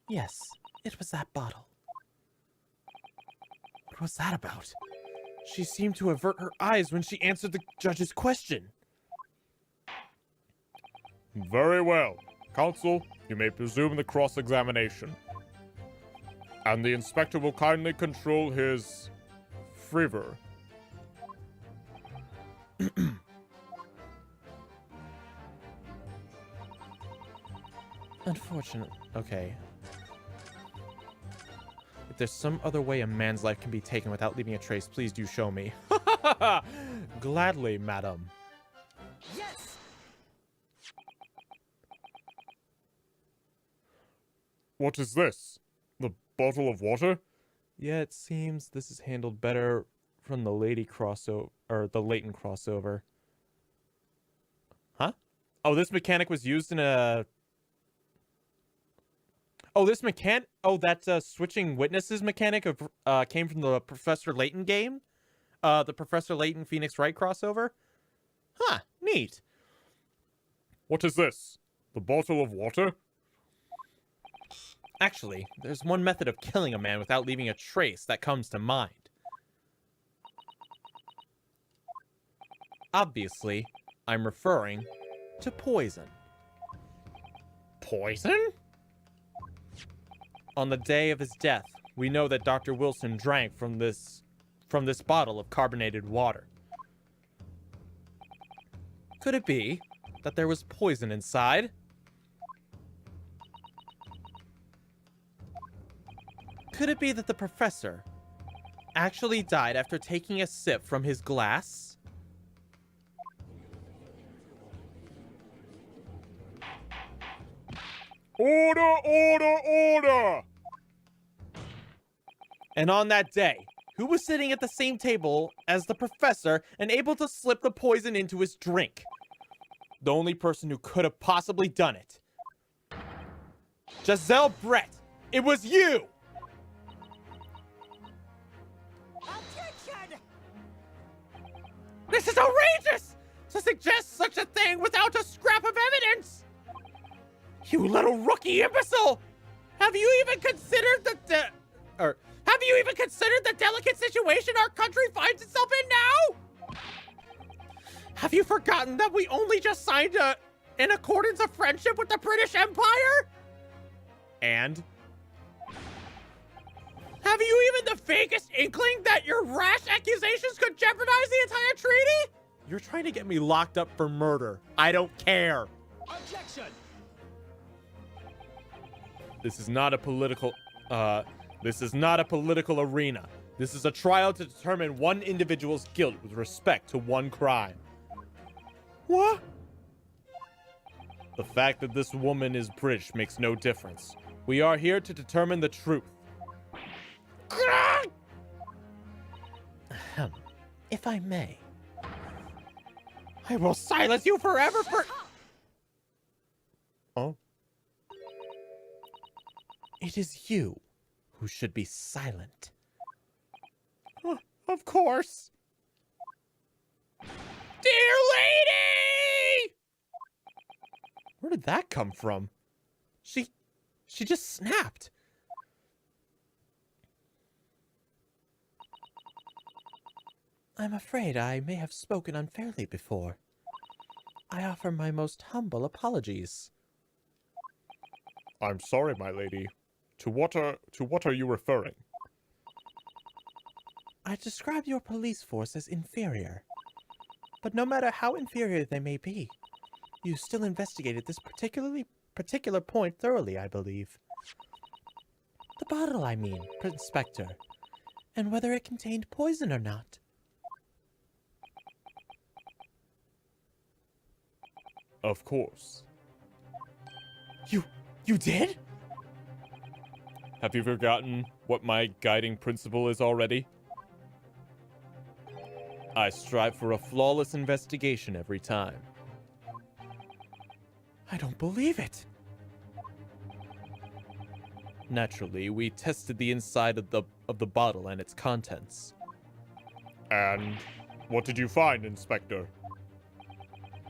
Speaker 7: Yes, it was that bottle.
Speaker 1: What was that about? She seemed to avert her eyes when she answered the judge's question.
Speaker 4: Very well. Counsel, you may presume the cross-examination. And the inspector will kindly control his fervor.
Speaker 1: Unfortunate. Okay. If there's some other way a man's life can be taken without leaving a trace, please do show me. Gladly, madam.
Speaker 5: Yes!
Speaker 4: What is this? The bottle of water?
Speaker 1: Yeah, it seems this is handled better from the lady crossover, or the Leighton crossover. Huh? Oh, this mechanic was used in a... Oh, that switching witnesses mechanic came from the Professor Layton game? The Professor Layton Phoenix Wright crossover? Huh, neat.
Speaker 4: What is this? The bottle of water?
Speaker 1: Actually, there's one method of killing a man without leaving a trace that comes to mind. Obviously, I'm referring to poison.
Speaker 6: Poison?
Speaker 1: On the day of his death, we know that Dr. Wilson drank from this bottle of carbonated water. Could it be that there was poison inside? Could it be that the professor actually died after taking a sip from his glass?
Speaker 4: Order, order, order!
Speaker 1: And on that day, who was sitting at the same table as the professor and able to slip the poison into his drink? The only person who could have possibly done it. Giselle Brett, it was you!
Speaker 5: Objection!
Speaker 6: This is outrageous! To suggest such a thing without a scrap of evidence! You little rookie imbecile! Have you even considered have you even considered the delicate situation our country finds itself in now? Have you forgotten that we only just signed an accordance of friendship with the British Empire?
Speaker 1: And?
Speaker 6: Have you even the vaguest inkling that your rash accusations could jeopardize the entire treaty?
Speaker 1: You're trying to get me locked up for murder. I don't care.
Speaker 5: Objection!
Speaker 1: This is not a political arena. This is a trial to determine one individual's guilt with respect to one crime.
Speaker 6: What?
Speaker 1: The fact that this woman is British makes no difference. We are here to determine the truth.
Speaker 7: Ahem. If I may.
Speaker 6: I will silence you forever for...
Speaker 1: Oh?
Speaker 7: It is you who should be silent.
Speaker 6: Of course. Dear lady!
Speaker 1: Where did that come from? She just snapped.
Speaker 7: I'm afraid I may have spoken unfairly before. I offer my most humble apologies.
Speaker 4: I'm sorry, my lady. To what are you referring?
Speaker 7: I describe your police force as inferior. But no matter how inferior they may be, you still investigated this particular point thoroughly, I believe. The bottle, I mean, Inspector. And whether it contained poison or not.
Speaker 4: Of course.
Speaker 1: You did?
Speaker 4: Have you forgotten what my guiding principle is already?
Speaker 1: I strive for a flawless investigation every time.
Speaker 7: I don't believe it.
Speaker 1: Naturally, we tested the inside of the bottle and its contents.
Speaker 4: And what did you find, Inspector?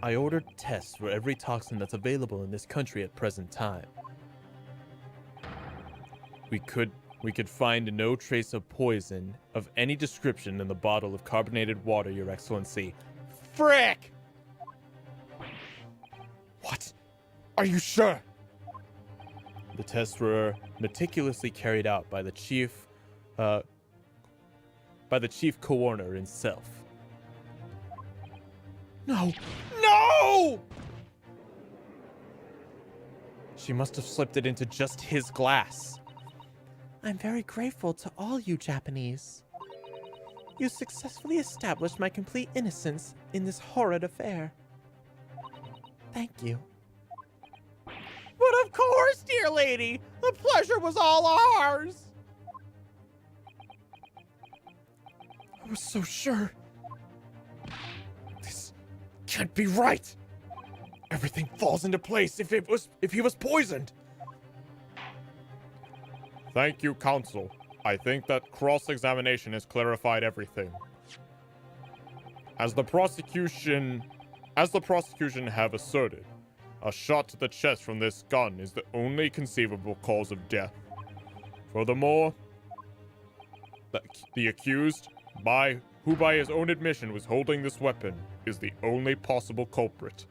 Speaker 1: I ordered tests for every toxin that's available in this country at present time. We could find no trace of poison of any description in the bottle of carbonated water, Your Excellency.
Speaker 6: Frick!
Speaker 1: What? Are you sure? The tests were meticulously carried out by the chief coroner himself.
Speaker 6: No! No!
Speaker 1: She must have slipped it into just his glass.
Speaker 7: I'm very grateful to all you Japanese. You successfully established my complete innocence in this horrid affair. Thank you.
Speaker 6: But of course, dear lady! The pleasure was all ours!
Speaker 1: I was so sure.
Speaker 6: This can't be right! Everything falls into place if he was poisoned!
Speaker 4: Thank you, counsel. I think that cross-examination has clarified everything. As the prosecution have asserted, A shot to the chest from this gun is the only conceivable cause of death. Furthermore, the accused, who by his own admission was holding this weapon, is the only possible culprit.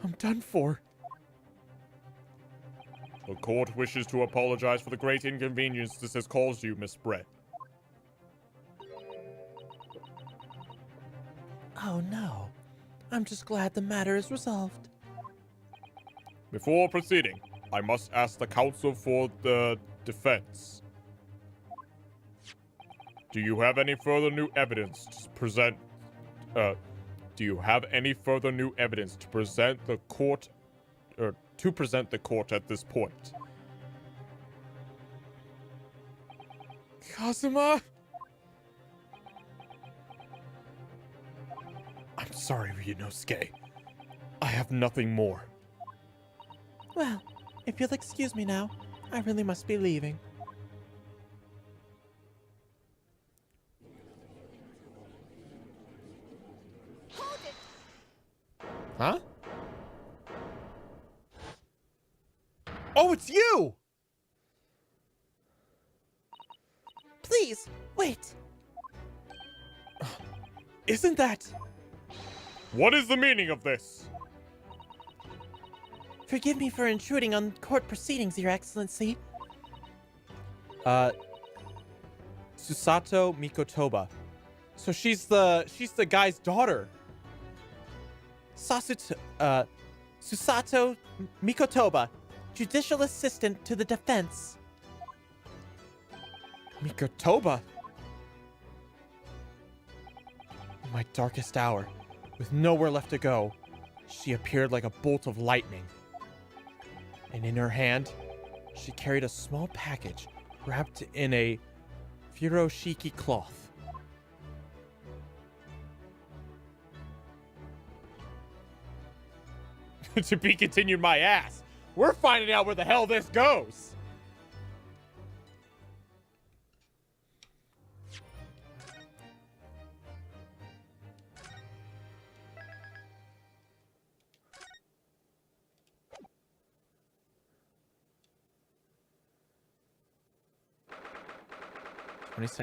Speaker 7: I'm done for.
Speaker 4: The court wishes to apologize for the great inconvenience this has caused you, Miss Brett.
Speaker 7: Oh no. I'm just glad the matter is resolved.
Speaker 4: Before proceeding, I must ask the counsel for the defense. Do you have any further new evidence to present? Do you have any further new evidence to present the court, or to present the court at this point?
Speaker 1: Kazuma? I'm sorry, Ryunosuke. I have nothing more.
Speaker 7: Well, if you'll excuse me now, I really must be leaving.
Speaker 5: Hold it!
Speaker 1: Huh? Oh, it's you!
Speaker 7: Please, wait.
Speaker 1: Isn't that...
Speaker 4: What is the meaning of this?
Speaker 7: Forgive me for intruding on court proceedings, Your Excellency.
Speaker 1: Susato Mikotoba. So she's the guy's daughter.
Speaker 7: Susato Mikotoba, judicial assistant to the defense.
Speaker 1: Mikotoba? In my darkest hour, with nowhere left to go, she appeared like a bolt of lightning. And in her hand, she carried a small package wrapped in a furoshiki cloth. To be continued, my ass. We're finding out where the hell this goes.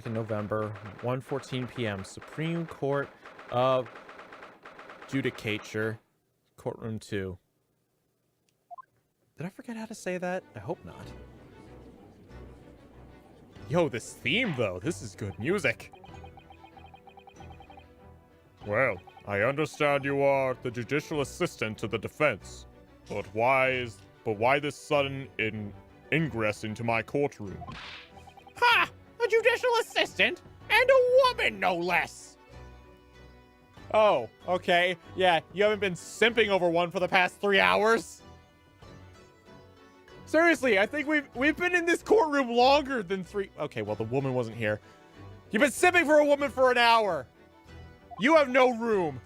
Speaker 1: November, 1:14 p.m. Supreme Court of Judicature, Courtroom 2. Did I forget how to say that? I hope not. Yo, this theme, though. This is good music.
Speaker 4: Well, I understand you are the judicial assistant to the defense. But why this sudden ingress into my courtroom?
Speaker 6: Ha! A judicial assistant? And a woman, no less!
Speaker 1: Oh, okay. Yeah, you haven't been simping over one for the past 3 hours? Seriously, I think we've been in this courtroom longer than 3... Okay, well, the woman wasn't here. You've been simping for a woman for an hour. You have no room.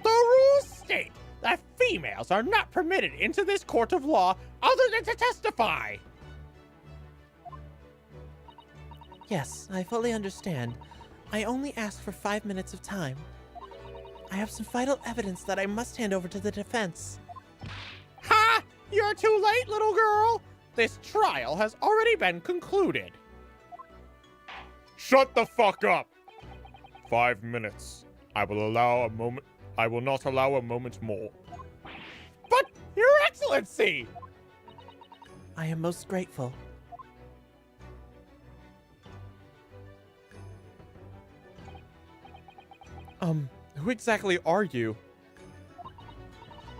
Speaker 6: The rules state that females are not permitted into this court of law other than to testify.
Speaker 7: Yes, I fully understand. I only asked for 5 minutes of time. I have some vital evidence that I must hand over to the defense.
Speaker 6: Ha! You're too late, little girl. This trial has already been concluded.
Speaker 4: Shut the fuck up! 5 minutes. I will not allow a moment more.
Speaker 6: But, Your Excellency!
Speaker 7: I am most grateful.
Speaker 1: Who exactly are you?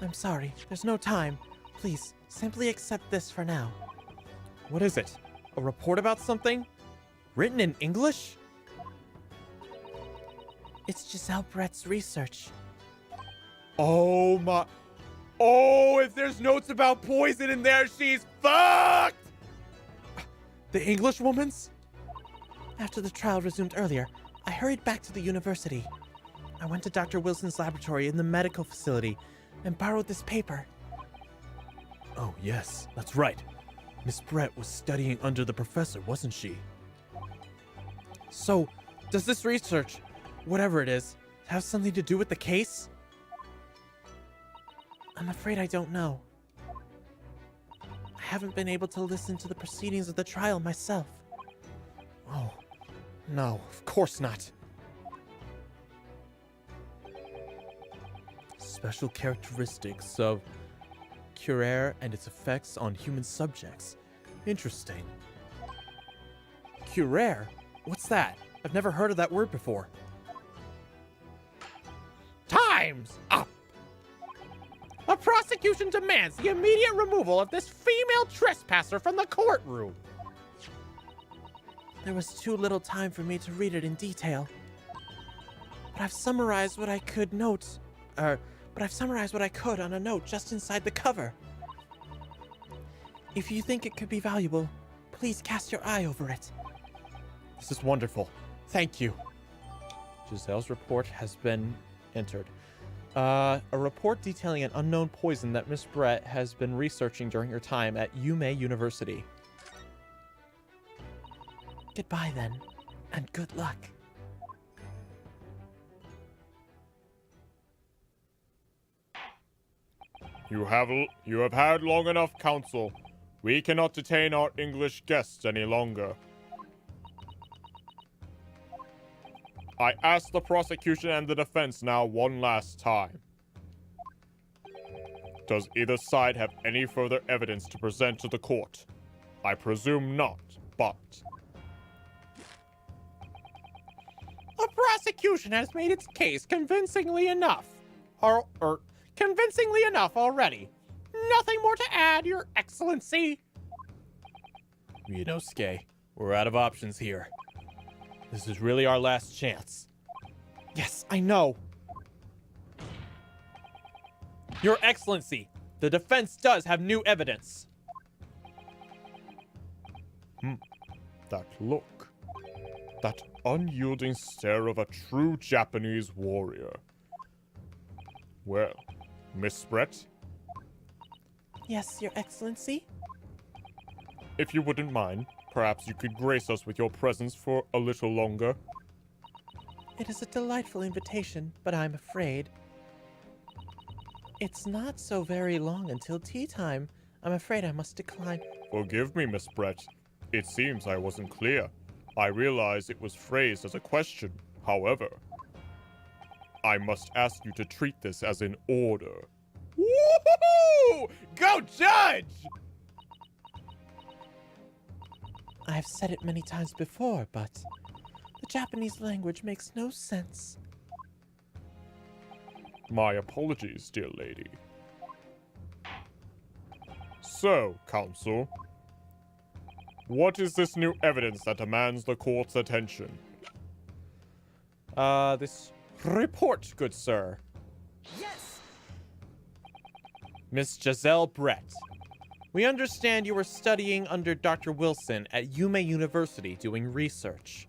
Speaker 7: I'm sorry, there's no time. Please, simply accept this for now.
Speaker 1: What is it? A report about something? Written in English?
Speaker 7: It's Giselle Brett's research.
Speaker 1: Oh my... Oh, if there's notes about poison in there, she's fucked! The English woman's?
Speaker 7: After the trial resumed earlier, I hurried back to the university. I went to Dr. Wilson's laboratory in the medical facility and borrowed this paper.
Speaker 1: Oh, yes, that's right. Miss Brett was studying under the professor, wasn't she? So, does this research, whatever it is, have something to do with the case?
Speaker 7: I'm afraid I don't know. I haven't been able to listen to the proceedings of the trial myself.
Speaker 1: Oh, no, of course not. Special characteristics of Curare and its effects on human subjects. Interesting. Curare? What's that? I've never heard of that word before.
Speaker 6: Time's up! The prosecution demands the immediate removal of this female trespasser from the courtroom.
Speaker 7: There was too little time for me to read it in detail. But I've summarized what I could on a note just inside the cover. If you think it could be valuable, please cast your eye over it.
Speaker 1: This is wonderful. Thank you. Giselle's report has been entered. A report detailing an unknown poison that Miss Brett has been researching during her time at Yume University.
Speaker 7: Goodbye then, and good luck.
Speaker 4: You have had long enough, counsel. We cannot detain our English guests any longer. I ask the prosecution and the defense now one last time. Does either side have any further evidence to present to the court? I presume not, but...
Speaker 6: The prosecution has made its case convincingly enough. Convincingly enough already. Nothing more to add, Your Excellency.
Speaker 1: Ryunosuke, we're out of options here. This is really our last chance. Yes, I know. Your Excellency, the defense does have new evidence.
Speaker 4: That look. That unyielding stare of a true Japanese warrior. Well, Miss Brett,
Speaker 7: Yes, Your Excellency?
Speaker 4: if you wouldn't mind, perhaps you could grace us with your presence for a little longer.
Speaker 7: It is a delightful invitation, but I'm afraid it's not so very long until tea time. I'm afraid I must decline.
Speaker 4: Forgive me, Miss Brett. It seems I wasn't clear. I realize it was phrased as a question. However, I must ask you to treat this as an order.
Speaker 6: Woohoo! Go judge!
Speaker 7: I have said it many times before, but the Japanese language makes no sense.
Speaker 4: My apologies, dear lady. So, counsel, what is this new evidence that demands the court's attention?
Speaker 1: This report, good sir.
Speaker 5: Yes!
Speaker 1: Miss Giselle Brett. We understand you were studying under Dr. Wilson at Yume University doing research.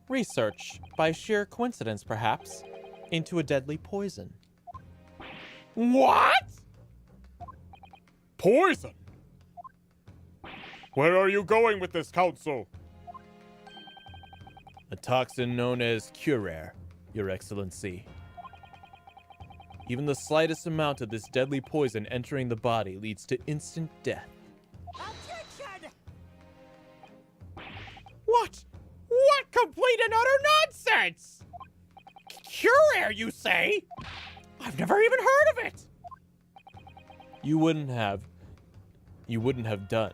Speaker 1: Research, by sheer coincidence perhaps, into a deadly poison.
Speaker 6: What?
Speaker 4: Poison! Where are you going with this, counsel?
Speaker 1: A toxin known as Curare, Your Excellency. Even the slightest amount of this deadly poison entering the body leads to instant death.
Speaker 5: Objection!
Speaker 6: What? What complete and utter nonsense! Curare, you say? I've never even heard of it!
Speaker 1: You wouldn't have done.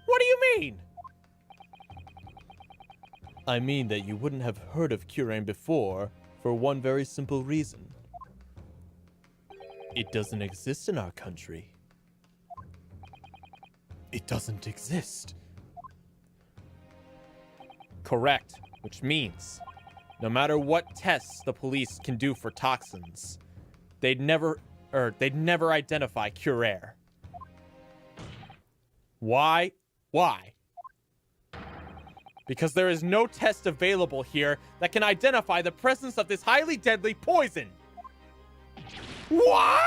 Speaker 6: What do you mean?
Speaker 1: I mean that you wouldn't have heard of Curare before for one very simple reason. It doesn't exist in our country. It doesn't exist. Correct, which means no matter what tests the police can do for toxins, they'd never identify Curare. Why? Why? Because there is no test available here that can identify the presence of this highly deadly poison.
Speaker 6: What?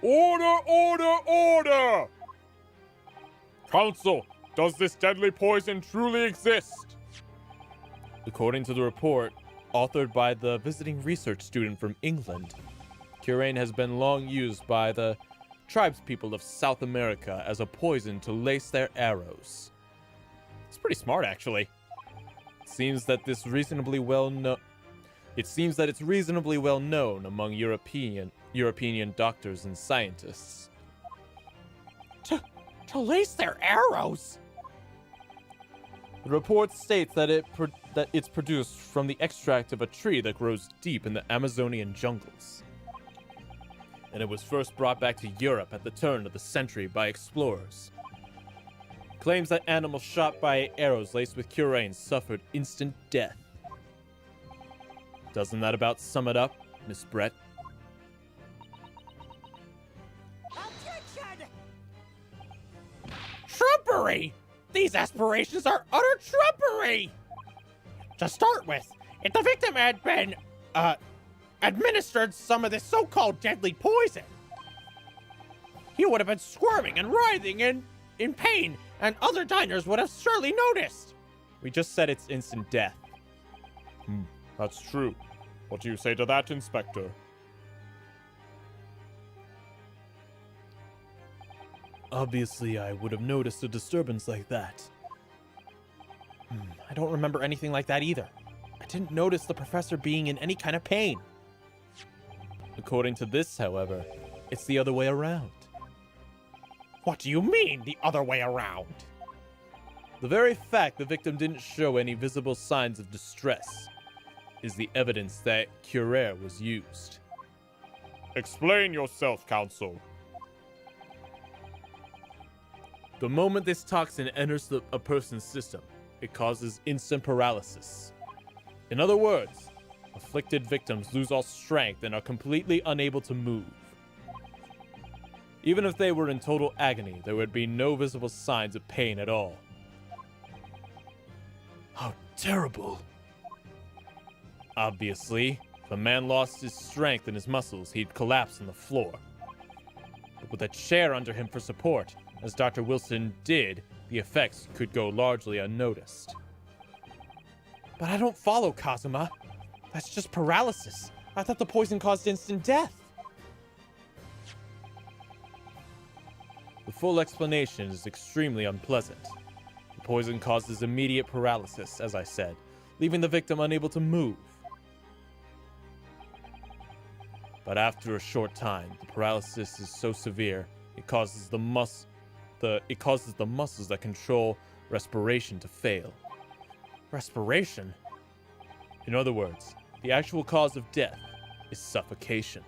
Speaker 4: Order, order, order! Counsel, Does this deadly poison truly exist?
Speaker 1: According to the report, authored by the visiting research student from England, curane has been long used by the tribespeople of South America as a poison to lace their arrows. It's pretty smart, actually. It seems that it's reasonably well known among European doctors and scientists.
Speaker 6: To lace their arrows?
Speaker 1: The report states that it's produced from the extract of a tree that grows deep in the Amazonian jungles. And it was first brought back to Europe at the turn of the century by explorers. Claims that animals shot by arrows laced with curane suffered instant death. Doesn't that about sum it up, Miss Brett?
Speaker 5: Objection!
Speaker 6: Trumpery! These aspirations are utter trumpery! To start with, if the victim had been, administered some of this so-called deadly poison, he would have been squirming and writhing in pain, and other diners would have surely noticed.
Speaker 1: We just said it's instant death.
Speaker 4: That's true. What do you say to that, Inspector?
Speaker 1: Obviously, I would have noticed a disturbance like that.
Speaker 7: I don't remember anything like that either. I didn't notice the professor being in any kind of pain.
Speaker 1: According to this, however, it's the other way around.
Speaker 6: What do you mean, the other way around?
Speaker 1: The very fact the victim didn't show any visible signs of distress is the evidence that curare was used.
Speaker 4: Explain yourself, Counsel.
Speaker 1: The moment this toxin enters a person's system, it causes instant paralysis. In other words, afflicted victims lose all strength and are completely unable to move. Even if they were in total agony, there would be no visible signs of pain at all. How terrible! Obviously, if a man lost his strength and his muscles, he'd collapse on the floor. But with a chair under him for support, as Dr. Wilson did, the effects could go largely unnoticed.
Speaker 7: But I don't follow, Kazuma. That's just paralysis. I thought the poison caused instant death.
Speaker 1: The full explanation is extremely unpleasant. The poison causes immediate paralysis, as I said, leaving the victim unable to move. But after a short time, the paralysis is so severe, it causes the muscles that control respiration to fail.
Speaker 7: Respiration?
Speaker 1: In other words, the actual cause of death is suffocation.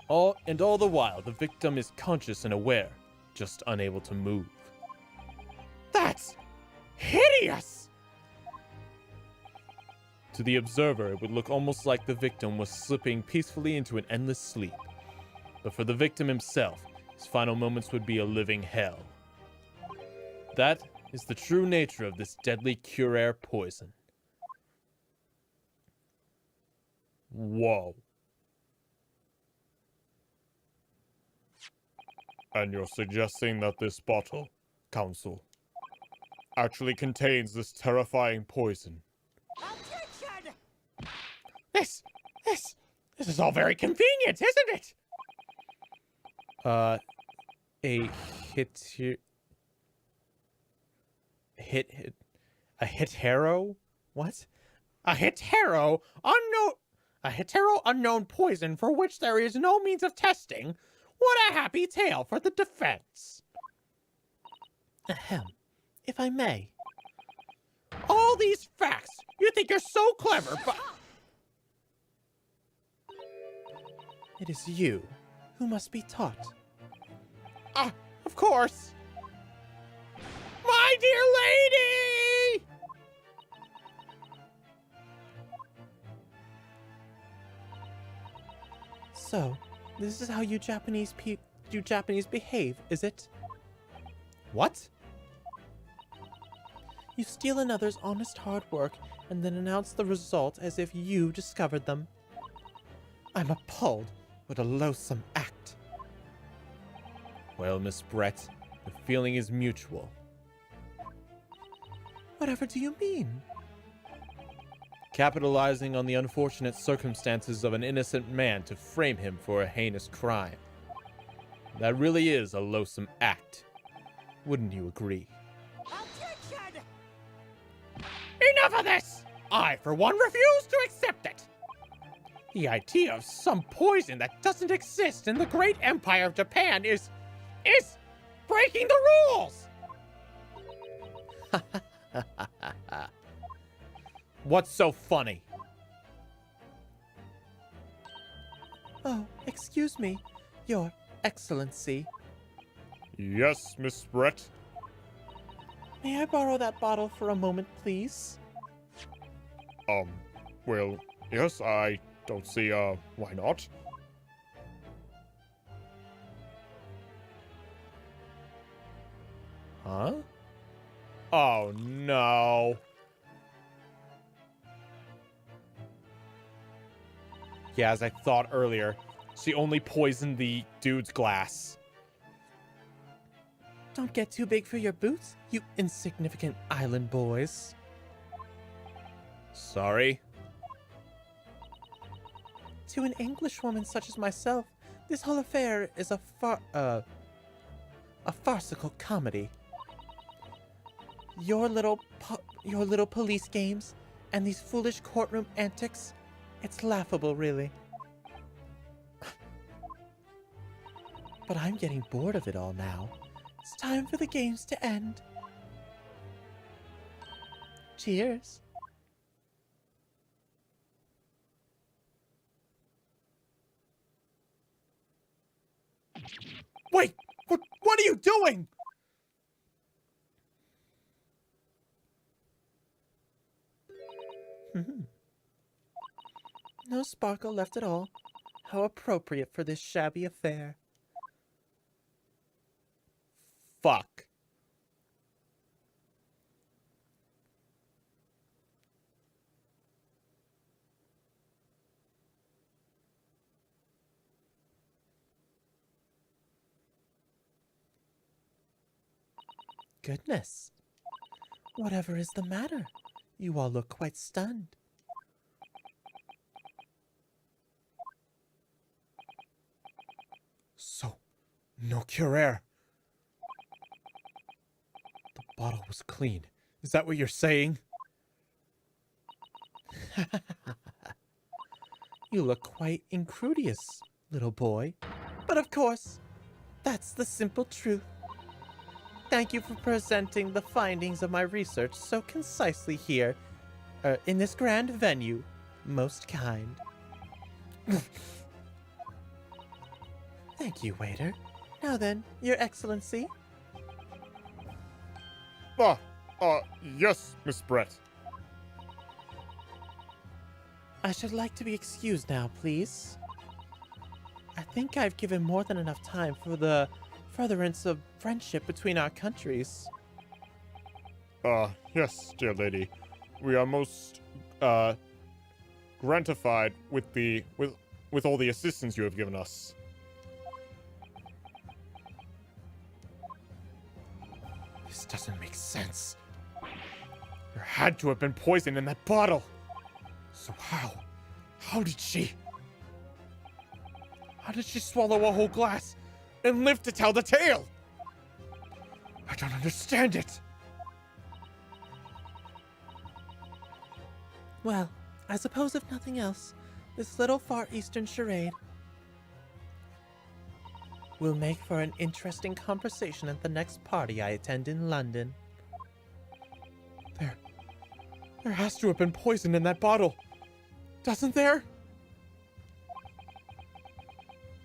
Speaker 1: All the while, the victim is conscious and aware, just unable to move.
Speaker 6: That's hideous!
Speaker 1: To the observer, it would look almost like the victim was slipping peacefully into an endless sleep. But for the victim himself, his final moments would be a living hell. That is the true nature of this deadly curare poison.
Speaker 4: Whoa. And you're suggesting that this bottle, Counsel, actually contains this terrifying poison?
Speaker 5: Objection!
Speaker 6: This is all very convenient, isn't it?
Speaker 1: A hetero? What?
Speaker 6: A hetero unknown poison for which there is no means of testing. What a happy tale for the defense.
Speaker 7: Ahem. If I may.
Speaker 6: All these facts. You think you're so clever, but
Speaker 7: It is you who must be taught.
Speaker 6: of course. My dear lady!
Speaker 7: So, this is how you Japanese behave, is it?
Speaker 1: What?
Speaker 7: You steal another's honest hard work and then announce the result as if you discovered them. I'm appalled. What a loathsome act.
Speaker 1: Well, Miss Brett, The feeling is mutual.
Speaker 7: Whatever do you mean?
Speaker 1: Capitalizing on the unfortunate circumstances of an innocent man to frame him for a heinous crime. That really is a loathsome act. Wouldn't you agree?
Speaker 5: Objection!
Speaker 6: Enough of this! I, for one, refuse to accept it! The idea of some poison that doesn't exist in the great empire of Japan is breaking the rules!
Speaker 1: What's so funny?
Speaker 7: Oh, excuse me, Your Excellency.
Speaker 4: Yes, Miss Brett?
Speaker 7: May I borrow that bottle for a moment, please?
Speaker 4: Well, yes, I don't see, why not?
Speaker 1: Huh? Oh no. Yeah, as I thought earlier, she only poisoned the dude's glass.
Speaker 7: Don't get too big for your boots, you insignificant island boys.
Speaker 1: Sorry.
Speaker 7: To an Englishwoman such as myself, this whole affair is a farcical comedy. Your little police games and these foolish courtroom antics, it's laughable, really. But I'm getting bored of it all now. It's time for the games to end. Cheers.
Speaker 1: Wait! What are you doing?
Speaker 7: No sparkle left at all. How appropriate for this shabby affair.
Speaker 1: Fuck.
Speaker 7: Goodness. Whatever is the matter? You all look quite stunned.
Speaker 1: So, no cure. The bottle was clean. Is that what you're saying?
Speaker 7: You look quite incrudious, little boy. But of course, that's the simple truth. Thank you for presenting the findings of my research so concisely here, in this grand venue. Most kind. Thank you, waiter. Now then, Your Excellency.
Speaker 4: Yes, Miss Brett.
Speaker 7: I should like to be excused now, please. I think I've given more than enough time for the furtherance of friendship between our countries.
Speaker 4: Yes, dear lady. We are most, gratified with all the assistance you have given us.
Speaker 1: This doesn't make sense. There had to have been poison in that bottle. So how did she swallow a whole glass and live to tell the tale? I don't understand it.
Speaker 7: Well, I suppose if nothing else, this little Far Eastern charade will make for an interesting conversation at the next party I attend in London.
Speaker 1: There has to have been poison in that bottle. Doesn't there?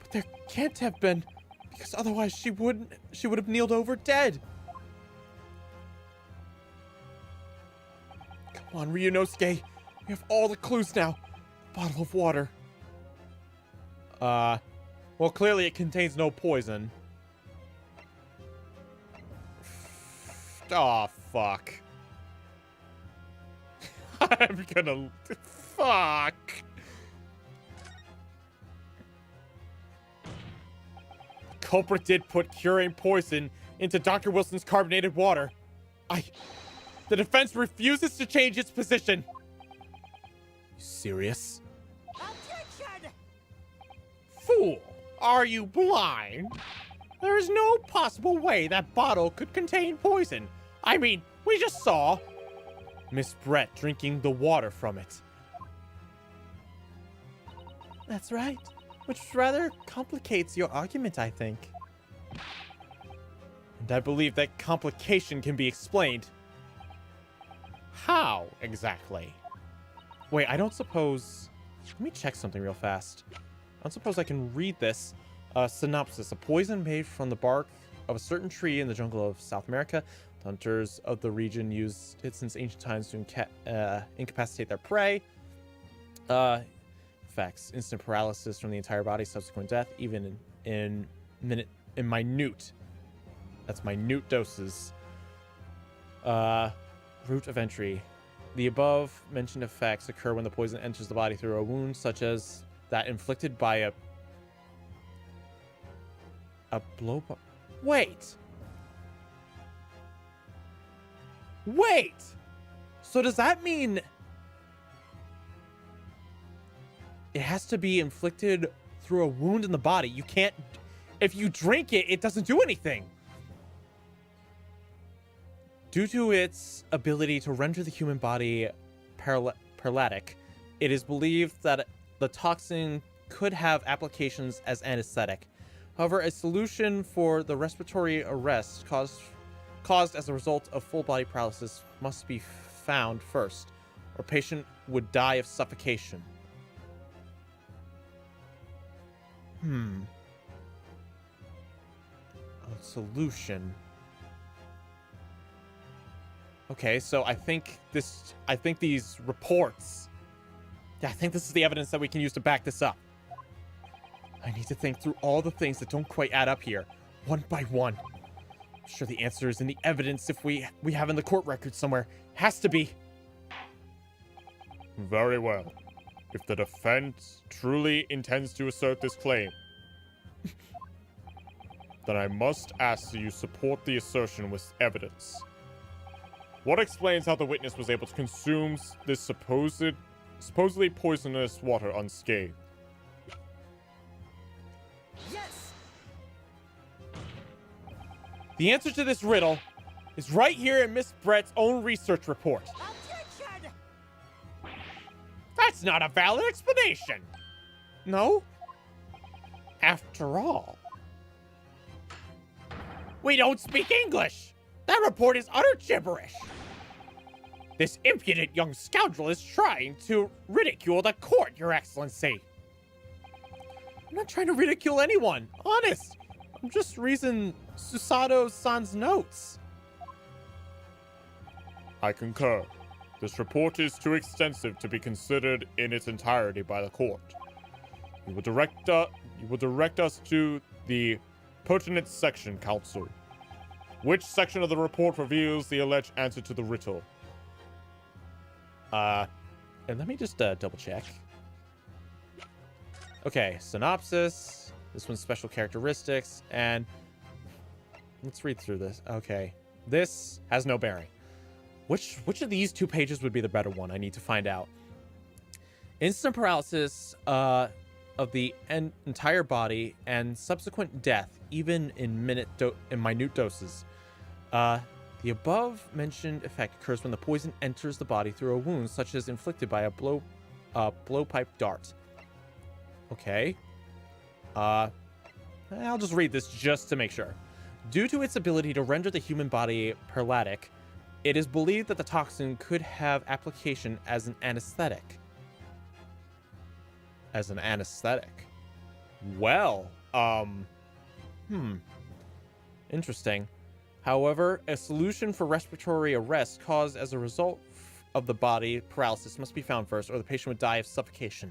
Speaker 1: But there can't have been, because otherwise she would have kneeled over dead. Come on, Ryunosuke. We have all the clues now. Bottle of water. Well, clearly it contains no poison. Aw, fuck. I'm gonna... Fuck.
Speaker 6: culprit did put curane poison into Dr. Wilson's carbonated water. The defense refuses to change its position. You serious?
Speaker 5: Objection!
Speaker 6: Fool! Are you blind? There is no possible way that bottle could contain poison. I mean, we just saw Miss Brett drinking the water from it.
Speaker 7: That's right. Which rather complicates your argument, I think.
Speaker 6: And I believe that complication can be explained. How exactly?
Speaker 1: Wait, I don't suppose... Let me check something real fast. I don't suppose I can read this. Synopsis. A poison made from the bark of a certain tree in the jungle of South America. The hunters of the region used it since ancient times to incapacitate their prey. Effects. Instant paralysis from the entire body, subsequent death, even in minute. That's minute doses. Route of entry. The above mentioned effects occur when the poison enters the body through a wound, such as that inflicted by a blow. Wait. So does that mean it has to be inflicted through a wound in the body? You can't. If you drink it, it doesn't do anything. Due to its ability to render the human body paralytic, it is believed that the toxin could have applications as anesthetic. However, a solution for the respiratory arrest caused as a result of full body paralysis must be found first, or patient would die of suffocation. A solution. Okay, so I think these reports... Yeah, I think this is the evidence that we can use to back this up. I need to think through all the things that don't quite add up here, one by one. I'm sure the answer is in the evidence if we have in the court record somewhere. Has to be.
Speaker 4: Very well. If the defense truly intends to assert this claim, then I must ask that you support the assertion with evidence. What explains how the witness was able to consume this supposedly poisonous water unscathed?
Speaker 5: Yes!
Speaker 6: The answer to this riddle is right here in Miss Brett's own research report.
Speaker 5: Objection!
Speaker 6: That's not a valid explanation. No? After all, we don't speak English. That report is utter gibberish. This impudent young scoundrel is trying to ridicule the court, Your Excellency. I'm not trying to ridicule anyone, honest. I'm just reading Susato-san's notes.
Speaker 4: I concur. This report is too extensive to be considered in its entirety by the court. You will direct us to the pertinent section, counsel. Which section of the report reveals the alleged answer to the riddle?
Speaker 1: And let me just double check. Okay, synopsis. This one's special characteristics, and let's read through this. Okay, this has no bearing. Which of these two pages would be the better one? I need to find out. Instant paralysis of the entire body and subsequent death, even in minute doses. The above-mentioned effect occurs when the poison enters the body through a wound, such as inflicted by a blowpipe dart. Okay. I'll just read this just to make sure. Due to its ability to render the human body paralytic, it is believed that the toxin could have application as an anesthetic. As an anesthetic. Well, interesting. However, a solution for respiratory arrest caused as a result of the body paralysis must be found first, or the patient would die of suffocation.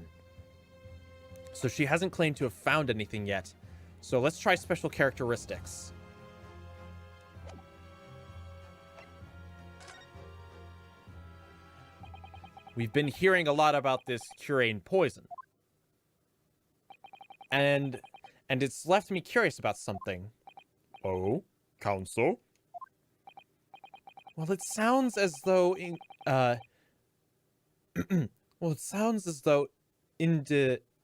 Speaker 1: So she hasn't claimed to have found anything yet. So let's try special characteristics. We've been hearing a lot about this curane poison. And and it's left me curious about something.
Speaker 4: Oh? Counsel?
Speaker 1: Well, it sounds as though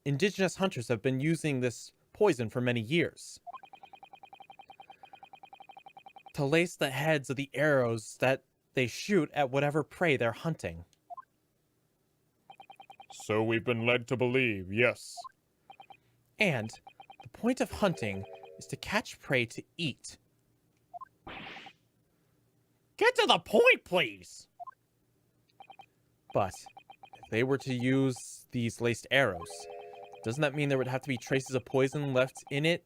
Speaker 1: indigenous hunters have been using this poison for many years to lace the heads of the arrows that they shoot at whatever prey they're hunting.
Speaker 4: So we've been led to believe, yes.
Speaker 1: And the point of hunting is to catch prey to eat.
Speaker 6: Get to the point, please!
Speaker 1: But if they were to use these laced arrows, doesn't that mean there would have to be traces of poison left in it,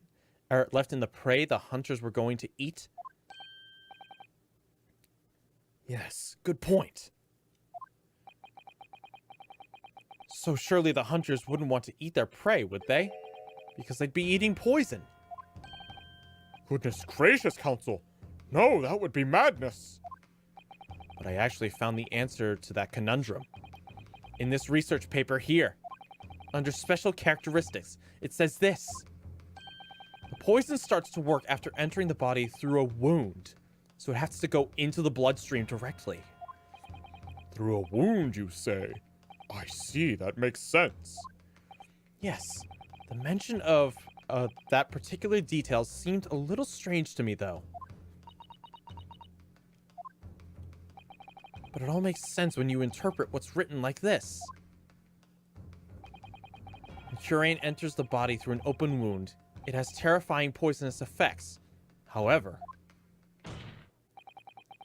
Speaker 1: or left in the prey the hunters were going to eat? Yes, good point. So surely the hunters wouldn't want to eat their prey, would they? Because they'd be eating poison.
Speaker 4: Goodness gracious, Counsel! No, that would be madness!
Speaker 1: But I actually found the answer to that conundrum. In this research paper here. Under special characteristics, it says this. The poison starts to work after entering the body through a wound. So it has to go into the bloodstream directly.
Speaker 4: Through a wound, you say? I see, that makes sense.
Speaker 1: Yes. The mention of that particular detail seemed a little strange to me, though. But it all makes sense when you interpret what's written like this. When Curain enters the body through an open wound, it has terrifying poisonous effects. However,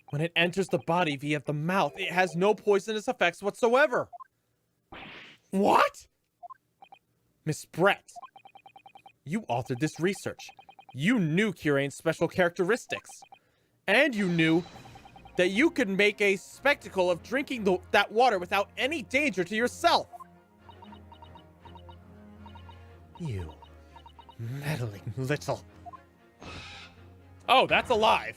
Speaker 1: when it enters the body via the mouth, it has no poisonous effects whatsoever. What? Miss Brett, you authored this research. You knew Curain's special characteristics. And you knew that you could make a spectacle of drinking that water without any danger to yourself. You meddling little... Oh, that's alive.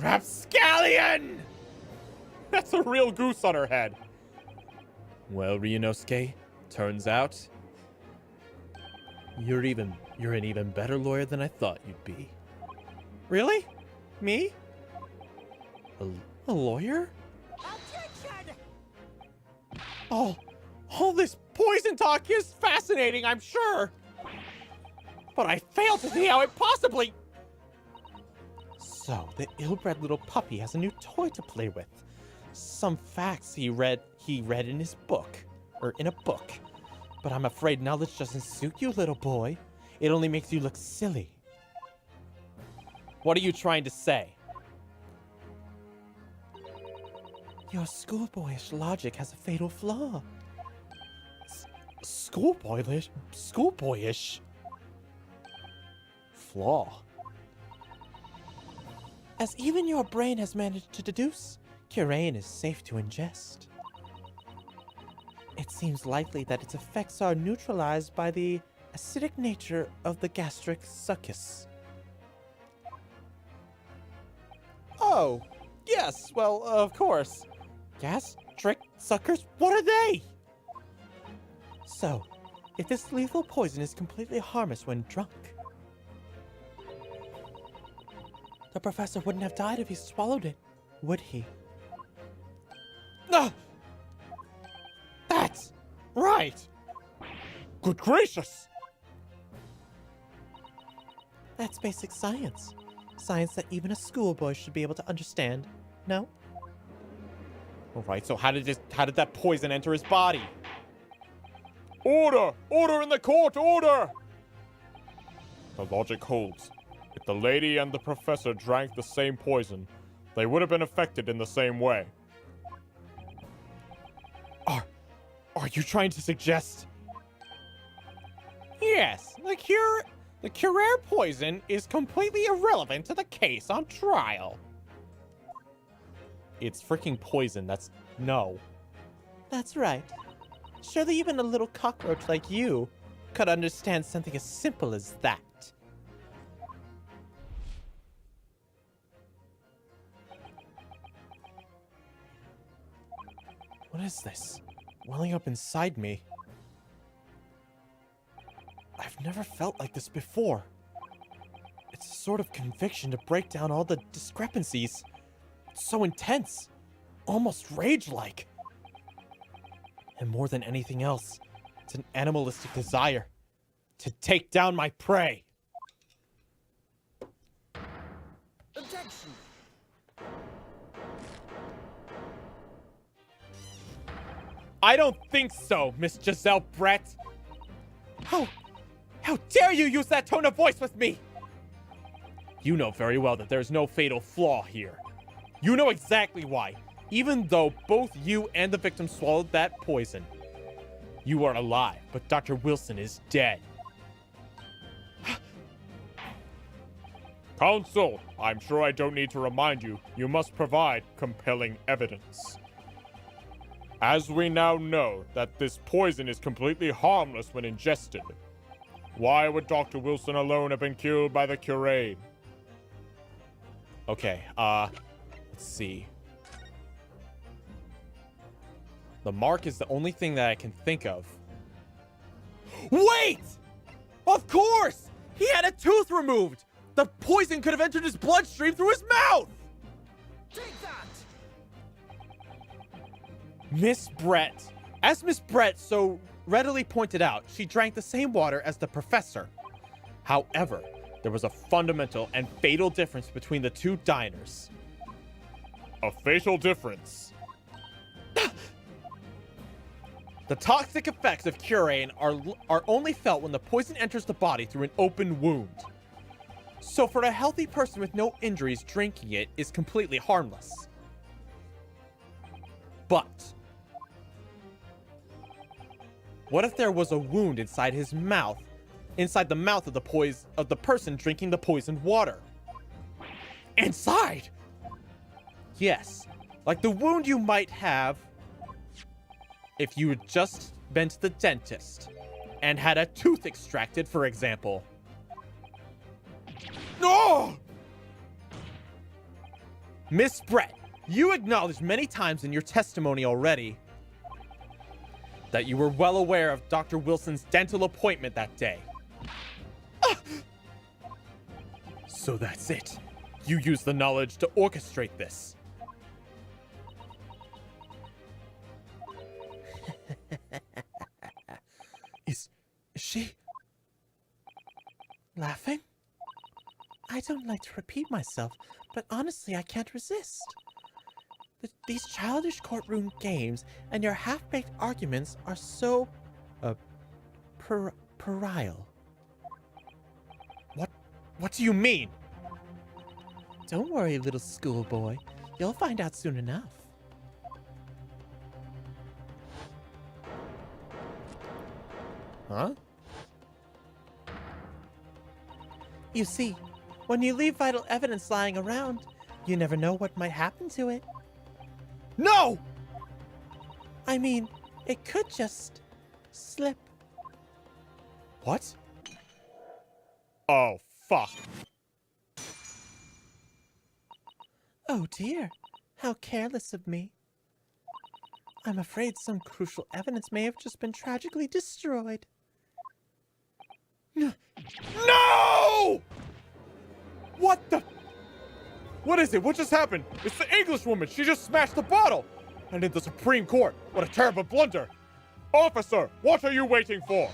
Speaker 1: Rapscallion!
Speaker 4: That's a real goose on her head.
Speaker 1: Well, Ryunosuke, turns out you're an even better lawyer than I thought you'd be. Really? Me? A lawyer?
Speaker 5: Objection!
Speaker 6: All this poison talk is fascinating, I'm sure. But I fail to see how it possibly...
Speaker 1: So, the ill-bred little puppy has a new toy to play with. Some facts he read in his book. Or in a book. But I'm afraid knowledge doesn't suit you, little boy. It only makes you look silly. What are you trying to say? Your schoolboyish logic has a fatal flaw. Schoolboyish? Flaw? As even your brain has managed to deduce, Curain is safe to ingest. It seems likely that its effects are neutralized by the acidic nature of the gastric succus. Oh, yes, well, of course. Gastric suckers? What are they? So, if this lethal poison is completely harmless when drunk, the professor wouldn't have died if he swallowed it, would he?
Speaker 6: Ah! That's right. Good gracious.
Speaker 7: That's basic science. Science that even a schoolboy should be able to understand. No?
Speaker 1: Alright, so how did that poison enter his body?
Speaker 4: Order! Order in the court! Order! The logic holds. If the lady and the professor drank the same poison, they would have been affected in the same way.
Speaker 1: Are you trying to suggest?
Speaker 6: Yes, the Curer poison is completely irrelevant to the case on trial.
Speaker 1: It's freaking poison, no.
Speaker 7: That's right. Surely even a little cockroach like you could understand something as simple as that.
Speaker 1: What is this? Welling up inside me. I've
Speaker 7: I've never felt like this before. It's a sort of conviction to break down all the discrepancies. It's so intense, almost rage-like. And more than anything else, it's an animalistic desire to take down my prey.
Speaker 5: Objection.
Speaker 7: I don't think so, Miss Giselle Brett. How dare you use that tone of voice with me? You know very well that there's no fatal flaw here. You know exactly why, even though both you and the victim swallowed that poison. You are alive, but Dr. Wilson is dead.
Speaker 4: Counsel, I'm sure I don't need to remind you, you must provide compelling evidence. As we now know that this poison is completely harmless when ingested, why would Dr. Wilson alone have been killed by the curate?
Speaker 7: Okay, let's see. The mark is the only thing that I can think of. Wait! Of course! He had a tooth removed! The poison could have entered his bloodstream through his mouth!
Speaker 5: Take that!
Speaker 7: Miss Brett. As Miss Brett so readily pointed out, she drank the same water as the professor. However, there was a fundamental and fatal difference between the two diners.
Speaker 4: A fatal difference.
Speaker 7: The toxic effects of curane are only felt when the poison enters the body through an open wound. So for a healthy person with no injuries, drinking it is completely harmless. But what if there was a wound inside his mouth, inside the mouth of the person drinking the poisoned water? Inside? Yes, like the wound you might have if you had just been to the dentist and had a tooth extracted, for example. No! Miss Brett, you acknowledged many times in your testimony already that you were well aware of Dr. Wilson's dental appointment that day. So that's it. You used the knowledge to orchestrate this. Is she laughing? I don't like to repeat myself, but honestly, I can't resist. These childish courtroom games and your half-baked arguments are so, puerile. What do you mean? Don't worry, little schoolboy. You'll find out soon enough. Huh? You see, when you leave vital evidence lying around, you never know what might happen to it. No! I mean, it could just slip. What?
Speaker 4: Oh, fuck.
Speaker 7: Oh dear, how careless of me. I'm afraid some crucial evidence may have just been tragically destroyed.
Speaker 4: No! What the? What is it? What just happened? It's the English woman. She just smashed the bottle. And in the Supreme Court. What a terrible blunder. Officer, what are you waiting for?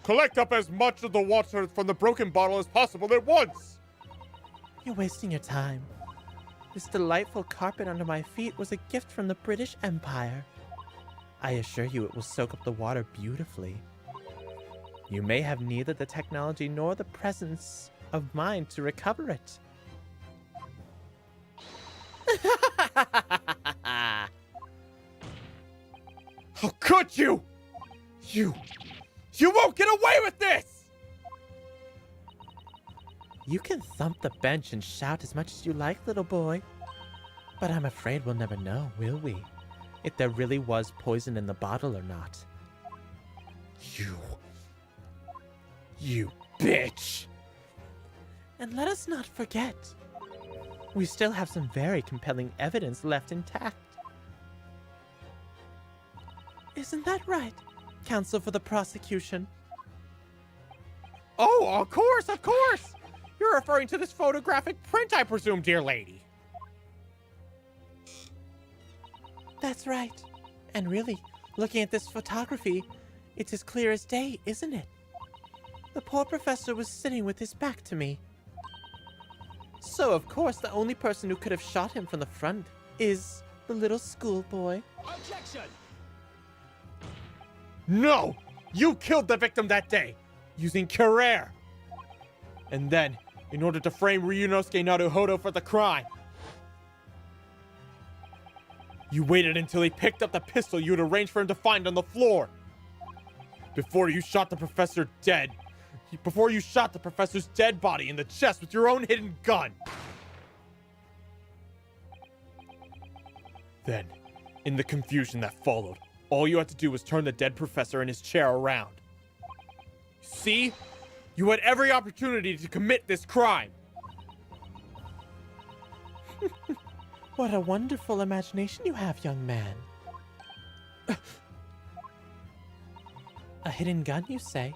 Speaker 4: Collect up as much of the water from the broken bottle as possible at once.
Speaker 7: You're wasting your time. This delightful carpet under my feet was a gift from the British Empire. I assure you it will soak up the water beautifully. You may have neither the technology nor the presence of mind to recover it.
Speaker 4: How could you? You won't get away with this!
Speaker 7: You can thump the bench and shout as much as you like, little boy. But I'm afraid we'll never know, will we? If there really was poison in the bottle or not. You bitch! And let us not forget, we still have some very compelling evidence left intact. Isn't that right, counsel for the prosecution?
Speaker 6: Oh, of course, of course! You're referring to this photographic print, I presume, dear lady.
Speaker 7: That's right. And really, looking at this photography, it's as clear as day, isn't it? The poor professor was sitting with his back to me. So, of course, the only person who could have shot him from the front is the little schoolboy.
Speaker 5: Objection!
Speaker 6: No! You killed the victim that day, using Carrere. And then, in order to frame Ryunosuke Naruhodo for the crime, you waited until he picked up the pistol you'd arranged for him to find on the floor. Before you shot the professor dead. Before you shot the professor's dead body in the chest with your own hidden gun. Then, in the confusion that followed, all you had to do was turn the dead professor in his chair around. See? You had every opportunity to commit this crime.
Speaker 7: What a wonderful imagination you have, young man. A hidden gun, you say?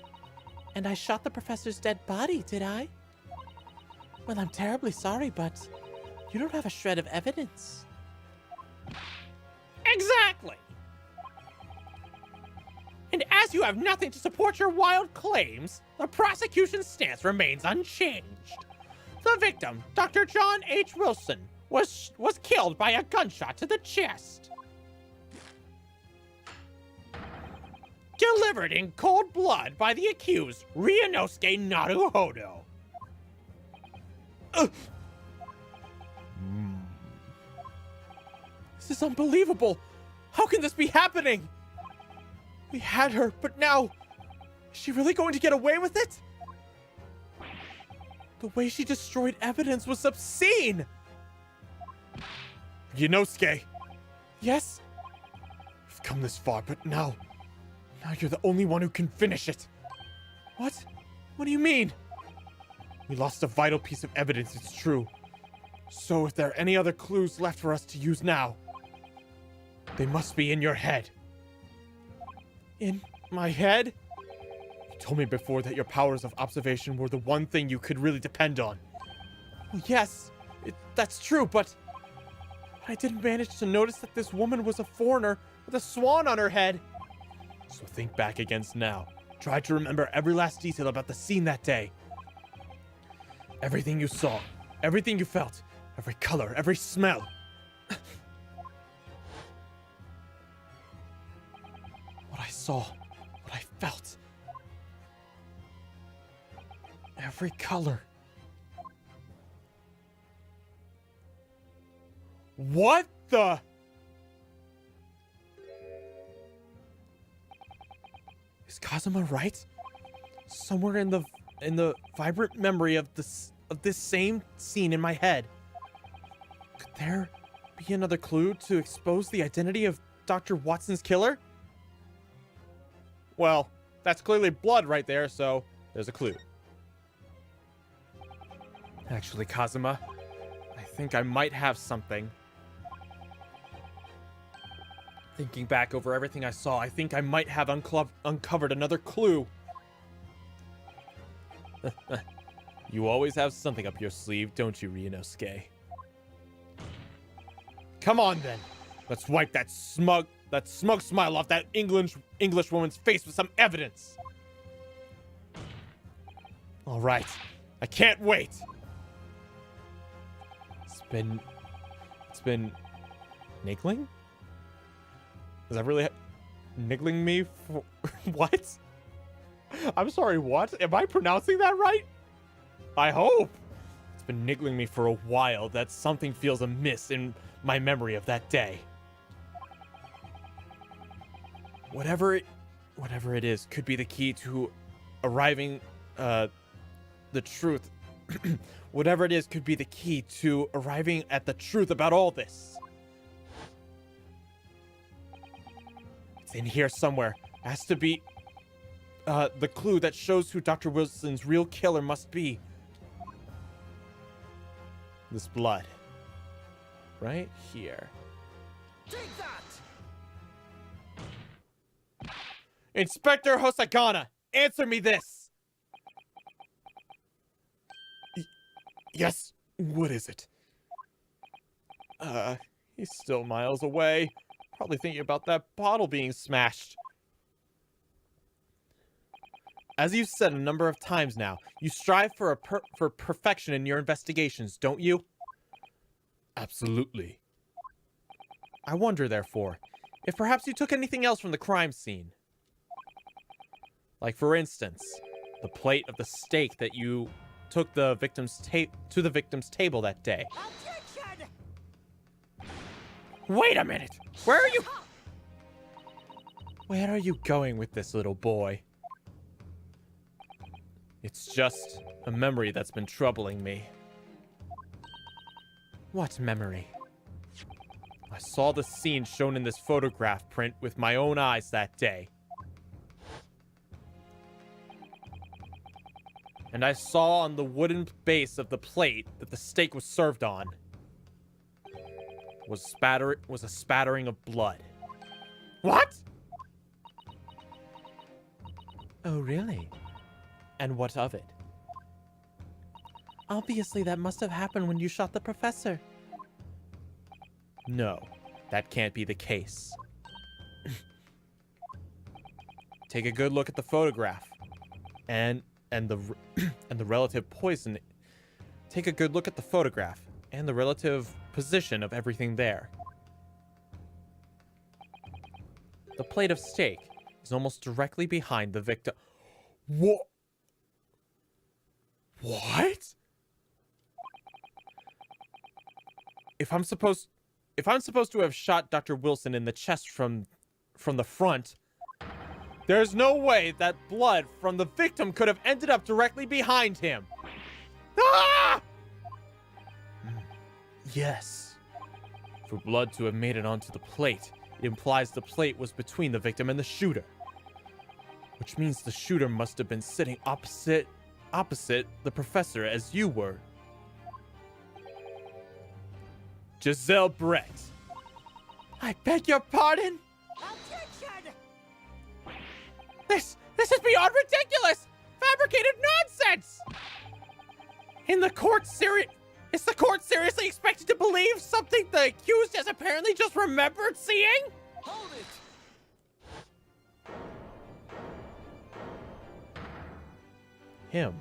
Speaker 7: And I shot the professor's dead body, did I? Well, I'm terribly sorry, but you don't have a shred of evidence.
Speaker 6: Exactly! And as you have nothing to support your wild claims, the prosecution's stance remains unchanged. The victim, Dr. John H. Wilson, was killed by a gunshot to the chest. Delivered in cold blood by the accused, Ryunosuke Naruhodo. This is unbelievable! How can this be happening? We had her, but now, is she really going to get away with it? The way she destroyed evidence was obscene! Ryunosuke. Yes? We've come this far, but now you're the only one who can finish it. What? What do you mean? We lost a vital piece of evidence, it's true. So if there are any other clues left for us to use now, they must be in your head. In my head? You told me before that your powers of observation were the one thing you could really depend on. Well, yes, that's true, but I didn't manage to notice that this woman was a foreigner with a swan on her head. So think back against now. Try to remember every last detail about the scene that day. Everything you saw, everything you felt, every color, every smell. What I saw, what I felt. Every color. What the? Is Kazuma right? Somewhere in the vibrant memory of this same scene in my head, could there be another clue to expose the identity of Dr. Watson's killer? Well, that's clearly blood right there, so there's a clue. Actually, Kazuma, I think I might have something. Thinking back over everything I saw, I think I might have uncovered another clue. You always have something up your sleeve, don't you, Ryunosuke? Come on, then. Let's wipe that smug smile off that English woman's face with some evidence. All right. I can't wait. It's been niggling? Is that really niggling me for what? I'm sorry, what? Am I pronouncing that right? I hope. It's been niggling me for a while that something feels amiss in my memory of that day. Whatever it is could be the key to arriving the truth. Whatever it is could be the key to arriving at the truth about all this. It's in here somewhere. It has to be the clue that shows who Dr. Wilson's real killer must be. This blood. Right here.
Speaker 5: Take that!
Speaker 6: Inspector Hosagana, answer me this!
Speaker 1: Yes, what is it? He's still miles away. Probably thinking about that bottle being smashed. As you've said a number of times now, you strive for perfection in your investigations, don't you? Absolutely. I wonder, therefore, if perhaps you took anything else from the crime scene. Like, for instance, the plate of the steak that you took the victim's to the victim's table that day.
Speaker 5: Objection!
Speaker 6: Wait a minute! Where are you?
Speaker 1: Where are you going with this, little boy? It's just a memory that's been troubling me. What memory? I saw the scene shown in this photograph print with my own eyes that day. And I saw on the wooden base of the plate that the steak was served on was a spattering of blood.
Speaker 6: What?
Speaker 7: Oh, really? And what of it? Obviously, that must have happened when you shot the professor.
Speaker 1: No, that can't be the case. Take a good look at the photograph. And the relative poison. Take a good look at the photograph and the relative position of everything there. The plate of steak is almost directly behind the victim. What? What? If I'm supposed to have shot Dr. Wilson in the chest from the front, there's no way that blood from the victim could have ended up directly behind him. Ah! Yes. For blood to have made it onto the plate, it implies the plate was between the victim and the shooter. Which means the shooter must have been sitting opposite the professor as you were. Giselle Brett.
Speaker 7: I beg your pardon?
Speaker 5: Objection!
Speaker 6: This is beyond ridiculous! Fabricated nonsense! Is the court seriously expected to believe something the accused has apparently just remembered seeing?
Speaker 5: Hold it!
Speaker 1: Him.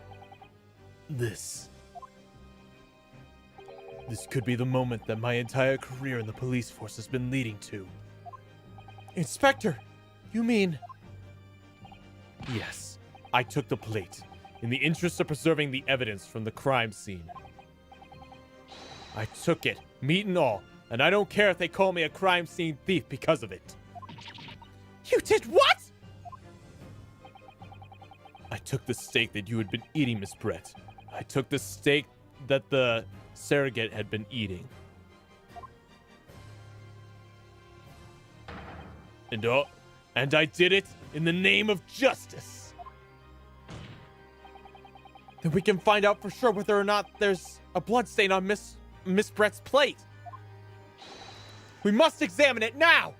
Speaker 1: This could be the moment that my entire career in the police force has been leading to. Inspector, you mean... Yes, I took the plate, in the interest of preserving the evidence from the crime scene. I took it, meat and all, and I don't care if they call me a crime scene thief because of it.
Speaker 6: You did what?
Speaker 1: I took the steak that you had been eating, Miss Brett. I took the steak that the surrogate had been eating. And I did it in the name of justice. Then we can find out for sure whether or not there's a blood stain on Miss Brett's plate.
Speaker 6: We must examine it now!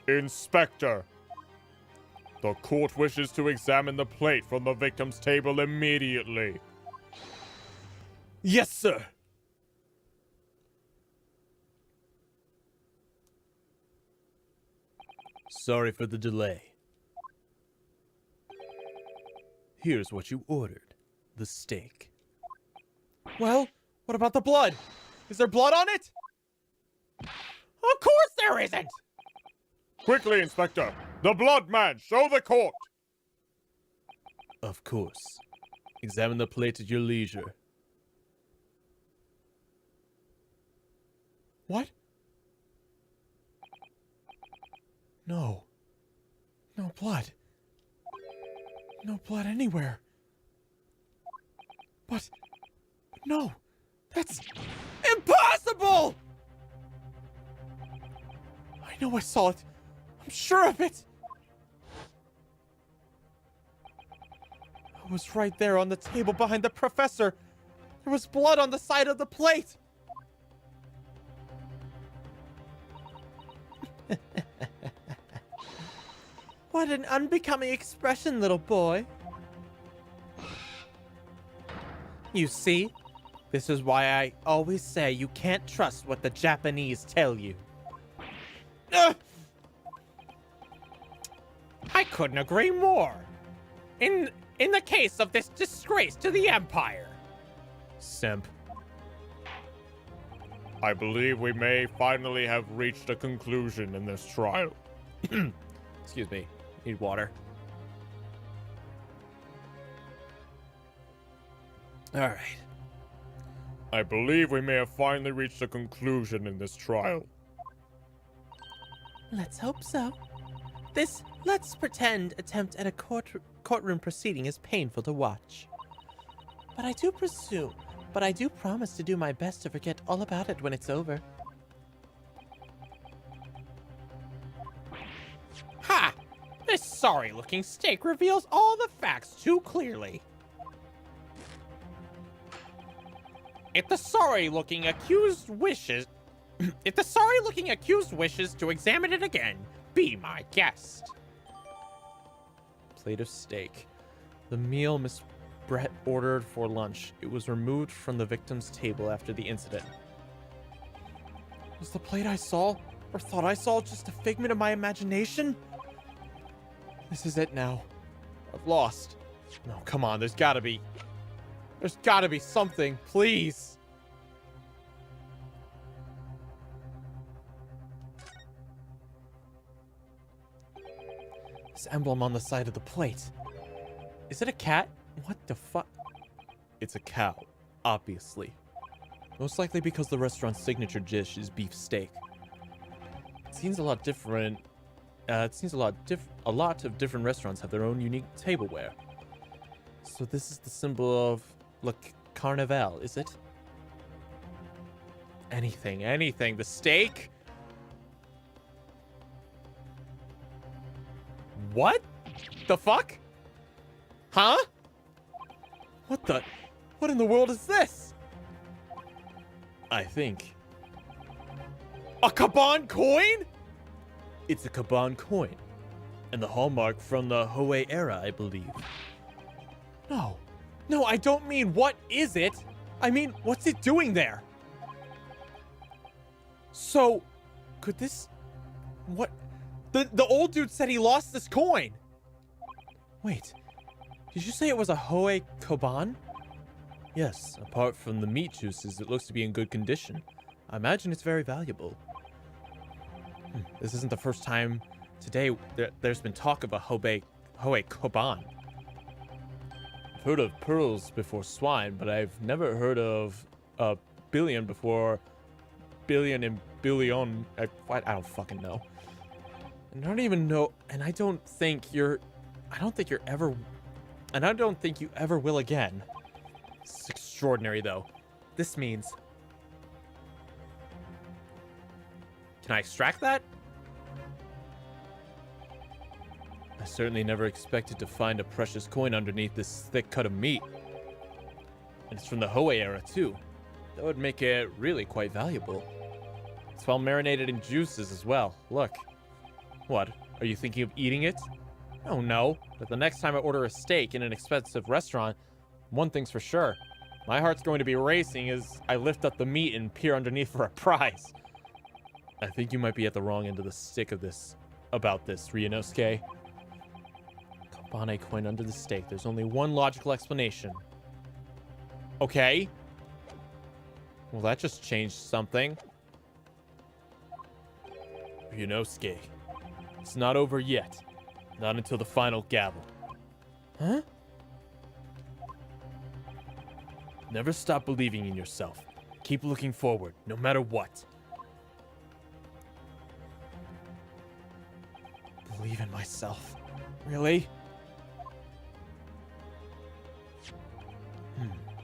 Speaker 4: Inspector, the court wishes to examine the plate from the victim's table immediately.
Speaker 1: Yes, sir. Sorry for the delay. Here's what you ordered. The steak.
Speaker 6: Well, what about the blood? Is there blood on it? Of course there isn't!
Speaker 4: Quickly, Inspector! The blood man! Show the court!
Speaker 1: Of course. Examine the plate at your leisure.
Speaker 6: What?
Speaker 1: No.
Speaker 6: No blood. No blood anywhere. But no, that's impossible! I know I saw it. I'm sure of it. I was right there on the table behind the professor. There was blood on the side of the plate.
Speaker 7: What an unbecoming expression, little boy. You see? This is why I always say you can't trust what the Japanese tell you.
Speaker 6: Ugh! I couldn't agree more. In the case of this disgrace to the Empire.
Speaker 1: Simp.
Speaker 4: I believe we may finally have reached a conclusion in this trial.
Speaker 1: Excuse me. Need water. Alright.
Speaker 4: I believe we may have finally reached a conclusion in this trial.
Speaker 7: Let's hope so. This let's pretend attempt at a courtroom proceeding is painful to watch. But I do promise to do my best to forget all about it when it's over.
Speaker 6: Ha! This sorry-looking steak reveals all the facts too clearly. If the sorry-looking accused wishes to examine it again, be my guest.
Speaker 1: Plate of steak. The meal Miss Brett ordered for lunch. It was removed from the victim's table after the incident. Was the plate I saw, or thought I saw, just a figment of my imagination? This is it now. I've lost. No, come on, there's gotta be something, please. This emblem on the side of the plate. Is it a cat? What the fuck? It's a cow, obviously. Most likely because the restaurant's signature dish is beef steak. It seems a lot different. A lot of different restaurants have their own unique tableware. So this is the symbol of Le Carnaval, is it? Anything. The steak? What? The fuck? Huh? What in the world is this? I think. A Kaban coin? It's a Kaban coin. And the hallmark from the Hoei era, I believe. No, I don't mean what is it? I mean, what's it doing there? So, could this... What? The old dude said he lost this coin. Wait, did you say it was a Hoei Koban? Yes, apart from the meat juices, it looks to be in good condition. I imagine it's very valuable. This isn't the first time today there's been talk of a Hoei Koban. I've heard of pearls before swine, but I've never heard of a billion before billion and billion. I don't fucking know. And I don't even know, and I don't think you ever will again. It's extraordinary, though. This means... Can I extract that? I certainly never expected to find a precious coin underneath this thick cut of meat. And it's from the Hoei era, too. That would make it really quite valuable. It's well marinated in juices as well. Look. What? Are you thinking of eating it? Oh, no. But the next time I order a steak in an expensive restaurant, one thing's for sure. My heart's going to be racing as I lift up the meat and peer underneath for a prize. I think you might be at the wrong end of the stick about this, Ryunosuke. Kabane coin under the steak. There's only one logical explanation. Okay. Well, that just changed something. Ryunosuke. It's not over yet. Not until the final gavel. Huh? Never stop believing in yourself. Keep looking forward, no matter what. Believe in myself. Really?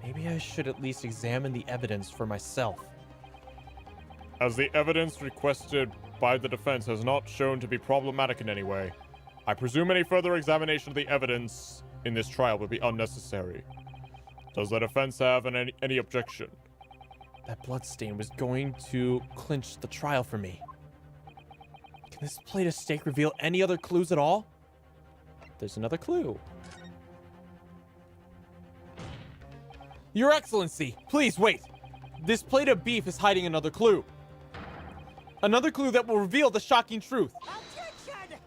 Speaker 1: Maybe I should at least examine the evidence for myself.
Speaker 4: As the evidence requested by the defense has not shown to be problematic in any way, I presume any further examination of the evidence in this trial would be unnecessary. Does the defense have any objection?
Speaker 1: That bloodstain was going to clinch the trial for me. Can this plate of steak reveal any other clues at all? There's another clue. Your Excellency, please wait. This plate of beef is hiding another clue. Another clue that will reveal the shocking truth.
Speaker 5: Objection!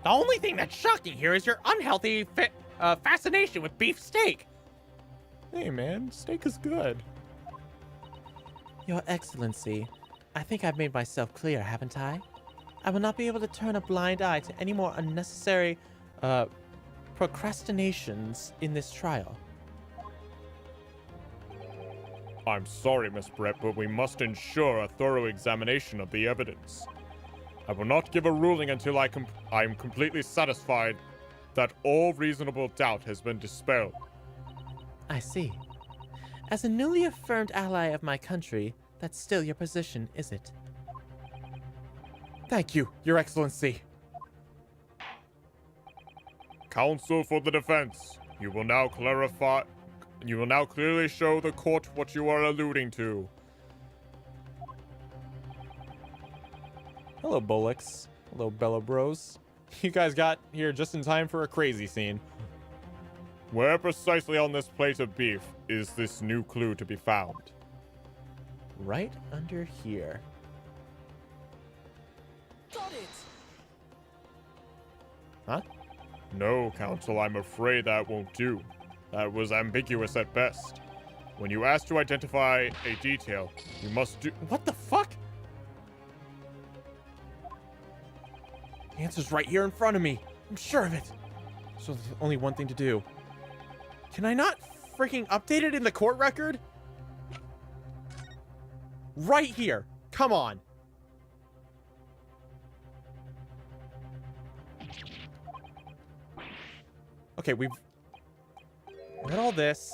Speaker 6: The only thing that's shocking here is your unhealthy fascination with beef steak.
Speaker 1: Hey man, steak is good.
Speaker 7: Your Excellency, I think I've made myself clear, haven't I? I will not be able to turn a blind eye to any more unnecessary, procrastinations in this trial.
Speaker 4: I'm sorry, Miss Brett, but we must ensure a thorough examination of the evidence. I will not give a ruling until I am completely satisfied that all reasonable doubt has been dispelled.
Speaker 7: I see. As a newly affirmed ally of my country, that's still your position, is it?
Speaker 1: Thank you, Your Excellency.
Speaker 4: Counsel for the defense, you will now clearly show the court what you are alluding to.
Speaker 1: Hello, Bullocks. Hello, Bello Bros. You guys got here just in time for a crazy scene.
Speaker 4: Where precisely on this plate of beef is this new clue to be found?
Speaker 7: Right under here.
Speaker 5: Got it!
Speaker 1: Huh?
Speaker 4: No, Counsel, I'm afraid that won't do. That was ambiguous at best. When you ask to identify a detail, you must do—
Speaker 1: What the fuck? The answer's right here in front of me. I'm sure of it. So there's only one thing to do. Can I not freaking update it in the court record? Right here. Come on. Okay, we've got all this.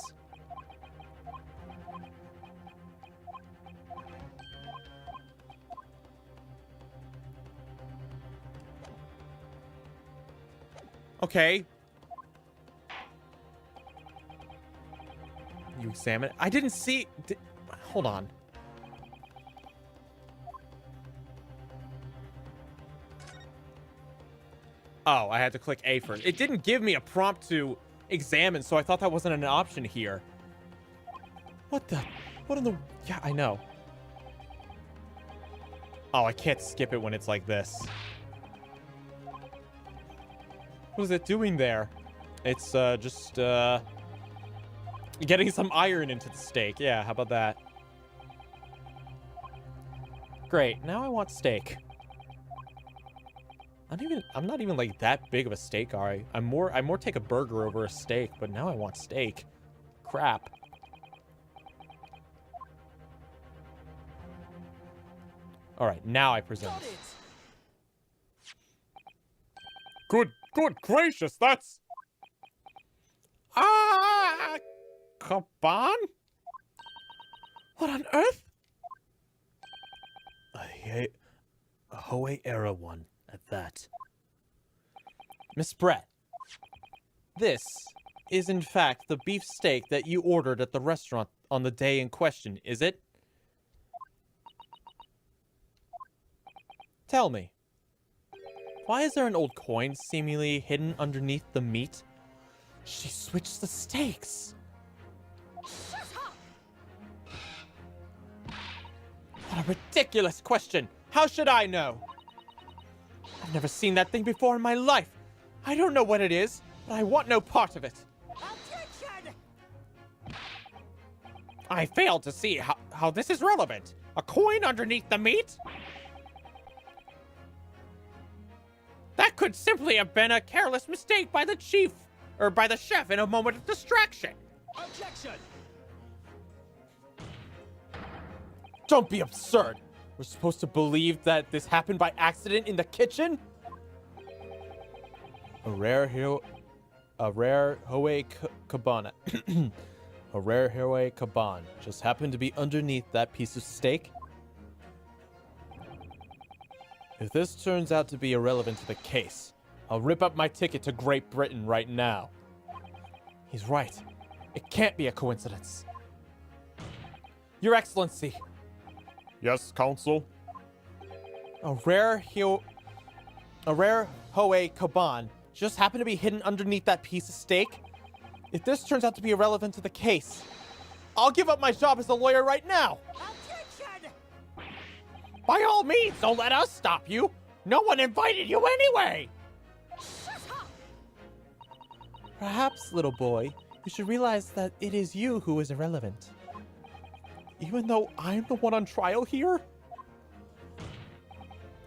Speaker 1: Okay. You examine it. I didn't see. Hold on. Oh, I had to click A first. It didn't give me a prompt to examine, so I thought that wasn't an option here. What the? What in the? Yeah, I know. Oh, I can't skip it when it's like this. What is it doing there? It's just getting some iron into the steak. Yeah, how about that? Great. Now I want steak. I'm not even like that big of a steak guy. I more take a burger over a steak, but now I want steak. Crap. All right, now I present.
Speaker 5: Got it!
Speaker 4: Good gracious, that's—
Speaker 1: Kaban?
Speaker 7: What on earth?
Speaker 8: A Hoei era one at that.
Speaker 1: Miss Brett, this is in fact the beef steak that you ordered at the restaurant on the day in question, is it? Tell me, why is there an old coin seemingly hidden underneath the meat? She switched the steaks.
Speaker 5: Shut up!
Speaker 1: What a ridiculous question. How should I know? I've never seen that thing before in my life. I don't know what it is, but I want no part of it.
Speaker 5: Objection!
Speaker 6: I fail to see how this is relevant. A coin underneath the meat? That could simply have been a careless mistake by the chief, or by the chef in a moment of distraction.
Speaker 5: Objection!
Speaker 1: Don't be absurd. We're supposed to believe that this happened by accident in the kitchen? A rare Hoei Cabana. A rare Hoei Caban just happened to be underneath that piece of steak? If this turns out to be irrelevant to the case, I'll rip up my ticket to Great Britain right now. He's right. It can't be a coincidence. Your Excellency,
Speaker 4: Yes, Counsel?
Speaker 1: a rare Hoei Caban just happened to be hidden underneath that piece of steak?
Speaker 7: If this turns out to be irrelevant to the case, I'll give up my job as a lawyer right now.
Speaker 5: Objection!
Speaker 6: By all means, don't let us stop you. No one invited you anyway.
Speaker 5: Shut up!
Speaker 7: Perhaps, little boy, you should realize that it is you who is irrelevant. Even though I'm the one on trial here?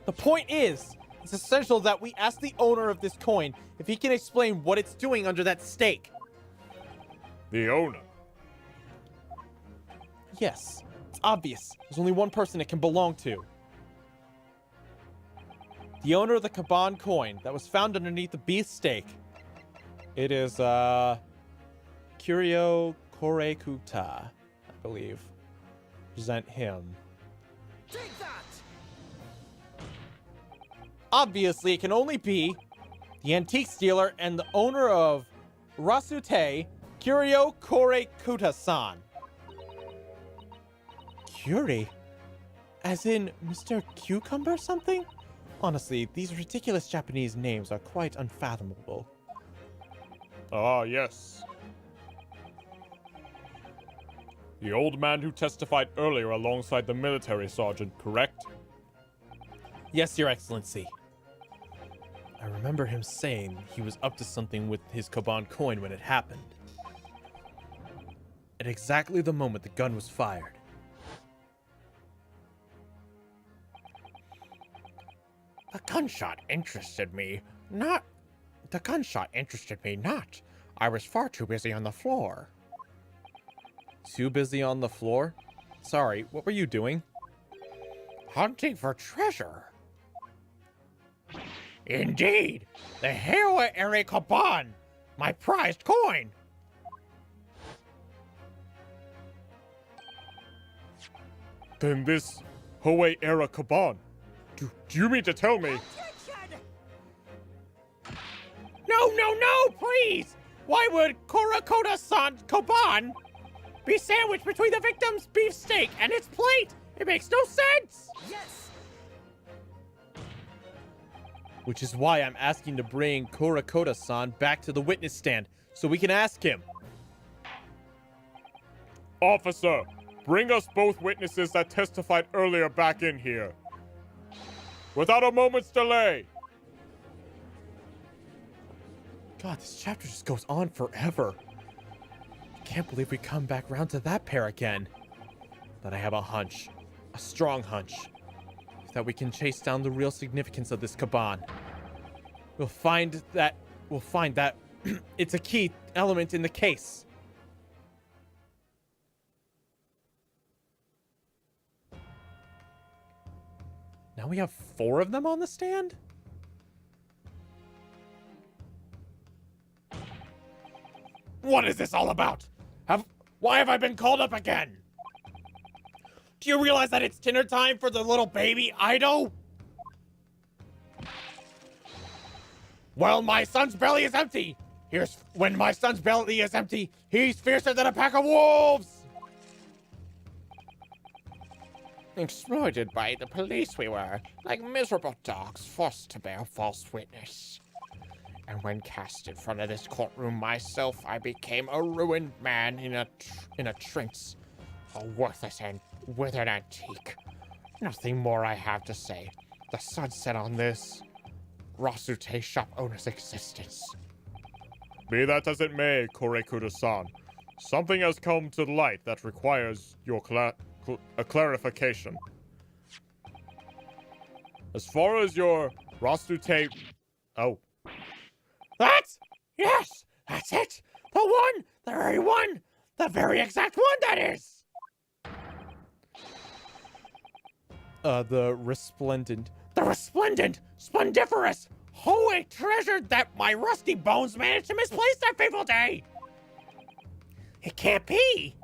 Speaker 7: The point is, it's essential that we ask the owner of this coin if he can explain what it's doing under that stake.
Speaker 4: The owner.
Speaker 7: Yes, it's obvious. There's only one person it can belong to. The owner of the Kaban coin that was found underneath the beef steak. It is, Curio Korekuta, I believe. Present him.
Speaker 5: Take that!
Speaker 7: Obviously, it can only be the antique dealer and the owner of Rasute, Curio Korekuta-san. Curie? As in Mr. Cucumber something? Honestly, these ridiculous Japanese names are quite unfathomable.
Speaker 4: Ah, yes. The old man who testified earlier alongside the military sergeant, correct?
Speaker 7: Yes, Your Excellency. I remember him saying he was up to something with his Kaban coin when it happened. At exactly the moment the gun was fired.
Speaker 6: The gunshot interested me not. I was far too busy on the floor.
Speaker 7: Too busy on the floor? Sorry, what were you doing?
Speaker 6: Hunting for treasure. Indeed, the Hewa Ere Kaban, my prized coin.
Speaker 4: Then this Hoei era Kaban. Do you mean to tell me?
Speaker 5: Objection!
Speaker 6: No, please! Why would Korakota-san Kaban be sandwiched between the victim's beefsteak and its plate? It makes no sense!
Speaker 5: Yes!
Speaker 7: Which is why I'm asking to bring Korakota-san back to the witness stand so we can ask him.
Speaker 4: Officer, bring us both witnesses that testified earlier back in here. Without a moment's delay.
Speaker 7: God, this chapter just goes on forever. I can't believe we come back round to that pair again. But I have a hunch, a strong hunch, that we can chase down the real significance of this Kaban. We'll find that it's a key element in the case. Now we have 4 of them on the stand?
Speaker 6: What is this all about? Why have I been called up again? Do you realize that it's dinner time for the little baby Ido? Well, my son's belly is empty. When my son's belly is empty, he's fiercer than a pack of wolves. Exploited by the police we were, like miserable dogs forced to bear false witness. And when cast in front of this courtroom myself, I became a ruined man in a trance, a worthless and withered antique. Nothing more I have to say. The sun set on this Rasute shop owner's existence.
Speaker 4: Be that as it may, Korekuta-san, something has come to light that requires your a clarification. As far as your Rasute... Oh.
Speaker 6: Yes, that's it. The one, the very one, the very exact one, that is.
Speaker 7: The resplendent.
Speaker 6: The resplendent, splendiferous, holy treasure that my rusty bones managed to misplace that fateful day. It can't be.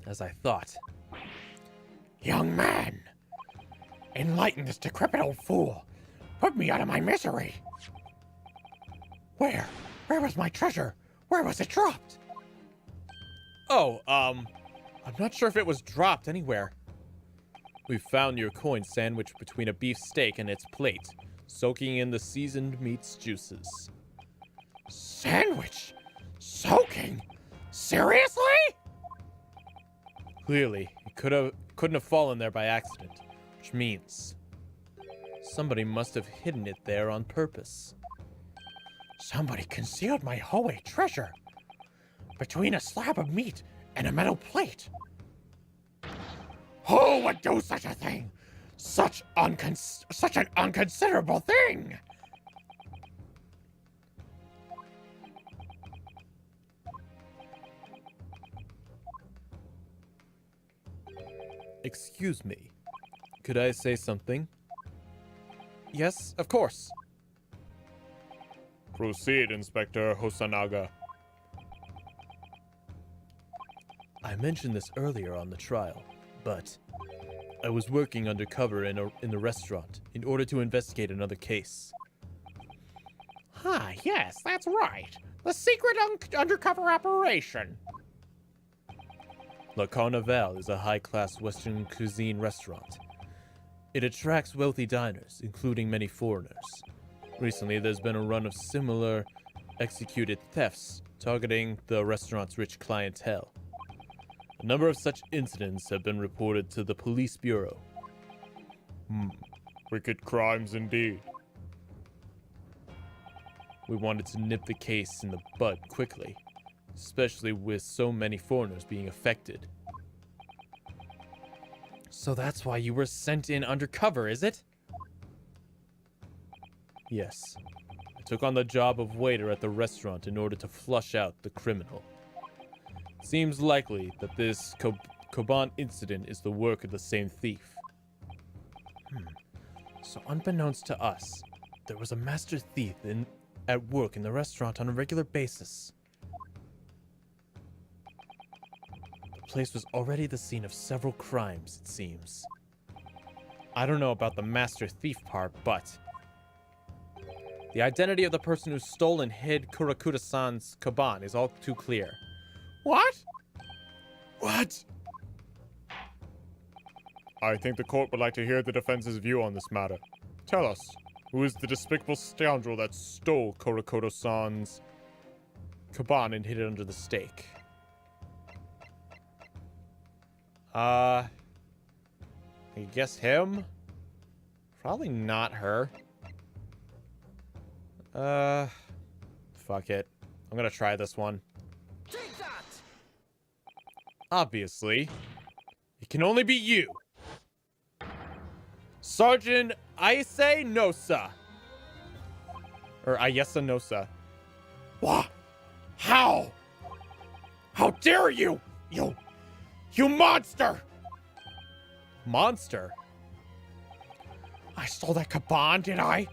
Speaker 7: As I thought.
Speaker 6: Young man, enlighten this decrepit old fool. Put me out of my misery. Where was my treasure? Where was it dropped?
Speaker 7: Oh, I'm not sure if it was dropped anywhere. We found your coin sandwiched between a beef steak and its plate,
Speaker 1: soaking in the seasoned meat's juices.
Speaker 6: Sandwich? Soaking? Seriously?
Speaker 1: Clearly, it couldn't have fallen there by accident, which means somebody must have hidden it there on purpose.
Speaker 6: Somebody concealed my Hoey treasure between a slab of meat and a metal plate. Who would do such a thing? Such an unconsiderable thing!
Speaker 1: Excuse me. Could I say something? Yes, of course.
Speaker 4: Proceed, Inspector Hosanaga.
Speaker 8: I mentioned this earlier on the trial, but I was working undercover in the restaurant in order to investigate another case.
Speaker 6: Ah, yes, that's right. The secret undercover operation.
Speaker 8: La Carnival is a high-class Western cuisine restaurant. It attracts wealthy diners, including many foreigners. Recently, there's been a run of similar executed thefts targeting the restaurant's rich clientele. A number of such incidents have been reported to the police bureau.
Speaker 4: Wicked crimes indeed.
Speaker 8: We wanted to nip the case in the bud quickly, especially with so many foreigners being affected.
Speaker 1: So that's why you were sent in undercover, is it?
Speaker 8: Yes. I took on the job of waiter at the restaurant in order to flush out the criminal. It seems likely that this Koban incident is the work of the same thief.
Speaker 1: So unbeknownst to us, there was a master thief at work in the restaurant on a regular basis. The place was already the scene of several crimes, it seems. I don't know about the master thief part, but the identity of the person who stole and hid Kurakuda-san's Koban is all too clear.
Speaker 6: What?
Speaker 1: What?
Speaker 4: I think the court would like to hear the defense's view on this matter. Tell us, who is the despicable scoundrel that stole Kurakuda-san's
Speaker 1: Koban and hid it under the steak? I guess him? Probably not her. Fuck it. I'm gonna try this one.
Speaker 5: Take that!
Speaker 1: Obviously, it can only be you. Sergeant Ayase Nosa. Or Ayesa Nosa.
Speaker 6: What? How? How dare you? You monster!
Speaker 1: Monster?
Speaker 6: I stole that Koban, did I?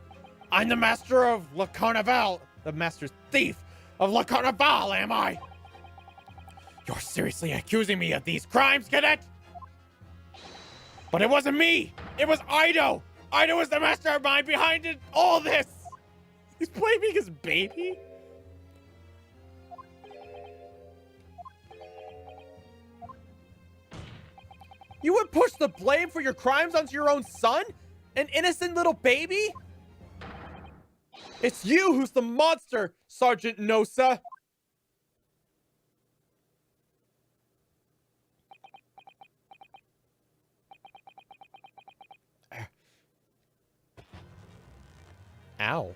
Speaker 6: I'm the master of La Carnival,
Speaker 1: The master thief.
Speaker 6: of La Carnival, am I? You're seriously accusing me of these crimes, cadet? But it wasn't me! It was Ido! Ido was the mastermind behind it, all this!
Speaker 1: He's blaming his baby? You would push the blame for your crimes onto your own son? An innocent little baby? It's you who's the monster, Sergeant Nosa! Ow.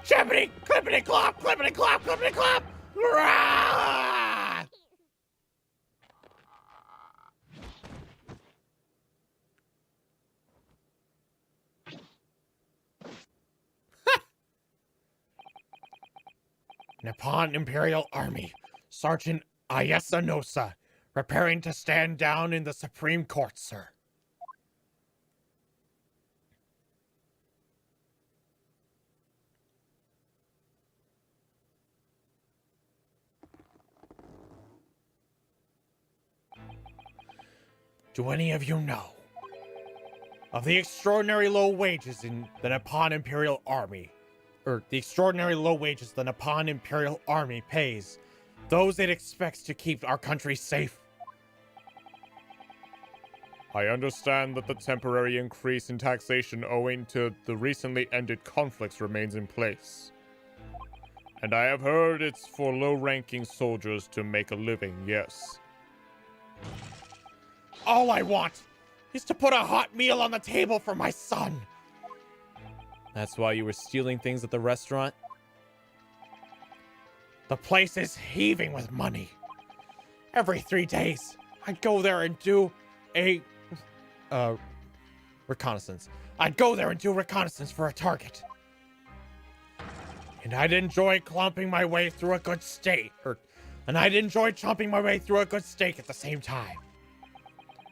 Speaker 6: Chippity, clippity clop, clippity clop, clippity clop! Rah! Nippon Imperial Army, Sergeant Ayesa Nosa, preparing to stand down in the Supreme Court, sir. Do any of you know of the extraordinary low wages in the Nippon Imperial Army? Or the extraordinary low wages the Nippon Imperial Army pays those it expects to keep our country safe?
Speaker 4: I understand that the temporary increase in taxation owing to the recently ended conflicts remains in place. And I have heard it's for low-ranking soldiers to make a living, yes.
Speaker 6: All I want is to put a hot meal on the table for my son.
Speaker 8: That's why you were stealing things at the restaurant?
Speaker 6: The place is heaving with money. Every 3 days, I'd go there and do a
Speaker 8: Reconnaissance.
Speaker 6: I'd go there and do reconnaissance for a target. And I'd enjoy chomping my way through a good steak. And I'd enjoy chomping my way through a good steak at the same time.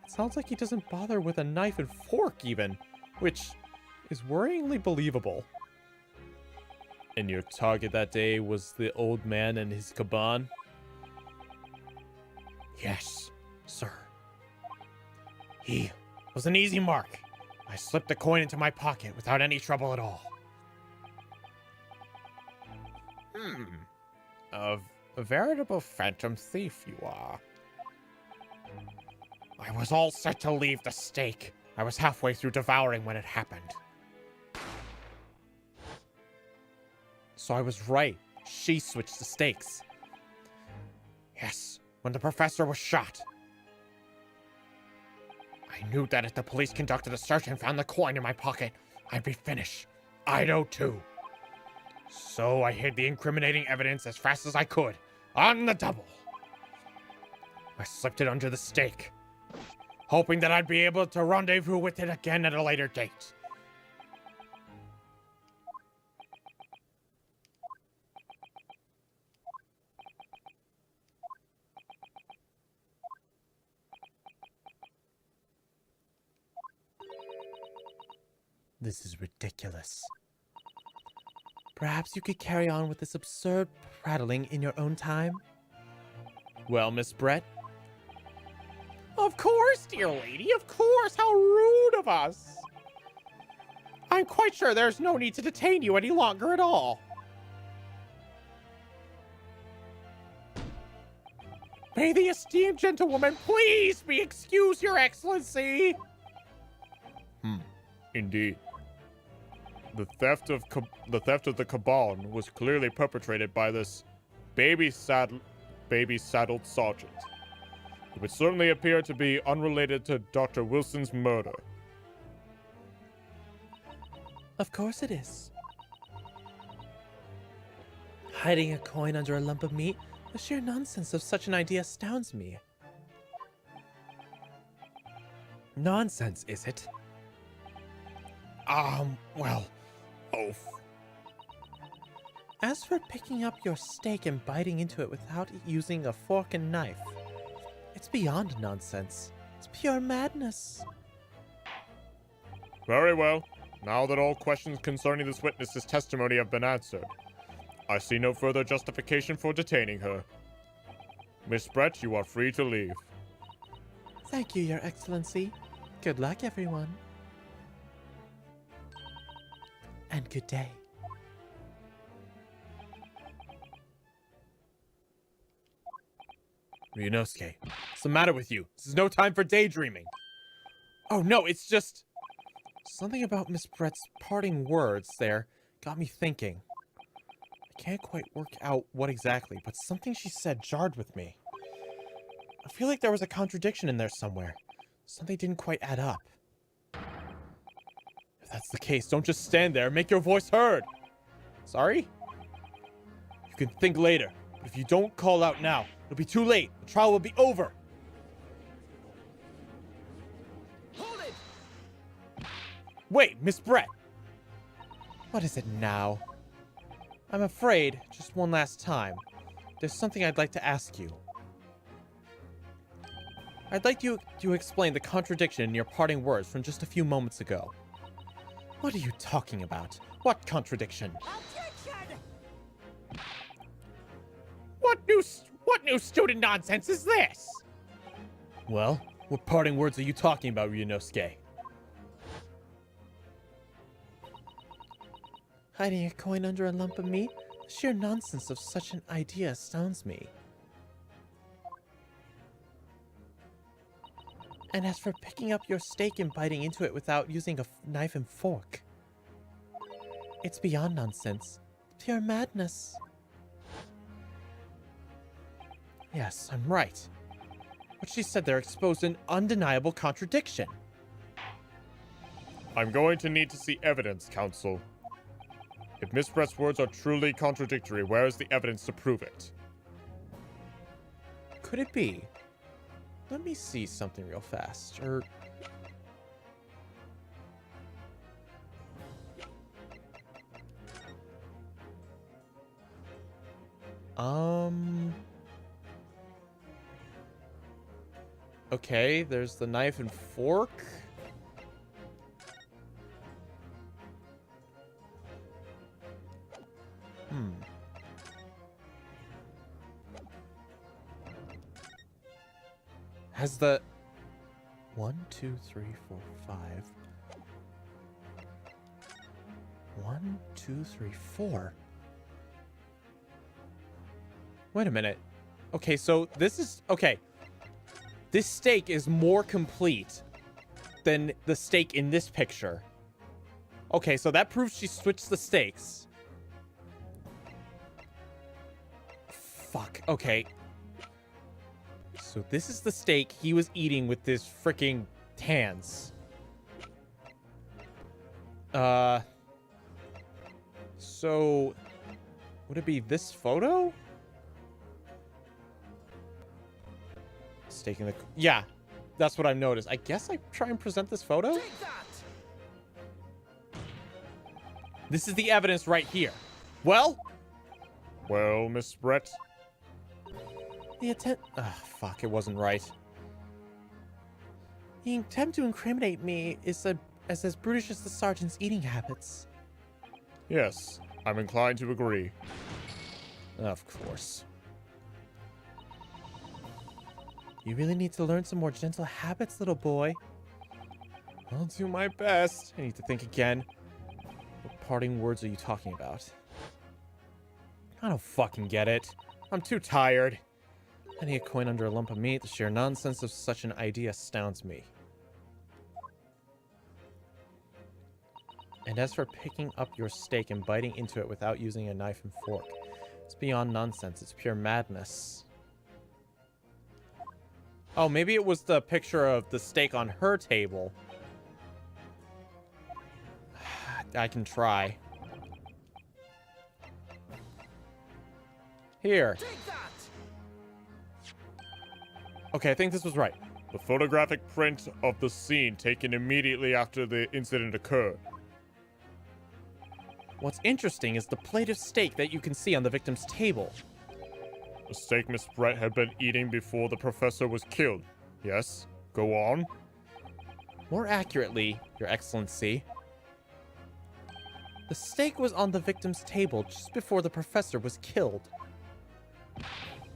Speaker 8: It sounds like he doesn't bother with a knife and fork even, which is worryingly believable. And your target that day was the old man and his caban?
Speaker 6: Yes, sir. He was an easy mark. I slipped the coin into my pocket without any trouble at all. A veritable phantom thief you are. I was all set to leave the steak. I was halfway through devouring when it happened.
Speaker 8: So I was right. She switched the stakes.
Speaker 6: Yes, when the professor was shot. I knew that if the police conducted a search and found the coin in my pocket, I'd be finished. I know too. So I hid the incriminating evidence as fast as I could, on the double. I slipped it under the stake, hoping that I'd be able to rendezvous with it again at a later date.
Speaker 7: This is ridiculous. Perhaps you could carry on with this absurd prattling in your own time?
Speaker 8: Well, Miss Brett,
Speaker 6: Of course, dear lady, of course. How rude of us. I'm quite sure there's no need to detain you any longer at all. May the esteemed gentlewoman please be excused, Your Excellency.
Speaker 4: Indeed. The theft of the caban was clearly perpetrated by this baby-saddled sergeant. It would certainly appear to be unrelated to Dr. Wilson's murder.
Speaker 7: Of course it is. Hiding a coin under a lump of meat, the sheer nonsense of such an idea astounds me.
Speaker 6: Nonsense, is it? Well,
Speaker 7: As for picking up your steak and biting into it without using a fork and knife, it's beyond nonsense. It's pure madness.
Speaker 4: Very well. Now that all questions concerning this witness's testimony have been answered, I see no further justification for detaining her. Miss Brett, you are free to leave.
Speaker 7: Thank you, Your Excellency. Good luck, everyone. And good day.
Speaker 8: Ryunosuke, what's the matter with you? This is no time for daydreaming. Oh no, it's just... Something about Miss Brett's parting words there got me thinking. I can't quite work out what exactly, but something she said jarred with me. I feel like there was a contradiction in there somewhere. Something didn't quite add up. If that's the case, don't just stand there and make your voice heard. Sorry? You can think later, but if you don't call out now, it'll be too late. The trial will be over.
Speaker 5: Hold it!
Speaker 8: Wait, Miss Brett. What is it now? I'm afraid, just one last time, there's something I'd like to ask you. I'd like you to explain the contradiction in your parting words from just a few moments ago. What are you talking about? What contradiction?
Speaker 5: Objection!
Speaker 6: What new student nonsense is this?
Speaker 8: Well, what parting words are you talking about, Ryunosuke?
Speaker 7: Hiding a coin under a lump of meat? The sheer nonsense of such an idea astounds me. And as for picking up your steak and biting into it without using a knife and fork, it's beyond nonsense. Pure madness. Yes, I'm right. What she said there exposed an undeniable contradiction.
Speaker 4: I'm going to need to see evidence, Counsel. If Miss Brett's words are truly contradictory, where is the evidence to prove it?
Speaker 7: Could it be? Let me see something real fast. Okay, there's the knife and fork. Has the 1, 2, 3, 4, 5. 1, 2, 3, 4. Wait a minute. Okay, so this is okay. This steak is more complete than the steak in this picture. Okay, so that proves she switched the steaks. Fuck. Okay. So this is the steak he was eating with his freaking hands. So would it be this photo? Steak in the... Yeah, that's what I've noticed. I guess I try and present this photo.
Speaker 5: Take that!
Speaker 7: This is the evidence right here. Well,
Speaker 4: Miss Brett?
Speaker 7: the attempt... fuck, it wasn't right. The attempt to incriminate me is as brutish as the sergeant's eating habits.
Speaker 4: Yes, I'm inclined to agree.
Speaker 7: Of course. You really need to learn some more gentle habits, little boy. I'll do my best. I need to think again. What parting words are you talking about? I don't fucking get it. I'm too tired. Hiding a coin under a lump of meat, the sheer nonsense of such an idea astounds me. And as for picking up your steak and biting into it without using a knife and fork, it's beyond nonsense. It's pure madness. Oh, maybe it was the picture of the steak on her table. I can try. Here.
Speaker 5: Take that!
Speaker 7: Okay, I think this was right.
Speaker 4: The photographic print of the scene taken immediately after the incident occurred.
Speaker 7: What's interesting is the plate of steak that you can see on the victim's table.
Speaker 4: The steak Miss Brett had been eating before the professor was killed. Yes? Go on.
Speaker 7: More accurately, Your Excellency, the steak was on the victim's table just before the professor was killed.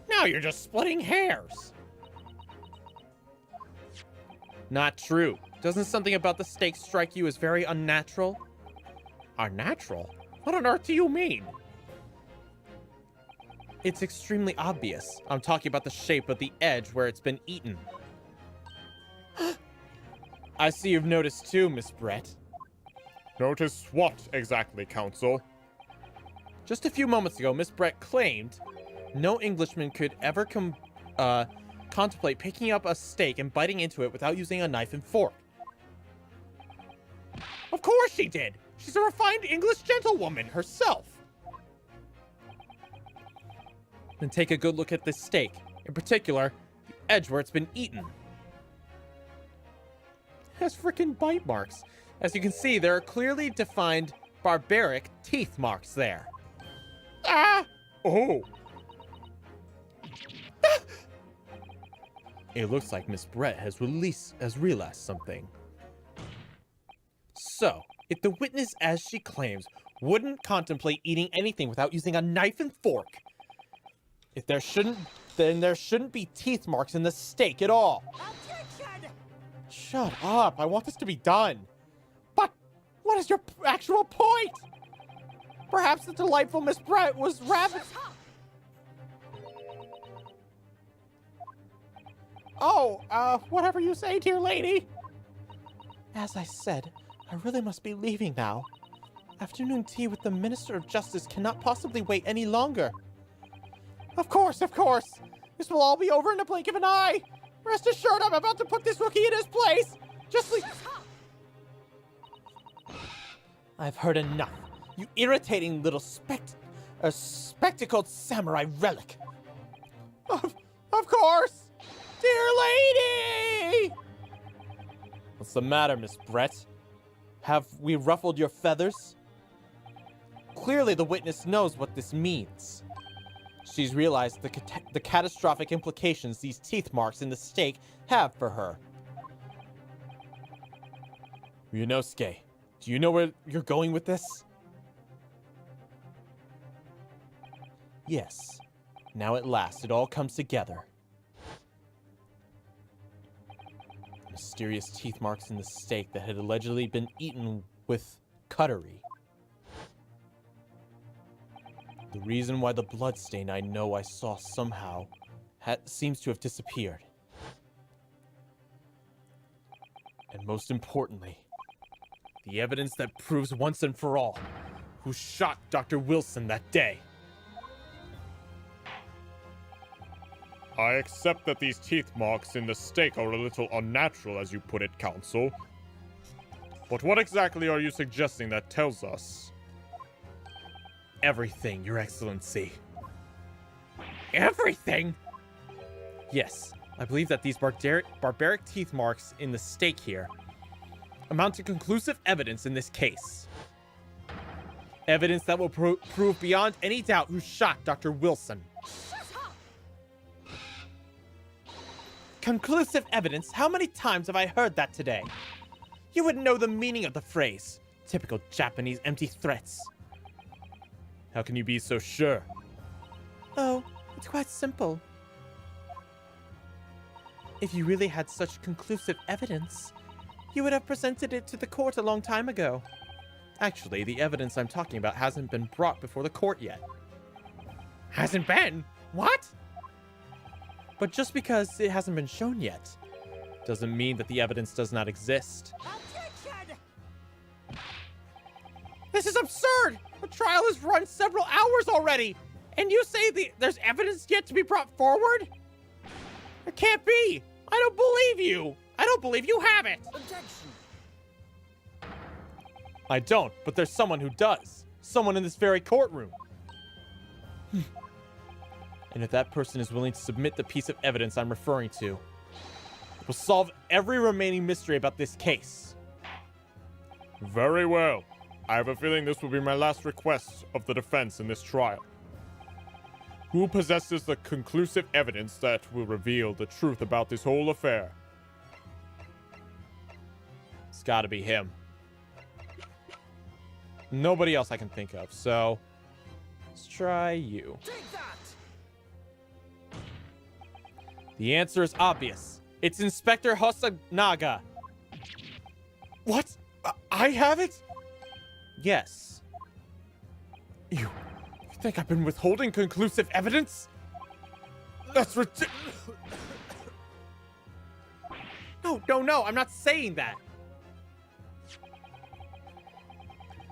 Speaker 6: Now you're just splitting hairs.
Speaker 7: Not true. Doesn't something about the steak strike you as very unnatural?
Speaker 6: Unnatural? What on earth do you mean?
Speaker 7: It's extremely obvious. I'm talking about the shape of the edge where it's been eaten. I see you've noticed too, Miss Brett.
Speaker 4: Notice what exactly, Counsel?
Speaker 7: Just a few moments ago, Miss Brett claimed no Englishman could ever contemplate picking up a steak and biting into it without using a knife and fork.
Speaker 6: Of course she did. She's a refined English gentlewoman herself.
Speaker 7: Then take a good look at this steak. In particular, the edge where it's been eaten. It has freaking bite marks. As you can see, there are clearly defined barbaric teeth marks there.
Speaker 6: Ah!
Speaker 4: Oh!
Speaker 7: It looks like Miss Brett has realized something. So, if the witness, as she claims, wouldn't contemplate eating anything without using a knife and fork, then there shouldn't be teeth marks in the steak at all.
Speaker 5: Objection!
Speaker 7: Shut up, I want this to be done.
Speaker 6: But what is your actual point? Perhaps the delightful Miss Brett was Whatever you say, dear lady.
Speaker 7: As I said, I really must be leaving now. Afternoon tea with the Minister of Justice cannot possibly wait any longer.
Speaker 6: Of course. This will all be over in the blink of an eye. Rest assured, I'm about to put this rookie in his place.
Speaker 7: I've heard enough. You irritating little spectacled samurai relic.
Speaker 6: Of course. Dear lady!
Speaker 7: What's the matter, Miss Brett? Have we ruffled your feathers? Clearly the witness knows what this means. She's realized the catastrophic implications these teeth marks in the stake have for her. Ryunosuke, do you know where you're going with this? Yes. Now at last, it all comes together. Mysterious teeth marks in the steak that had allegedly been eaten with cutlery. The reason why the bloodstain I know I saw somehow seems to have disappeared. And most importantly, the evidence that proves once and for all who shot Dr. Wilson that day.
Speaker 4: I accept that these teeth marks in the steak are a little unnatural, as you put it, Counsel. But what exactly are you suggesting that tells us?
Speaker 7: Everything, Your Excellency.
Speaker 6: Everything?
Speaker 7: Yes, I believe that these barbaric teeth marks in the steak here amount to conclusive evidence in this case. Evidence that will prove beyond any doubt who shot Dr. Wilson. Conclusive evidence? How many times have I heard that today? You wouldn't know the meaning of the phrase. Typical Japanese empty threats.
Speaker 8: How can you be so sure?
Speaker 7: Oh, it's quite simple. If you really had such conclusive evidence, you would have presented it to the court a long time ago. Actually, the evidence I'm talking about hasn't been brought before the court yet.
Speaker 6: Hasn't been? What?
Speaker 7: But just because it hasn't been shown yet, doesn't mean that the evidence does not exist.
Speaker 5: Objection!
Speaker 6: This is absurd! The trial has run several hours already! And you say there's evidence yet to be brought forward? It can't be! I don't believe you! I don't believe you have it!
Speaker 5: Objection!
Speaker 7: I don't, but there's someone who does. Someone in this very courtroom. And if that person is willing to submit the piece of evidence I'm referring to, it will solve every remaining mystery about this case.
Speaker 4: Very well. I have a feeling this will be my last request of the defense in this trial. Who possesses the conclusive evidence that will reveal the truth about this whole affair?
Speaker 7: It's gotta be him. Nobody else I can think of, so let's try you.
Speaker 5: Take that!
Speaker 7: The answer is obvious. It's Inspector Hosonaga.
Speaker 6: What? I have it?
Speaker 7: Yes.
Speaker 6: You think I've been withholding conclusive evidence? That's ridiculous. No, I'm not saying that.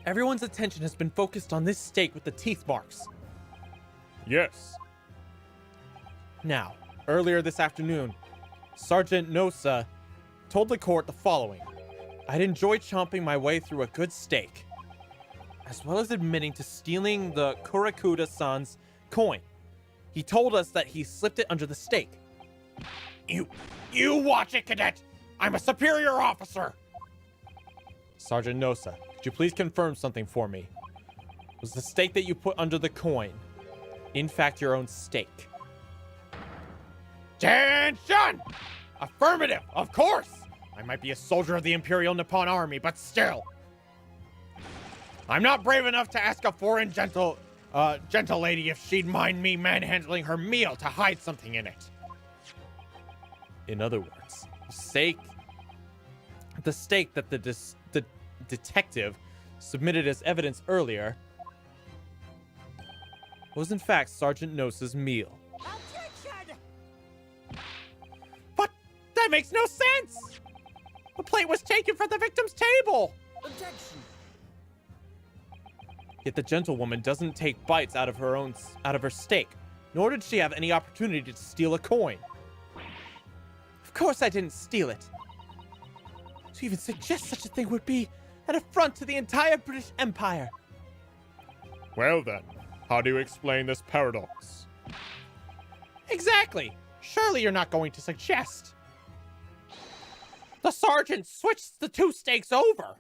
Speaker 7: Everyone's attention has been focused on this stake with the teeth marks.
Speaker 4: Yes.
Speaker 7: Now, earlier this afternoon, Sergeant Nosa told the court the following. I'd enjoy chomping my way through a good steak, as well as admitting to stealing the Kurakuda-san's coin. He told us that he slipped it under the steak.
Speaker 6: You watch it, cadet! I'm a superior officer!
Speaker 7: Sergeant Nosa, could you please confirm something for me? Was the steak that you put under the coin, in fact, your own steak?
Speaker 6: Attention! Affirmative, of course! I might be a soldier of the Imperial Nippon Army, but still. I'm not brave enough to ask a foreign gentle lady if she'd mind me manhandling her meal to hide something in it.
Speaker 7: In other words, the steak that the detective submitted as evidence earlier was in fact Sergeant Nosa's meal.
Speaker 5: Objection!
Speaker 6: That makes no sense! The plate was taken from the victim's table!
Speaker 5: Objection.
Speaker 1: Yet the gentlewoman doesn't take bites out of her steak, nor did she have any opportunity to steal a coin.
Speaker 7: Of course I didn't steal it. To even suggest such a thing would be an affront to the entire British Empire.
Speaker 4: Well then, how do you explain this paradox?
Speaker 6: Exactly! Surely you're not going to suggest. The sergeant switched the two steaks over!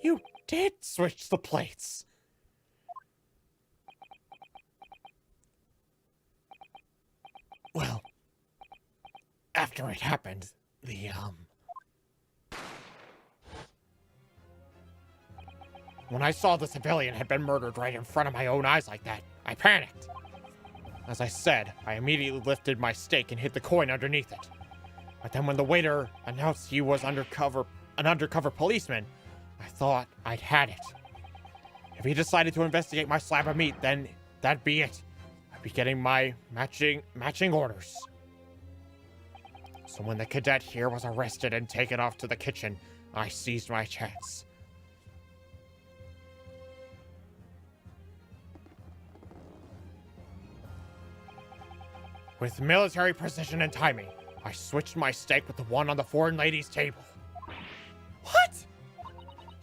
Speaker 6: You did switch the plates. Well, after it happened, when I saw the civilian had been murdered right in front of my own eyes like that, I panicked. As I said, I immediately lifted my steak and hid the coin underneath it. But then when the waiter announced he was an undercover policeman, I thought I'd had it. If he decided to investigate my slab of meat, then that'd be it. I'd be getting my matching orders. So when the cadet here was arrested and taken off to the kitchen, I seized my chance. With military precision and timing, I switched my steak with the one on the foreign lady's table.
Speaker 7: What?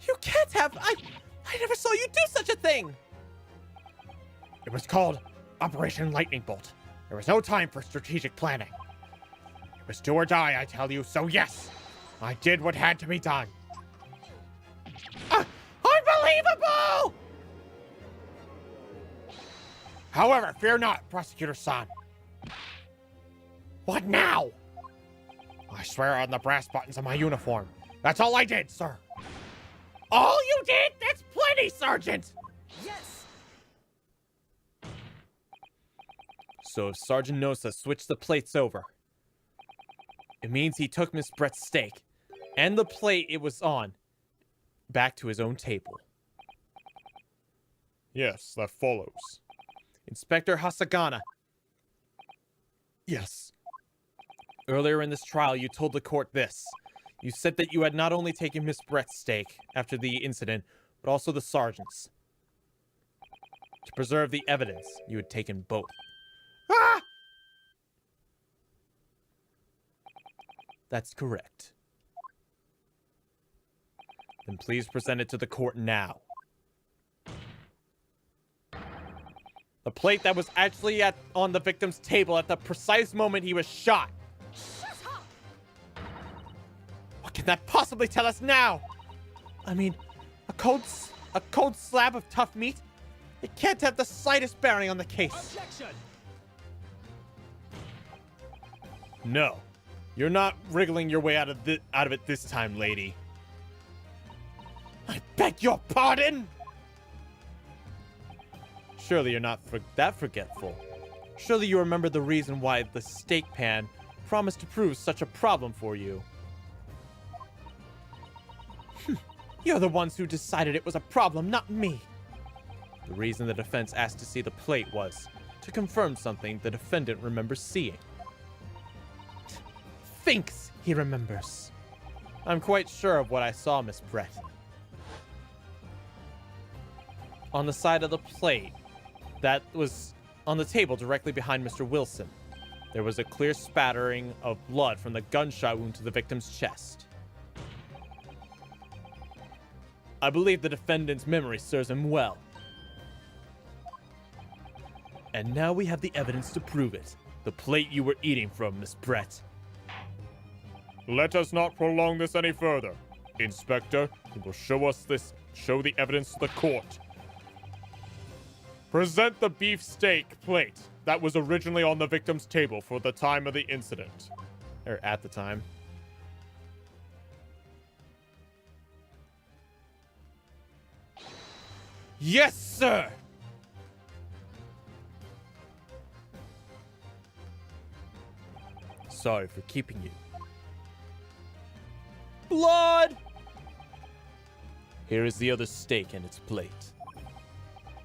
Speaker 7: You can't have. I never saw you do such a thing.
Speaker 6: It was called Operation Lightning Bolt. There was no time for strategic planning. It was do or die, I tell you, so yes, I did what had to be done. Unbelievable! However, fear not, Prosecutor San. What now? I swear on the brass buttons of my uniform. That's all I did, sir. All you did? That's plenty, Sergeant!
Speaker 5: Yes.
Speaker 1: So if Sergeant Nosa switched the plates over, it means he took Miss Brett's steak and the plate it was on back to his own table.
Speaker 4: Yes, that follows.
Speaker 1: Inspector Hasagana. Yes. Earlier in this trial, you told the court this. You said that you had not only taken Miss Brett's steak after the incident, but also the sergeant's. To preserve the evidence, you had taken both.
Speaker 6: Ah!
Speaker 1: That's correct. Then please present it to the court now. The plate that was actually on the victim's table at the precise moment he was shot.
Speaker 5: Shut up.
Speaker 6: What can that possibly tell us now?
Speaker 7: I mean, a cold slab of tough meat?
Speaker 6: It can't have the slightest bearing on the case.
Speaker 5: Objection.
Speaker 1: No. You're not wriggling your way out of it this time, lady.
Speaker 6: I beg your pardon?
Speaker 1: Surely you're not that forgetful. Surely you remember the reason why the steak pan promised to prove such a problem for you.
Speaker 7: You're the ones who decided it was a problem, not me.
Speaker 1: The reason the defense asked to see the plate was to confirm something the defendant remembers seeing.
Speaker 7: Thinks he remembers.
Speaker 1: I'm quite sure of what I saw, Miss Brett. On the side of the plate that was on the table directly behind Mr. Wilson, there was a clear spattering of blood from the gunshot wound to the victim's chest. I believe the defendant's memory serves him well. And now we have the evidence to prove it. The plate you were eating from, Miss Brett.
Speaker 4: Let us not prolong this any further. Inspector, you will show the evidence to the court. Present the beefsteak plate that was originally on the victim's table for the time of the incident.
Speaker 1: Or at the time.
Speaker 6: Yes, sir!
Speaker 1: Sorry for keeping you.
Speaker 8: blood! Here is the other steak and its plate.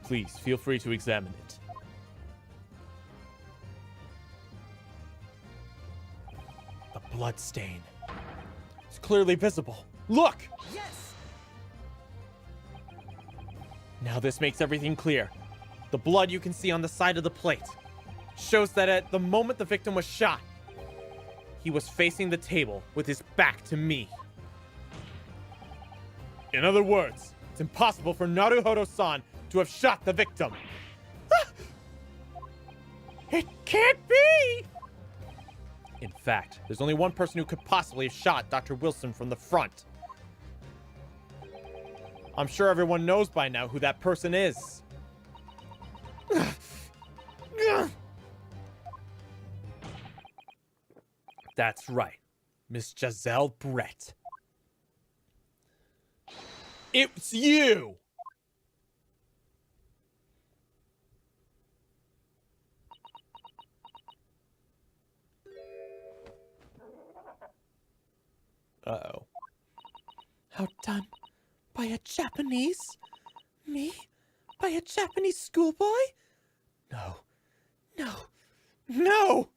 Speaker 8: Please, feel free to examine it. The blood stain. It's clearly visible. Look!
Speaker 5: Yes!
Speaker 8: Now this makes everything clear. The blood you can see on the side of the plate shows that at the moment the victim was shot, he was facing the table with his back to me. In other words, it's impossible for Naruhodo-san to have shot the victim. It can't be! In fact, there's only one person who could possibly have shot Dr. Wilson from the front. I'm sure everyone knows by now who that person is. That's right, Miss Giselle Brett. It's you! Uh-oh.
Speaker 7: Outdone by a Japanese? Me? By a Japanese schoolboy? No. No. No!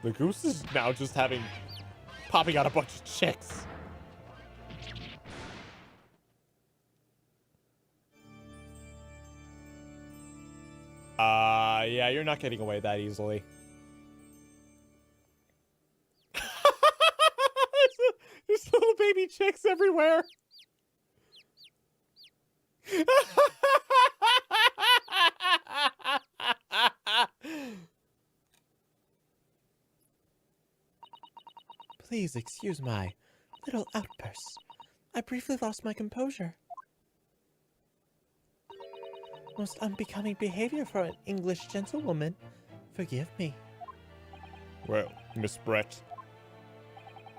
Speaker 8: The goose is now just popping out a bunch of chicks. Yeah, you're not getting away that easily. There's little baby chicks everywhere.
Speaker 7: Please excuse my little outburst. I briefly lost my composure. Most unbecoming behavior for an English gentlewoman. Forgive me.
Speaker 4: Well, Miss Brett,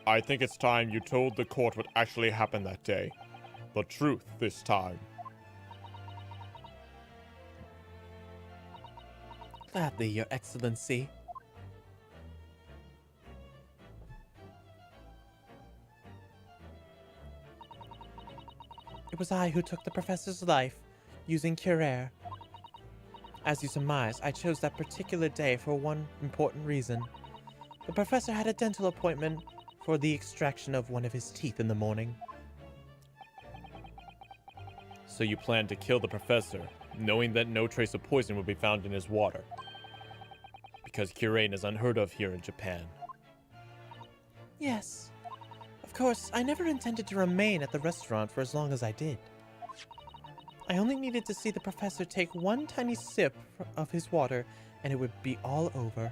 Speaker 4: I think it's time you told the court what actually happened that day. The truth this time.
Speaker 7: Gladly, Your Excellency. It was I who took the professor's life, using Curer. As you surmise, I chose that particular day for one important reason. The professor had a dental appointment for the extraction of one of his teeth in the morning.
Speaker 8: So you planned to kill the professor, knowing that no trace of poison would be found in his water. Because Kurain is unheard of here in Japan.
Speaker 7: Yes. Of course, I never intended to remain at the restaurant for as long as I did. I only needed to see the professor take one tiny sip of his water, and it would be all over.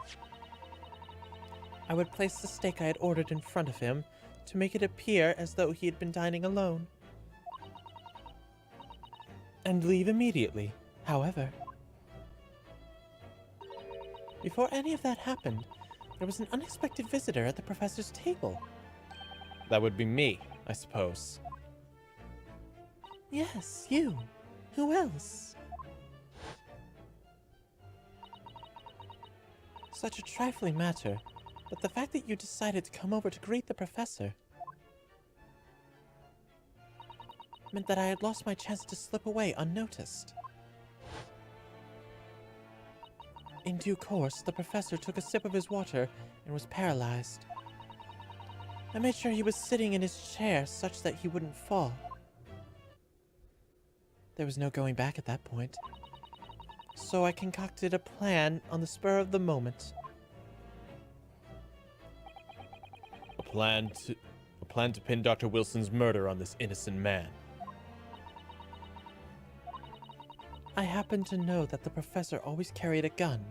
Speaker 7: I would place the steak I had ordered in front of him to make it appear as though he had been dining alone. And leave immediately, however. Before any of that happened, there was an unexpected visitor at the professor's table.
Speaker 8: That would be me, I suppose.
Speaker 7: Yes, you. Who else? Such a trifling matter, but the fact that you decided to come over to greet the professor meant that I had lost my chance to slip away unnoticed. In due course, the professor took a sip of his water and was paralyzed. I made sure he was sitting in his chair such that he wouldn't fall. There was no going back at that point. So I concocted a plan on the spur of the moment.
Speaker 8: A plan to pin Dr. Wilson's murder on this innocent man.
Speaker 7: I happened to know that the professor always carried a gun.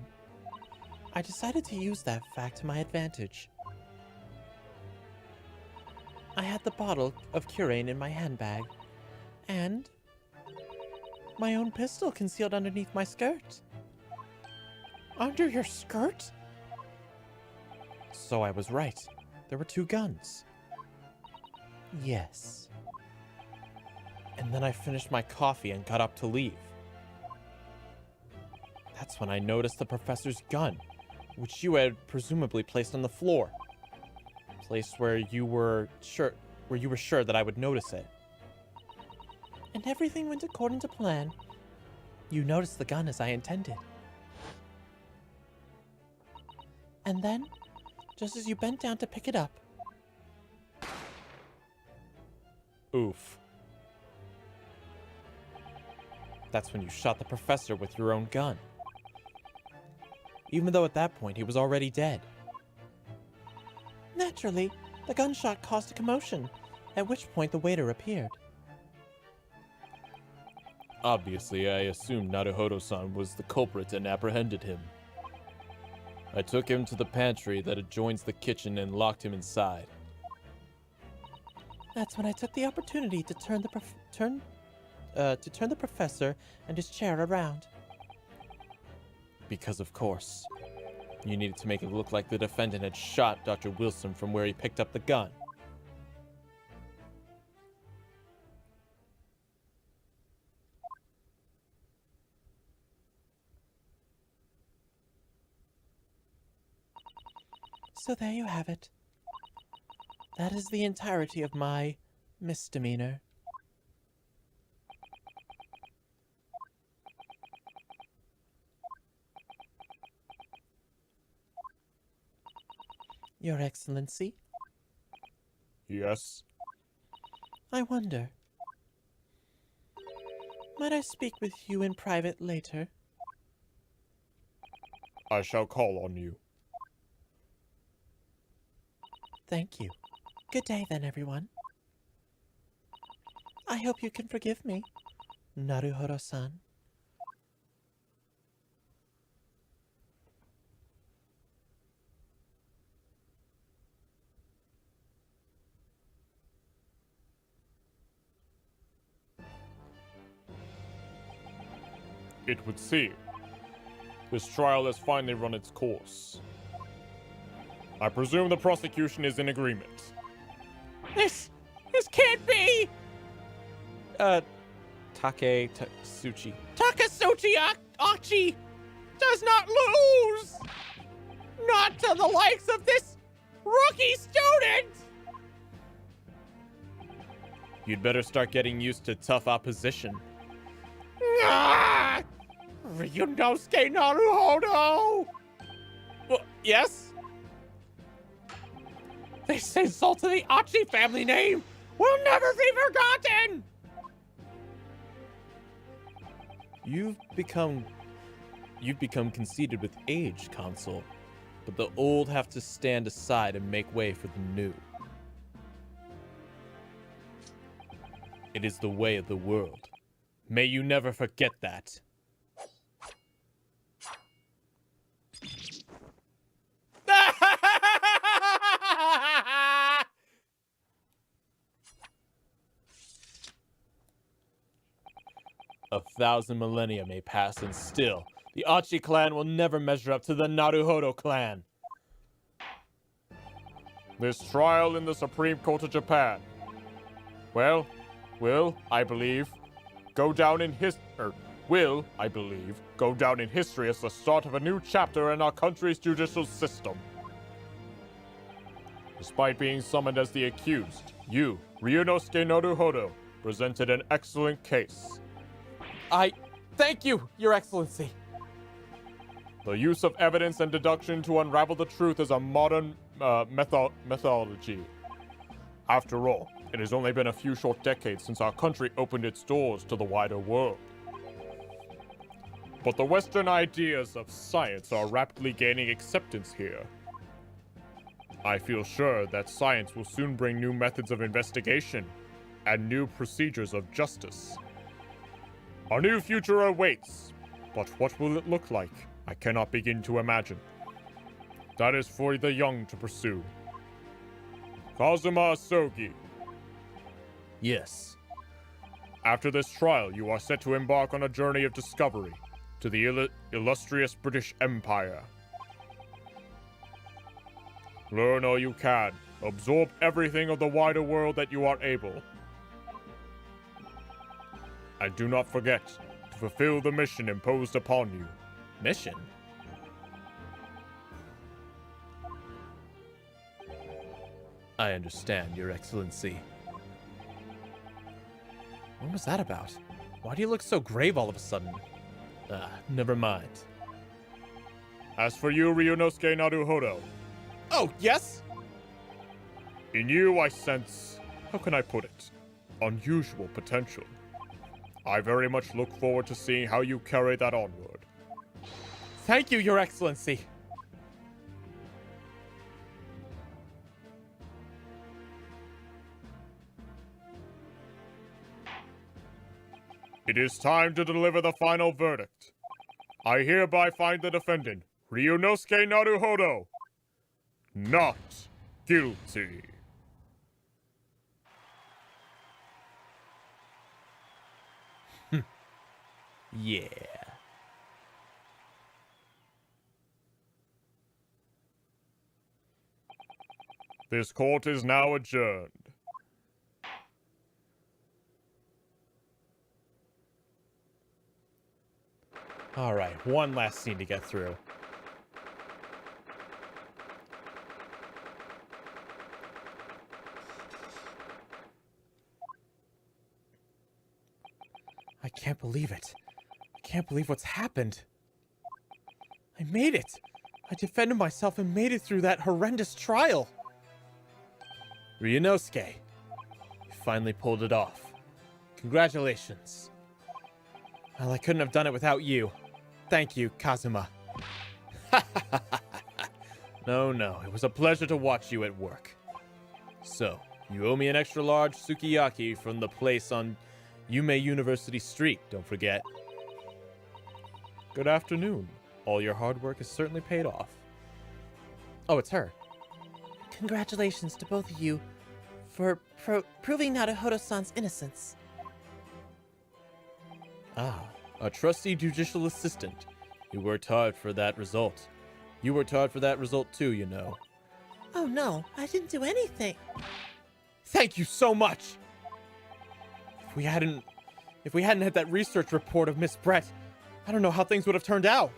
Speaker 7: I decided to use that fact to my advantage. I had the bottle of Curane in my handbag, and my own pistol concealed underneath my skirt. Under your skirt? So I was right. There were two guns. Yes.
Speaker 8: And then I finished my coffee and got up to leave. That's when I noticed the professor's gun, which you had presumably placed on the floor. Placed where you were sure that I would notice it.
Speaker 7: And everything went according to plan. You noticed the gun as I intended. And then, just as you bent down to pick it up...
Speaker 8: Oof. That's when you shot the professor with your own gun. Even though at that point he was already dead.
Speaker 7: Naturally, the gunshot caused a commotion, at which point the waiter appeared.
Speaker 8: Obviously, I assumed Naruhodo-san was the culprit and apprehended him. I took him to the pantry that adjoins the kitchen and locked him inside.
Speaker 7: That's when I took the opportunity to turn the professor and his chair around.
Speaker 8: Because, of course, you needed to make it look like the defendant had shot Dr. Wilson from where he picked up the gun.
Speaker 7: So there you have it. That is the entirety of my misdemeanor. Your Excellency,
Speaker 4: Yes?
Speaker 7: I wonder. Might I speak with you in private later?
Speaker 4: I shall call on you.
Speaker 7: Thank you. Good day then, everyone. I hope you can forgive me, Naruhodo-san.
Speaker 4: It would seem this trial has finally run its course. I presume the prosecution is in agreement.
Speaker 6: This can't be!
Speaker 8: Takasuchi.
Speaker 6: Takasuchi Achi does not lose! Not to the likes of this rookie student!
Speaker 8: You'd better start getting used to tough opposition.
Speaker 6: Ah! Ryunosuke Naruhodo!
Speaker 8: Well, yes?
Speaker 6: This insult to the Achi family name will never be forgotten!
Speaker 8: You've become conceited with age, Consul. But the old have to stand aside and make way for the new. It is the way of the world. May you never forget that. A thousand millennia may pass and still, the Achi clan will never measure up to the Naruhodo clan.
Speaker 4: This trial in the Supreme Court of Japan, well, will, I believe, go down in history as the start of a new chapter in our country's judicial system. Despite being summoned as the accused, you, Ryunosuke Naruhodo, presented an excellent case.
Speaker 8: Thank you, Your Excellency.
Speaker 4: The use of evidence and deduction to unravel the truth is a modern methodology. After all, it has only been a few short decades since our country opened its doors to the wider world. But the Western ideas of science are rapidly gaining acceptance here. I feel sure that science will soon bring new methods of investigation and new procedures of justice. A new future awaits, but what will it look like? I cannot begin to imagine. That is for the young to pursue. Kazuma Asogi,
Speaker 8: Yes.
Speaker 4: after this trial, you are set to embark on a journey of discovery to the illustrious British Empire. Learn all you can. Absorb everything of the wider world that you are able. And do not forget to fulfill the mission imposed upon you.
Speaker 8: Mission? I understand, Your Excellency.
Speaker 1: What was that about? Why do you look so grave all of a sudden?
Speaker 8: Never mind.
Speaker 4: As for you, Ryunosuke Naruhodo,
Speaker 1: Oh, yes?
Speaker 4: in you I sense, how can I put it, unusual potential. I very much look forward to seeing how you carry that onward.
Speaker 1: Thank you, Your Excellency.
Speaker 4: It is time to deliver the final verdict. I hereby find the defendant, Ryunosuke Naruhodo, not guilty.
Speaker 8: Yeah.
Speaker 4: This court is now adjourned.
Speaker 1: All right, one last scene to get through. I can't believe it. I can't believe what's happened. I made it. I defended myself and made it through that horrendous trial.
Speaker 8: Ryunosuke, you finally pulled it off. Congratulations.
Speaker 1: Well, I couldn't have done it without you. Thank you, Kazuma.
Speaker 8: No, it was a pleasure to watch you at work. So, you owe me an extra large sukiyaki from the place on Yume University Street, don't forget.
Speaker 1: Good afternoon. All your hard work has certainly paid off. Oh, it's her.
Speaker 7: Congratulations to both of you for proving Naruhodo-san's innocence.
Speaker 8: Ah, a trusty judicial assistant. You worked hard for that result. You worked hard for that result too, you know.
Speaker 7: Oh no, I didn't do anything.
Speaker 1: Thank you so much. If we hadn't had that research report of Miss Brett, I don't know how things would have turned out.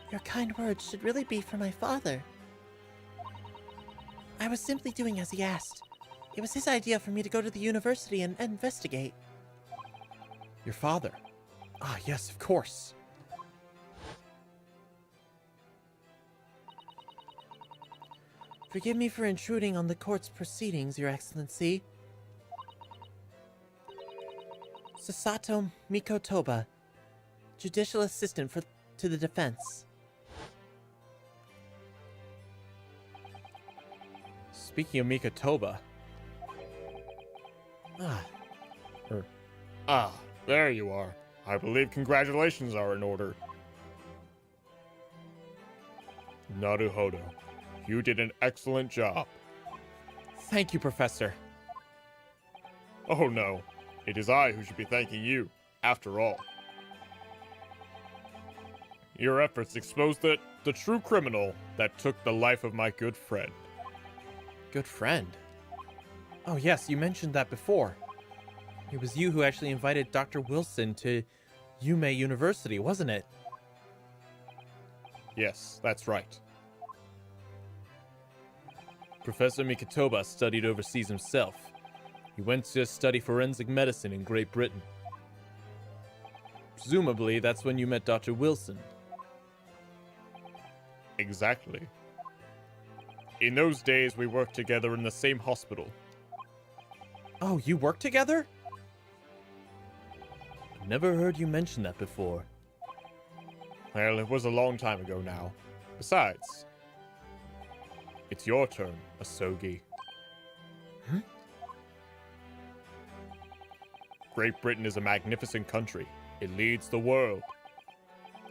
Speaker 7: Your kind words should really be for my father. I was simply doing as he asked. It was his idea for me to go to the university and investigate.
Speaker 1: Your father? Ah, yes, of course.
Speaker 7: Forgive me for intruding on the court's proceedings, Your Excellency. Sasato Mikotoba, Judicial Assistant to the defense.
Speaker 1: Speaking of Mikotoba.
Speaker 4: There you are. I believe congratulations are in order. Naruhodo, you did an excellent job.
Speaker 1: Thank you, Professor.
Speaker 4: Oh no, it is I who should be thanking you, after all. Your efforts exposed the true criminal that took the life of my good friend.
Speaker 1: Good friend? Oh yes, you mentioned that before. It was you who actually invited Dr. Wilson to Yume University, wasn't it?
Speaker 4: Yes, that's right.
Speaker 8: Professor Mikotoba studied overseas himself. He went to study forensic medicine in Great Britain. Presumably, that's when you met Dr. Wilson.
Speaker 4: Exactly. In those days, we worked together in the same hospital.
Speaker 1: Oh, you work together?
Speaker 8: Never heard you mention that before.
Speaker 4: Well, it was a long time ago now. Besides, it's your turn, Asogi. Great Britain is a magnificent country. It leads the world.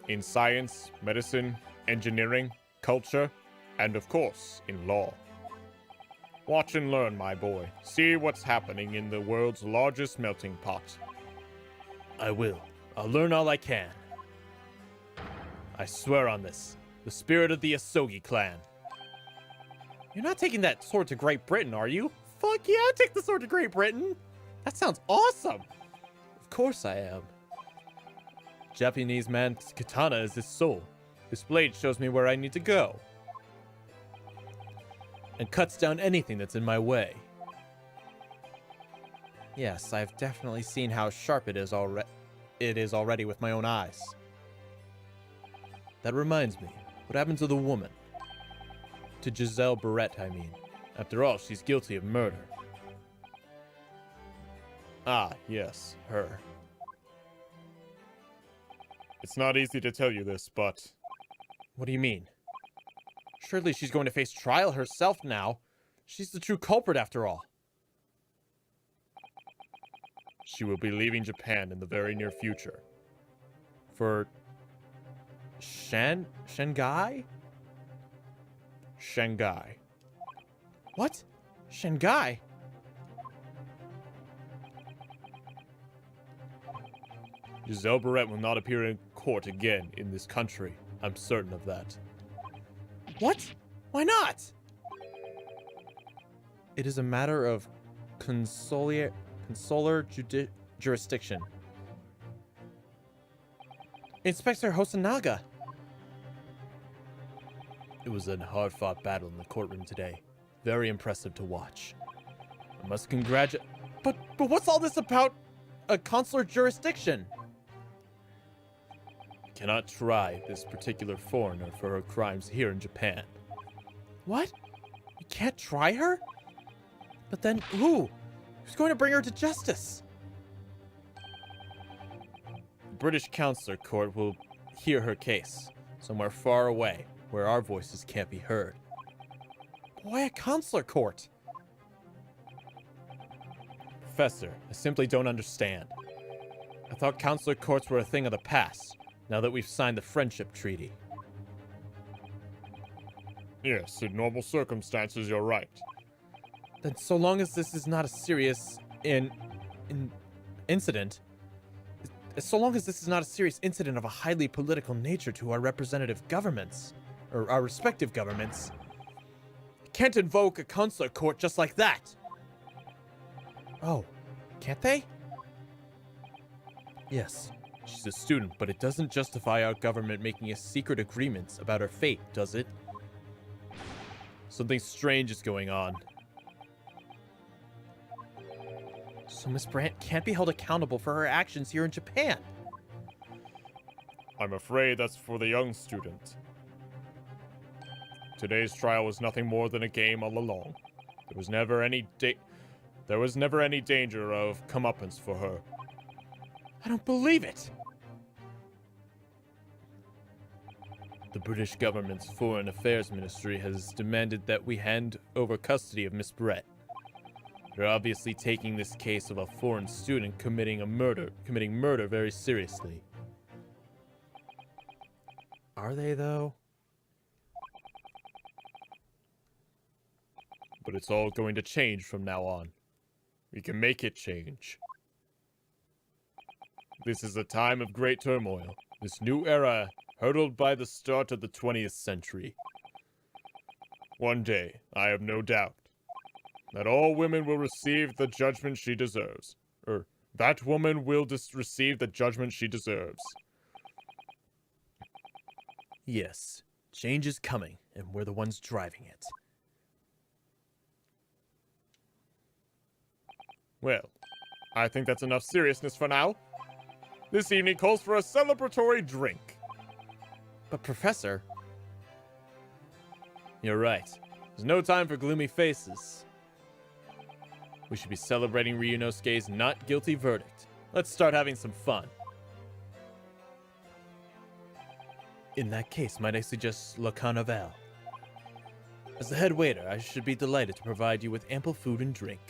Speaker 4: In science, medicine, engineering, culture, and of course, in law. Watch and learn, my boy. See what's happening in the world's largest melting pot.
Speaker 8: I will. I'll learn all I can. I swear on this. The spirit of the Asogi clan.
Speaker 1: You're not taking that sword to Great Britain, are you? Fuck yeah, take the sword to Great Britain. That sounds awesome.
Speaker 8: course I am. Japanese man's katana is his soul. This blade shows me where I need to go. And cuts down anything that's in my way.
Speaker 7: Yes, I've definitely seen how sharp it is already with my own eyes.
Speaker 8: That reminds me, what happened to the woman? To Giselle Barrett, I mean. After all, she's guilty of murder. Ah, yes, her.
Speaker 4: It's not easy to tell you this, but
Speaker 7: What do you mean? Surely she's going to face trial herself now. She's the true culprit after all.
Speaker 4: she will be leaving Japan in the very near future.
Speaker 7: For Shanghai?
Speaker 8: Shanghai.
Speaker 7: What? Shanghai?
Speaker 8: Giselle Barrett will not appear in court again in this country. I'm certain of that.
Speaker 7: What? Why not? It is a matter of consular jurisdiction. Inspector Hosanaga.
Speaker 8: It was a hard-fought battle in the courtroom today. Very impressive to watch. I must congratulate...
Speaker 7: But what's all this about a consular jurisdiction?
Speaker 8: Cannot try this particular foreigner for her crimes here in Japan.
Speaker 7: What? You can't try her? But then who? Who's going to bring her to justice?
Speaker 8: The British Consular Court will hear her case, somewhere far away, where our voices can't be heard.
Speaker 7: Why a consular court?
Speaker 8: Professor, I simply don't understand. I thought consular courts were a thing of the past, now that we've signed the Friendship Treaty.
Speaker 4: Yes, in normal circumstances, you're right.
Speaker 7: Then so long as this is not a serious incident, so long as this is not a serious incident of a highly political nature to our representative governments, or our respective governments, can't invoke a consular court just like that. Oh, can't they?
Speaker 8: Yes, she's a student, but it doesn't justify our government making a secret agreements about her fate, does it? Something strange is going on.
Speaker 7: So Miss Brandt can't be held accountable for her actions here in Japan.
Speaker 4: I'm afraid that's for the young student. Today's trial was nothing more than a game all along. There was never any danger of comeuppance for her.
Speaker 7: I don't believe it.
Speaker 8: The British government's Foreign Affairs Ministry has demanded that we hand over custody of Miss Brett. They're obviously taking this case of a foreign student committing murder very seriously.
Speaker 7: Are they, though?
Speaker 4: But it's all going to change from now on. We can make it change. This is a time of great turmoil. This new era hurdled by the start of the 20th century. One day, I have no doubt, that all women will receive the judgment she deserves. That woman will receive the judgment she deserves.
Speaker 8: Yes, change is coming, and we're the ones driving it.
Speaker 4: Well, I think that's enough seriousness for now. This evening calls for a celebratory drink.
Speaker 7: But Professor...
Speaker 8: You're right. There's no time for gloomy faces. We should be celebrating Ryunosuke's not guilty verdict. Let's start having some fun. In that case, might I suggest Le Carnaval? As the head waiter, I should be delighted to provide you with ample food and drink.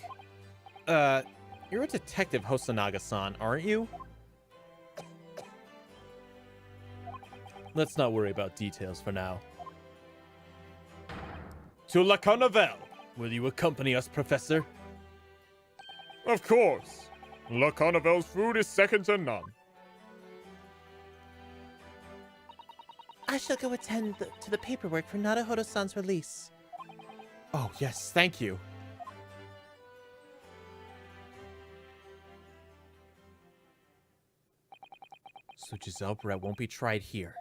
Speaker 7: You're a detective, Hosanaga-san, aren't you?
Speaker 8: Let's not worry about details for now. To La Carnaval! Will you accompany us, Professor?
Speaker 4: Of course. Le Carnaval's food is second to none.
Speaker 7: I shall go attend to the paperwork for Naruhodo-san's release. Oh, yes, thank you.
Speaker 8: So Giselle Brett won't be tried here.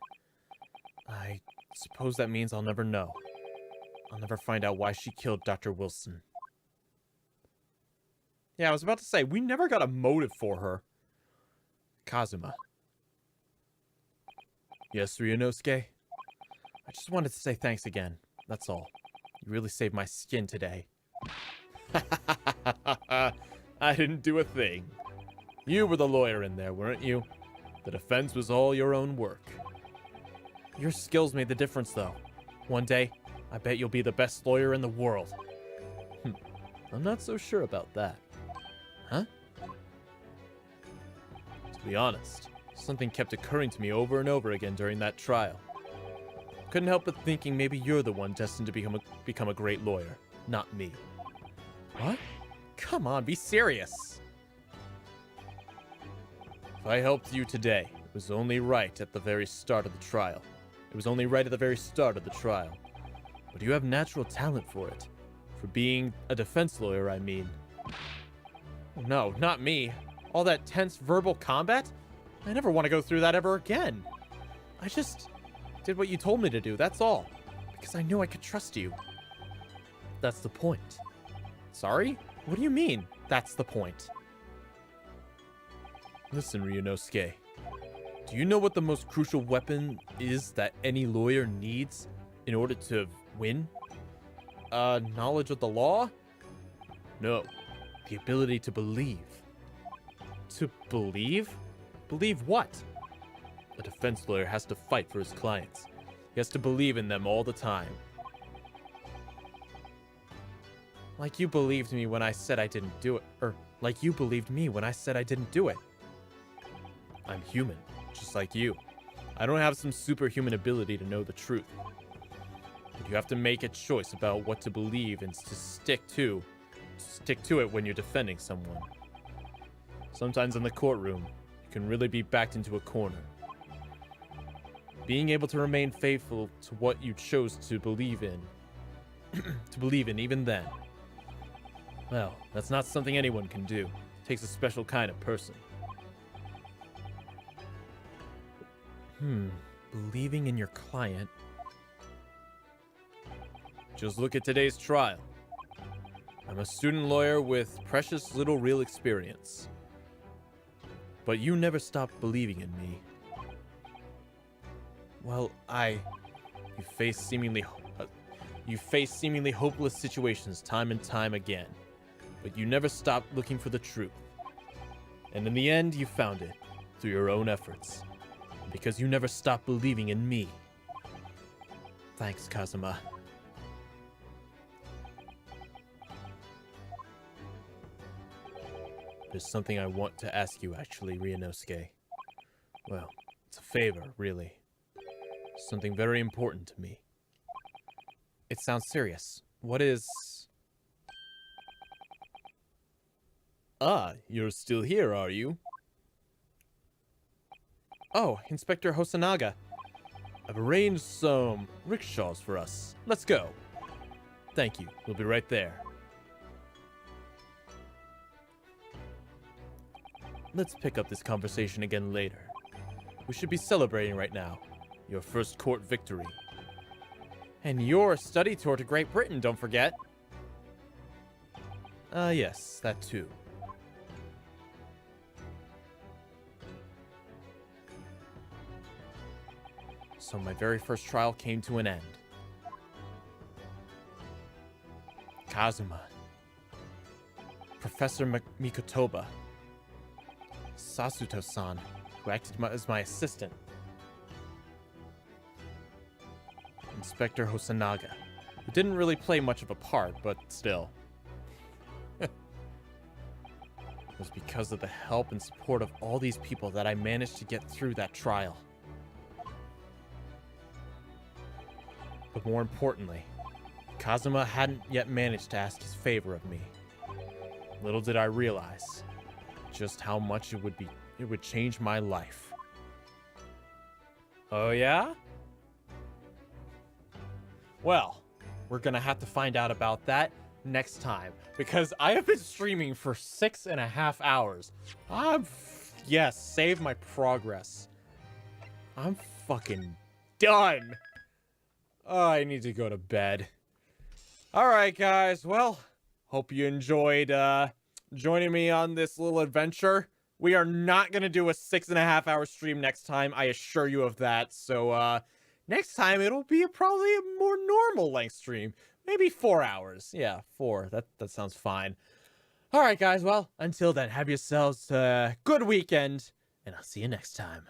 Speaker 8: I suppose that means I'll never know. I'll never find out why she killed Dr. Wilson.
Speaker 1: Yeah, I was about to say, we never got a motive for her.
Speaker 8: Kazuma. Yes, Ryunosuke? I just wanted to say thanks again. That's all. You really saved my skin today.
Speaker 1: I didn't do a thing.
Speaker 8: You were the lawyer in there, weren't you? The defense was all your own work. Your skills made the difference, though. One day, I bet you'll be the best lawyer in the world. I'm not so sure about that. Huh? To be honest, something kept occurring to me over and over again during that trial. Couldn't help but thinking maybe you're the one destined to become a great lawyer, not me.
Speaker 1: What? Come on, be serious.
Speaker 8: If I helped you today, it was only right at the very start of the trial. It was only right at the very start of the trial. But you have natural talent for it. For being a defense lawyer, I mean.
Speaker 1: No, not me. All that tense verbal combat? I never want to go through that ever again. I just did what you told me to do, that's all. Because I knew I could trust you.
Speaker 8: That's the point.
Speaker 1: Sorry? What do you mean, that's the point?
Speaker 8: Listen, Ryunosuke. Do you know what the most crucial weapon is that any lawyer needs in order to win?
Speaker 1: Knowledge of the law?
Speaker 8: No. The ability to believe.
Speaker 1: To believe? Believe what?
Speaker 8: A defense lawyer has to fight for his clients. He has to believe in them all the time.
Speaker 1: Like you believed me when I said I didn't do it. Or, like you believed me when I said I didn't do it.
Speaker 8: I'm human, just like you. I don't have some superhuman ability to know the truth. But you have to make a choice about what to believe and to stick to it when you're defending someone. Sometimes in the courtroom, you can really be backed into a corner. Being able to remain faithful to what you chose to believe in, even then. Well, that's not something anyone can do. It takes a special kind of person.
Speaker 1: Believing in your client.
Speaker 8: Just look at today's trial. I'm a student lawyer with precious little real experience. But you never stopped believing in me.
Speaker 1: Well,
Speaker 8: You face seemingly hopeless situations time and time again. But you never stopped looking for the truth. And in the end, you found it through your own efforts. Because you never stopped believing in me. Thanks, Kazuma. There's something I want to ask you, actually, Ryunosuke. Well, it's a favor, really. Something very important to me.
Speaker 1: it sounds serious. What is...
Speaker 8: Ah, you're still here, are you?
Speaker 1: Oh, Inspector Hosonaga.
Speaker 8: I've arranged some rickshaws for us. Let's go. Thank you. We'll be right there. Let's pick up this conversation again later. We should be celebrating right now. Your first court victory.
Speaker 1: And your study tour to Great Britain, don't forget.
Speaker 8: Yes, that too.
Speaker 1: So my very first trial came to an end. Kazuma. Professor Mikotoba. Sasuto-san, who acted as my assistant. Inspector Hosonaga, who didn't really play much of a part, but still. It was because of the help and support of all these people that I managed to get through that trial. But more importantly, Kazuma hadn't yet managed to ask his favor of me. Little did I realize just how much it would change my life. Oh yeah? Well, we're gonna have to find out about that next time, because I have been streaming for 6.5 hours. Yes, save my progress. I'm fucking done. Oh, I need to go to bed. All right, guys. Well, hope you enjoyed joining me on this little adventure. We are not going to do a 6.5-hour stream next time. I assure you of that. So, next time it'll be probably a more normal length stream. Maybe 4 hours. Yeah, 4. That sounds fine. All right, guys. Well, until then, have yourselves a good weekend, and I'll see you next time.